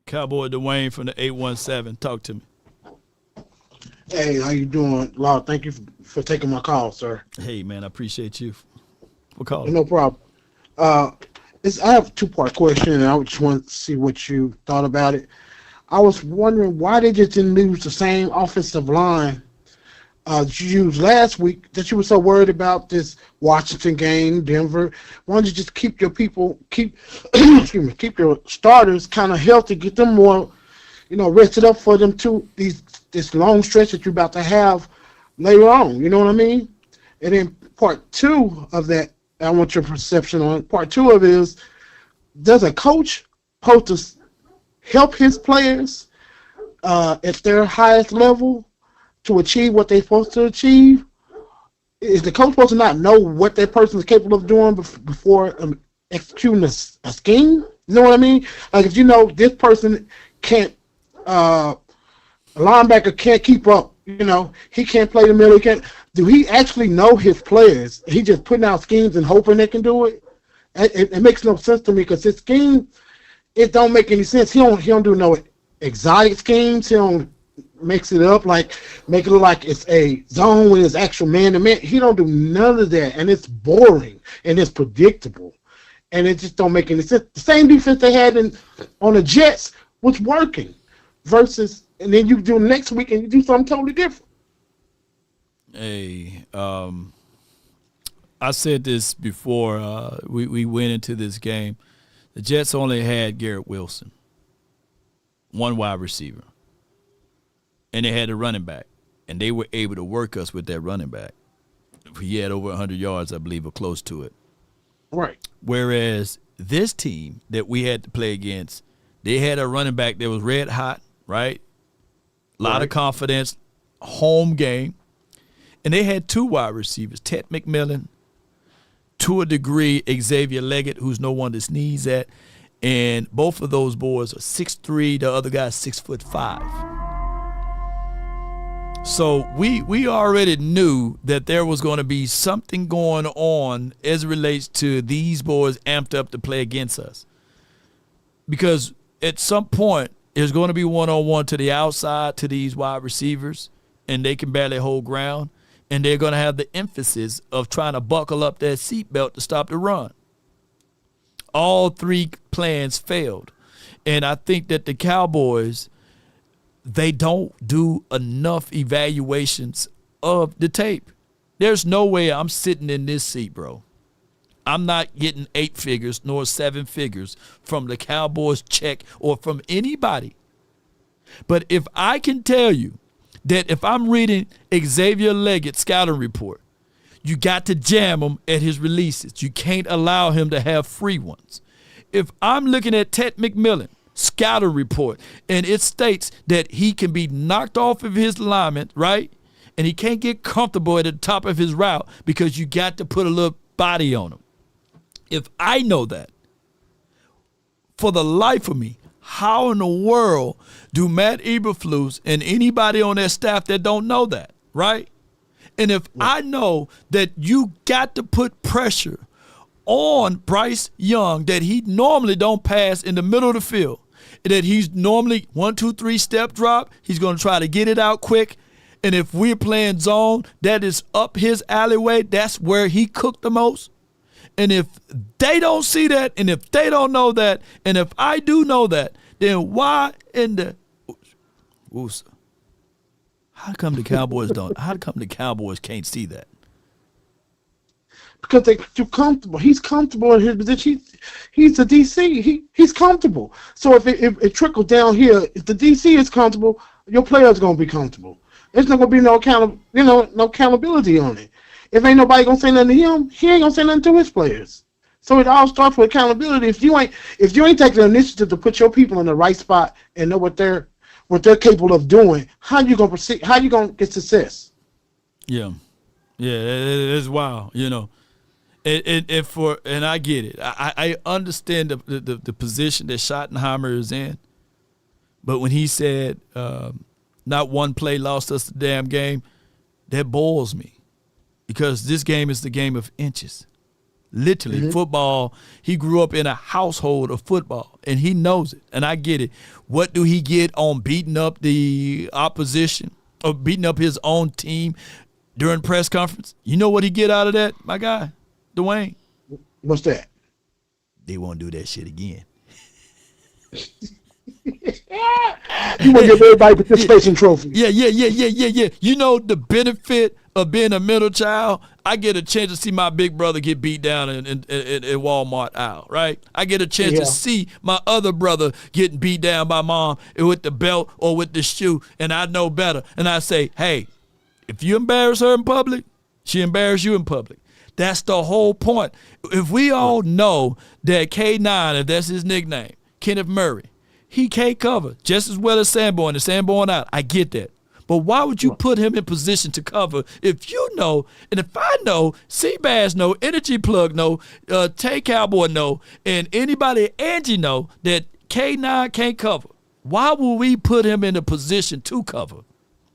Cowboy Dwayne from the 817, talk to me. Hey, how you doing, Law? Thank you for taking my call, sir. Hey, man, I appreciate you for calling. No problem. I have a two-part question, and I just want to see what you thought about it. I was wondering why they just didn't use the same offensive line that you used last week, that you were so worried about this Washington game, Denver. Why don't you just keep your people, keep your starters kind of healthy, get them more, rested up for them this long stretch that you're about to have later on. You know what I mean? And then part two of that, I want your perception on. Part two of it is, does a coach supposed to help his players at their highest level to achieve what they're supposed to achieve? Is the coach supposed to not know what that person is capable of doing before executing a scheme? You know what I mean? Like, if this person can't, a linebacker can't keep up, he can't play the middle, do he actually know his players? He just putting out schemes and hoping they can do it? It makes no sense to me, because his scheme, it don't make any sense. He don't do no exotic schemes. He don't mix it up, make it look like it's a zone when it's actual man-to-man. He don't do none of that, and it's boring, and it's predictable, and it just don't make any sense. The same defense they had on the Jets was working, versus, and then you do next week and you do something totally different. Hey, I said this before we went into this game. The Jets only had Garrett Wilson, one wide receiver. and they had a running back, and they were able to work us with that running back. He had over 100 yards, I believe, or close to it. Right. Whereas this team that we had to play against, they had a running back that was red hot, right? A lot of confidence, home game. And they had 2 wide receivers, Ted McMillan, to a degree, Xavier Leggett, who's no one to sneeze at. And both of those boys are 6'3", the other guy's 6'5". So we already knew that there was going to be something going on as it relates to these boys amped up to play against us. Because at some point, there's going to be one-on-one to the outside to these wide receivers, and they can barely hold ground. And they're going to have the emphasis of trying to buckle up that seatbelt to stop the run. All 3 plans failed. And I think that the Cowboys, they don't do enough evaluations of the tape. There's no way I'm sitting in this seat, bro. I'm not getting 8 figures nor 7 figures from the Cowboys check or from anybody. But if I can tell you that if I'm reading Xavier Leggett's scouting report, you got to jam him at his releases. You can't allow him to have free ones. If I'm looking at Ted McMillan scouting report and it states that he can be knocked off of his alignment, right? And he can't get comfortable at the top of his route because you got to put a little body on him. If I know that, for the life of me, how in the world do Matt Eberflus and anybody on their staff that don't know that, right? And if I know that you got to put pressure on Bryce Young that he normally don't pass in the middle of the field, that he's normally 1, 2, 3 step drop, he's going to try to get it out quick. And if we're playing zone, that is up his alleyway, that's where he cooked the most. And if they don't see that, and if they don't know that, and if I do know that, then why in the how come the Cowboys don't? How come the Cowboys can't see that? Because they're too comfortable. He's comfortable in his position. He's the DC. He's comfortable. So if it trickles down here, if the DC is comfortable, your player's gonna be comfortable. There's not gonna be no accountability on it. If ain't nobody gonna say nothing to him, he ain't gonna say nothing to his players. So it all starts with accountability. If you ain't taking the initiative to put your people in the right spot and know what they're capable of doing, how you gonna proceed? How you gonna get success? Yeah, it's wild, you know. And I get it. I understand the position that Schottenheimer is in, but when he said not one play lost us the damn game, that boils me. Because this game is the game of inches. Literally, football, he grew up in a household of football, and he knows it, and I get it. What do he get on beating up the opposition or beating up his own team during press conference? You know what he get out of that, my guy, Dwayne? What's that? They won't do that shit again. You want to give everybody participation trophy. Yeah. You know the benefit of being a middle child? I get a chance to see my big brother get beat down in Walmart aisle, right? I get a chance to see my other brother getting beat down by mom with the belt or with the shoe, and I know better. And I say, hey, if you embarrass her in public, she embarrass you in public. That's the whole point. If we all know that K9, if that's his nickname, Kenneth Murray, he can't cover just as well as Sanborn and Sanborn out. I get that. But why would you put him in position to cover if you know, and if I know, Seabass know, Energy Plug know, Tay Cowboy know, and anybody Angie know that K9 can't cover? Why would we put him in a position to cover?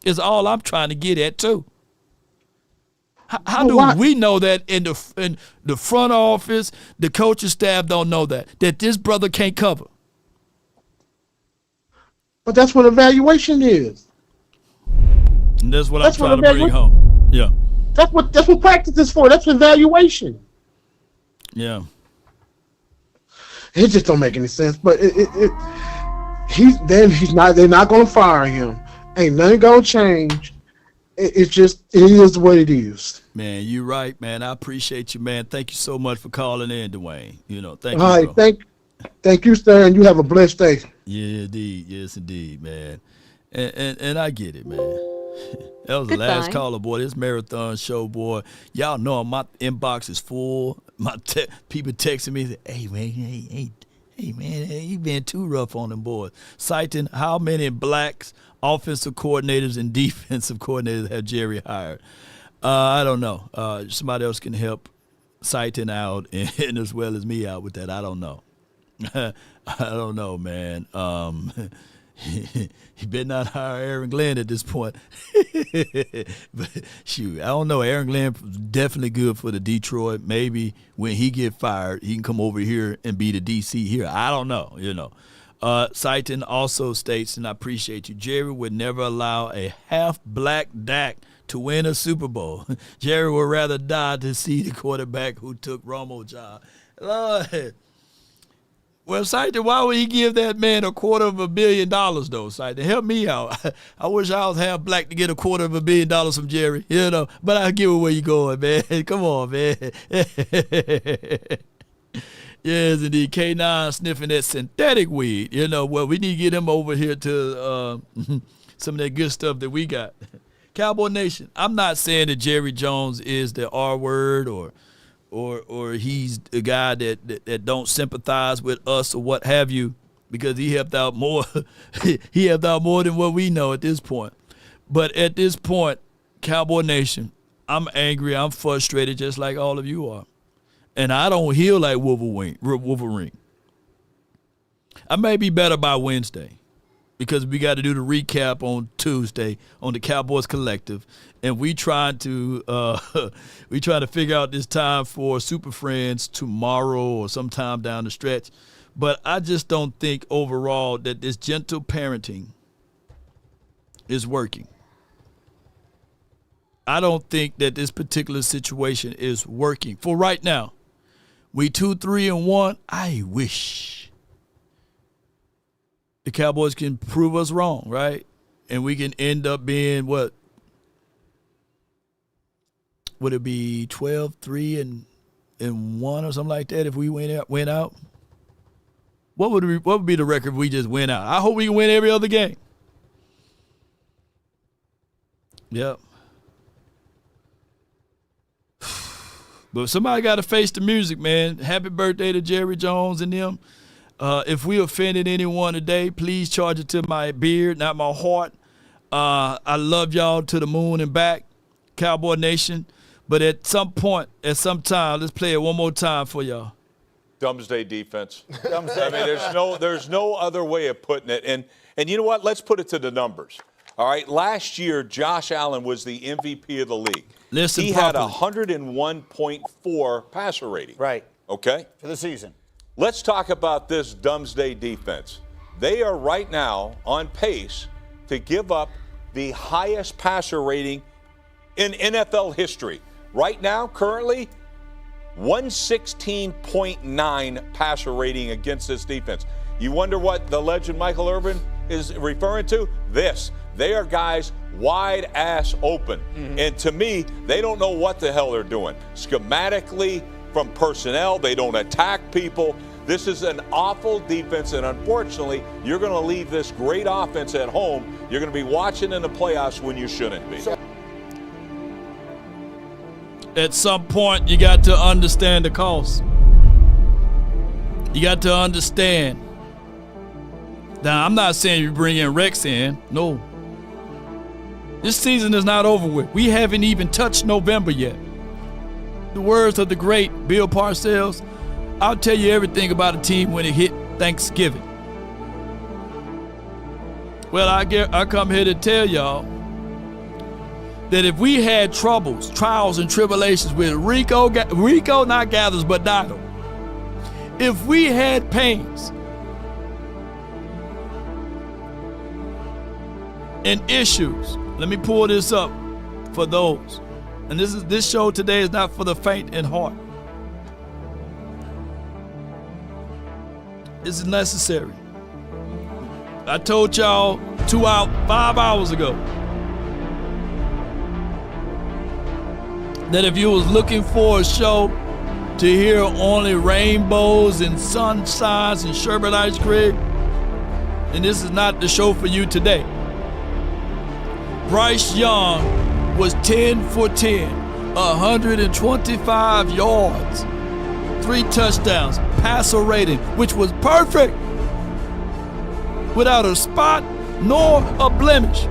Is all I'm trying to get at too. How do we know that in the front office, the coaching staff don't know that this brother can't cover? But that's what evaluation is. And that's what I'm trying to bring home. Yeah. That's what practice is for. That's evaluation. Yeah. It just don't make any sense. But they're not gonna fire him. Ain't nothing gonna change. It is what it is. Man, you're right, man. I appreciate you, man. Thank you so much for calling in, Dwayne. Thank you. All right, thank you, sir, and you have a blessed day. Yeah, indeed. Yes, indeed, man. And I get it, man. That was the Goodbye. last caller, boy. This marathon show, boy. Y'all know my inbox is full. My people texting me, hey, man, hey, man, you been too rough on them boys. Citing how many blacks offensive coordinators and defensive coordinators have Jerry hired. I don't know. Somebody else can help Citing out and as well as me out with that. I don't know. I don't know, man. He better not hire Aaron Glenn at this point. But shoot, I don't know. Aaron Glenn was definitely good for the Detroit. Maybe when he get fired, he can come over here and be the DC here. I don't know, Citing also states, and I appreciate you, Jerry would never allow a half-black Dak to win a Super Bowl. Jerry would rather die to see the quarterback who took Romo's job. Lord. Well, Citing, why would he give that man $250 million, though, Citing? Help me out. I wish I was half black to get $250 million from Jerry, But I get where you going, man. Come on, man. Yes, indeed. K9 sniffing that synthetic weed. Well, we need to get him over here to some of that good stuff that we got. Cowboy Nation, I'm not saying that Jerry Jones is the R word or he's the guy that don't sympathize with us or what have you, because he helped out more. He helped out more than what we know at this point. But at this point, Cowboy Nation, I'm angry. I'm frustrated just like all of you are. And I don't heal like Wolverine. I may be better by Wednesday because we got to do the recap on Tuesday on the Cowboys Collective. And we trying to figure out this time for Super Friends tomorrow or sometime down the stretch. But I just don't think overall that this gentle parenting is working. I don't think that this particular situation is working for right now. We 2-3-1. I wish the Cowboys can prove us wrong, right? And we can end up being what? Would it be 12-3-1 or something like that if we went out? What would be the record if we just went out? I hope we can win every other game. Yep. But somebody got to face the music, man. Happy birthday to Jerry Jones and them. If we offended anyone today, please charge it to my beard, not my heart. I love y'all to the moon and back, Cowboy Nation. But at some point, at some time, let's play it one more time for y'all. Doomsday defense. I mean, there's no other way of putting it. And you know what? Let's put it to the numbers. All right. Last year, Josh Allen was the MVP of the league. Listen he properly. had 101.4 passer rating. Right. Okay? For the season. Let's talk about this Doomsday defense. They are right now on pace to give up the highest passer rating in NFL history. Right now, currently, 116.9 passer rating against this defense. You wonder what the legend Michael Irvin is referring to? This. They are guys wide ass open. And to me, they don't know what the hell they're doing. Schematically, from personnel, they don't attack people. This is an awful defense, and unfortunately, you're going to leave this great offense at home. You're going to be watching in the playoffs when you shouldn't be. At some point, you got to understand the cost. You got to understand. Now, I'm not saying you bring in Rex in. No. This season is not over with. We haven't even touched November yet. The words of the great Bill Parcells, I'll tell you everything about a team when it hit Thanksgiving. Well, I come here to tell y'all that if we had troubles, trials, and tribulations with Rico not Gathers, but Dotto, if we had pains and issues, let me pull this up for those. And this show today is not for the faint in heart. This is necessary. I told y'all 5 hours ago that if you was looking for a show to hear only rainbows and sunshines and sherbet ice cream, then this is not the show for you today. Bryce Young was 10 for 10, 125 yards, 3 touchdowns, passer rating, which was perfect, without a spot nor a blemish,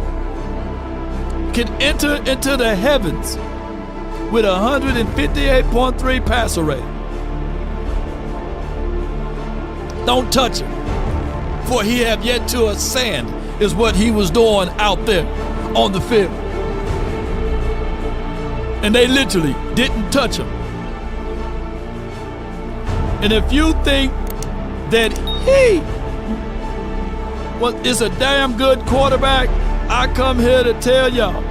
can enter into the heavens with 158.3 passer rating. Don't touch him, for he have yet to ascend, is what he was doing out there on the field. And they literally didn't touch him. And if you think that he is a damn good quarterback, I come here to tell y'all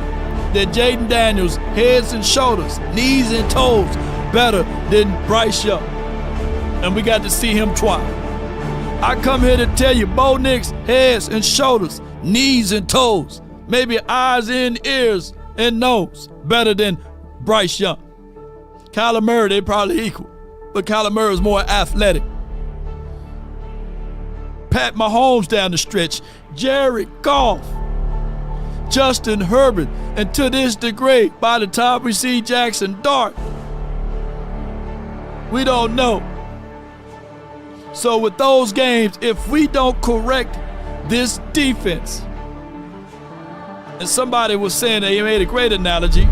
that Jaden Daniels heads and shoulders, knees and toes better than Bryce Young. And we got to see him twice. I come here to tell you Bo Nix heads and shoulders, knees and toes, maybe eyes and ears and nose better than Bryce Young. Kyler Murray, they probably equal, but Kyler Murray is more athletic. Pat Mahomes down the stretch, Jared Goff, Justin Herbert, and to this degree, by the time we see Jackson Dart, we don't know. So with those games, if we don't correct this defense, and somebody was saying that he made a great analogy,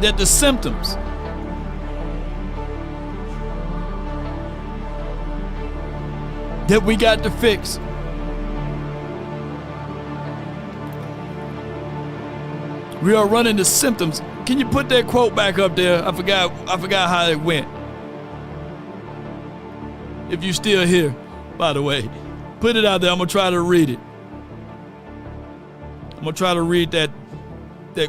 that the symptoms that we got to fix we are running the symptoms. Can you put that quote back up there? I forgot how it went. If you still here, by the way, put it out there. I'm gonna try to read it. I'm gonna try to read that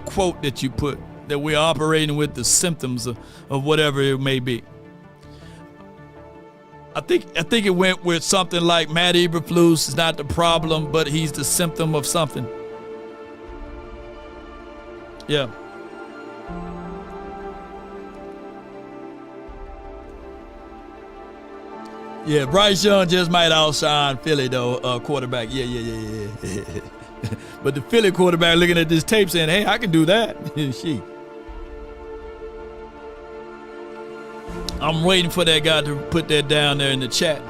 quote that you put, that we're operating with the symptoms of whatever it may be. I think it went with something like Matt Eberflus is not the problem, but he's the symptom of something. Yeah. Yeah, Bryce Young just might outshine Philly though, quarterback. Yeah. But the Philly quarterback looking at this tape saying, hey, I can do that. She. I'm waiting for that guy to put that down there in the chat.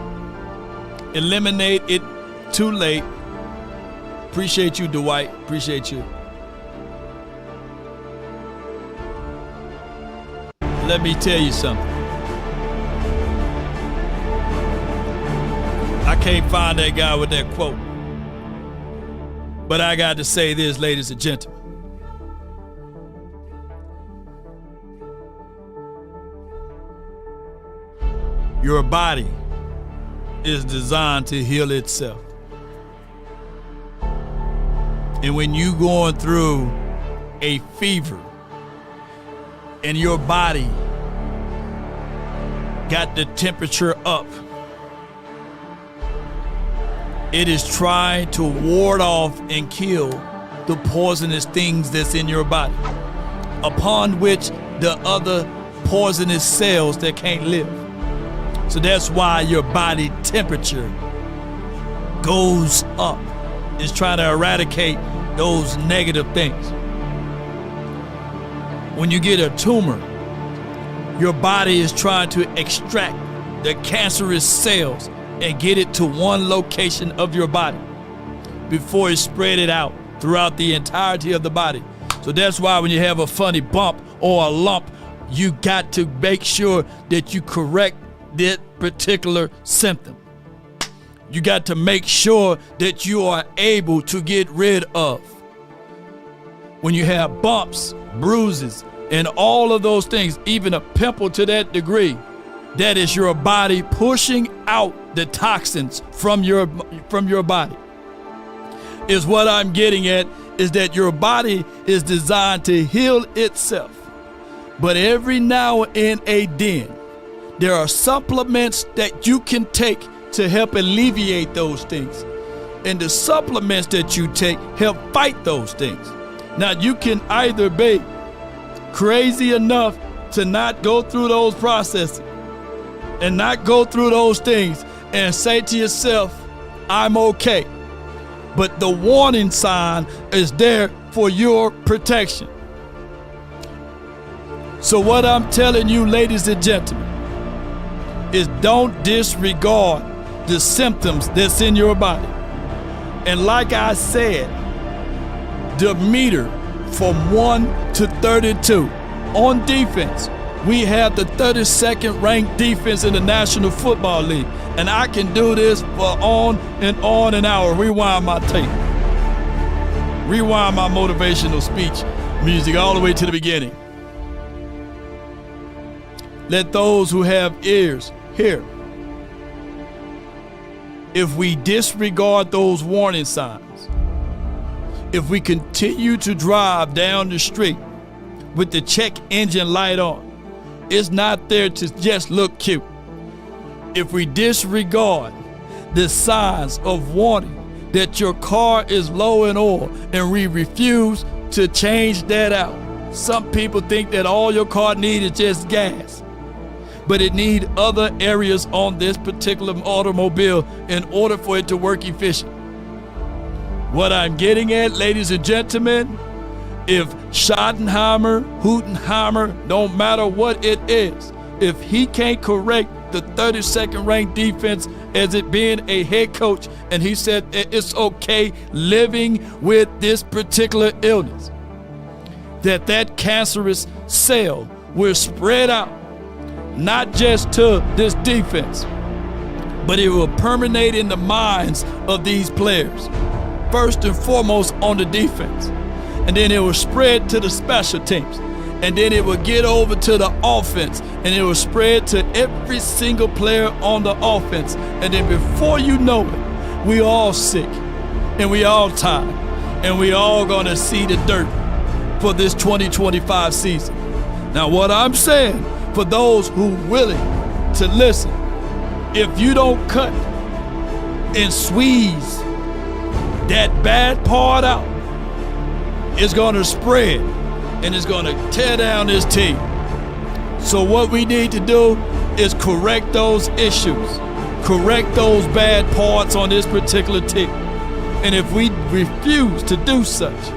Eliminate it too late. Appreciate you, Dwight. Appreciate you. Let me tell you something. I can't find that guy with that quote. But I got to say this, ladies and gentlemen. Your body is designed to heal itself. And when you going through a fever and your body got the temperature up, it is trying to ward off and kill the poisonous things that's in your body, upon which the other poisonous cells that can't live. So that's why your body temperature goes up. It's trying to eradicate those negative things. When you get a tumor, your body is trying to extract the cancerous cells and get it to one location of your body before it spread it out throughout the entirety of the body. So that's why when you have a funny bump or a lump, you got to make sure that you correct that particular symptom. You got to make sure that you are able to get rid of. When you have bumps, bruises, and all of those things, even a pimple to that degree, that is your body pushing out the toxins from your body. Is what I'm getting at, is that your body is designed to heal itself. But every now and then, there are supplements that you can take to help alleviate those things. And the supplements that you take help fight those things. Now, you can either be crazy enough to not go through those processes and not go through those things and say to yourself, I'm okay. But the warning sign is there for your protection. So what I'm telling you, ladies and gentlemen, is don't disregard the symptoms that's in your body. And like I said, the meter from 1 to 32 on defense, we have the 32nd ranked defense in the National Football League. And I can do this for on an hour. Rewind my tape. Rewind my motivational speech music all the way to the beginning. Let those who have ears hear. If we disregard those warning signs, if we continue to drive down the street with the check engine light on, it's not there to just look cute. If we disregard the signs of warning that your car is low in oil and we refuse to change that out. Some people think that all your car needs is just gas, but it needs other areas on this particular automobile in order for it to work efficient. What I'm getting at, ladies and gentlemen, if Schottenheimer, Hootenheimer, no matter what it is, if he can't correct the 32nd ranked defense as it being a head coach, and he said it's okay living with this particular illness, that cancerous cell will spread out, not just to this defense, but it will permeate in the minds of these players, first and foremost on the defense. And then it will spread to the special teams. And then it will get over to the offense. And it will spread to every single player on the offense. And then before you know it, we all sick. And we all tired. And we all gonna see the dirt for this 2025 season. Now what I'm saying, for those who willing to listen, if you don't cut and squeeze that bad part out, it's going to spread and it's going to tear down this team. So what we need to do is correct those issues, correct those bad parts on this particular team. And if we refuse to do such,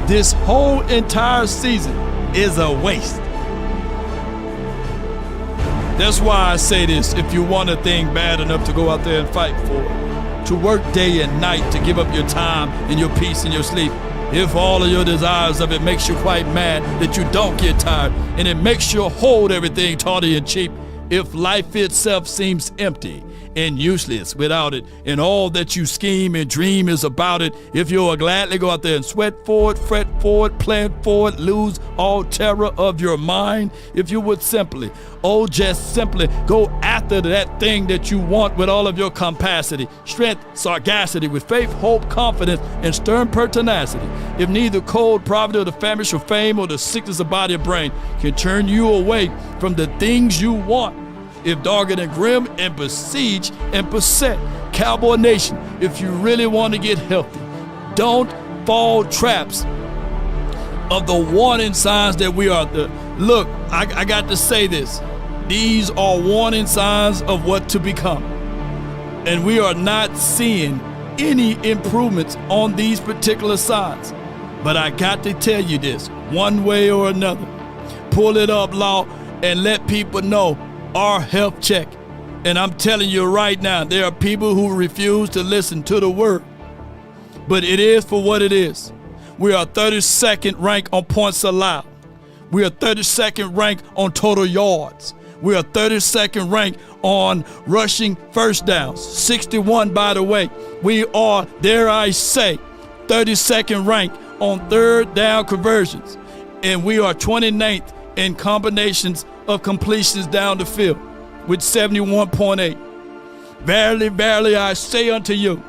this whole entire season is a waste. That's why I say this: if you want a thing bad enough to go out there and fight for it, to work day and night, to give up your time and your peace and your sleep, if all of your desires of it makes you quite mad that you don't get tired, and it makes you hold everything tawdry and cheap, if life itself seems empty and useless without it, and all that you scheme and dream is about it, if you'll gladly go out there and sweat for it, fret for it, plan for it, lose all terror of your mind, if you would simply, just simply go after that thing that you want with all of your capacity, strength, sagacity, with faith, hope, confidence, and stern pertinacity, if neither cold poverty or the famish or fame or the sickness of body or brain can turn you away from the things you want, if dogged and grim and besiege and beset, Cowboy Nation, if you really want to get healthy, don't fall traps of the warning signs that we are. Look, I got to say this. These are warning signs of what to become. And we are not seeing any improvements on these particular signs. But I got to tell you this, one way or another. Pull it up, Law, and let people know our health check. And I'm telling you right now, there are people who refuse to listen to the word. But it is for what it is. We are 32nd ranked on points allowed. We are 32nd ranked on total yards. We are 32nd ranked on rushing first downs. 61, by the way. We are, dare I say, 32nd ranked on third down conversions. And we are 29th in combinations of completions down the field with 71.8. Verily, verily, I say unto you,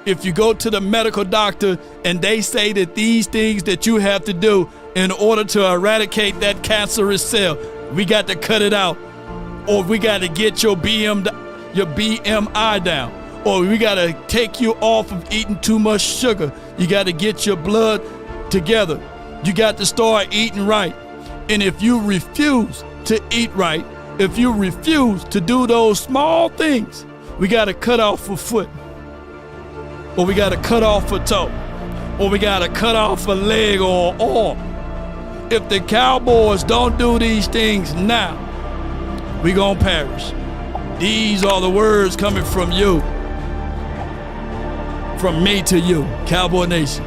if you go to the medical doctor and they say that these things that you have to do in order to eradicate that cancerous cell, we got to cut it out, or we got to get your BMI down, or we got to take you off of eating too much sugar. You got to get your blood together. You got to start eating right. And if you refuse to eat right, if you refuse to do those small things, we got to cut off a foot. or we got to cut off a toe, or we got to cut off a leg or arm. If the Cowboys don't do these things now, we gonna perish. These are the words coming from you, from me to you, Cowboy Nation.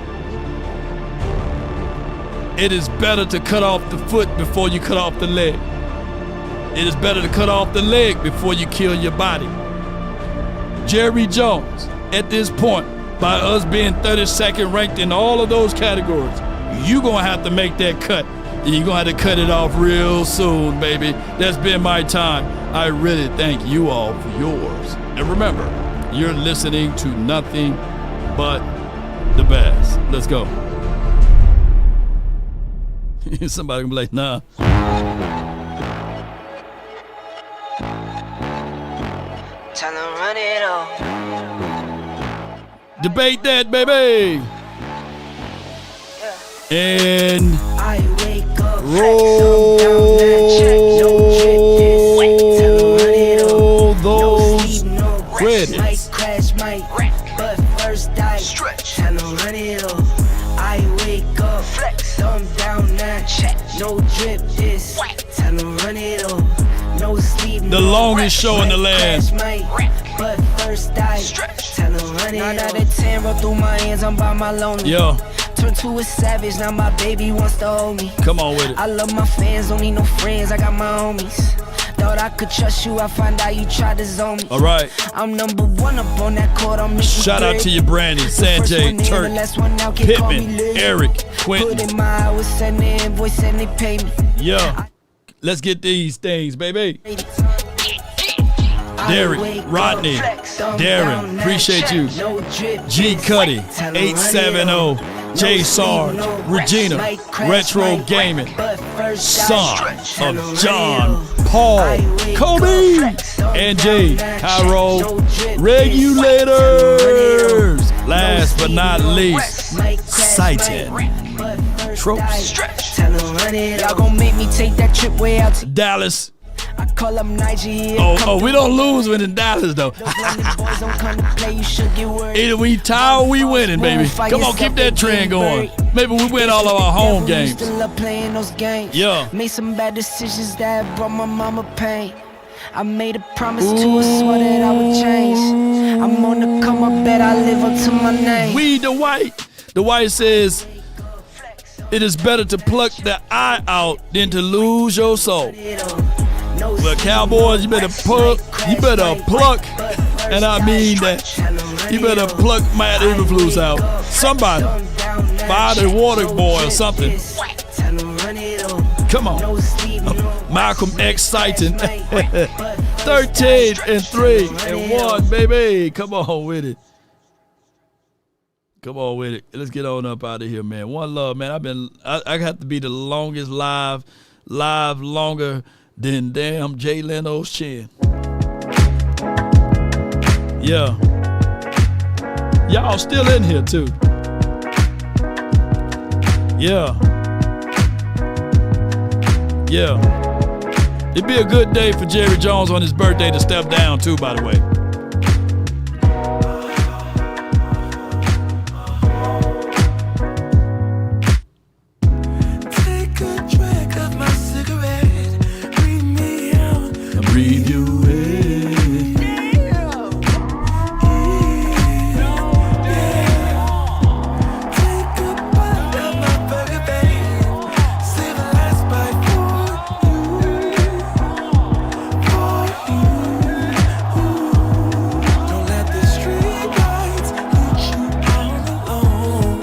It is better to cut off the foot before you cut off the leg. It is better to cut off the leg before you kill your body. Jerry Jones, at this point, by us being 32nd ranked in all of those categories, you're going to have to make that cut. You're going to have to cut it off real soon, baby. That's been my time. I really thank you all for yours. And remember, you're listening to nothing but the best. Let's go. Somebody can be like, nah. Time to run it all. Debate that, baby. And roll those credits. But first I stretch. Time to run it all. I wake up, flex, thumb down now, check. No drip, this time to run it all. No sleep, the longest show in the land. But first I stretch. Time to run it all. 9 out of 10 roll through my hands, I'm by my lonely. Yo. Turned to a savage, now my baby wants to hold me. Come on with it. I love my fans, don't need no friends, I got my homies. Thought I could trust you, I find out you tried to zone me. All right. I'm number 1 up on that court, I'm shout out to you, Brandon, Sanjay, Turk, Pittman, Eric, Quentin. Put in my hours, send the invoice and they pay me. Yeah. Let's get these things, baby. Derek, Rodney, Darren, appreciate you. G Cuddy, 870, J Sarge, Regina, Retro Gaming, son of John, Paul, Kobe, and Jay, Cairo, Regulators. Last but not least, Sighted. Tropes. Y'all gon' make me take that trip way out to Dallas. I call up Nigeria. Oh, we don't lose when in Dallas though. Either we tie or we winning, baby. Come on, keep that trend going. Maybe we win all of our home games. Yeah. Made some bad decisions that brought my mama pain. I made a promise to her, swore that I would change. I'm on the come, I bet I live up to my name. We the white. The white says it is better to pluck the eye out than to lose your soul. But Cowboys, you better pluck, and I mean that. You better pluck Matt Eberflus out. Somebody, buy the water boy or something. Come on, Malcolm X Sighton, 13-3-1, baby. Come on with it. Come on with it. Let's get on up out of here, man. One love, man. I have to be the longest live longer than damn Jay Leno's chin. Yeah. Y'all still in here too. Yeah. Yeah. It'd be a good day for Jerry Jones on his birthday to step down too, by the way. Breathe you in. Take a bite of my burger, babe. Save the last bite for you. Don't let the street lights lead you all alone.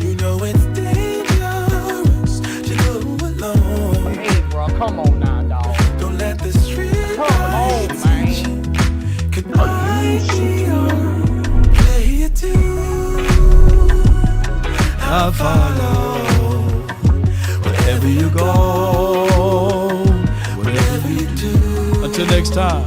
You know it's dangerous to go alone. Hey, bro, come on now. I follow wherever you go, whatever you do. Until next time.